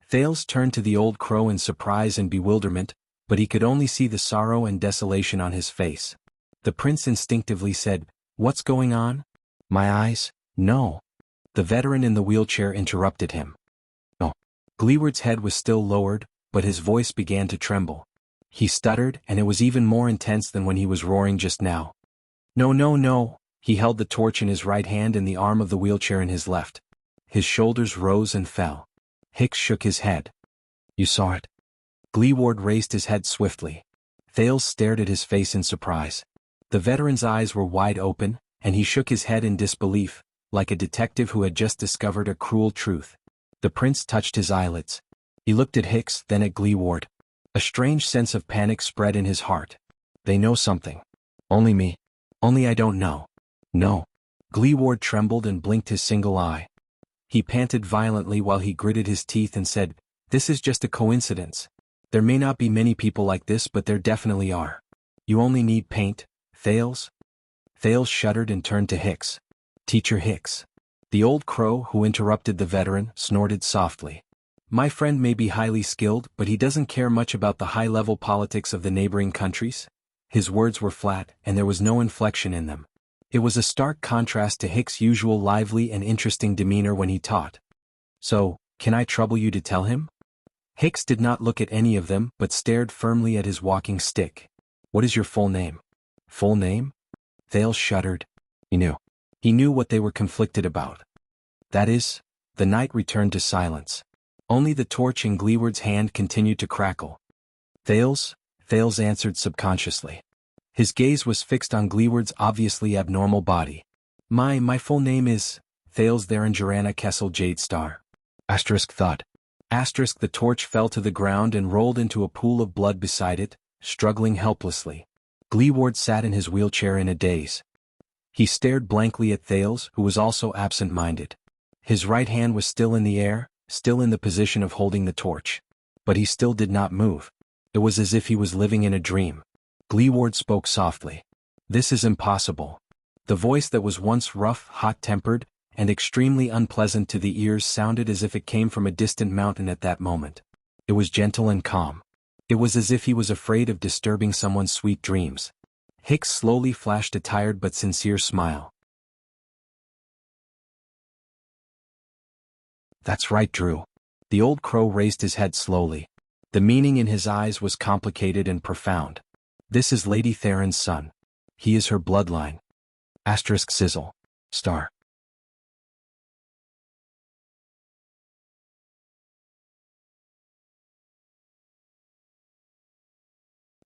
Thales turned to the old crow in surprise and bewilderment, but he could only see the sorrow and desolation on his face. The prince instinctively said, What's going on? My eyes? No. The veteran in the wheelchair interrupted him. No. Gleeward's head was still lowered, but his voice began to tremble. He stuttered, and it was even more intense than when he was roaring just now. No. He held the torch in his right hand and the arm of the wheelchair in his left. His shoulders rose and fell. Hicks shook his head. You saw it? Gleeward raised his head swiftly. Thales stared at his face in surprise. The veteran's eyes were wide open, and he shook his head in disbelief, like a detective who had just discovered a cruel truth. The prince touched his eyelids. He looked at Hicks, then at Gleeward. A strange sense of panic spread in his heart. They know something. Only me. Only I don't know. No. Gleeward trembled and blinked his single eye. He panted violently while he gritted his teeth and said, This is just a coincidence. There may not be many people like this, but there definitely are. You only need paint, Thales? Thales shuddered and turned to Hicks. Teacher Hicks. The old crow, who interrupted the veteran, snorted softly. My friend may be highly skilled, but he doesn't care much about the high-level politics of the neighboring countries. His words were flat, and there was no inflection in them. It was a stark contrast to Hicks' usual lively and interesting demeanor when he taught. So, can I trouble you to tell him? Hicks did not look at any of them, but stared firmly at his walking stick. What is your full name? Full name? Thales shuddered. He knew what they were conflicted about. That is, the night returned to silence. Only the torch in Gleeward's hand continued to crackle. Thales answered subconsciously. His gaze was fixed on Gleeward's obviously abnormal body. My full name is Thales Therangerana Kessel Jade Star. Asterisk thud. Asterisk the torch fell to the ground and rolled into a pool of blood beside it, struggling helplessly. Gleeward sat in his wheelchair in a daze. He stared blankly at Thales, who was also absent-minded. His right hand was still in the air, still in the position of holding the torch. But he still did not move. It was as if he was living in a dream. Gleeward spoke softly. "This is impossible." The voice that was once rough, hot-tempered, and extremely unpleasant to the ears sounded as if it came from a distant mountain at that moment. It was gentle and calm. It was as if he was afraid of disturbing someone's sweet dreams. Hicks slowly flashed a tired but sincere smile. "That's right, Drew." The old crow raised his head slowly. The meaning in his eyes was complicated and profound. "This is Lady Theron's son. He is her bloodline." Asterisk sizzle. Star.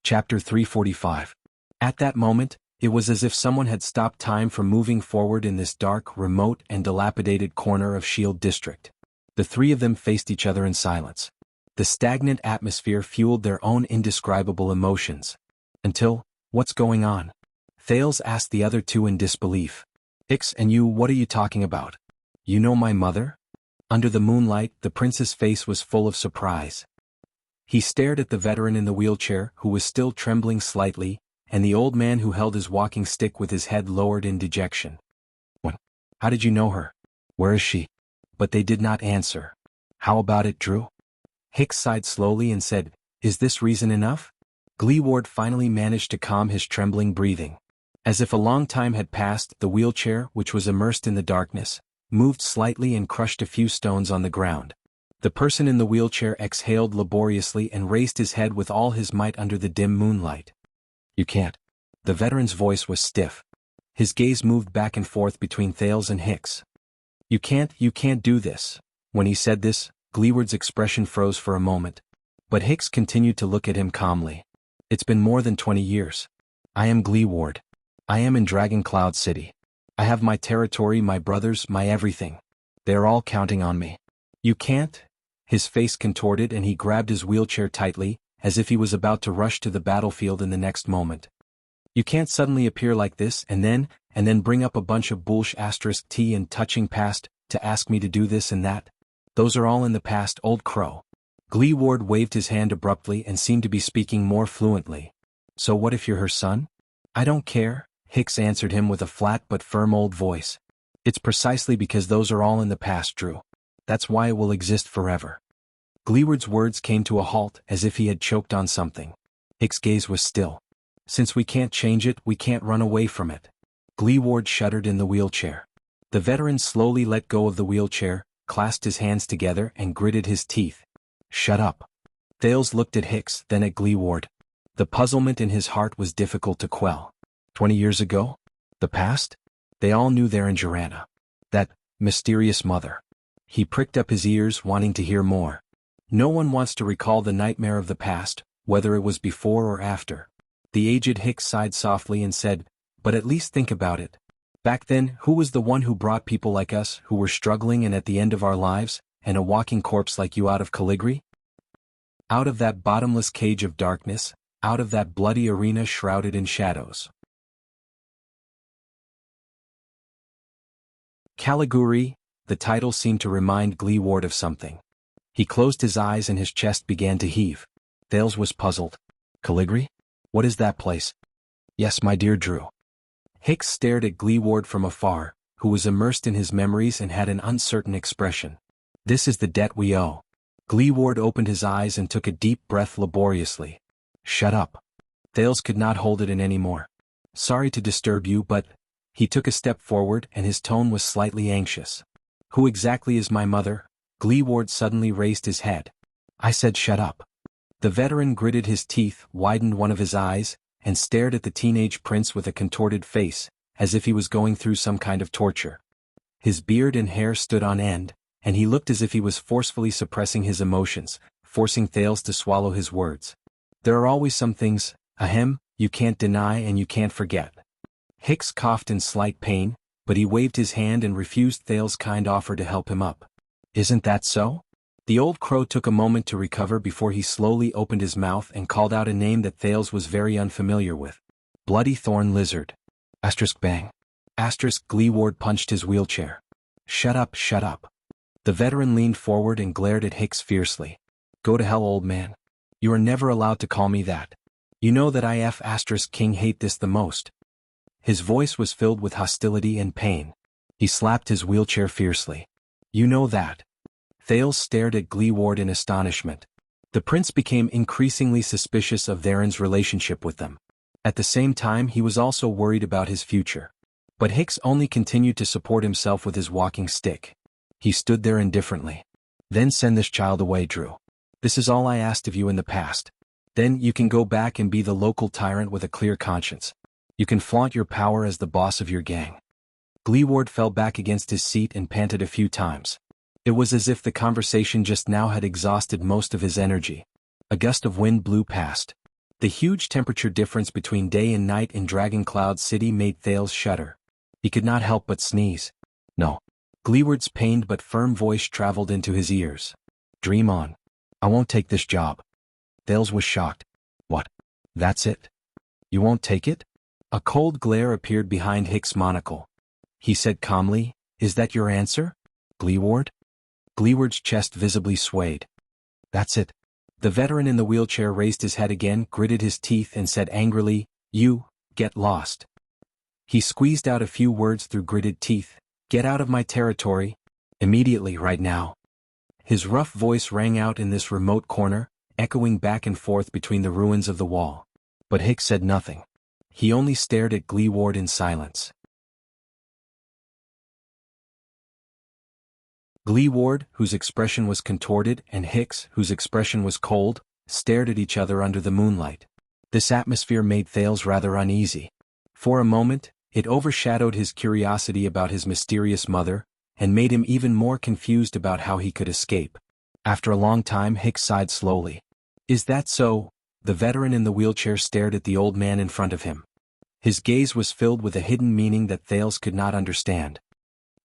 Chapter 345. At that moment, it was as if someone had stopped time from moving forward in this dark, remote, and dilapidated corner of Shield District. The three of them faced each other in silence. The stagnant atmosphere fueled their own indescribable emotions. Until, "What's going on?" Thales asked the other two in disbelief. "Hicks and you, what are you talking about? You know my mother?" Under the moonlight, the prince's face was full of surprise. He stared at the veteran in the wheelchair, who was still trembling slightly, and the old man who held his walking stick with his head lowered in dejection. "What? How did you know her? Where is she?" But they did not answer. "How about it, Drew?" Hicks sighed slowly and said, "Is this reason enough?" Gleeward finally managed to calm his trembling breathing. As if a long time had passed, the wheelchair, which was immersed in the darkness, moved slightly and crushed a few stones on the ground. The person in the wheelchair exhaled laboriously and raised his head with all his might under the dim moonlight. "You can't." The veteran's voice was stiff. His gaze moved back and forth between Thales and Hicks. You can't do this." When he said this, Gleeward's expression froze for a moment. But Hicks continued to look at him calmly. "It's been more than 20 years. I am Gleeward. I am in Dragon Cloud City. I have my territory, my brothers, my everything. They are all counting on me. You can't?" His face contorted and he grabbed his wheelchair tightly, as if he was about to rush to the battlefield in the next moment. "You can't suddenly appear like this and then bring up a bunch of bullsh asterisk T and touching past, to ask me to do this and that. Those are all in the past, old crow." Gleeward waved his hand abruptly and seemed to be speaking more fluently. "So what if you're her son?" "I don't care," Hicks answered him with a flat but firm old voice. "It's precisely because those are all in the past, Drew. That's why it will exist forever." Gleeward's words came to a halt as if he had choked on something. Hicks' gaze was still. "Since we can't change it, we can't run away from it." Gleeward shuddered in the wheelchair. The veteran slowly let go of the wheelchair, clasped his hands together and gritted his teeth. "Shut up." Thales looked at Hicks, then at Gleeward. The puzzlement in his heart was difficult to quell. 20 years ago? The past? They all knew Therangerana. That mysterious mother. He pricked up his ears, wanting to hear more. No one wants to recall the nightmare of the past, whether it was before or after. The aged Hicks sighed softly and said, "But at least think about it. Back then, who was the one who brought people like us, who were struggling and at the end of our lives, and a walking corpse like you out of Caligri? Out of that bottomless cage of darkness, out of that bloody arena shrouded in shadows." Caliguri, the title seemed to remind Gleeward of something. He closed his eyes and his chest began to heave. Thales was puzzled. "Caligri? What is that place?" "Yes, my dear Drew." Hicks stared at Gleeward from afar, who was immersed in his memories and had an uncertain expression. "This is the debt we owe." Gleeward opened his eyes and took a deep breath laboriously. "Shut up." Thales could not hold it in any more. "Sorry to disturb you, but—" He took a step forward and his tone was slightly anxious. "Who exactly is my mother?" Gleeward suddenly raised his head. "I said shut up." The veteran gritted his teeth, widened one of his eyes, and stared at the teenage prince with a contorted face, as if he was going through some kind of torture. His beard and hair stood on end, and he looked as if he was forcefully suppressing his emotions, forcing Thales to swallow his words. "There are always some things, you can't deny and you can't forget." Hicks coughed in slight pain, but he waved his hand and refused Thales' kind offer to help him up. Isn't that so? The old crow took a moment to recover before he slowly opened his mouth and called out a name that Thales was very unfamiliar with. Bloody Thorn Lizard. Asterisk bang. Asterisk Gleeward punched his wheelchair. Shut up, shut up. The veteran leaned forward and glared at Hicks fiercely. Go to hell, old man. You are never allowed to call me that. You know that I F asterisk King hate this the most. His voice was filled with hostility and pain. He slapped his wheelchair fiercely. You know that. Thales stared at Gleeward in astonishment. The prince became increasingly suspicious of Theron's relationship with them. At the same time, he was also worried about his future. But Hicks only continued to support himself with his walking stick. He stood there indifferently. Then send this child away, Drew. This is all I asked of you in the past. Then you can go back and be the local tyrant with a clear conscience. You can flaunt your power as the boss of your gang. Gleeward fell back against his seat and panted a few times. It was as if the conversation just now had exhausted most of his energy. A gust of wind blew past. The huge temperature difference between day and night in Dragon Cloud City made Thales shudder. He could not help but sneeze. No. Gleeward's pained but firm voice traveled into his ears. Dream on. I won't take this job. Thales was shocked. What? That's it? You won't take it? A cold glare appeared behind Hicks' monocle. He said calmly, Is that your answer, Gleeward? Gleeward's chest visibly swayed. That's it. The veteran in the wheelchair raised his head again, gritted his teeth and said angrily, You, get lost. He squeezed out a few words through gritted teeth. Get out of my territory. Immediately, right now. His rough voice rang out in this remote corner, echoing back and forth between the ruins of the wall. But Hicks said nothing. He only stared at Gleeward in silence. Gleeward, whose expression was contorted, and Hicks, whose expression was cold, stared at each other under the moonlight. This atmosphere made Thales rather uneasy. For a moment, it overshadowed his curiosity about his mysterious mother, and made him even more confused about how he could escape. After a long time, Hicks sighed slowly. Is that so? The veteran in the wheelchair stared at the old man in front of him. His gaze was filled with a hidden meaning that Thales could not understand.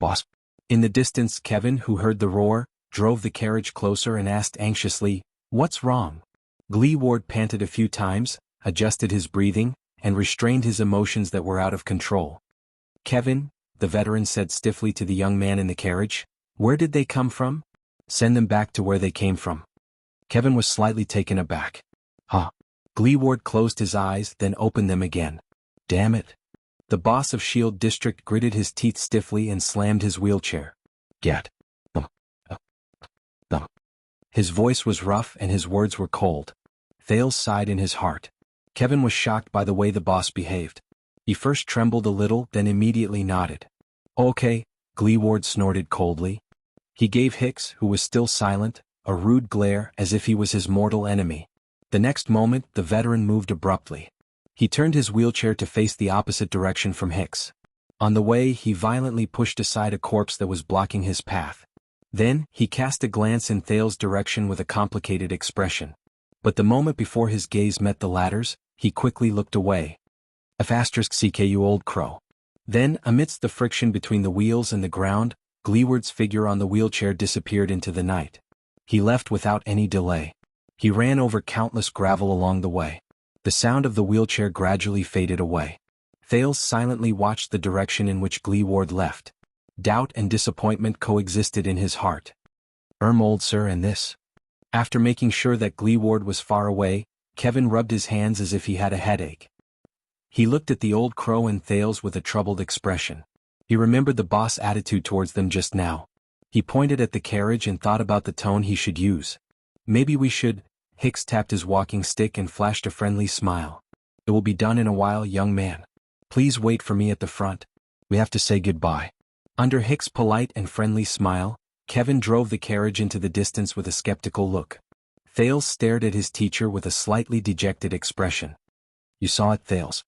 Boss. In the distance, Kevin, who heard the roar, drove the carriage closer and asked anxiously, What's wrong? Gleeward panted a few times, adjusted his breathing, and restrained his emotions that were out of control. Kevin, the veteran said stiffly to the young man in the carriage, Where did they come from? Send them back to where they came from. Kevin was slightly taken aback. Huh. Gleeward closed his eyes, then opened them again. Damn it. The boss of Shield District gritted his teeth stiffly and slammed his wheelchair. Get them. Them. His voice was rough and his words were cold. Thales sighed in his heart. Kevin was shocked by the way the boss behaved. He first trembled a little, then immediately nodded. Okay, Gleeward snorted coldly. He gave Hicks, who was still silent, a rude glare as if he was his mortal enemy. The next moment, the veteran moved abruptly. He turned his wheelchair to face the opposite direction from Hicks. On the way, he violently pushed aside a corpse that was blocking his path. Then, he cast a glance in Thales' direction with a complicated expression. But the moment before his gaze met the latter's, he quickly looked away. *CK, you old crow. Then, amidst the friction between the wheels and the ground, Gleeward's figure on the wheelchair disappeared into the night. He left without any delay. He ran over countless gravel along the way. The sound of the wheelchair gradually faded away. Thales silently watched the direction in which Gleeward left. Doubt and disappointment coexisted in his heart. Old sir, and this? After making sure that Gleeward was far away, Kevin rubbed his hands as if he had a headache. He looked at the old crow and Thales with a troubled expression. He remembered the boss' attitude towards them just now. He pointed at the carriage and thought about the tone he should use. Maybe we should. Hicks tapped his walking stick and flashed a friendly smile. It will be done in a while, young man. Please wait for me at the front. We have to say goodbye. Under Hicks' polite and friendly smile, Kevin drove the carriage into the distance with a skeptical look. Thales stared at his teacher with a slightly dejected expression. You saw it, Thales?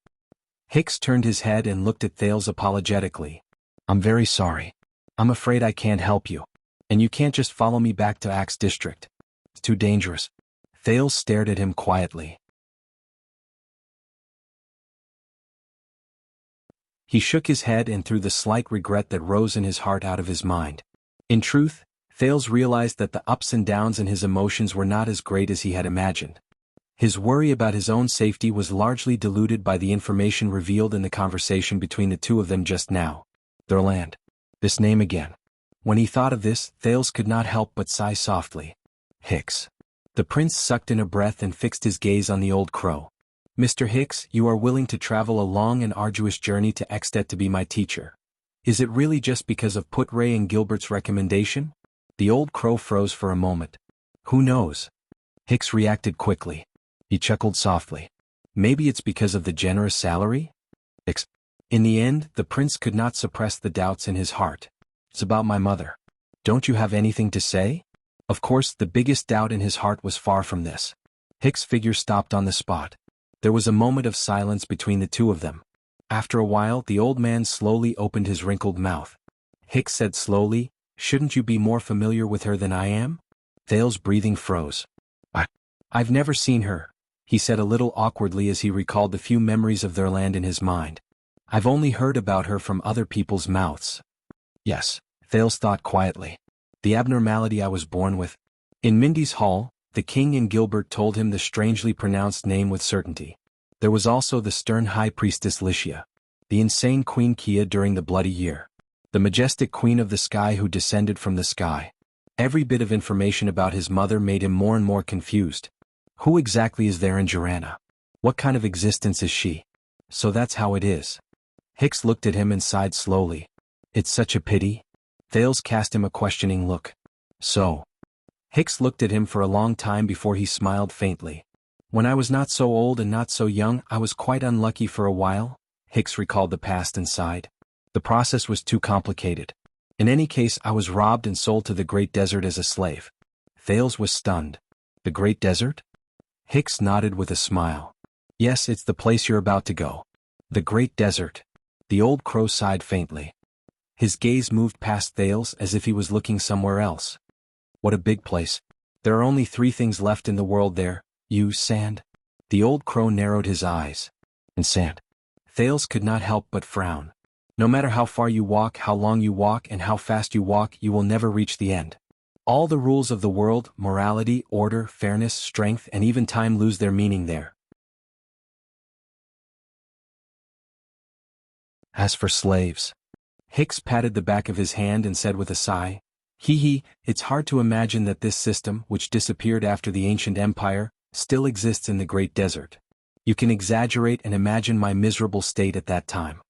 Hicks turned his head and looked at Thales apologetically. I'm very sorry. I'm afraid I can't help you. And you can't just follow me back to Axe District. It's too dangerous. Thales stared at him quietly. He shook his head and threw the slight regret that rose in his heart out of his mind. In truth, Thales realized that the ups and downs in his emotions were not as great as he had imagined. His worry about his own safety was largely diluted by the information revealed in the conversation between the two of them just now. Their land. This name again. When he thought of this, Thales could not help but sigh softly. Hicks. The prince sucked in a breath and fixed his gaze on the old crow. Mr. Hicks, you are willing to travel a long and arduous journey to Extet to be my teacher. Is it really just because of Putre and Gilbert's recommendation? The old crow froze for a moment. Who knows? Hicks reacted quickly. He chuckled softly. Maybe it's because of the generous salary? Hicks. In the end, the prince could not suppress the doubts in his heart. It's about my mother. Don't you have anything to say? Of course, the biggest doubt in his heart was far from this. Hicks' figure stopped on the spot. There was a moment of silence between the two of them. After a while, the old man slowly opened his wrinkled mouth. Hicks said slowly, shouldn't you be more familiar with her than I am? Thales' breathing froze. I've never seen her, he said a little awkwardly as he recalled the few memories of their land in his mind. I've only heard about her from other people's mouths. Yes, Thales thought quietly. The abnormality I was born with. In Mindy's hall, the king and Gilbert told him the strangely pronounced name with certainty. There was also the stern high priestess Lycia. The insane Queen Kia during the Bloody Year. The majestic queen of the sky who descended from the sky. Every bit of information about his mother made him more and more confused. Who exactly is there in Jirana? What kind of existence is she? So that's how it is. Hicks looked at him and sighed slowly. It's such a pity. Thales cast him a questioning look. So? Hicks looked at him for a long time before he smiled faintly. When I was not so old and not so young, I was quite unlucky for a while. Hicks recalled the past and sighed. The process was too complicated. In any case, I was robbed and sold to the Great Desert as a slave. Thales was stunned. The Great Desert? Hicks nodded with a smile. Yes, it's the place you're about to go. The Great Desert. The old crow sighed faintly. His gaze moved past Thales as if he was looking somewhere else. What a big place. There are only 3 things left in the world there, sand. The old crow narrowed his eyes. And sand. Thales could not help but frown. No matter how far you walk, how long you walk, and how fast you walk, you will never reach the end. All the rules of the world, morality, order, fairness, strength, and even time lose their meaning there. As for slaves. Hicks patted the back of his hand and said with a sigh, it's hard to imagine that this system, which disappeared after the ancient empire, still exists in the Great Desert. You can exaggerate and imagine my miserable state at that time.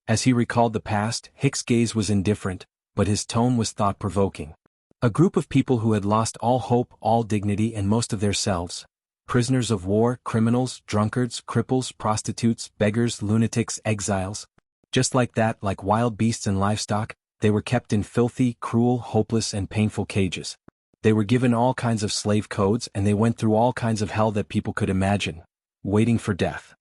As he recalled the past, Hicks' gaze was indifferent, but his tone was thought-provoking. A group of people who had lost all hope, all dignity, and most of their selves. Prisoners of war, criminals, drunkards, cripples, prostitutes, beggars, lunatics, exiles. Just like that, like wild beasts and livestock, they were kept in filthy, cruel, hopeless, and painful cages. They were given all kinds of slave codes and they went through all kinds of hell that people could imagine, waiting for death.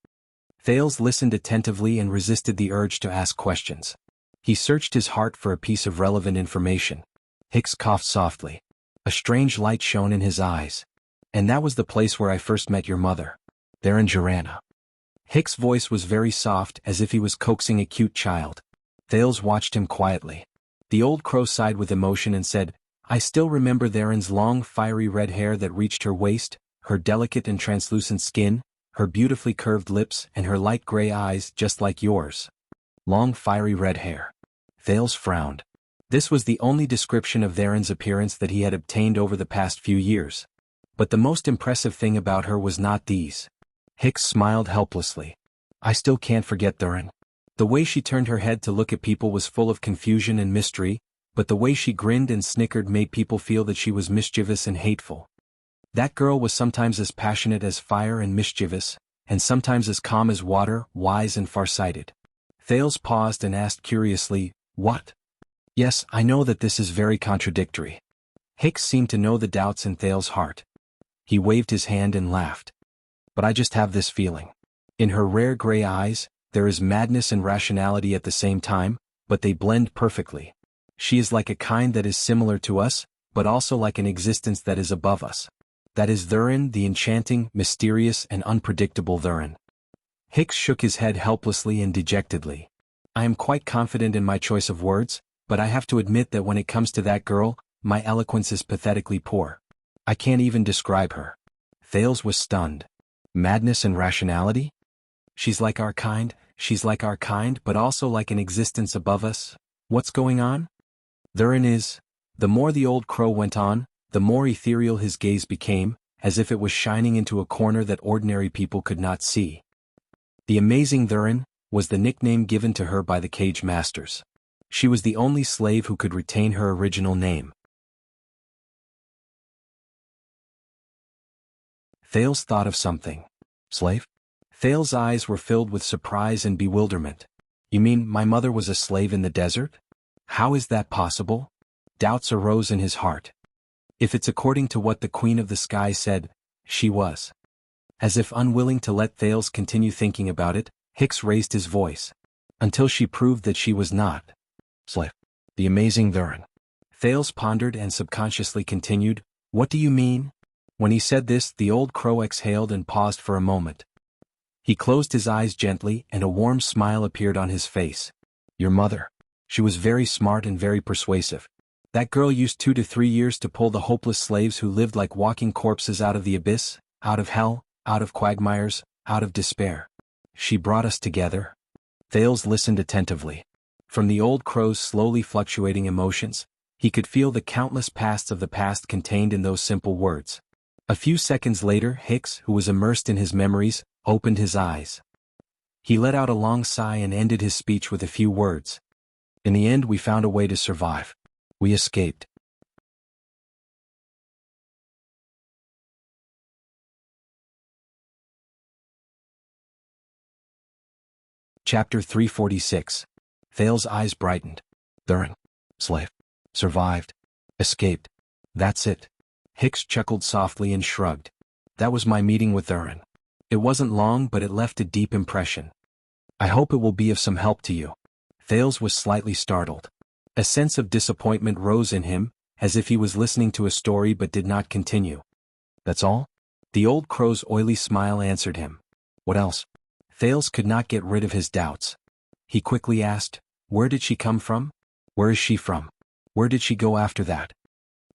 Thales listened attentively and resisted the urge to ask questions. He searched his heart for a piece of relevant information. Hicks coughed softly. A strange light shone in his eyes. And that was the place where I first met your mother. There in Jirana. Hicks' voice was very soft, as if he was coaxing a cute child. Thales watched him quietly. The old crow sighed with emotion and said, I still remember Theron's long, fiery red hair that reached her waist, her delicate and translucent skin, her beautifully curved lips, and her light gray eyes just like yours. Long, fiery red hair. Thales frowned. This was the only description of Theron's appearance that he had obtained over the past few years. But the most impressive thing about her was not these. Hicks smiled helplessly. I still can't forget Theron. The way she turned her head to look at people was full of confusion and mystery, but the way she grinned and snickered made people feel that she was mischievous and hateful. That girl was sometimes as passionate as fire and mischievous, and sometimes as calm as water, wise and farsighted. Thales paused and asked curiously, What? Yes, I know that this is very contradictory. Hicks seemed to know the doubts in Thales' heart. He waved his hand and laughed. But I just have this feeling. In her rare gray eyes, there is madness and rationality at the same time, but they blend perfectly. She is like a kind that is similar to us, but also like an existence that is above us. That is Theron, the enchanting, mysterious, and unpredictable Theron. Hicks shook his head helplessly and dejectedly. I am quite confident in my choice of words, but I have to admit that when it comes to that girl, my eloquence is pathetically poor. I can't even describe her. Thales was stunned. Madness and rationality? She's like our kind, but also like an existence above us. What's going on? Therein is. The more the old crow went on, the more ethereal his gaze became, as if it was shining into a corner that ordinary people could not see. The amazing Thurin was the nickname given to her by the cage masters. She was the only slave who could retain her original name. Thales thought of something. Slave? Thales' eyes were filled with surprise and bewilderment. You mean my mother was a slave in the desert? How is that possible? Doubts arose in his heart. If it's according to what the Queen of the Sky said, she was. As if unwilling to let Thales continue thinking about it, Hicks raised his voice. Until she proved that she was not. Slave. The amazing Thurin. Thales pondered and subconsciously continued, What do you mean? When he said this, the old crow exhaled and paused for a moment. He closed his eyes gently and a warm smile appeared on his face. Your mother. She was very smart and very persuasive. That girl used 2 to 3 years to pull the hopeless slaves who lived like walking corpses out of the abyss, out of hell, out of quagmires, out of despair. She brought us together. Thales listened attentively. From the old crow's slowly fluctuating emotions, he could feel the countless pasts of the past contained in those simple words. A few seconds later, Hicks, who was immersed in his memories, opened his eyes. He let out a long sigh and ended his speech with a few words. In the end, we found a way to survive. We escaped. Chapter 346. Thales' eyes brightened. Thurin. Slave. Survived. Escaped. That's it. Hicks chuckled softly and shrugged. That was my meeting with Thurin. It wasn't long, but it left a deep impression. I hope it will be of some help to you. Thales was slightly startled. A sense of disappointment rose in him, as if he was listening to a story but did not continue. That's all? The old crow's oily smile answered him. What else? Thales could not get rid of his doubts. He quickly asked, Where did she come from? Where is she from? Where did she go after that?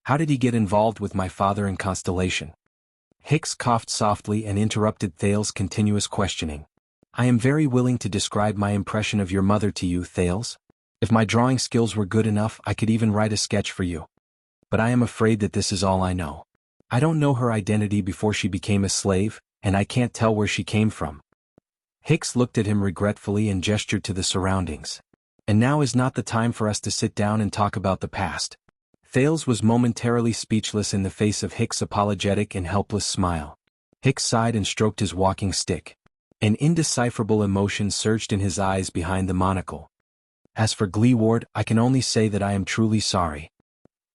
How did he get involved with my father and Constellation? Hicks coughed softly and interrupted Thales' continuous questioning. I am very willing to describe my impression of your mother to you, Thales. If my drawing skills were good enough, I could even write a sketch for you. But I am afraid that this is all I know. I don't know her identity before she became a slave, and I can't tell where she came from. Hicks looked at him regretfully and gestured to the surroundings. And now is not the time for us to sit down and talk about the past. Thales was momentarily speechless in the face of Hicks' apologetic and helpless smile. Hicks sighed and stroked his walking stick. An indecipherable emotion surged in his eyes behind the monocle. As for Gleeward, I can only say that I am truly sorry.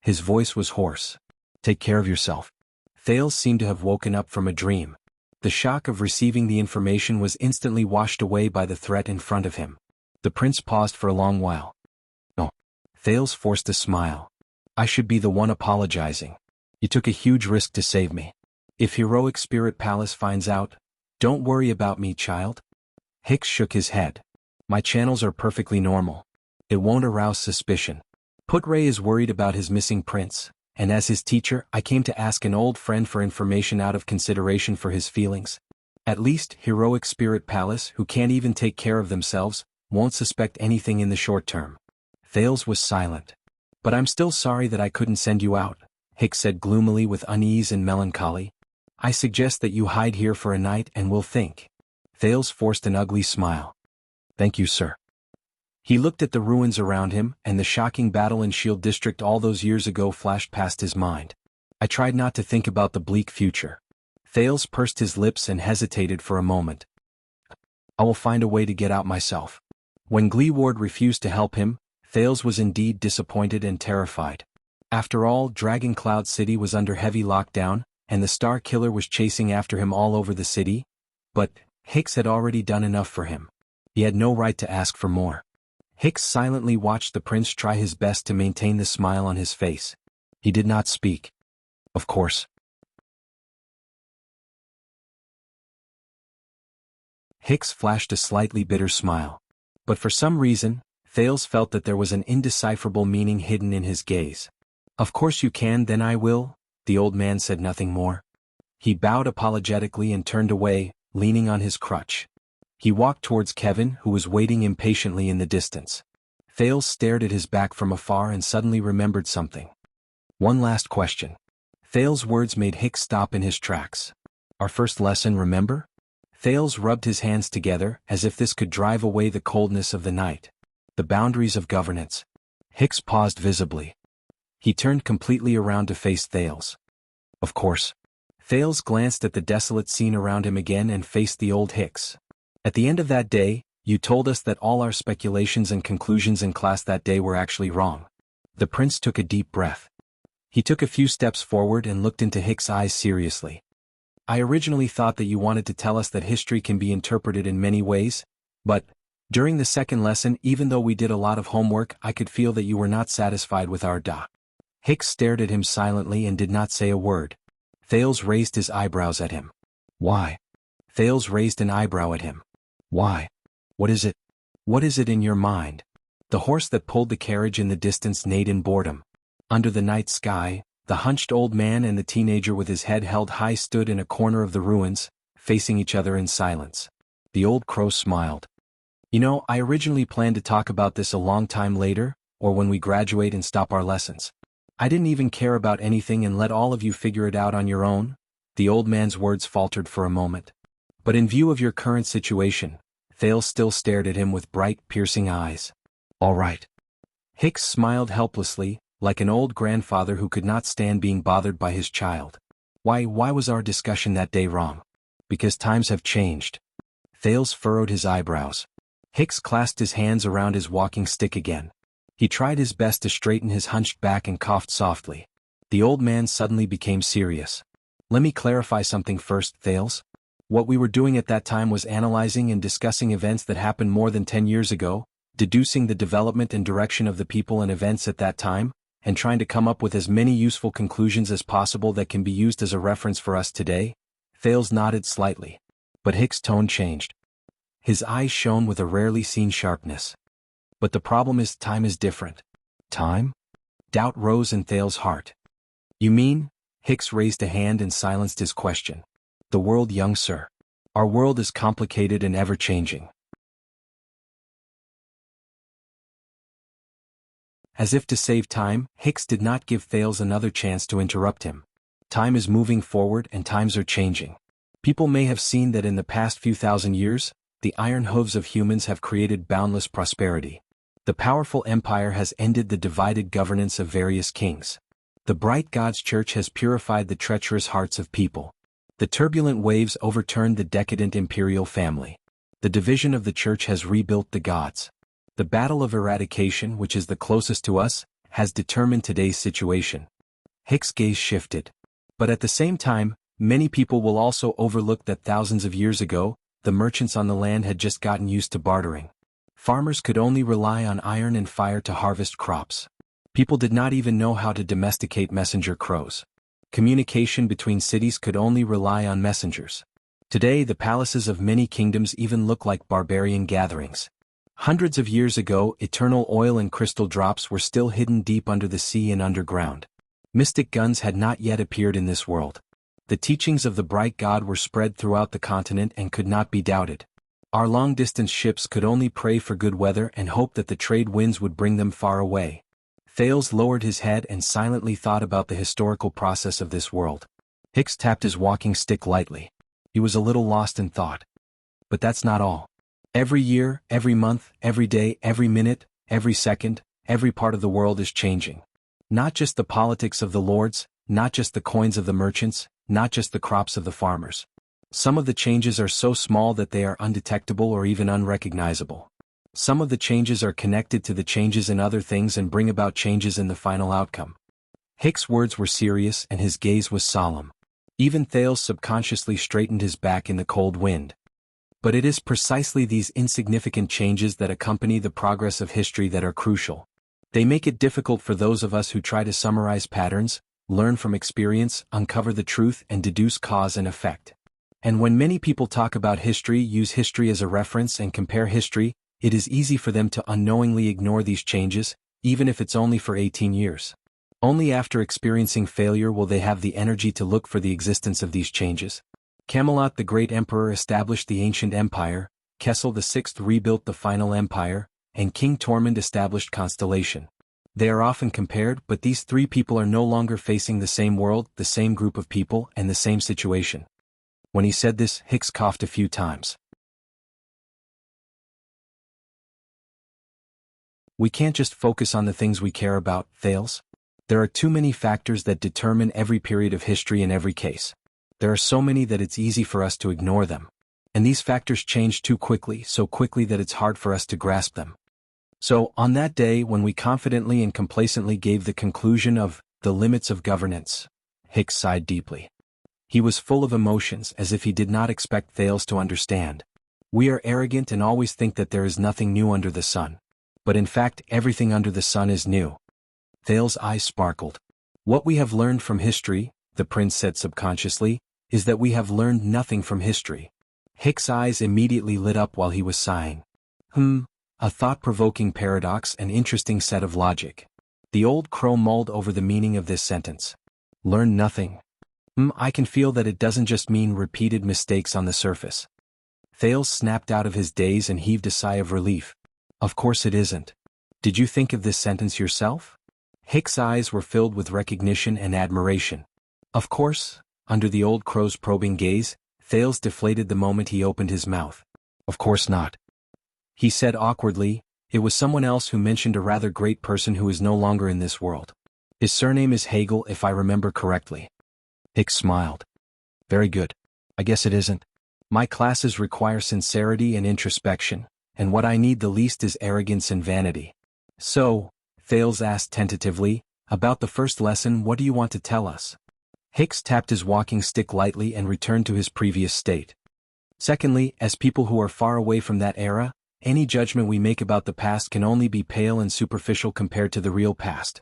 His voice was hoarse. Take care of yourself. Thales seemed to have woken up from a dream. The shock of receiving the information was instantly washed away by the threat in front of him. The prince paused for a long while. No. Thales forced a smile. I should be the one apologizing. You took a huge risk to save me. If Heroic Spirit Palace finds out, don't worry about me, child. Hicks shook his head. My channels are perfectly normal. It won't arouse suspicion. Putray is worried about his missing prince, and as his teacher, I came to ask an old friend for information out of consideration for his feelings. At least, Heroic Spirit Palace, who can't even take care of themselves, won't suspect anything in the short term. Thales was silent. But I'm still sorry that I couldn't send you out, Hicks said gloomily with unease and melancholy. I suggest that you hide here for a night and we'll think. Thales forced an ugly smile. Thank you, sir. He looked at the ruins around him, and the shocking battle in Shield District all those years ago flashed past his mind. I tried not to think about the bleak future. Thales pursed his lips and hesitated for a moment. I will find a way to get out myself. When Gleeward refused to help him, Thales was indeed disappointed and terrified. After all, Dragon Cloud City was under heavy lockdown, and the Star Killer was chasing after him all over the city. But Hicks had already done enough for him. He had no right to ask for more. Hicks silently watched the prince try his best to maintain the smile on his face. He did not speak. Of course. Hicks flashed a slightly bitter smile. But for some reason, Thales felt that there was an indecipherable meaning hidden in his gaze. "Of course you can, then I will." The old man said nothing more. He bowed apologetically and turned away, leaning on his crutch. He walked towards Kevin, who was waiting impatiently in the distance. Thales stared at his back from afar and suddenly remembered something. "One last question." Thales' words made Hicks stop in his tracks. "Our first lesson, remember?" Thales rubbed his hands together, as if this could drive away the coldness of the night. "The boundaries of governance." Hicks paused visibly. He turned completely around to face Thales. "Of course." Thales glanced at the desolate scene around him again and faced the old Hicks. "At the end of that day, you told us that all our speculations and conclusions in class that day were actually wrong." The prince took a deep breath. He took a few steps forward and looked into Hicks' eyes seriously. "I originally thought that you wanted to tell us that history can be interpreted in many ways, but during the second lesson, even though we did a lot of homework, I could feel that you were not satisfied with our da." Hicks stared at him silently and did not say a word. Thales raised his eyebrows at him. "Why?" Thales raised an eyebrow at him. "Why? What is it? What is it in your mind?" The horse that pulled the carriage in the distance neighed in boredom. Under the night sky, the hunched old man and the teenager with his head held high stood in a corner of the ruins, facing each other in silence. The old crow smiled. "You know, I originally planned to talk about this a long time later, or when we graduate and stop our lessons. I didn't even care about anything and let all of you figure it out on your own." The old man's words faltered for a moment. "But in view of your current situation," Thales still stared at him with bright, piercing eyes. "All right." Hicks smiled helplessly, like an old grandfather who could not stand being bothered by his child. Why was our discussion that day wrong?" "Because times have changed." Thales furrowed his eyebrows. Hicks clasped his hands around his walking stick again. He tried his best to straighten his hunched back and coughed softly. The old man suddenly became serious. "Let me clarify something first, Thales. What we were doing at that time was analyzing and discussing events that happened more than 10 years ago, deducing the development and direction of the people and events at that time, and trying to come up with as many useful conclusions as possible that can be used as a reference for us today." Thales nodded slightly. But Hicks' tone changed. His eyes shone with a rarely seen sharpness. "But the problem is time is different." "Time?" Doubt rose in Thales' heart. "You mean?" Hicks raised a hand and silenced his question. "The world, young sir. Our world is complicated and ever-changing." As if to save time, Hicks did not give Thales another chance to interrupt him. "Time is moving forward and times are changing. People may have seen that in the past few thousand years, the iron hooves of humans have created boundless prosperity. The powerful empire has ended the divided governance of various kings. The bright God's church has purified the treacherous hearts of people. The turbulent waves overturned the decadent imperial family. The division of the church has rebuilt the gods. The battle of eradication, which is the closest to us, has determined today's situation." Hicks' gaze shifted. "But at the same time, many people will also overlook that thousands of years ago, the merchants on the land had just gotten used to bartering. Farmers could only rely on iron and fire to harvest crops. People did not even know how to domesticate messenger crows. Communication between cities could only rely on messengers. Today the palaces of many kingdoms even look like barbarian gatherings. Hundreds of years ago, eternal oil and crystal drops were still hidden deep under the sea and underground. Mystic guns had not yet appeared in this world. The teachings of the bright God were spread throughout the continent and could not be doubted. Our long-distance ships could only pray for good weather and hope that the trade winds would bring them far away." Thales lowered his head and silently thought about the historical process of this world. Hicks tapped his walking stick lightly. He was a little lost in thought. "But that's not all. Every year, every month, every day, every minute, every second, every part of the world is changing. Not just the politics of the lords, not just the coins of the merchants, not just the crops of the farmers. Some of the changes are so small that they are undetectable or even unrecognizable. Some of the changes are connected to the changes in other things and bring about changes in the final outcome." Hicks' words were serious and his gaze was solemn. Even Thales subconsciously straightened his back in the cold wind. But it is precisely these insignificant changes that accompany the progress of history that are crucial. They make it difficult for those of us who try to summarize patterns, learn from experience, uncover the truth, and deduce cause and effect. And when many people talk about history, use history as a reference and compare history, it is easy for them to unknowingly ignore these changes, even if it's only for 18 years. Only after experiencing failure will they have the energy to look for the existence of these changes. Camelot the Great Emperor established the ancient empire, Kessel VI rebuilt the final empire, and King Tormund established Constellation. They are often compared, but these three people are no longer facing the same world, the same group of people, and the same situation. When he said this, Hicks coughed a few times. We can't just focus on the things we care about, Thales. There are too many factors that determine every period of history in every case. There are so many that it's easy for us to ignore them. And these factors change too quickly, so quickly that it's hard for us to grasp them. So, on that day when we confidently and complacently gave the conclusion of the limits of governance, Hicks sighed deeply. He was full of emotions, as if he did not expect Thales to understand. We are arrogant and always think that there is nothing new under the sun. But in fact, everything under the sun is new. Thales' eyes sparkled. What we have learned from history, the prince said subconsciously, is that we have learned nothing from history. Hicks' eyes immediately lit up while he was sighing. A thought-provoking paradox, an interesting set of logic. The old crow mulled over the meaning of this sentence. Learn nothing. I can feel that it doesn't just mean repeated mistakes on the surface. Thales snapped out of his daze and heaved a sigh of relief. Of course it isn't. Did you think of this sentence yourself? Hicks' eyes were filled with recognition and admiration. Of course, under the old crow's probing gaze, Thales deflated the moment he opened his mouth. Of course not. He said awkwardly, it was someone else who mentioned a rather great person who is no longer in this world. His surname is Hegel, if I remember correctly. Hicks smiled. Very good. I guess it isn't. My classes require sincerity and introspection, and what I need the least is arrogance and vanity. So, Thales asked tentatively, about the first lesson, what do you want to tell us? Hicks tapped his walking stick lightly and returned to his previous state. Secondly, as people who are far away from that era, any judgment we make about the past can only be pale and superficial compared to the real past.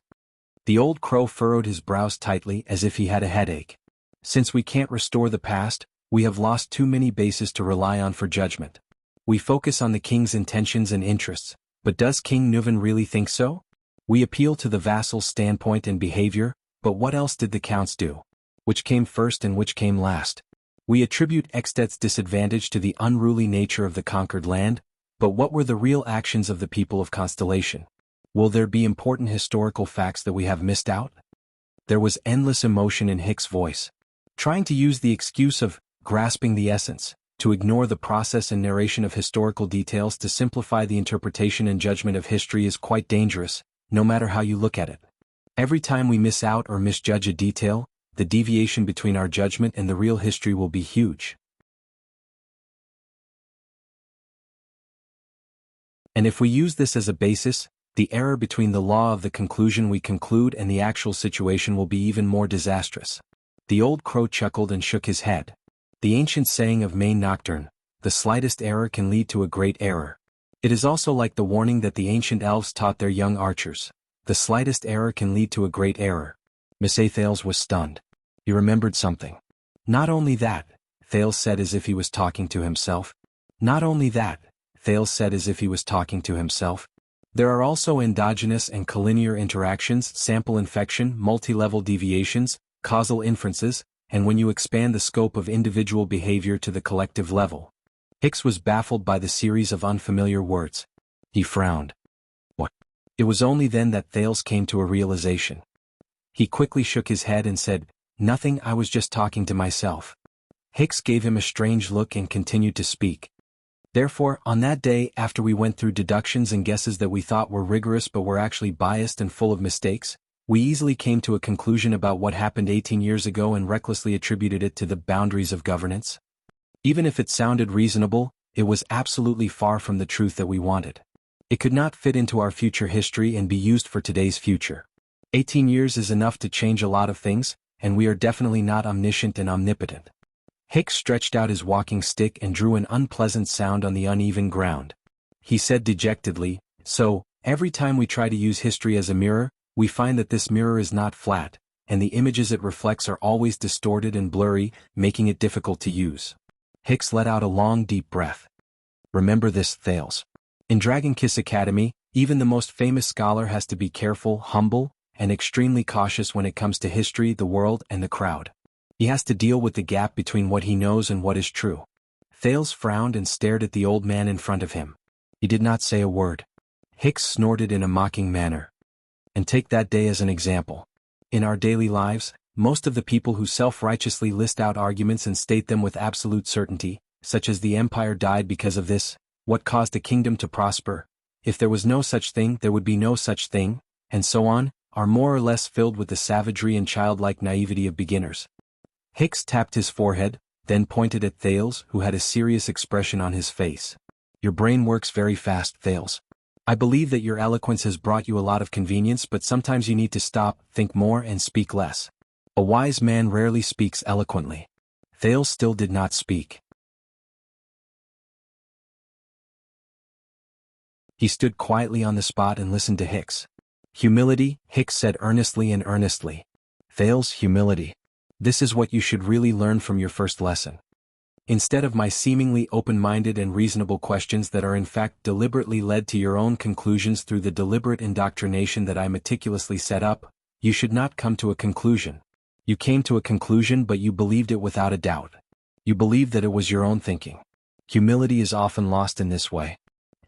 The old crow furrowed his brows tightly as if he had a headache. Since we can't restore the past, we have lost too many bases to rely on for judgment. We focus on the king's intentions and interests, but does King Nuvan really think so? We appeal to the vassal's standpoint and behavior, but what else did the counts do? Which came first and which came last? We attribute Extet's disadvantage to the unruly nature of the conquered land, but what were the real actions of the people of Constellation? Will there be important historical facts that we have missed out? There was endless emotion in Hicks' voice. Trying to use the excuse of grasping the essence, to ignore the process and narration of historical details to simplify the interpretation and judgment of history is quite dangerous, no matter how you look at it. Every time we miss out or misjudge a detail, the deviation between our judgment and the real history will be huge. And if we use this as a basis, the error between the law of the conclusion we conclude and the actual situation will be even more disastrous. The old crow chuckled and shook his head. The ancient saying of Maine Nocturne, the slightest error can lead to a great error. It is also like the warning that the ancient elves taught their young archers. The slightest error can lead to a great error. Miss Thales was stunned. He remembered something. Not only that, Thales said as if he was talking to himself. Not only that, Thales said as if he was talking to himself. There are also endogenous and collinear interactions, sample infection, multi-level deviations, causal inferences, and when you expand the scope of individual behavior to the collective level. Hicks was baffled by the series of unfamiliar words. He frowned. What? It was only then that Thales came to a realization. He quickly shook his head and said, Nothing, I was just talking to myself. Hicks gave him a strange look and continued to speak. Therefore, on that day, after we went through deductions and guesses that we thought were rigorous but were actually biased and full of mistakes, we easily came to a conclusion about what happened 18 years ago and recklessly attributed it to the boundaries of governance. Even if it sounded reasonable, it was absolutely far from the truth that we wanted. It could not fit into our future history and be used for today's future. 18 years is enough to change a lot of things, and we are definitely not omniscient and omnipotent. Hicks stretched out his walking stick and drew an unpleasant sound on the uneven ground. He said dejectedly, So, every time we try to use history as a mirror, we find that this mirror is not flat, and the images it reflects are always distorted and blurry, making it difficult to use. Hicks let out a long deep breath. Remember this, Thales. In Dragon Kiss Academy, even the most famous scholar has to be careful, humble, and extremely cautious when it comes to history, the world, and the crowd. He has to deal with the gap between what he knows and what is true. Thales frowned and stared at the old man in front of him. He did not say a word. Hicks snorted in a mocking manner. And take that day as an example. In our daily lives, most of the people who self-righteously list out arguments and state them with absolute certainty, such as the empire died because of this, what caused a kingdom to prosper, if there was no such thing there would be no such thing, and so on, are more or less filled with the savagery and childlike naivety of beginners. Hicks tapped his forehead, then pointed at Thales, who had a serious expression on his face. Your brain works very fast, Thales. I believe that your eloquence has brought you a lot of convenience, but sometimes you need to stop, think more, and speak less. A wise man rarely speaks eloquently. Thales still did not speak. He stood quietly on the spot and listened to Hicks. Humility, Hicks said earnestly and earnestly. Thales, humility. This is what you should really learn from your first lesson. Instead of my seemingly open-minded and reasonable questions that are in fact deliberately led to your own conclusions through the deliberate indoctrination that I meticulously set up, you should not come to a conclusion. You came to a conclusion, but you believed it without a doubt. You believed that it was your own thinking. Humility is often lost in this way.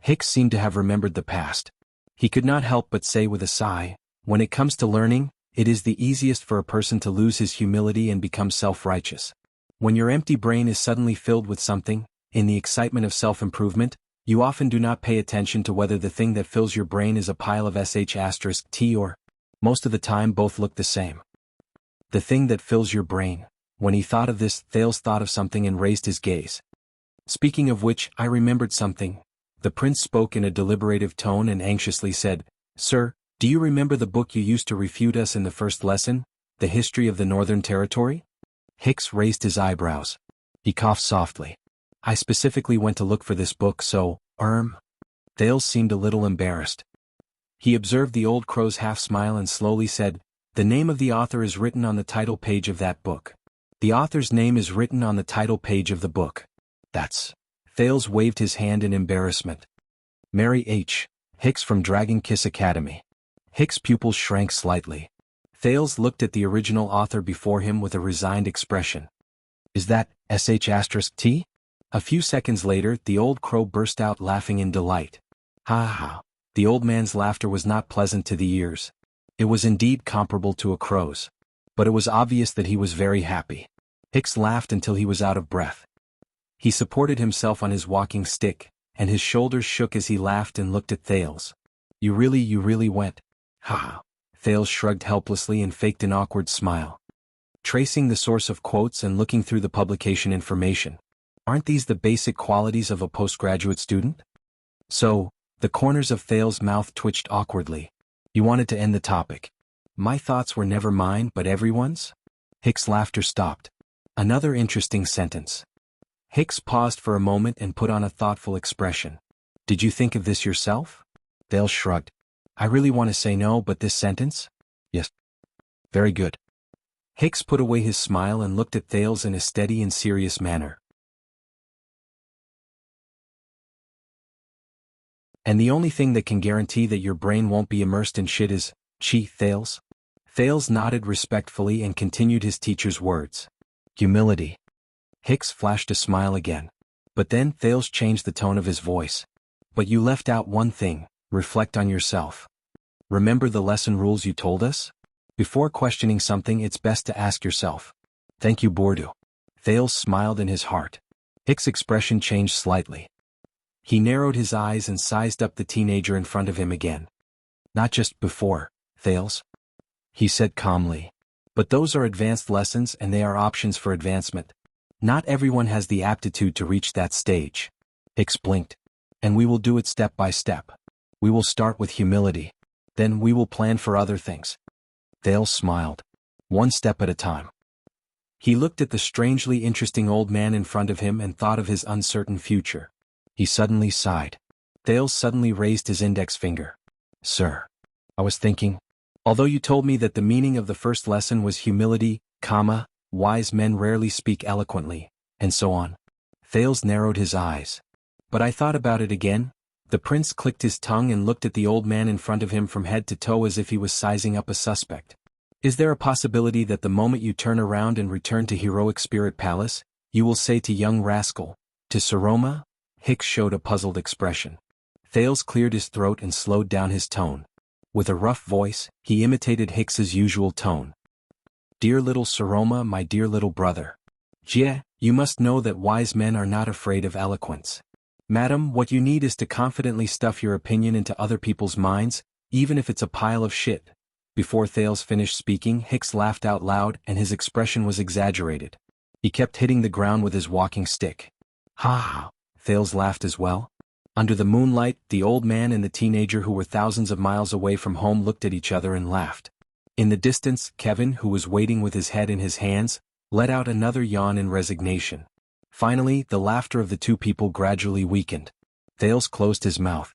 Hicks seemed to have remembered the past. He could not help but say with a sigh, when it comes to learning, it is the easiest for a person to lose his humility and become self-righteous. When your empty brain is suddenly filled with something, in the excitement of self-improvement, you often do not pay attention to whether the thing that fills your brain is a pile of sh*t or, most of the time both look the same. The thing that fills your brain. When he thought of this, Thales thought of something and raised his gaze. Speaking of which, I remembered something. The prince spoke in a deliberative tone and anxiously said, Sir, do you remember the book you used to refute us in the first lesson, The History of the Northern Territory? Hicks raised his eyebrows. He coughed softly. I specifically went to look for this book, so, Thales seemed a little embarrassed. He observed the old crow's half-smile and slowly said, The name of the author is written on the title page of that book. The author's name is written on the title page of the book. That's... Thales waved his hand in embarrassment. Mary H. Hicks from Dragon Kiss Academy. Hicks' pupils shrank slightly. Thales looked at the original author before him with a resigned expression. Is that sh*t? A few seconds later, the old crow burst out laughing in delight. Ha ha. The old man's laughter was not pleasant to the ears. It was indeed comparable to a crow's. But it was obvious that he was very happy. Hicks laughed until he was out of breath. He supported himself on his walking stick, and his shoulders shook as he laughed and looked at Thales. You really went. Ha ha. Thales shrugged helplessly and faked an awkward smile. Tracing the source of quotes and looking through the publication information. Aren't these the basic qualities of a postgraduate student? So, the corners of Thales' mouth twitched awkwardly. He wanted to end the topic. My thoughts were never mine but everyone's? Hicks' laughter stopped. Another interesting sentence. Hicks paused for a moment and put on a thoughtful expression. Did you think of this yourself? Thales shrugged. I really want to say no, but this sentence? Yes. Very good. Hicks put away his smile and looked at Thales in a steady and serious manner. And the only thing that can guarantee that your brain won't be immersed in shit is, Thales? Thales nodded respectfully and continued his teacher's words. Humility. Hicks flashed a smile again. But then Thales changed the tone of his voice. But you left out one thing, reflect on yourself. Remember the lesson rules you told us? Before questioning something, it's best to ask yourself. Thank you, Bordeaux. Thales smiled in his heart. Hicks' expression changed slightly. He narrowed his eyes and sized up the teenager in front of him again. Not just before, Thales. He said calmly. But those are advanced lessons and they are options for advancement. Not everyone has the aptitude to reach that stage. Hicks blinked. And we will do it step by step. We will start with humility. Then we will plan for other things. Thales smiled. One step at a time. He looked at the strangely interesting old man in front of him and thought of his uncertain future. He suddenly sighed. Thales suddenly raised his index finger. Sir. I was thinking. Although you told me that the meaning of the first lesson was humility, wise men rarely speak eloquently, and so on. Thales narrowed his eyes. But I thought about it again, The prince clicked his tongue and looked at the old man in front of him from head to toe as if he was sizing up a suspect. Is there a possibility that the moment you turn around and return to Heroic Spirit Palace, you will say to young rascal, to Saroma? Hicks showed a puzzled expression. Thales cleared his throat and slowed down his tone. With a rough voice, he imitated Hicks's usual tone. Dear little Saroma, my dear little brother. Jie, you must know that wise men are not afraid of eloquence. Madam, what you need is to confidently stuff your opinion into other people's minds, even if it's a pile of shit. Before Thales finished speaking, Hicks laughed out loud and his expression was exaggerated. He kept hitting the ground with his walking stick. Ha ha, Thales laughed as well. Under the moonlight, the old man and the teenager who were thousands of miles away from home looked at each other and laughed. In the distance, Kevin, who was waiting with his head in his hands, let out another yawn in resignation. Finally, the laughter of the two people gradually weakened. Thales closed his mouth.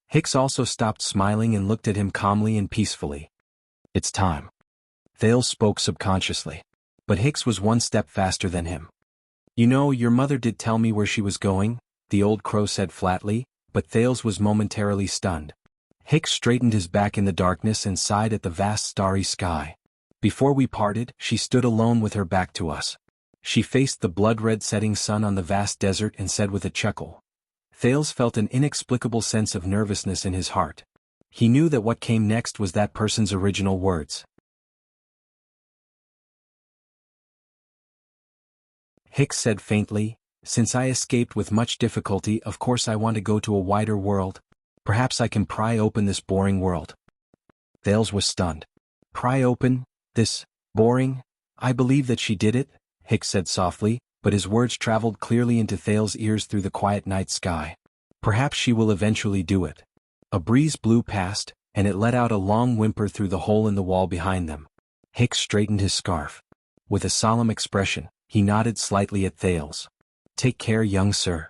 Hicks also stopped smiling and looked at him calmly and peacefully. It's time. Thales spoke subconsciously. But Hicks was one step faster than him. You know, your mother did tell me where she was going, the old crow said flatly, but Thales was momentarily stunned. Hicks straightened his back in the darkness and sighed at the vast starry sky. Before we parted, she stood alone with her back to us. She faced the blood-red setting sun on the vast desert and said with a chuckle. Thales felt an inexplicable sense of nervousness in his heart. He knew that what came next was that person's original words. Hicks said faintly, since I escaped with much difficulty, of course I want to go to a wider world. Perhaps I can pry open this boring world. Thales was stunned. Pry open this boring? I believe that she did it, Hicks said softly, but his words traveled clearly into Thales' ears through the quiet night sky. Perhaps she will eventually do it. A breeze blew past, and it let out a long whimper through the hole in the wall behind them. Hicks straightened his scarf. With a solemn expression, he nodded slightly at Thales. Take care, young sir.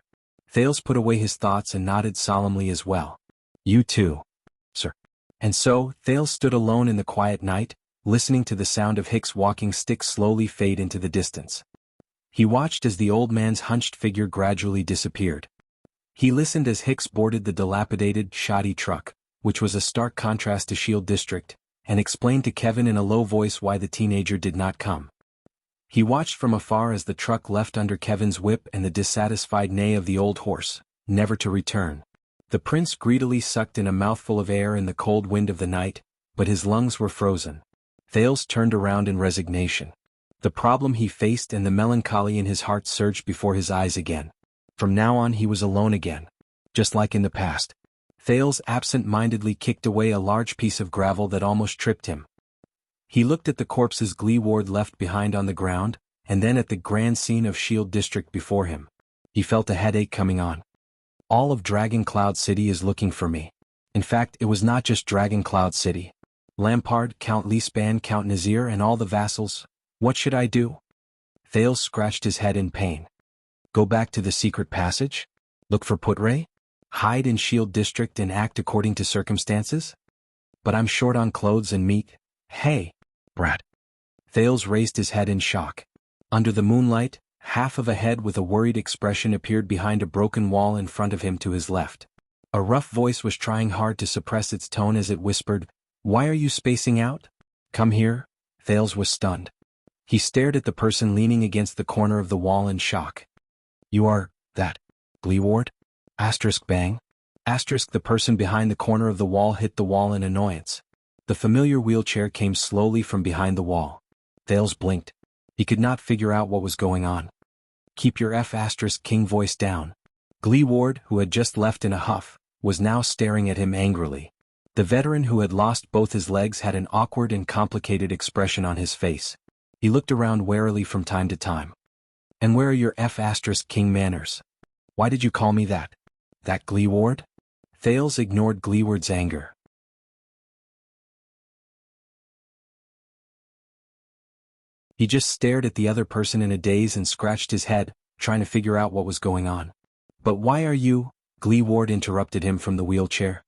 Thales put away his thoughts and nodded solemnly as well. You too, sir. And so, Thales stood alone in the quiet night, listening to the sound of Hicks' walking stick slowly fade into the distance. He watched as the old man's hunched figure gradually disappeared. He listened as Hicks boarded the dilapidated, shoddy truck, which was a stark contrast to Shield District, and explained to Kevin in a low voice why the teenager did not come. He watched from afar as the truck left under Kevin's whip and the dissatisfied neigh of the old horse, never to return. The prince greedily sucked in a mouthful of air in the cold wind of the night, but his lungs were frozen. Thales turned around in resignation. The problem he faced and the melancholy in his heart surged before his eyes again. From now on he was alone again. Just like in the past. Thales absent-mindedly kicked away a large piece of gravel that almost tripped him. He looked at the corpses Glee Ward left behind on the ground, and then at the grand scene of Shield District before him. He felt a headache coming on. All of Dragon Cloud City is looking for me. In fact, it was not just Dragon Cloud City. Lampard, Count Leespan, Count Nazir, and all the vassals. What should I do? Thales scratched his head in pain. Go back to the secret passage? Look for Putre? Hide in Shield District and act according to circumstances? But I'm short on clothes and meat. Hey, brat. Thales raised his head in shock. Under the moonlight, half of a head with a worried expression appeared behind a broken wall in front of him to his left. A rough voice was trying hard to suppress its tone as it whispered, Why are you spacing out? Come here. Thales was stunned. He stared at the person leaning against the corner of the wall in shock. You are, that, Glee Ward? Asterisk bang. Asterisk the person behind the corner of the wall hit the wall in annoyance. The familiar wheelchair came slowly from behind the wall. Thales blinked. He could not figure out what was going on. Keep your King voice down. Glee Ward, who had just left in a huff, was now staring at him angrily. The veteran who had lost both his legs had an awkward and complicated expression on his face. He looked around warily from time to time. And where are your King manners? Why did you call me that? That Glee Ward? Thales ignored Glee Ward's anger. He just stared at the other person in a daze and scratched his head, trying to figure out what was going on. But why are you? Glee Ward interrupted him from the wheelchair.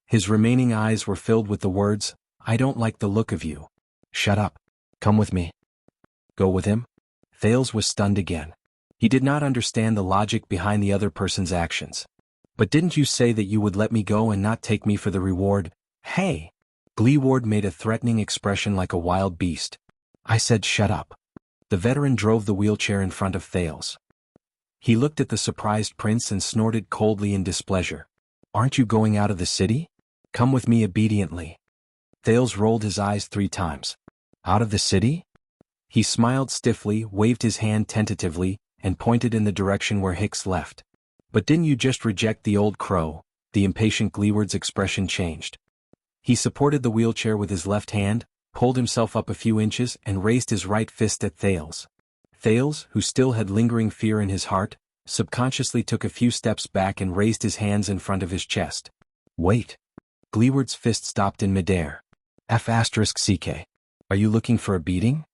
His remaining eyes were filled with the words, I don't like the look of you. Shut up. Come with me. Go with him? Thales was stunned again. He did not understand the logic behind the other person's actions. But didn't you say that you would let me go and not take me for the reward? Hey! Gleeward made a threatening expression like a wild beast. I said shut up. The veteran drove the wheelchair in front of Thales. He looked at the surprised prince and snorted coldly in displeasure. Aren't you going out of the city? Come with me obediently. Thales rolled his eyes 3 times. Out of the city? He smiled stiffly, waved his hand tentatively, and pointed in the direction where Hicks left. But didn't you just reject the old crow? The impatient Gleeward's expression changed. He supported the wheelchair with his left hand, pulled himself up a few inches and raised his right fist at Thales. Thales, who still had lingering fear in his heart, subconsciously took a few steps back and raised his hands in front of his chest. Wait. Gleeward's fist stopped in midair. F***CK. Are you looking for a beating?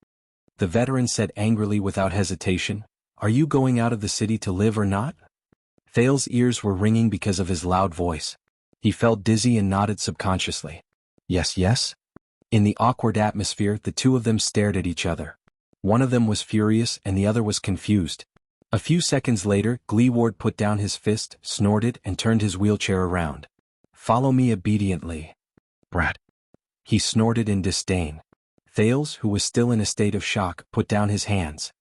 The veteran said angrily without hesitation. Are you going out of the city to live or not? Thales' ears were ringing because of his loud voice. He felt dizzy and nodded subconsciously. Yes, yes? In the awkward atmosphere, the two of them stared at each other. One of them was furious and the other was confused. A few seconds later, Gleeward put down his fist, snorted, and turned his wheelchair around. Follow me obediently. Brat. He snorted in disdain. Thales, who was still in a state of shock, put down his hands.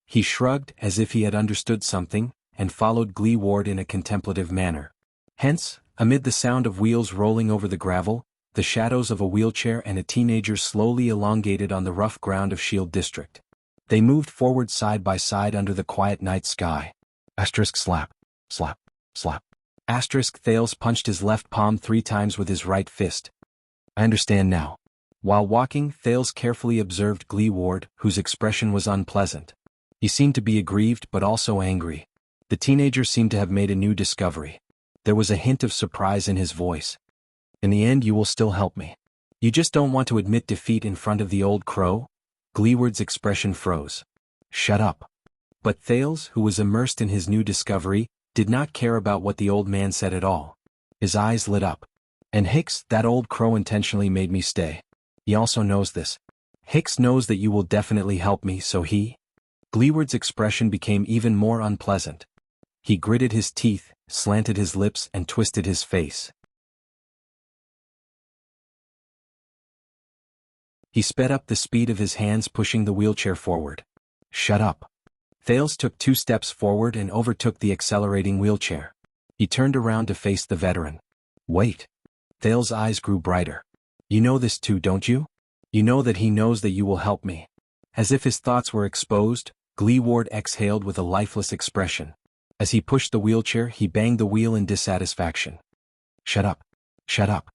He shrugged as if he had understood something, and followed Gleeward in a contemplative manner. Hence, amid the sound of wheels rolling over the gravel, the shadows of a wheelchair and a teenager slowly elongated on the rough ground of Shield District. They moved forward side by side under the quiet night sky. Slap, slap, slap. Thales punched his left palm 3 times with his right fist. I understand now. While walking, Thales carefully observed Gleeward, whose expression was unpleasant. He seemed to be aggrieved but also angry. The teenager seemed to have made a new discovery. There was a hint of surprise in his voice. In the end you will still help me. You just don't want to admit defeat in front of the old crow? Gleeward's expression froze. Shut up. But Thales, who was immersed in his new discovery, did not care about what the old man said at all. His eyes lit up. And Hicks, that old crow intentionally made me stay. He also knows this. Hicks knows that you will definitely help me, so he... Gleeward's expression became even more unpleasant. He gritted his teeth, slanted his lips and twisted his face. He sped up the speed of his hands, pushing the wheelchair forward. Shut up. Thales took 2 steps forward and overtook the accelerating wheelchair. He turned around to face the veteran. Wait. Thales' eyes grew brighter. You know this too, don't you? You know that he knows that you will help me. As if his thoughts were exposed, Gleeward exhaled with a lifeless expression. As he pushed the wheelchair, he banged the wheel in dissatisfaction. Shut up. Shut up.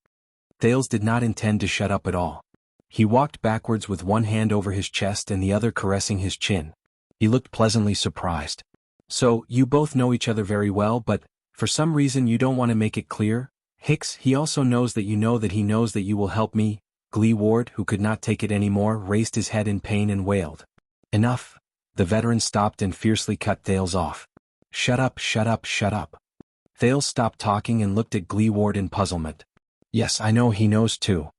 Thales did not intend to shut up at all. He walked backwards with one hand over his chest and the other caressing his chin. He looked pleasantly surprised. So, you both know each other very well, but, for some reason you don't want to make it clear? Hicks, he also knows that you know that he knows that you will help me. Gleeward, who could not take it anymore, raised his head in pain and wailed. Enough. The veteran stopped and fiercely cut Thales off. Shut up, shut up, shut up. Thales stopped talking and looked at Gleeward in puzzlement. Yes, I know he knows too.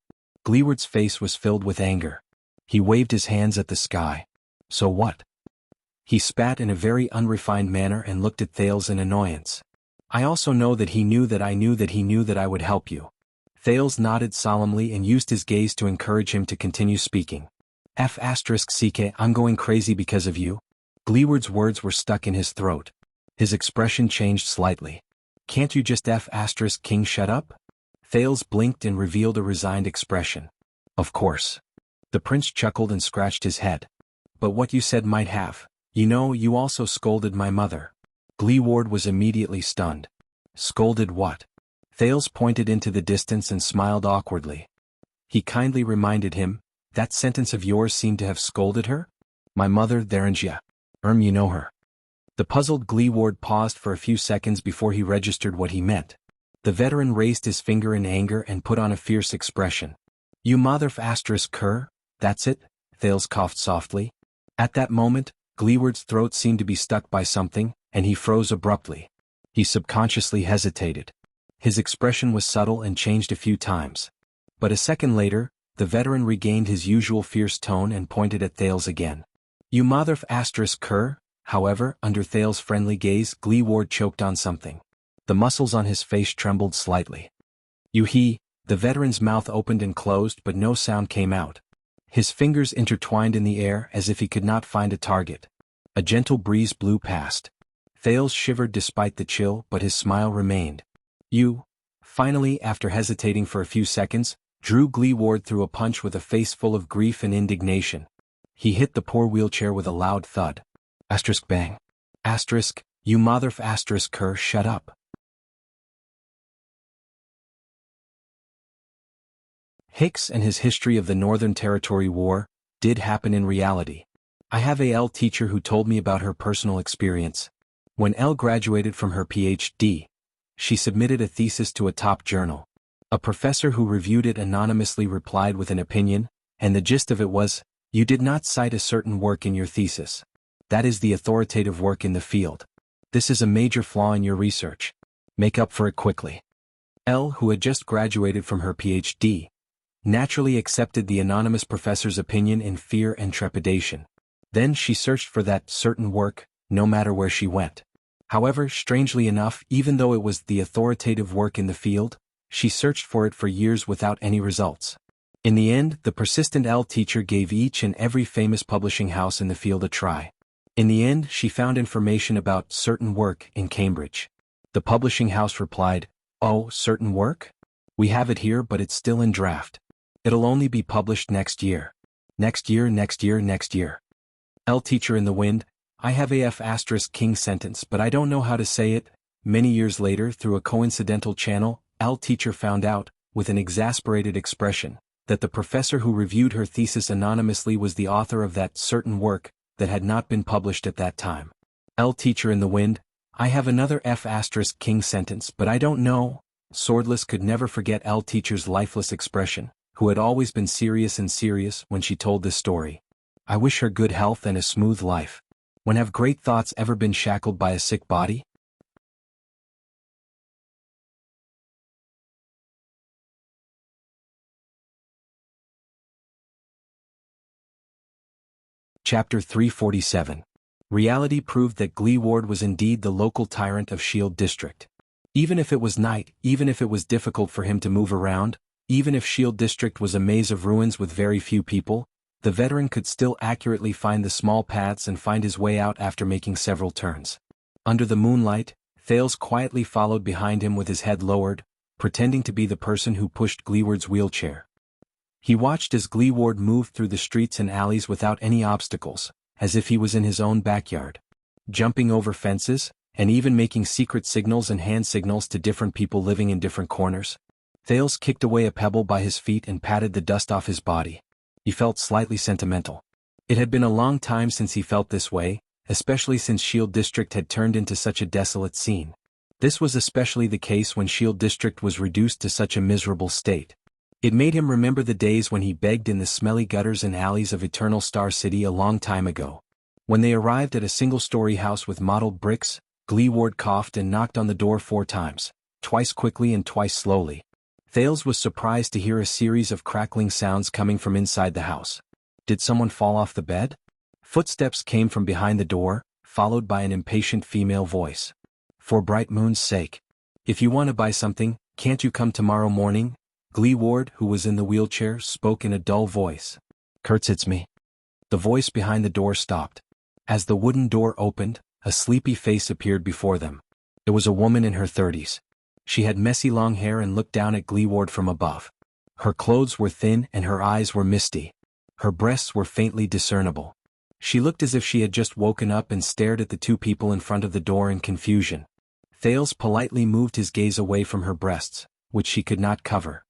Gleeward's face was filled with anger. He waved his hands at the sky. So what? He spat in a very unrefined manner and looked at Thales in annoyance. I also know that he knew that I knew that he knew that I would help you. Thales nodded solemnly and used his gaze to encourage him to continue speaking. F***CK, I'm going crazy because of you. Gleeward's words were stuck in his throat. His expression changed slightly. Can't you just F***king shut up? Thales blinked and revealed a resigned expression. Of course. The prince chuckled and scratched his head. But what you said might have. You know, you also scolded my mother. Gleeward was immediately stunned. Scolded what? Thales pointed into the distance and smiled awkwardly. He kindly reminded him, that sentence of yours seemed to have scolded her? My mother, Therangia. You know her. The puzzled Gleeward paused for a few seconds before he registered what he meant. The veteran raised his finger in anger and put on a fierce expression. You mother***cur? That's it? Thales coughed softly. At that moment, Gleeward's throat seemed to be stuck by something, and he froze abruptly. He subconsciously hesitated. His expression was subtle and changed a few times. But a second later, the veteran regained his usual fierce tone and pointed at Thales again. You mother***cur? However, under Thales' friendly gaze, Gleeward choked on something. The muscles on his face trembled slightly. The veteran's mouth opened and closed but no sound came out. His fingers intertwined in the air as if he could not find a target. A gentle breeze blew past. Thales shivered despite the chill, but his smile remained. You? Finally, after hesitating for a few seconds, Drew Gleeward threw a punch with a face full of grief and indignation. He hit the poor wheelchair with a loud thud. Asterisk bang. Asterisk, you motherf asterisk cur, shut up. Hicks and his history of the Northern Territory War did happen in reality. I have a L teacher who told me about her personal experience. When Elle graduated from her PhD, she submitted a thesis to a top journal. A professor who reviewed it anonymously replied with an opinion, and the gist of it was, you did not cite a certain work in your thesis. That is the authoritative work in the field. This is a major flaw in your research. Make up for it quickly. Elle, who had just graduated from her PhD, naturally accepted the anonymous professor's opinion in fear and trepidation. Then she searched for that certain work, no matter where she went. However, strangely enough, even though it was the authoritative work in the field, she searched for it for years without any results. In the end, the persistent L teacher gave each and every famous publishing house in the field a try. In the end, she found information about certain work in Cambridge. The publishing house replied, "Oh, certain work? We have it here, but it's still in draft. It'll only be published next year. Next year. L teacher in the wind, I have a F*** sentence but I don't know how to say it." Many years later, through a coincidental channel, L teacher found out, with an exasperated expression, that the professor who reviewed her thesis anonymously was the author of that certain work that had not been published at that time. L teacher in the wind, I have another F** sentence but I don't know. Swordless could never forget L teacher's lifeless expression, who had always been serious when she told this story. I wish her good health and a smooth life. When have great thoughts ever been shackled by a sick body? Chapter 347. Reality proved that Gleeward was indeed the local tyrant of Shield District. Even if it was night, even if it was difficult for him to move around, even if Shield District was a maze of ruins with very few people, the veteran could still accurately find the small paths and find his way out after making several turns. Under the moonlight, Thales quietly followed behind him with his head lowered, pretending to be the person who pushed Gleeward's wheelchair. He watched as Gleeward moved through the streets and alleys without any obstacles, as if he was in his own backyard. Jumping over fences, and even making secret signals and hand signals to different people living in different corners. Thales kicked away a pebble by his feet and patted the dust off his body. He felt slightly sentimental. It had been a long time since he felt this way, especially since Shield District had turned into such a desolate scene. This was especially the case when Shield District was reduced to such a miserable state. It made him remember the days when he begged in the smelly gutters and alleys of Eternal Star City a long time ago. When they arrived at a single-story house with mottled bricks, Gleeward coughed and knocked on the door 4 times, twice quickly and twice slowly. Thales was surprised to hear a series of crackling sounds coming from inside the house. Did someone fall off the bed? Footsteps came from behind the door, followed by an impatient female voice. For bright moon's sake. If you want to buy something, can't you come tomorrow morning? Gleeward, who was in the wheelchair, spoke in a dull voice. Kurtz, it's me. The voice behind the door stopped. As the wooden door opened, a sleepy face appeared before them. It was a woman in her 30s. She had messy long hair and looked down at Gleeward from above. Her clothes were thin and her eyes were misty. Her breasts were faintly discernible. She looked as if she had just woken up and stared at the 2 people in front of the door in confusion. Thales politely moved his gaze away from her breasts, which she could not cover.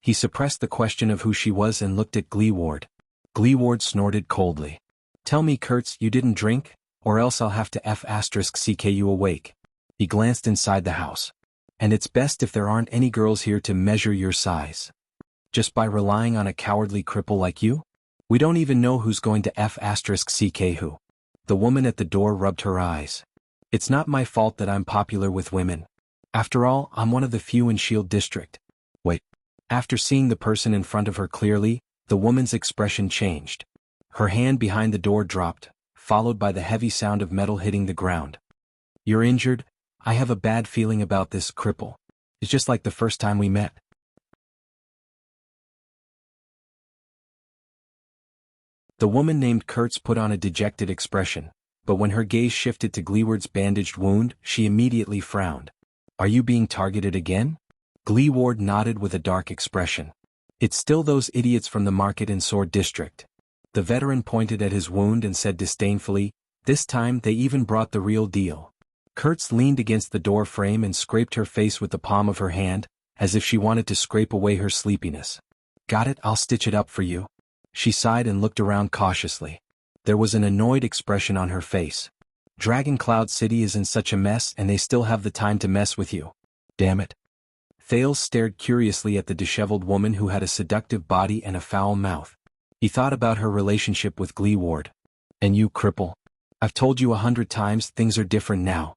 He suppressed the question of who she was and looked at Gleeward. Gleeward snorted coldly. Tell me, Kurtz, you didn't drink, or else I'll have to F*** you awake. He glanced inside the house. And it's best if there aren't any girls here to measure your size. Just by relying on a cowardly cripple like you? We don't even know who's going to F*** who. The woman at the door rubbed her eyes. It's not my fault that I'm popular with women. After all, I'm one of the few in Shield District. Wait. After seeing the person in front of her clearly, the woman's expression changed. Her hand behind the door dropped, followed by the heavy sound of metal hitting the ground. You're injured? I have a bad feeling about this cripple. It's just like the first time we met. The woman named Kurtz put on a dejected expression, but when her gaze shifted to Gleeward's bandaged wound, she immediately frowned. Are you being targeted again? Gleeward nodded with a dark expression. It's still those idiots from the market in Sword District. The veteran pointed at his wound and said disdainfully, this time they even brought the real deal. Kurtz leaned against the door frame and scraped her face with the palm of her hand, as if she wanted to scrape away her sleepiness. Got it, I'll stitch it up for you. She sighed and looked around cautiously. There was an annoyed expression on her face. Dragon Cloud City is in such a mess and they still have the time to mess with you. Damn it. Thales stared curiously at the disheveled woman who had a seductive body and a foul mouth. He thought about her relationship with Gleeward. And you cripple. I've told you 100 times things are different now.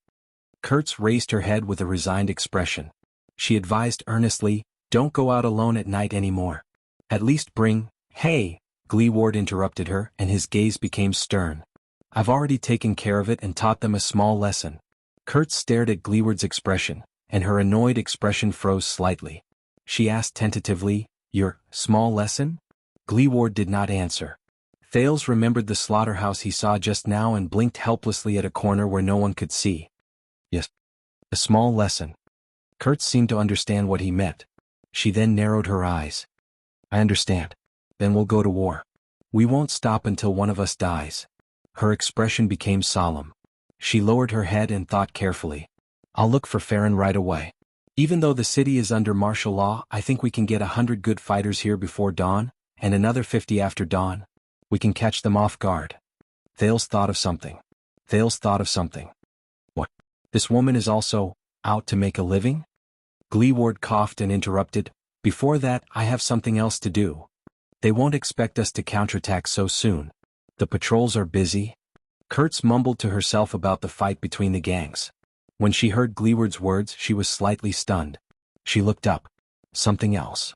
Kurtz raised her head with a resigned expression. She advised earnestly, don't go out alone at night anymore. At least bring, hey, Gleeward interrupted her and his gaze became stern. I've already taken care of it and taught them a small lesson. Kurtz stared at Gleeward's expression, and her annoyed expression froze slightly. She asked tentatively, your small lesson? Gleeward did not answer. Thales remembered the slaughterhouse he saw just now and blinked helplessly at a corner where no one could see. Yes. A small lesson. Kurtz seemed to understand what he meant. She then narrowed her eyes. I understand. Then we'll go to war. We won't stop until one of us dies. Her expression became solemn. She lowered her head and thought carefully. I'll look for Farron right away. Even though the city is under martial law, I think we can get 100 good fighters here before dawn, and another 50 after dawn. We can catch them off guard. Thales thought of something. What? This woman is also out to make a living? Gleeward coughed and interrupted. Before that, I have something else to do. They won't expect us to counterattack so soon. The patrols are busy. Kurtz mumbled to herself about the fight between the gangs. When she heard Gleeward's words, she was slightly stunned. She looked up. Something else.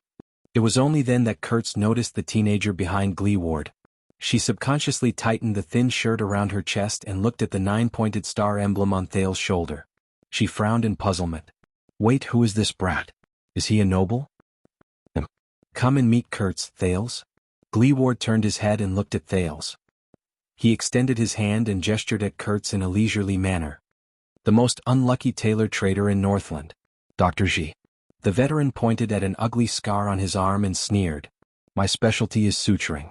It was only then that Kurtz noticed the teenager behind Gleeward. She subconsciously tightened the thin shirt around her chest and looked at the 9-pointed star emblem on Thales' shoulder. She frowned in puzzlement. Wait, who is this brat? Is he a noble? Come and meet Kurtz, Thales. Gleeward turned his head and looked at Thales. He extended his hand and gestured at Kurtz in a leisurely manner. The most unlucky tailor trader in Northland. Dr. G. The veteran pointed at an ugly scar on his arm and sneered. My specialty is suturing.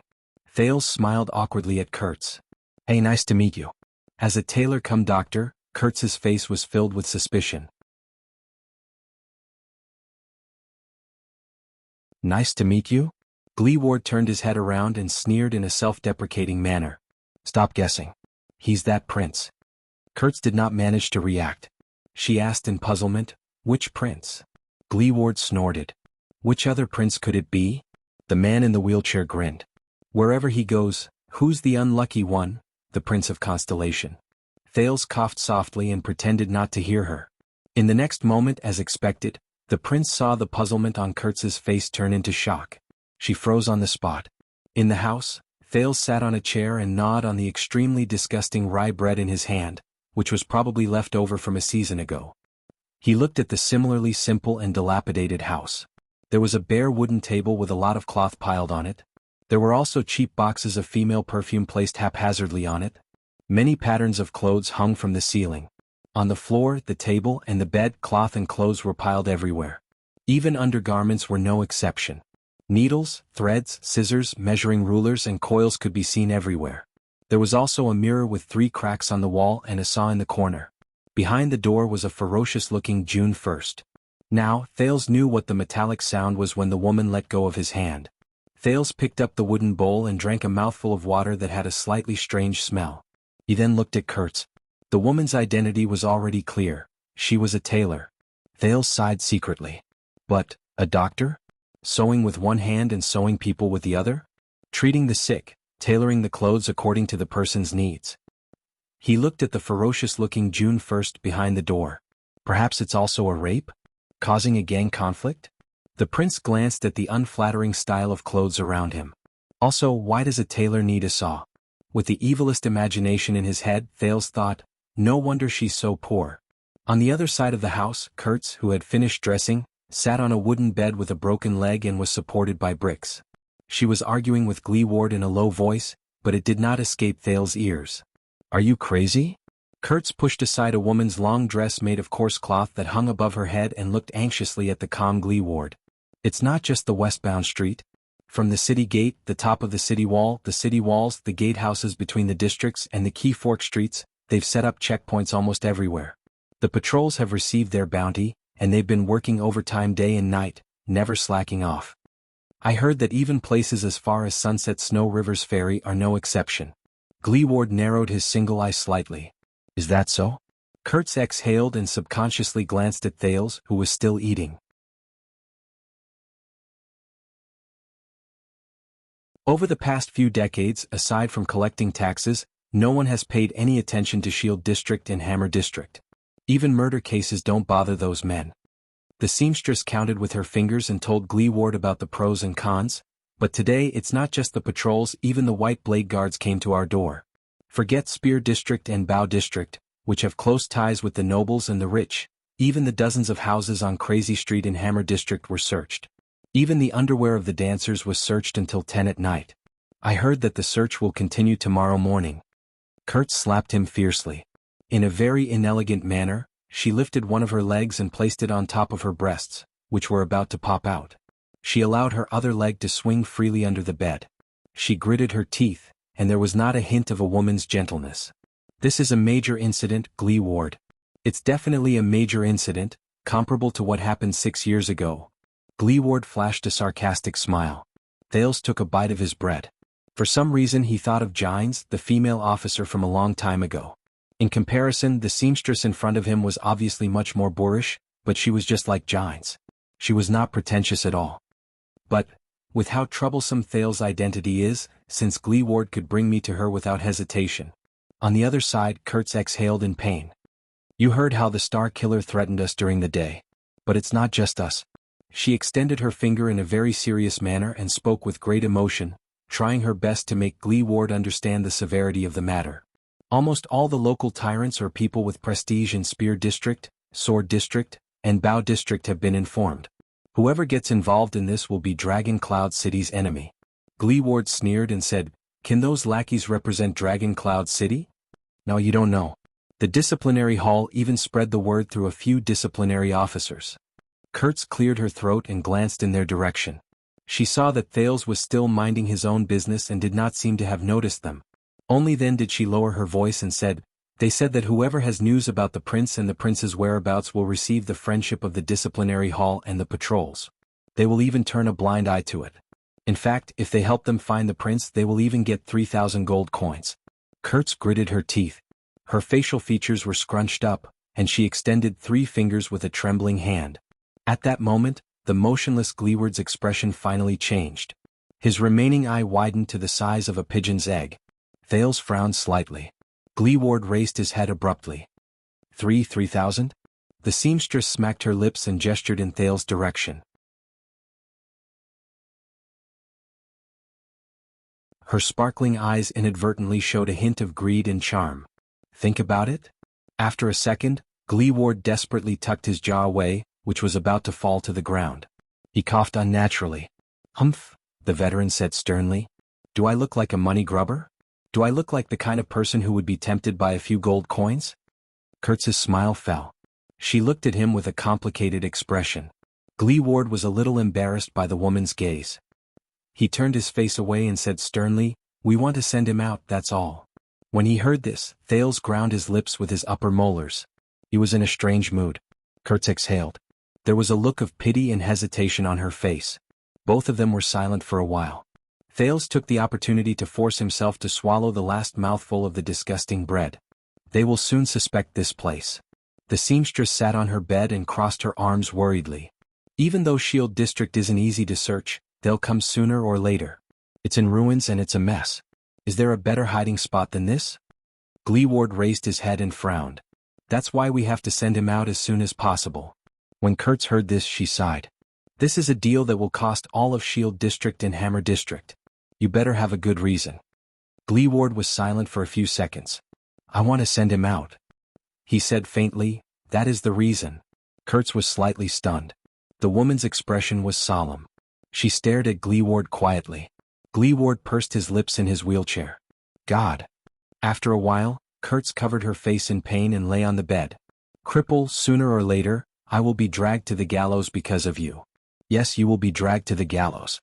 Thales smiled awkwardly at Kurtz. Hey, nice to meet you. As a tailor come doctor, Kurtz's face was filled with suspicion. Nice to meet you? Gleeward turned his head around and sneered in a self-deprecating manner. Stop guessing. He's that prince. Kurtz did not manage to react. She asked in puzzlement, which prince? Gleeward snorted. Which other prince could it be? The man in the wheelchair grinned. Wherever he goes, who's the unlucky one? The Prince of Constellation. Thales coughed softly and pretended not to hear her. In the next moment, as expected, the prince saw the puzzlement on Kurtz's face turn into shock. She froze on the spot. In the house, Thales sat on a chair and gnawed on the extremely disgusting rye bread in his hand, which was probably left over from a season ago. He looked at the similarly simple and dilapidated house. There was a bare wooden table with a lot of cloth piled on it. There were also cheap boxes of female perfume placed haphazardly on it. Many patterns of clothes hung from the ceiling. On the floor, the table, and the bed, cloth and clothes were piled everywhere. Even undergarments were no exception. Needles, threads, scissors, measuring rulers, and coils could be seen everywhere. There was also a mirror with 3 cracks on the wall and a saw in the corner. Behind the door was a ferocious-looking June 1st. Now, Thales knew what the metallic sound was when the woman let go of his hand. Thales picked up the wooden bowl and drank a mouthful of water that had a slightly strange smell. He then looked at Kurtz. The woman's identity was already clear. She was a tailor. Thales sighed secretly. But, a doctor? Sewing with one hand and sewing people with the other? Treating the sick, tailoring the clothes according to the person's needs. He looked at the ferocious-looking June 1st behind the door. Perhaps it's also a rape? Causing a gang conflict? The prince glanced at the unflattering style of clothes around him. Also, why does a tailor need a saw? With the evilest imagination in his head, Thales thought, no wonder she's so poor. On the other side of the house, Kurtz, who had finished dressing, sat on a wooden bed with a broken leg and was supported by bricks. She was arguing with Gleeward in a low voice, but it did not escape Thale's ears. "Are you crazy?" Kurtz pushed aside a woman's long dress made of coarse cloth that hung above her head and looked anxiously at the calm Gleeward. "It's not just the westbound street. From the city gate, the top of the city wall, the city walls, the gatehouses between the districts and the key fork streets, they've set up checkpoints almost everywhere. The patrols have received their bounty, and they've been working overtime day and night, never slacking off. I heard that even places as far as Sunset Snow River's ferry are no exception." Gleeward narrowed his single eye slightly. "Is that so?" Kurtz exhaled and subconsciously glanced at Thales, who was still eating. Over the past few decades, aside from collecting taxes, no one has paid any attention to Shield District and Hammer District. Even murder cases don't bother those men. The seamstress counted with her fingers and told Gleeward about the pros and cons, but today it's not just the patrols, even the white blade guards came to our door. Forget Spear District and Bow District, which have close ties with the nobles and the rich, even the dozens of houses on Crazy Street in Hammer District were searched. Even the underwear of the dancers was searched until 10 at night. I heard that the search will continue tomorrow morning. Kurtz slapped him fiercely. In a very inelegant manner, she lifted one of her legs and placed it on top of her breasts, which were about to pop out. She allowed her other leg to swing freely under the bed. She gritted her teeth, and there was not a hint of a woman's gentleness. "This is a major incident, Gleeward. It's definitely a major incident, comparable to what happened 6 years ago." Gleeward flashed a sarcastic smile. Thales took a bite of his bread. For some reason he thought of Gines, the female officer from a long time ago. In comparison, the seamstress in front of him was obviously much more boorish, but she was just like Gines. She was not pretentious at all. But, with how troublesome Thales' identity is, since Gleeward could bring me to her without hesitation. On the other side, Kurtz exhaled in pain. "You heard how the Star Killer threatened us during the day. But it's not just us." She extended her finger in a very serious manner and spoke with great emotion, trying her best to make Gleeward understand the severity of the matter. "Almost all the local tyrants or people with prestige in Spear District, Sword District, and Bow District have been informed. Whoever gets involved in this will be Dragon Cloud City's enemy." Gleeward sneered and said, "Can those lackeys represent Dragon Cloud City?" "No, you don't know. The disciplinary hall even spread the word through a few disciplinary officers." Kurtz cleared her throat and glanced in their direction. She saw that Thales was still minding his own business and did not seem to have noticed them. Only then did she lower her voice and said, "They said that whoever has news about the prince and the prince's whereabouts will receive the friendship of the disciplinary hall and the patrols. They will even turn a blind eye to it. In fact, if they help them find the prince, they will even get 3,000 gold coins." Kurtz gritted her teeth. Her facial features were scrunched up, and she extended 3 fingers with a trembling hand. At that moment, the motionless Gleeward's expression finally changed. His remaining eye widened to the size of a pigeon's egg. Thales frowned slightly. Gleeward raised his head abruptly. 3,000? The seamstress smacked her lips and gestured in Thales' direction. Her sparkling eyes inadvertently showed a hint of greed and charm. "Think about it?" After a second, Gleeward desperately tucked his jaw away, which was about to fall to the ground. He coughed unnaturally. "Humph," the veteran said sternly. "Do I look like a money grubber? Do I look like the kind of person who would be tempted by a few gold coins?" Kurtz's smile fell. She looked at him with a complicated expression. Gleeward was a little embarrassed by the woman's gaze. He turned his face away and said sternly, "We want to send him out, that's all." When he heard this, Thales ground his lips with his upper molars. He was in a strange mood. Kurtz exhaled. There was a look of pity and hesitation on her face. Both of them were silent for a while. Thales took the opportunity to force himself to swallow the last mouthful of the disgusting bread. "They will soon suspect this place." The seamstress sat on her bed and crossed her arms worriedly. "Even though Shield District isn't easy to search, they'll come sooner or later. It's in ruins and it's a mess. Is there a better hiding spot than this?" Gleeward raised his head and frowned. "That's why we have to send him out as soon as possible." When Kurtz heard this, she sighed. "This is a deal that will cost all of Shield District and Hammer District. You better have a good reason." Gleeward was silent for a few seconds. "I want to send him out," he said faintly, That is the reason. Kurtz was slightly stunned. The woman's expression was solemn. She stared at Gleeward quietly. Gleeward pursed his lips in his wheelchair. God. After a while, Kurtz covered her face in pain and lay on the bed. Cripple, sooner or later, I will be dragged to the gallows because of you. Yes, you will be dragged to the gallows.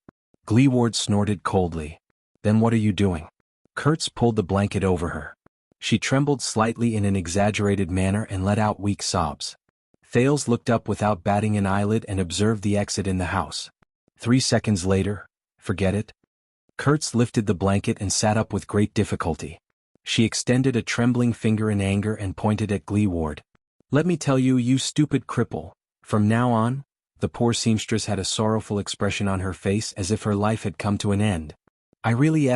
Gleeward snorted coldly. Then what are you doing? Kurtz pulled the blanket over her. She trembled slightly in an exaggerated manner and let out weak sobs. Thales looked up without batting an eyelid and observed the exit in the house. 3 seconds later, forget it. Kurtz lifted the blanket and sat up with great difficulty. She extended a trembling finger in anger and pointed at Gleeward. Let me tell you, you stupid cripple, from now on, the poor seamstress had a sorrowful expression on her face as if her life had come to an end. I really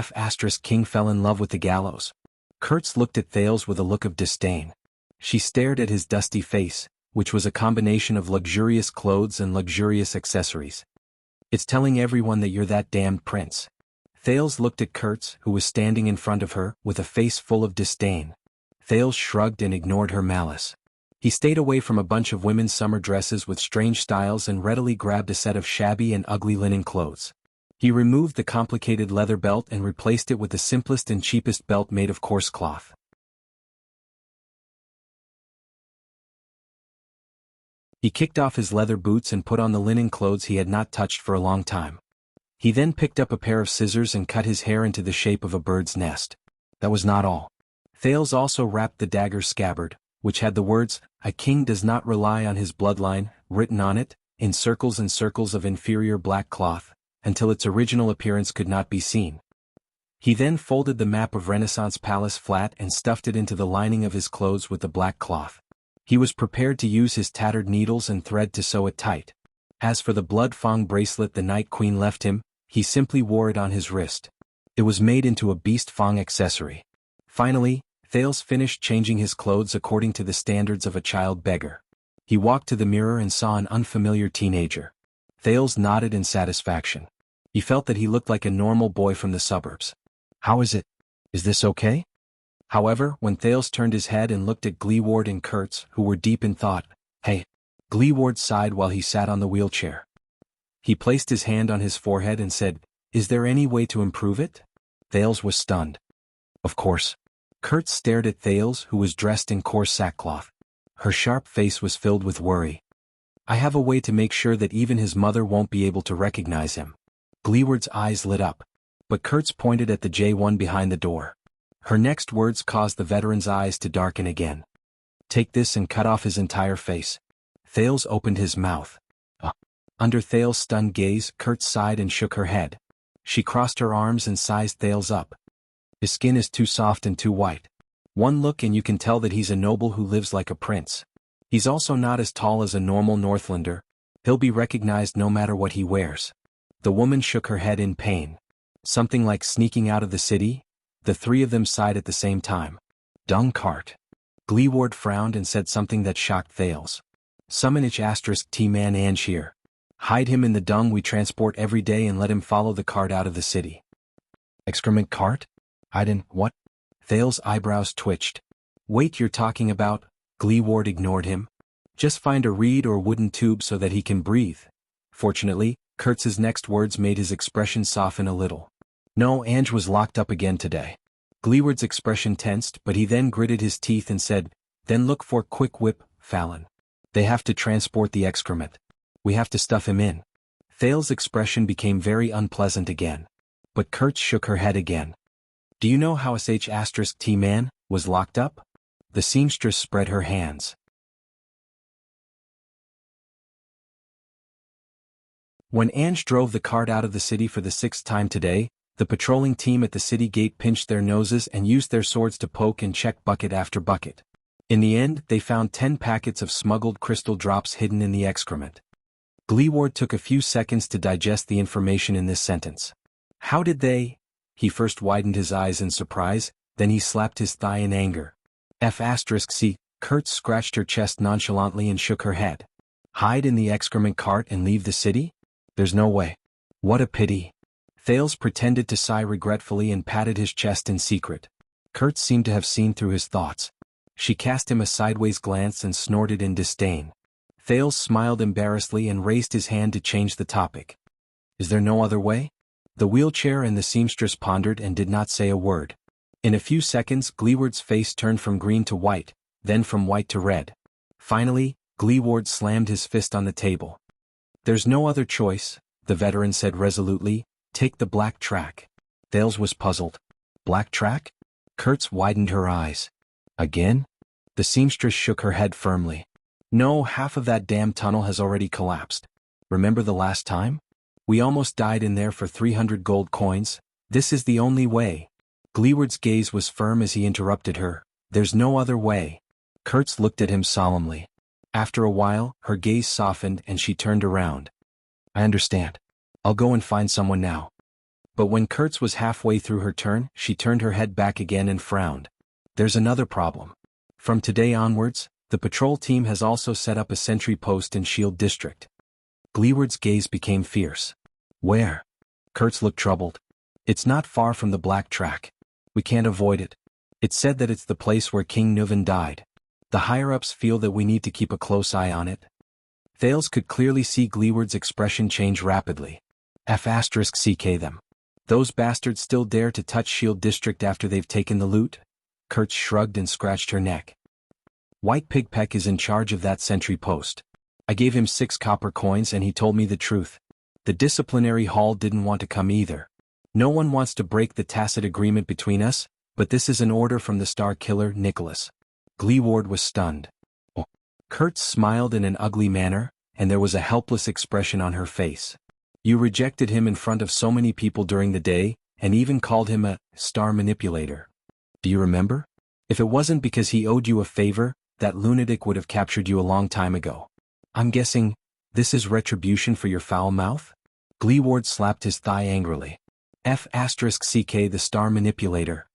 King fell in love with the gallows. Kurtz looked at Thales with a look of disdain. She stared at his dusty face, which was a combination of luxurious clothes and luxurious accessories. It's telling everyone that you're that damned prince. Thales looked at Kurtz, who was standing in front of her, with a face full of disdain. Thales shrugged and ignored her malice. He stayed away from a bunch of women's summer dresses with strange styles and readily grabbed a set of shabby and ugly linen clothes. He removed the complicated leather belt and replaced it with the simplest and cheapest belt made of coarse cloth. He kicked off his leather boots and put on the linen clothes he had not touched for a long time. He then picked up a pair of scissors and cut his hair into the shape of a bird's nest. That was not all. Thales also wrapped the dagger's scabbard, which had the words, "A king does not rely on his bloodline," written on it, in circles and circles of inferior black cloth, until its original appearance could not be seen. He then folded the map of Renaissance Palace flat and stuffed it into the lining of his clothes with the black cloth. He was prepared to use his tattered needles and thread to sew it tight. As for the blood fang bracelet the Night Queen left him, he simply wore it on his wrist. It was made into a beast fang accessory. Finally, Thales finished changing his clothes according to the standards of a child beggar. He walked to the mirror and saw an unfamiliar teenager. Thales nodded in satisfaction. He felt that he looked like a normal boy from the suburbs. How is it? Is this okay? However, when Thales turned his head and looked at Gleeward and Kurtz, who were deep in thought, "Hey." Gleeward sighed while he sat on the wheelchair. He placed his hand on his forehead and said, "Is there any way to improve it?" Thales was stunned. Of course. Kurtz stared at Thales, who was dressed in coarse sackcloth. Her sharp face was filled with worry. "I have a way to make sure that even his mother won't be able to recognize him." Gleeward's eyes lit up. But Kurtz pointed at the J1 behind the door. Her next words caused the veteran's eyes to darken again. "Take this and cut off his entire face." Thales opened his mouth. Under Thales' stunned gaze, Kurtz sighed and shook her head. She crossed her arms and sized Thales up. "His skin is too soft and too white. One look and you can tell that he's a noble who lives like a prince. He's also not as tall as a normal Northlander. He'll be recognized no matter what he wears." The woman shook her head in pain. "Something like sneaking out of the city?" The three of them sighed at the same time. "Dung cart." Gleeward frowned and said something that shocked Thales. "Summon T-man Ange here. Hide him in the dung we transport every day and let him follow the cart out of the city." "Excrement cart? What?" Thales' eyebrows twitched. "Wait, you're talking about?" Gleeward ignored him. "Just find a reed or wooden tube so that he can breathe." Fortunately, Kurtz's next words made his expression soften a little. "No, Ange was locked up again today." Gleeward's expression tensed, but he then gritted his teeth and said, "Then look for Quick Whip, Fallon. They have to transport the excrement. We have to stuff him in." Thales' expression became very unpleasant again. But Kurtz shook her head again. "Do you know how T-man was locked up?" The seamstress spread her hands. When Ange drove the cart out of the city for the 6th time today, the patrolling team at the city gate pinched their noses and used their swords to poke and check bucket after bucket. In the end, they found 10 packets of smuggled crystal drops hidden in the excrement. Gleeward took a few seconds to digest the information in this sentence. How did they? He first widened his eyes in surprise, then he slapped his thigh in anger. C. Kurtz scratched her chest nonchalantly and shook her head. Hide in the excrement cart and leave the city? There's no way. What a pity. Thales pretended to sigh regretfully and patted his chest in secret. Kurtz seemed to have seen through his thoughts. She cast him a sideways glance and snorted in disdain. Thales smiled embarrassedly and raised his hand to change the topic. Is there no other way? The wheelchair and the seamstress pondered and did not say a word. In a few seconds, Gleeward's face turned from green to white, then from white to red. Finally, Gleeward slammed his fist on the table. There's no other choice, the veteran said resolutely. Take the black track. Thales was puzzled. Black track? Kurtz widened her eyes. Again? The seamstress shook her head firmly. No, half of that damn tunnel has already collapsed. Remember the last time? We almost died in there for 300 gold coins. This is the only way. Gleeward's gaze was firm as he interrupted her. There's no other way. Kurtz looked at him solemnly. After a while, her gaze softened and she turned around. I understand. I'll go and find someone now. But when Kurtz was halfway through her turn, she turned her head back again and frowned. There's another problem. From today onwards, the patrol team has also set up a sentry post in Shield District. Gleeward's gaze became fierce. Where? Kurtz looked troubled. It's not far from the black track. We can't avoid it. It's said that it's the place where King Nuvan died. The higher-ups feel that we need to keep a close eye on it. Thales could clearly see Gleeward's expression change rapidly. F***ck them. Those bastards still dare to touch Shield District after they've taken the loot? Kurtz shrugged and scratched her neck. White Pigpeck is in charge of that sentry post. I gave him 6 copper coins and he told me the truth. The disciplinary hall didn't want to come either. No one wants to break the tacit agreement between us, but this is an order from the Star Killer, Nicholas. Gleeward was stunned. Oh. Kurtz smiled in an ugly manner, and there was a helpless expression on her face. You rejected him in front of so many people during the day, and even called him a star manipulator. Do you remember? If it wasn't because he owed you a favor, that lunatic would have captured you a long time ago. I'm guessing, this is retribution for your foul mouth? Gleeward slapped his thigh angrily. F***ck the star manipulator.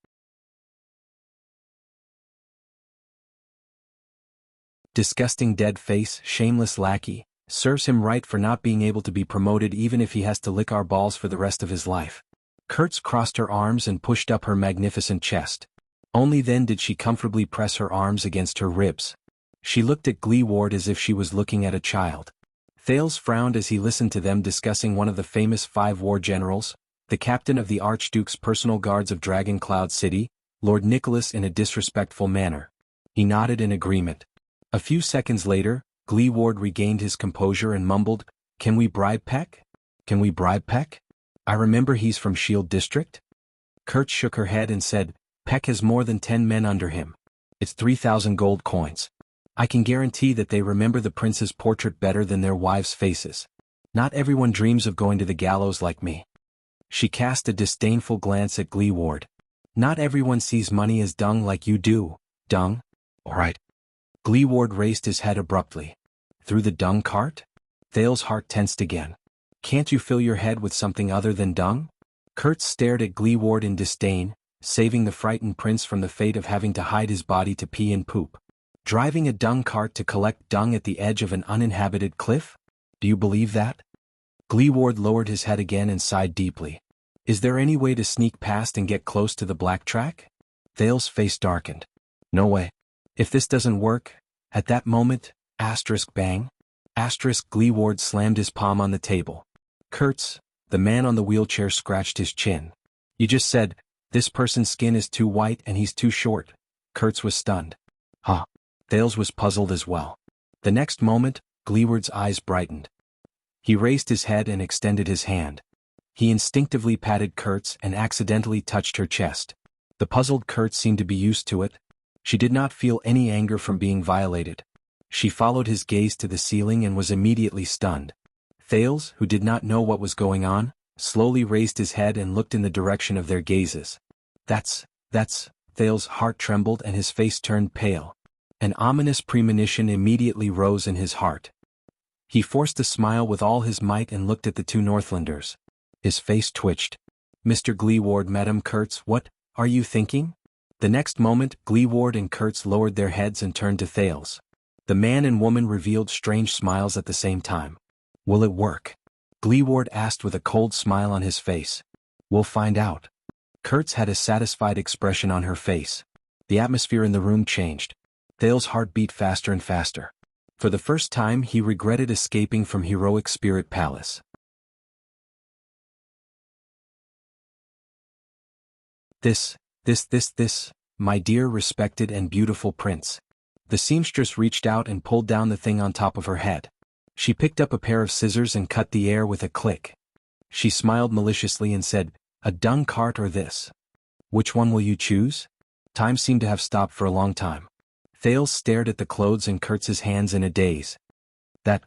Disgusting dead face, shameless lackey, serves him right for not being able to be promoted even if he has to lick our balls for the rest of his life. Kurtz crossed her arms and pushed up her magnificent chest. Only then did she comfortably press her arms against her ribs. She looked at Gleeward as if she was looking at a child. Thales frowned as he listened to them discussing one of the famous 5 war generals, the captain of the Archduke's personal guards of Dragon Cloud City, Lord Nicholas, in a disrespectful manner. He nodded in agreement. A few seconds later, Gleeward regained his composure and mumbled, Can we bribe Peck? Can we bribe Peck? I remember he's from Shield District? Kurtz shook her head and said, Peck has more than 10 men under him. It's 3,000 gold coins. I can guarantee that they remember the prince's portrait better than their wives' faces. Not everyone dreams of going to the gallows like me. She cast a disdainful glance at Gleeward. Not everyone sees money as dung like you do, dung? All right. Gleeward raised his head abruptly. Through the dung cart? Thales' heart tensed again. Can't you fill your head with something other than dung? Kurtz stared at Gleeward in disdain, saving the frightened prince from the fate of having to hide his body to pee and poop. Driving a dung cart to collect dung at the edge of an uninhabited cliff? Do you believe that? Gleeward lowered his head again and sighed deeply. Is there any way to sneak past and get close to the black track? Thales' face darkened. No way. If this doesn't work, at that moment, bang. Gleeward slammed his palm on the table. Kurtz, the man on the wheelchair, scratched his chin. You just said, this person's skin is too white and he's too short. Kurtz was stunned. Huh. Thales was puzzled as well. The next moment, Gleeward's eyes brightened. He raised his head and extended his hand. He instinctively patted Kurtz and accidentally touched her chest. The puzzled Kurtz seemed to be used to it. She did not feel any anger from being violated. She followed his gaze to the ceiling and was immediately stunned. Thales, who did not know what was going on, slowly raised his head and looked in the direction of their gazes. That's, Thales' heart trembled and his face turned pale. An ominous premonition immediately rose in his heart. He forced a smile with all his might and looked at the 2 Northlanders. His face twitched. Mr. Gleeward, Madam Kurtz, what are you thinking? The next moment, Gleeward and Kurtz lowered their heads and turned to Thales. The man and woman revealed strange smiles at the same time. Will it work? Gleeward asked with a cold smile on his face. We'll find out. Kurtz had a satisfied expression on her face. The atmosphere in the room changed. Thales's heart beat faster and faster. For the first time he regretted escaping from Heroic Spirit Palace. This, my dear respected and beautiful prince. The seamstress reached out and pulled down the thing on top of her head. She picked up a pair of scissors and cut the air with a click. She smiled maliciously and said, "A dung cart or this? Which one will you choose?" Time seemed to have stopped for a long time. Thales stared at the clothes in Kurtz's hands in a daze. That,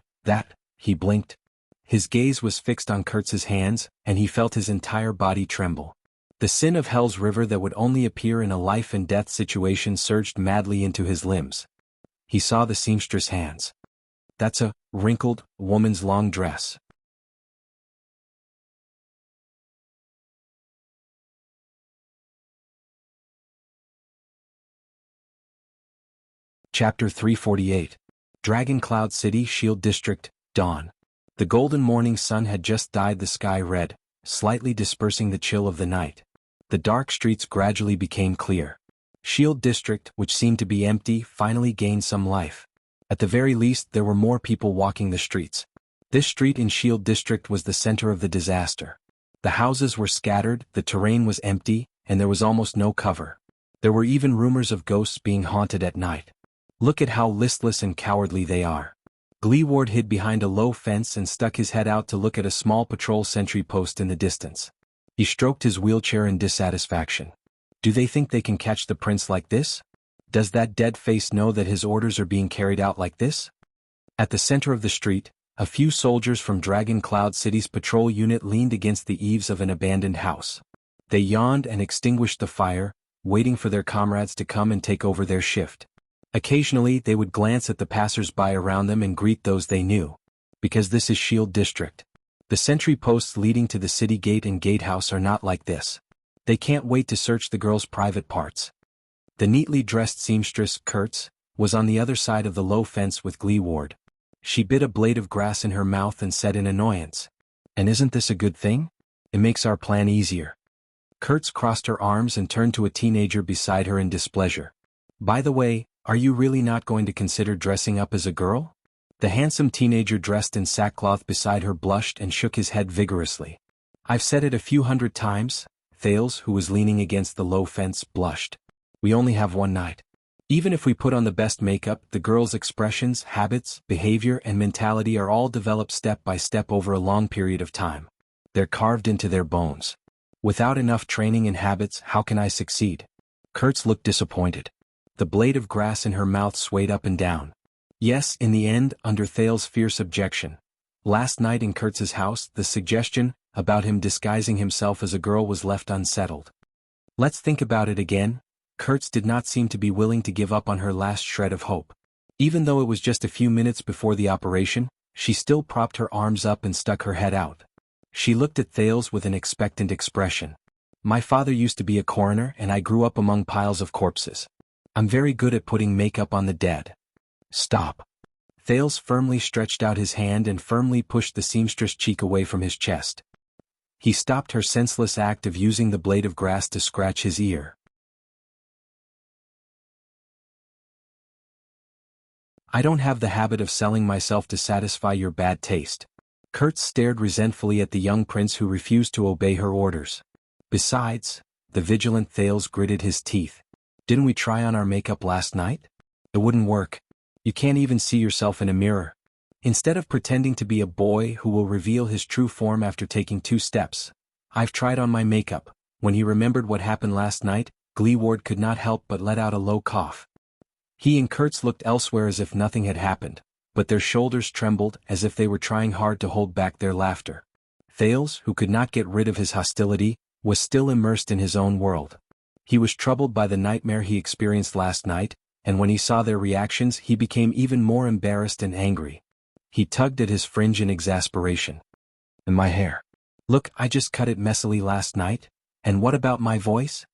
he blinked. His gaze was fixed on Kurtz's hands, and he felt his entire body tremble. The sin of Hell's River that would only appear in a life-and-death situation surged madly into his limbs. He saw the seamstress' hands. That's a wrinkled woman's long dress. Chapter 348. Dragon Cloud City Shield District, Dawn. The golden morning sun had just dyed the sky red, slightly dispersing the chill of the night. The dark streets gradually became clear. Shield District, which seemed to be empty, finally gained some life. At the very least, there were more people walking the streets. This street in Shield District was the center of the disaster. The houses were scattered, the terrain was empty, and there was almost no cover. There were even rumors of ghosts being haunted at night. Look at how listless and cowardly they are. Gleeward hid behind a low fence and stuck his head out to look at a small patrol sentry post in the distance. He stroked his wheelchair in dissatisfaction. Do they think they can catch the prince like this? Does that dead face know that his orders are being carried out like this? At the center of the street, a few soldiers from Dragon Cloud City's patrol unit leaned against the eaves of an abandoned house. They yawned and extinguished the fire, waiting for their comrades to come and take over their shift. Occasionally they would glance at the passers-by around them and greet those they knew. Because this is Shield District. The sentry posts leading to the city gate and gatehouse are not like this. They can't wait to search the girl's private parts. The neatly dressed seamstress, Kurtz, was on the other side of the low fence with Gleeward. She bit a blade of grass in her mouth and said in annoyance, "And isn't this a good thing? It makes our plan easier." Kurtz crossed her arms and turned to a teenager beside her in displeasure. "By the way, are you really not going to consider dressing up as a girl?" The handsome teenager dressed in sackcloth beside her blushed and shook his head vigorously. "I've said it a few hundred times." Thales, who was leaning against the low fence, blushed. "We only have one night. Even if we put on the best makeup, the girl's expressions, habits, behavior, and mentality are all developed step by step over a long period of time. They're carved into their bones. Without enough training and habits, how can I succeed?" Kurtz looked disappointed. The blade of grass in her mouth swayed up and down. Yes, in the end, under Thales' fierce objection. Last night in Kurtz's house, the suggestion about him disguising himself as a girl was left unsettled. Let's think about it again. Kurtz did not seem to be willing to give up on her last shred of hope. Even though it was just a few minutes before the operation, she still propped her arms up and stuck her head out. She looked at Thales with an expectant expression. "My father used to be a coroner and I grew up among piles of corpses. I'm very good at putting makeup on the dead." "Stop." Thales firmly stretched out his hand and firmly pushed the seamstress' cheek away from his chest. He stopped her senseless act of using the blade of grass to scratch his ear. "I don't have the habit of selling myself to satisfy your bad taste." Kurtz stared resentfully at the young prince who refused to obey her orders. "Besides," the vigilant Thales gritted his teeth, "didn't we try on our makeup last night? It wouldn't work. You can't even see yourself in a mirror. Instead of pretending to be a boy who will reveal his true form after taking 2 steps. I've tried on my makeup." When he remembered what happened last night, Gleeward could not help but let out a low cough. He and Kurtz looked elsewhere as if nothing had happened, but their shoulders trembled as if they were trying hard to hold back their laughter. Thales, who could not get rid of his hostility, was still immersed in his own world. He was troubled by the nightmare he experienced last night, and when he saw their reactions he became even more embarrassed and angry. He tugged at his fringe in exasperation. "And my hair? Look, I just cut it messily last night, and what about my voice?"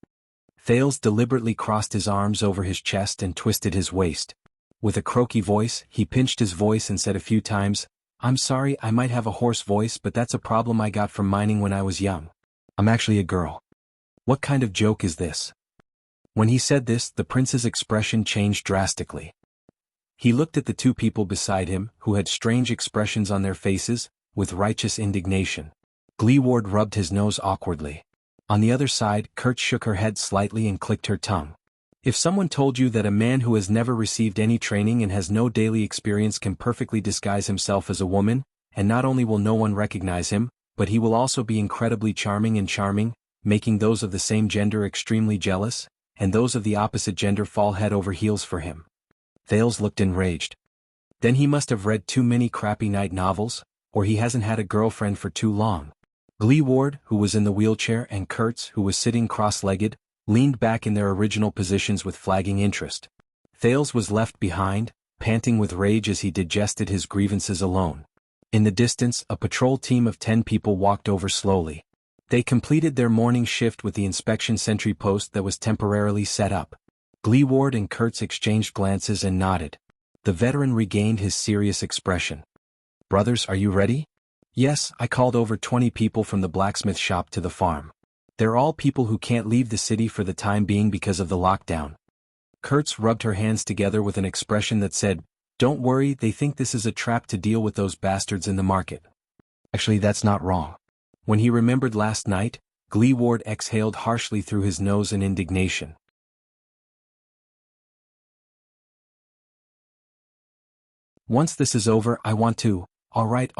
Thales deliberately crossed his arms over his chest and twisted his waist. With a croaky voice, he pinched his voice and said a few times, "I'm sorry, I might have a hoarse voice, but that's a problem I got from mining when I was young. I'm actually a girl." "What kind of joke is this?" When he said this, the prince's expression changed drastically. He looked at the two people beside him, who had strange expressions on their faces, with righteous indignation. Gleeward rubbed his nose awkwardly. On the other side, Kurt shook her head slightly and clicked her tongue. If someone told you that a man who has never received any training and has no daily experience can perfectly disguise himself as a woman, and not only will no one recognize him, but he will also be incredibly charming, making those of the same gender extremely jealous, and those of the opposite gender fall head over heels for him. Thales looked enraged. Then he must have read too many crappy night novels, or he hasn't had a girlfriend for too long. Gleeward, who was in the wheelchair, and Kurtz, who was sitting cross-legged, leaned back in their original positions with flagging interest. Thales was left behind, panting with rage as he digested his grievances alone. In the distance, a patrol team of 10 people walked over slowly. They completed their morning shift with the inspection sentry post that was temporarily set up. Gleeward and Kurtz exchanged glances and nodded. The veteran regained his serious expression. "Brothers, are you ready?" "Yes, I called over 20 people from the blacksmith shop to the farm. They're all people who can't leave the city for the time being because of the lockdown." Kurtz rubbed her hands together with an expression that said, "Don't worry, they think this is a trap to deal with those bastards in the market." Actually, that's not wrong. When he remembered last night, Gleeward exhaled harshly through his nose in indignation. "Once this is over, I want to, all right,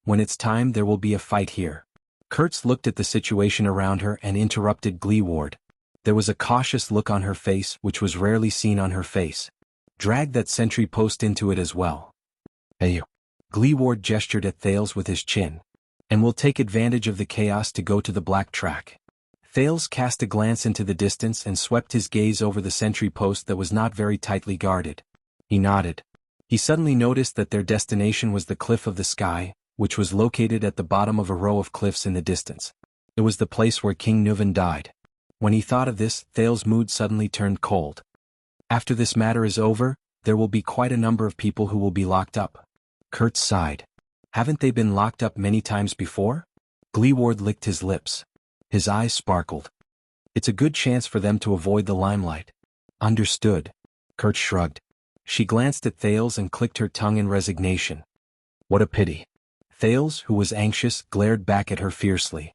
when it's time there will be a fight here." Kurtz looked at the situation around her and interrupted Gleeward. There was a cautious look on her face which was rarely seen on her face. "Drag that sentry post into it as well." "Hey." Gleeward gestured at Thales with his chin. "And we'll take advantage of the chaos to go to the black track." Thales cast a glance into the distance and swept his gaze over the sentry post that was not very tightly guarded. He nodded. He suddenly noticed that their destination was the Cliff of the Sky, which was located at the bottom of a row of cliffs in the distance. It was the place where King Nuvan died. When he thought of this, Thales' mood suddenly turned cold. After this matter is over, there will be quite a number of people who will be locked up. Kurtz sighed. "Haven't they been locked up many times before?" Gleeward licked his lips. His eyes sparkled. "It's a good chance for them to avoid the limelight." "Understood." Kurtz shrugged. She glanced at Thales and clicked her tongue in resignation. "What a pity." Thales, who was anxious, glared back at her fiercely.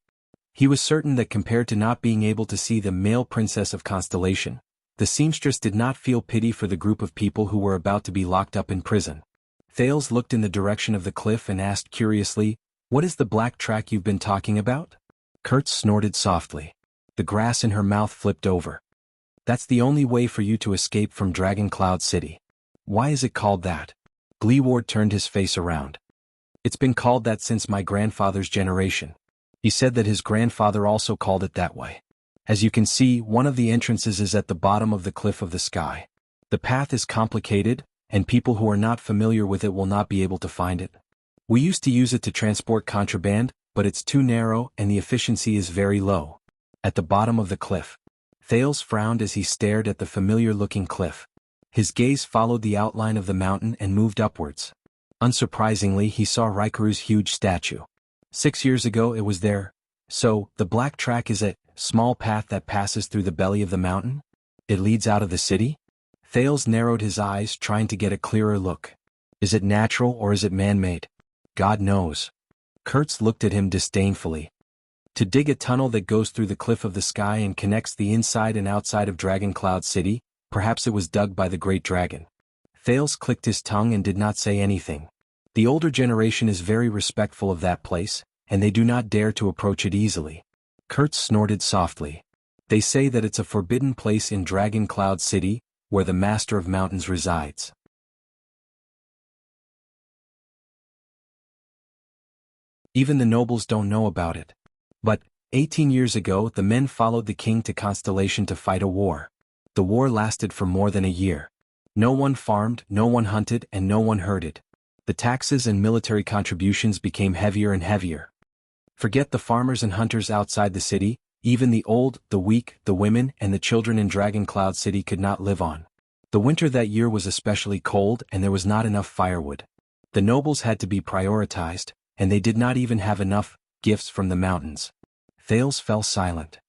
He was certain that compared to not being able to see the male princess of Constellation, the seamstress did not feel pity for the group of people who were about to be locked up in prison. Thales looked in the direction of the cliff and asked curiously, "What is the black track you've been talking about?" Kurtz snorted softly. The grass in her mouth flipped over. "That's the only way for you to escape from Dragon Cloud City." "Why is it called that?" Gleeward turned his face around. "It's been called that since my grandfather's generation." He said that his grandfather also called it that way. "As you can see, one of the entrances is at the bottom of the Cliff of the Sky. The path is complicated, and people who are not familiar with it will not be able to find it. We used to use it to transport contraband, but it's too narrow and the efficiency is very low." At the bottom of the cliff. Thales frowned as he stared at the familiar-looking cliff. His gaze followed the outline of the mountain and moved upwards. Unsurprisingly, he saw Raikuru's huge statue. 6 years ago it was there. "So, the black track is a small path that passes through the belly of the mountain? It leads out of the city?" Thales narrowed his eyes, trying to get a clearer look. "Is it natural or is it man-made?" "God knows." Kurtz looked at him disdainfully. "To dig a tunnel that goes through the Cliff of the Sky and connects the inside and outside of Dragon Cloud City, perhaps it was dug by the Great Dragon." Thales clicked his tongue and did not say anything. The older generation is very respectful of that place, and they do not dare to approach it easily. Kurtz snorted softly. "They say that it's a forbidden place in Dragon Cloud City, where the Master of Mountains resides." Even the nobles don't know about it. But, 18 years ago the men followed the king to Constellation to fight a war. The war lasted for more than a year. No one farmed, no one hunted, and no one herded. The taxes and military contributions became heavier and heavier. Forget the farmers and hunters outside the city, even the old, the weak, the women, and the children in Dragon Cloud City could not live on. The winter that year was especially cold and there was not enough firewood. The nobles had to be prioritized, and they did not even have enough gifts from the mountains. Thales fell silent.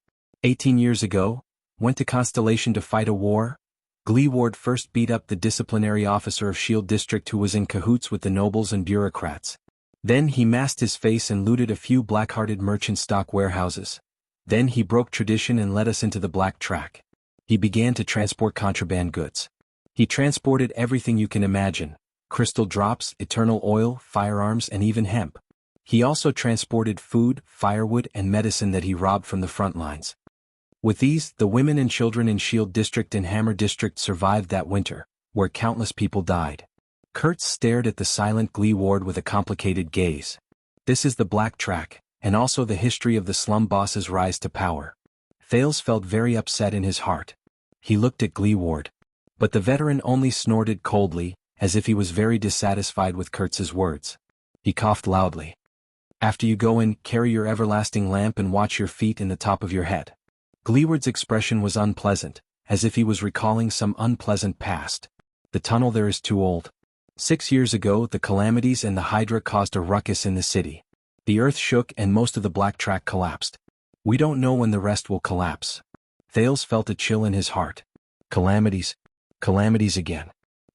18 years ago, went to Constellation to fight a war? Gleeward first beat up the disciplinary officer of Shield District who was in cahoots with the nobles and bureaucrats. Then he masked his face and looted a few black-hearted merchant stock warehouses. Then he broke tradition and led us into the black track. He began to transport contraband goods. He transported everything you can imagine: crystal drops, eternal oil, firearms, and even hemp. He also transported food, firewood, and medicine that he robbed from the front lines. With these, the women and children in Shield District and Hammer District survived that winter, where countless people died. Kurtz stared at the silent Gleeward with a complicated gaze. This is the black track, and also the history of the slum boss's rise to power. Thales felt very upset in his heart. He looked at Gleeward. But the veteran only snorted coldly, as if he was very dissatisfied with Kurtz's words. He coughed loudly. After you go in, carry your everlasting lamp and watch your feet in the top of your head. Gleeward's expression was unpleasant, as if he was recalling some unpleasant past. The tunnel there is too old. 6 years ago, the calamities and the Hydra caused a ruckus in the city. The earth shook and most of the black track collapsed. We don't know when the rest will collapse. Thales felt a chill in his heart. Calamities. Calamities again.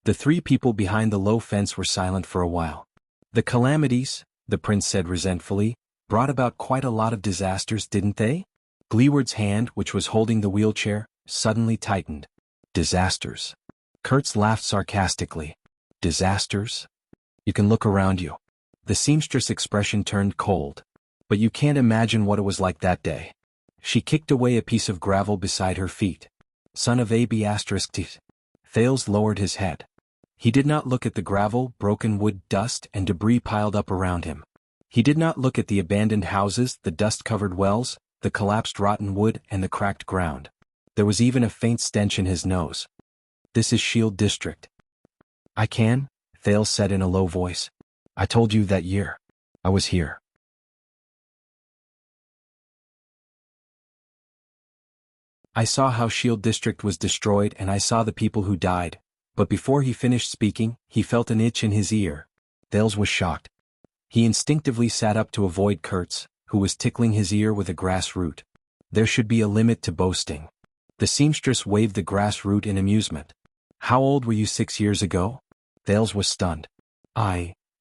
The three people behind the low fence were silent for a while. The calamities, the prince said resentfully, brought about quite a lot of disasters, didn't they? Gleeward's hand, which was holding the wheelchair, suddenly tightened. Disasters. Kurtz laughed sarcastically. Disasters? You can look around you. The seamstress expression turned cold. But you can't imagine what it was like that day. She kicked away a piece of gravel beside her feet. Son of AB***. Thales lowered his head. He did not look at the gravel, broken wood, dust, and debris piled up around him. He did not look at the abandoned houses, the dust-covered wells, the collapsed rotten wood, and the cracked ground. There was even a faint stench in his nose. This is Shield District. I can, Thales said in a low voice. I told you that year. I was here. I saw how Shield District was destroyed and I saw the people who died, but before he finished speaking, he felt an itch in his ear. Thales was shocked. He instinctively sat up to avoid Kurtz, who was tickling his ear with a grass root. There should be a limit to boasting. The seamstress waved the grass root in amusement. How old were you 6 years ago? Thales was stunned.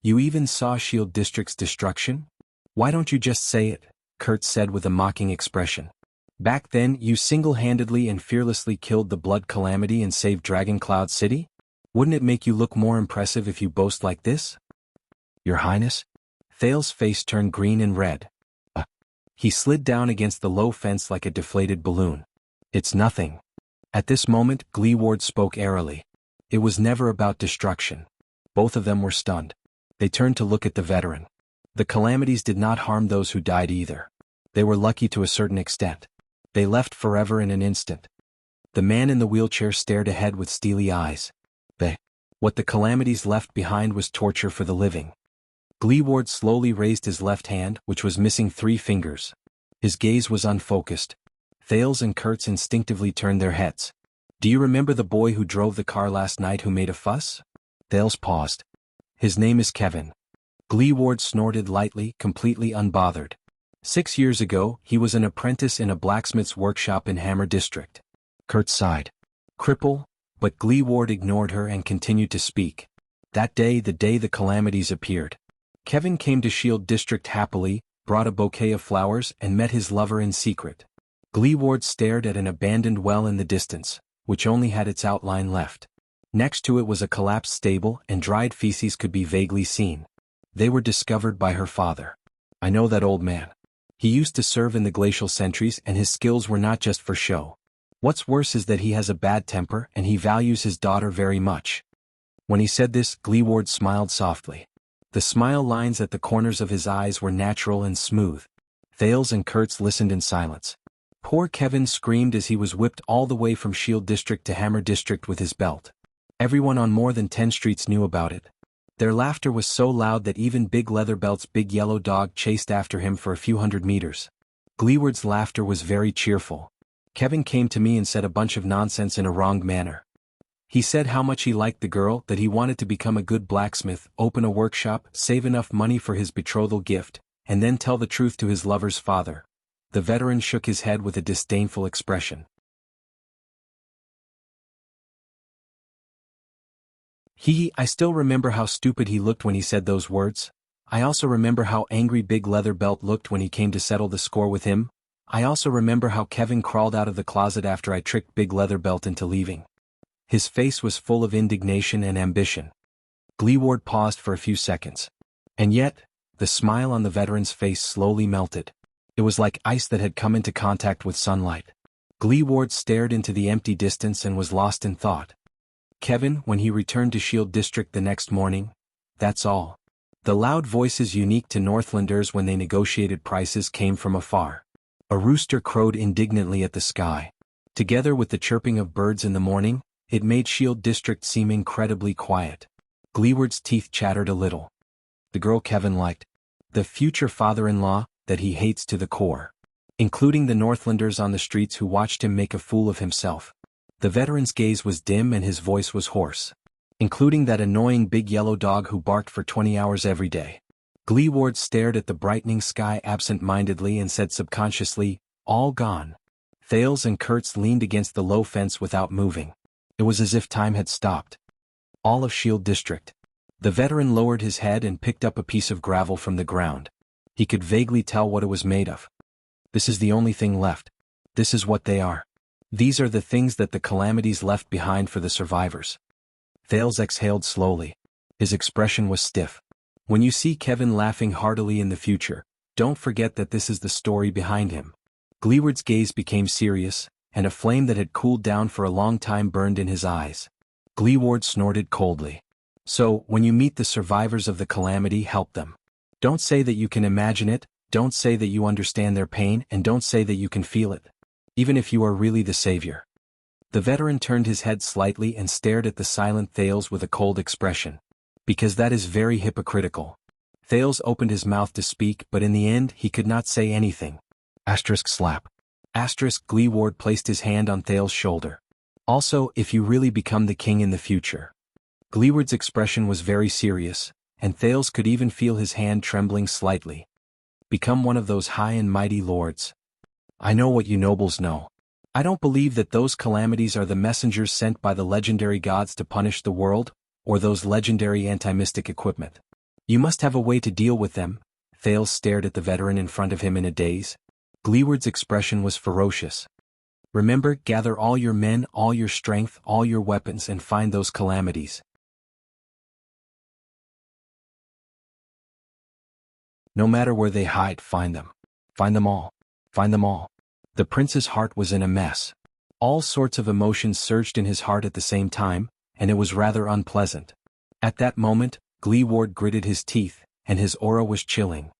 You even saw Shield District's destruction? Why don't you just say it? Kurtz said with a mocking expression. Back then, you single-handedly and fearlessly killed the Blood Calamity and saved Dragon Cloud City? Wouldn't it make you look more impressive if you boast like this? Your Highness? Thales' face turned green and red. He slid down against the low fence like a deflated balloon. It's nothing. At this moment, Gleeward spoke airily. It was never about destruction. Both of them were stunned. They turned to look at the veteran. The calamities did not harm those who died either. They were lucky to a certain extent. They left forever in an instant. The man in the wheelchair stared ahead with steely eyes. What the calamities left behind was torture for the living. Gleeward slowly raised his left hand, which was missing 3 fingers. His gaze was unfocused. Thales and Kurtz instinctively turned their heads. Do you remember the boy who drove the car last night who made a fuss? Thales paused. His name is Kevin. Gleeward snorted lightly, completely unbothered. 6 years ago, he was an apprentice in a blacksmith's workshop in Hammer District. Kurtz sighed. Cripple? But Gleeward ignored her and continued to speak. That day, the day the calamities appeared. Kevin came to Shield District happily, brought a bouquet of flowers, and met his lover in secret. Gleeward stared at an abandoned well in the distance, which only had its outline left. Next to it was a collapsed stable, and dried feces could be vaguely seen. They were discovered by her father. I know that old man. He used to serve in the glacial sentries and his skills were not just for show. What's worse is that he has a bad temper and he values his daughter very much. When he said this, Gleeward smiled softly. The smile lines at the corners of his eyes were natural and smooth. Thales and Kurtz listened in silence. Poor Kevin screamed as he was whipped all the way from Shield District to Hammer District with his belt. Everyone on more than 10 streets knew about it. Their laughter was so loud that even Big Leatherbelt's big yellow dog chased after him for a few hundred meters. Gleeward's laughter was very cheerful. Kevin came to me and said a bunch of nonsense in a wrong manner. He said how much he liked the girl, that he wanted to become a good blacksmith, open a workshop, save enough money for his betrothal gift, and then tell the truth to his lover's father. The veteran shook his head with a disdainful expression. I still remember how stupid he looked when he said those words. I also remember how angry Big Leather Belt looked when he came to settle the score with him. I also remember how Kevin crawled out of the closet after I tricked Big Leather Belt into leaving. His face was full of indignation and ambition. Gleeward paused for a few seconds. And yet, the smile on the veteran's face slowly melted. It was like ice that had come into contact with sunlight. Gleeward stared into the empty distance and was lost in thought. Kevin, when he returned to Shield District the next morning, that's all. The loud voices unique to Northlanders when they negotiated prices came from afar. A rooster crowed indignantly at the sky. Together with the chirping of birds in the morning, it made Shield District seem incredibly quiet. Gleeward's teeth chattered a little. The girl Kevin liked. The future father-in-law that he hates to the core. Including the Northlanders on the streets who watched him make a fool of himself. The veteran's gaze was dim and his voice was hoarse. Including that annoying big yellow dog who barked for 20 hours every day. Gleeward stared at the brightening sky absent-mindedly and said subconsciously, all gone. Thales and Kurtz leaned against the low fence without moving. It was as if time had stopped. All of Shield District. The veteran lowered his head and picked up a piece of gravel from the ground. He could vaguely tell what it was made of. This is the only thing left. This is what they are. These are the things that the calamities left behind for the survivors. Thales exhaled slowly. His expression was stiff. When you see Kevin laughing heartily in the future, don't forget that this is the story behind him. Gleeward's gaze became serious, and a flame that had cooled down for a long time burned in his eyes. Gleeward snorted coldly. So, when you meet the survivors of the calamity, help them. Don't say that you can imagine it, don't say that you understand their pain, and don't say that you can feel it. Even if you are really the savior. The veteran turned his head slightly and stared at the silent Thales with a cold expression. Because that is very hypocritical. Thales opened his mouth to speak, but in the end he could not say anything. Slap. Gleeward placed his hand on Thales' shoulder. Also, if you really become the king in the future. Gleeward's expression was very serious, and Thales could even feel his hand trembling slightly. Become one of those high and mighty lords. I know what you nobles know. I don't believe that those calamities are the messengers sent by the legendary gods to punish the world, or those legendary anti-mystic equipment. You must have a way to deal with them. Thales stared at the veteran in front of him in a daze. Gleeward's expression was ferocious. Remember, gather all your men, all your strength, all your weapons, and find those calamities. No matter where they hide, find them. Find them all. Find them all. The prince's heart was in a mess. All sorts of emotions surged in his heart at the same time, and it was rather unpleasant. At that moment, Gleeward gritted his teeth, and his aura was chilling.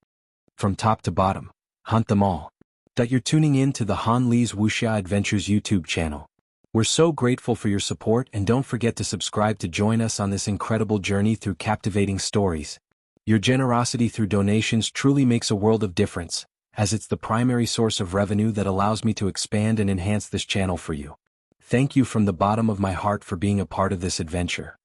From top to bottom, hunt them all. You're tuning in to the Han Lee's Wuxia Adventures YouTube channel. We're so grateful for your support, and don't forget to subscribe to join us on this incredible journey through captivating stories. Your generosity through donations truly makes a world of difference, as it's the primary source of revenue that allows me to expand and enhance this channel for you. Thank you from the bottom of my heart for being a part of this adventure.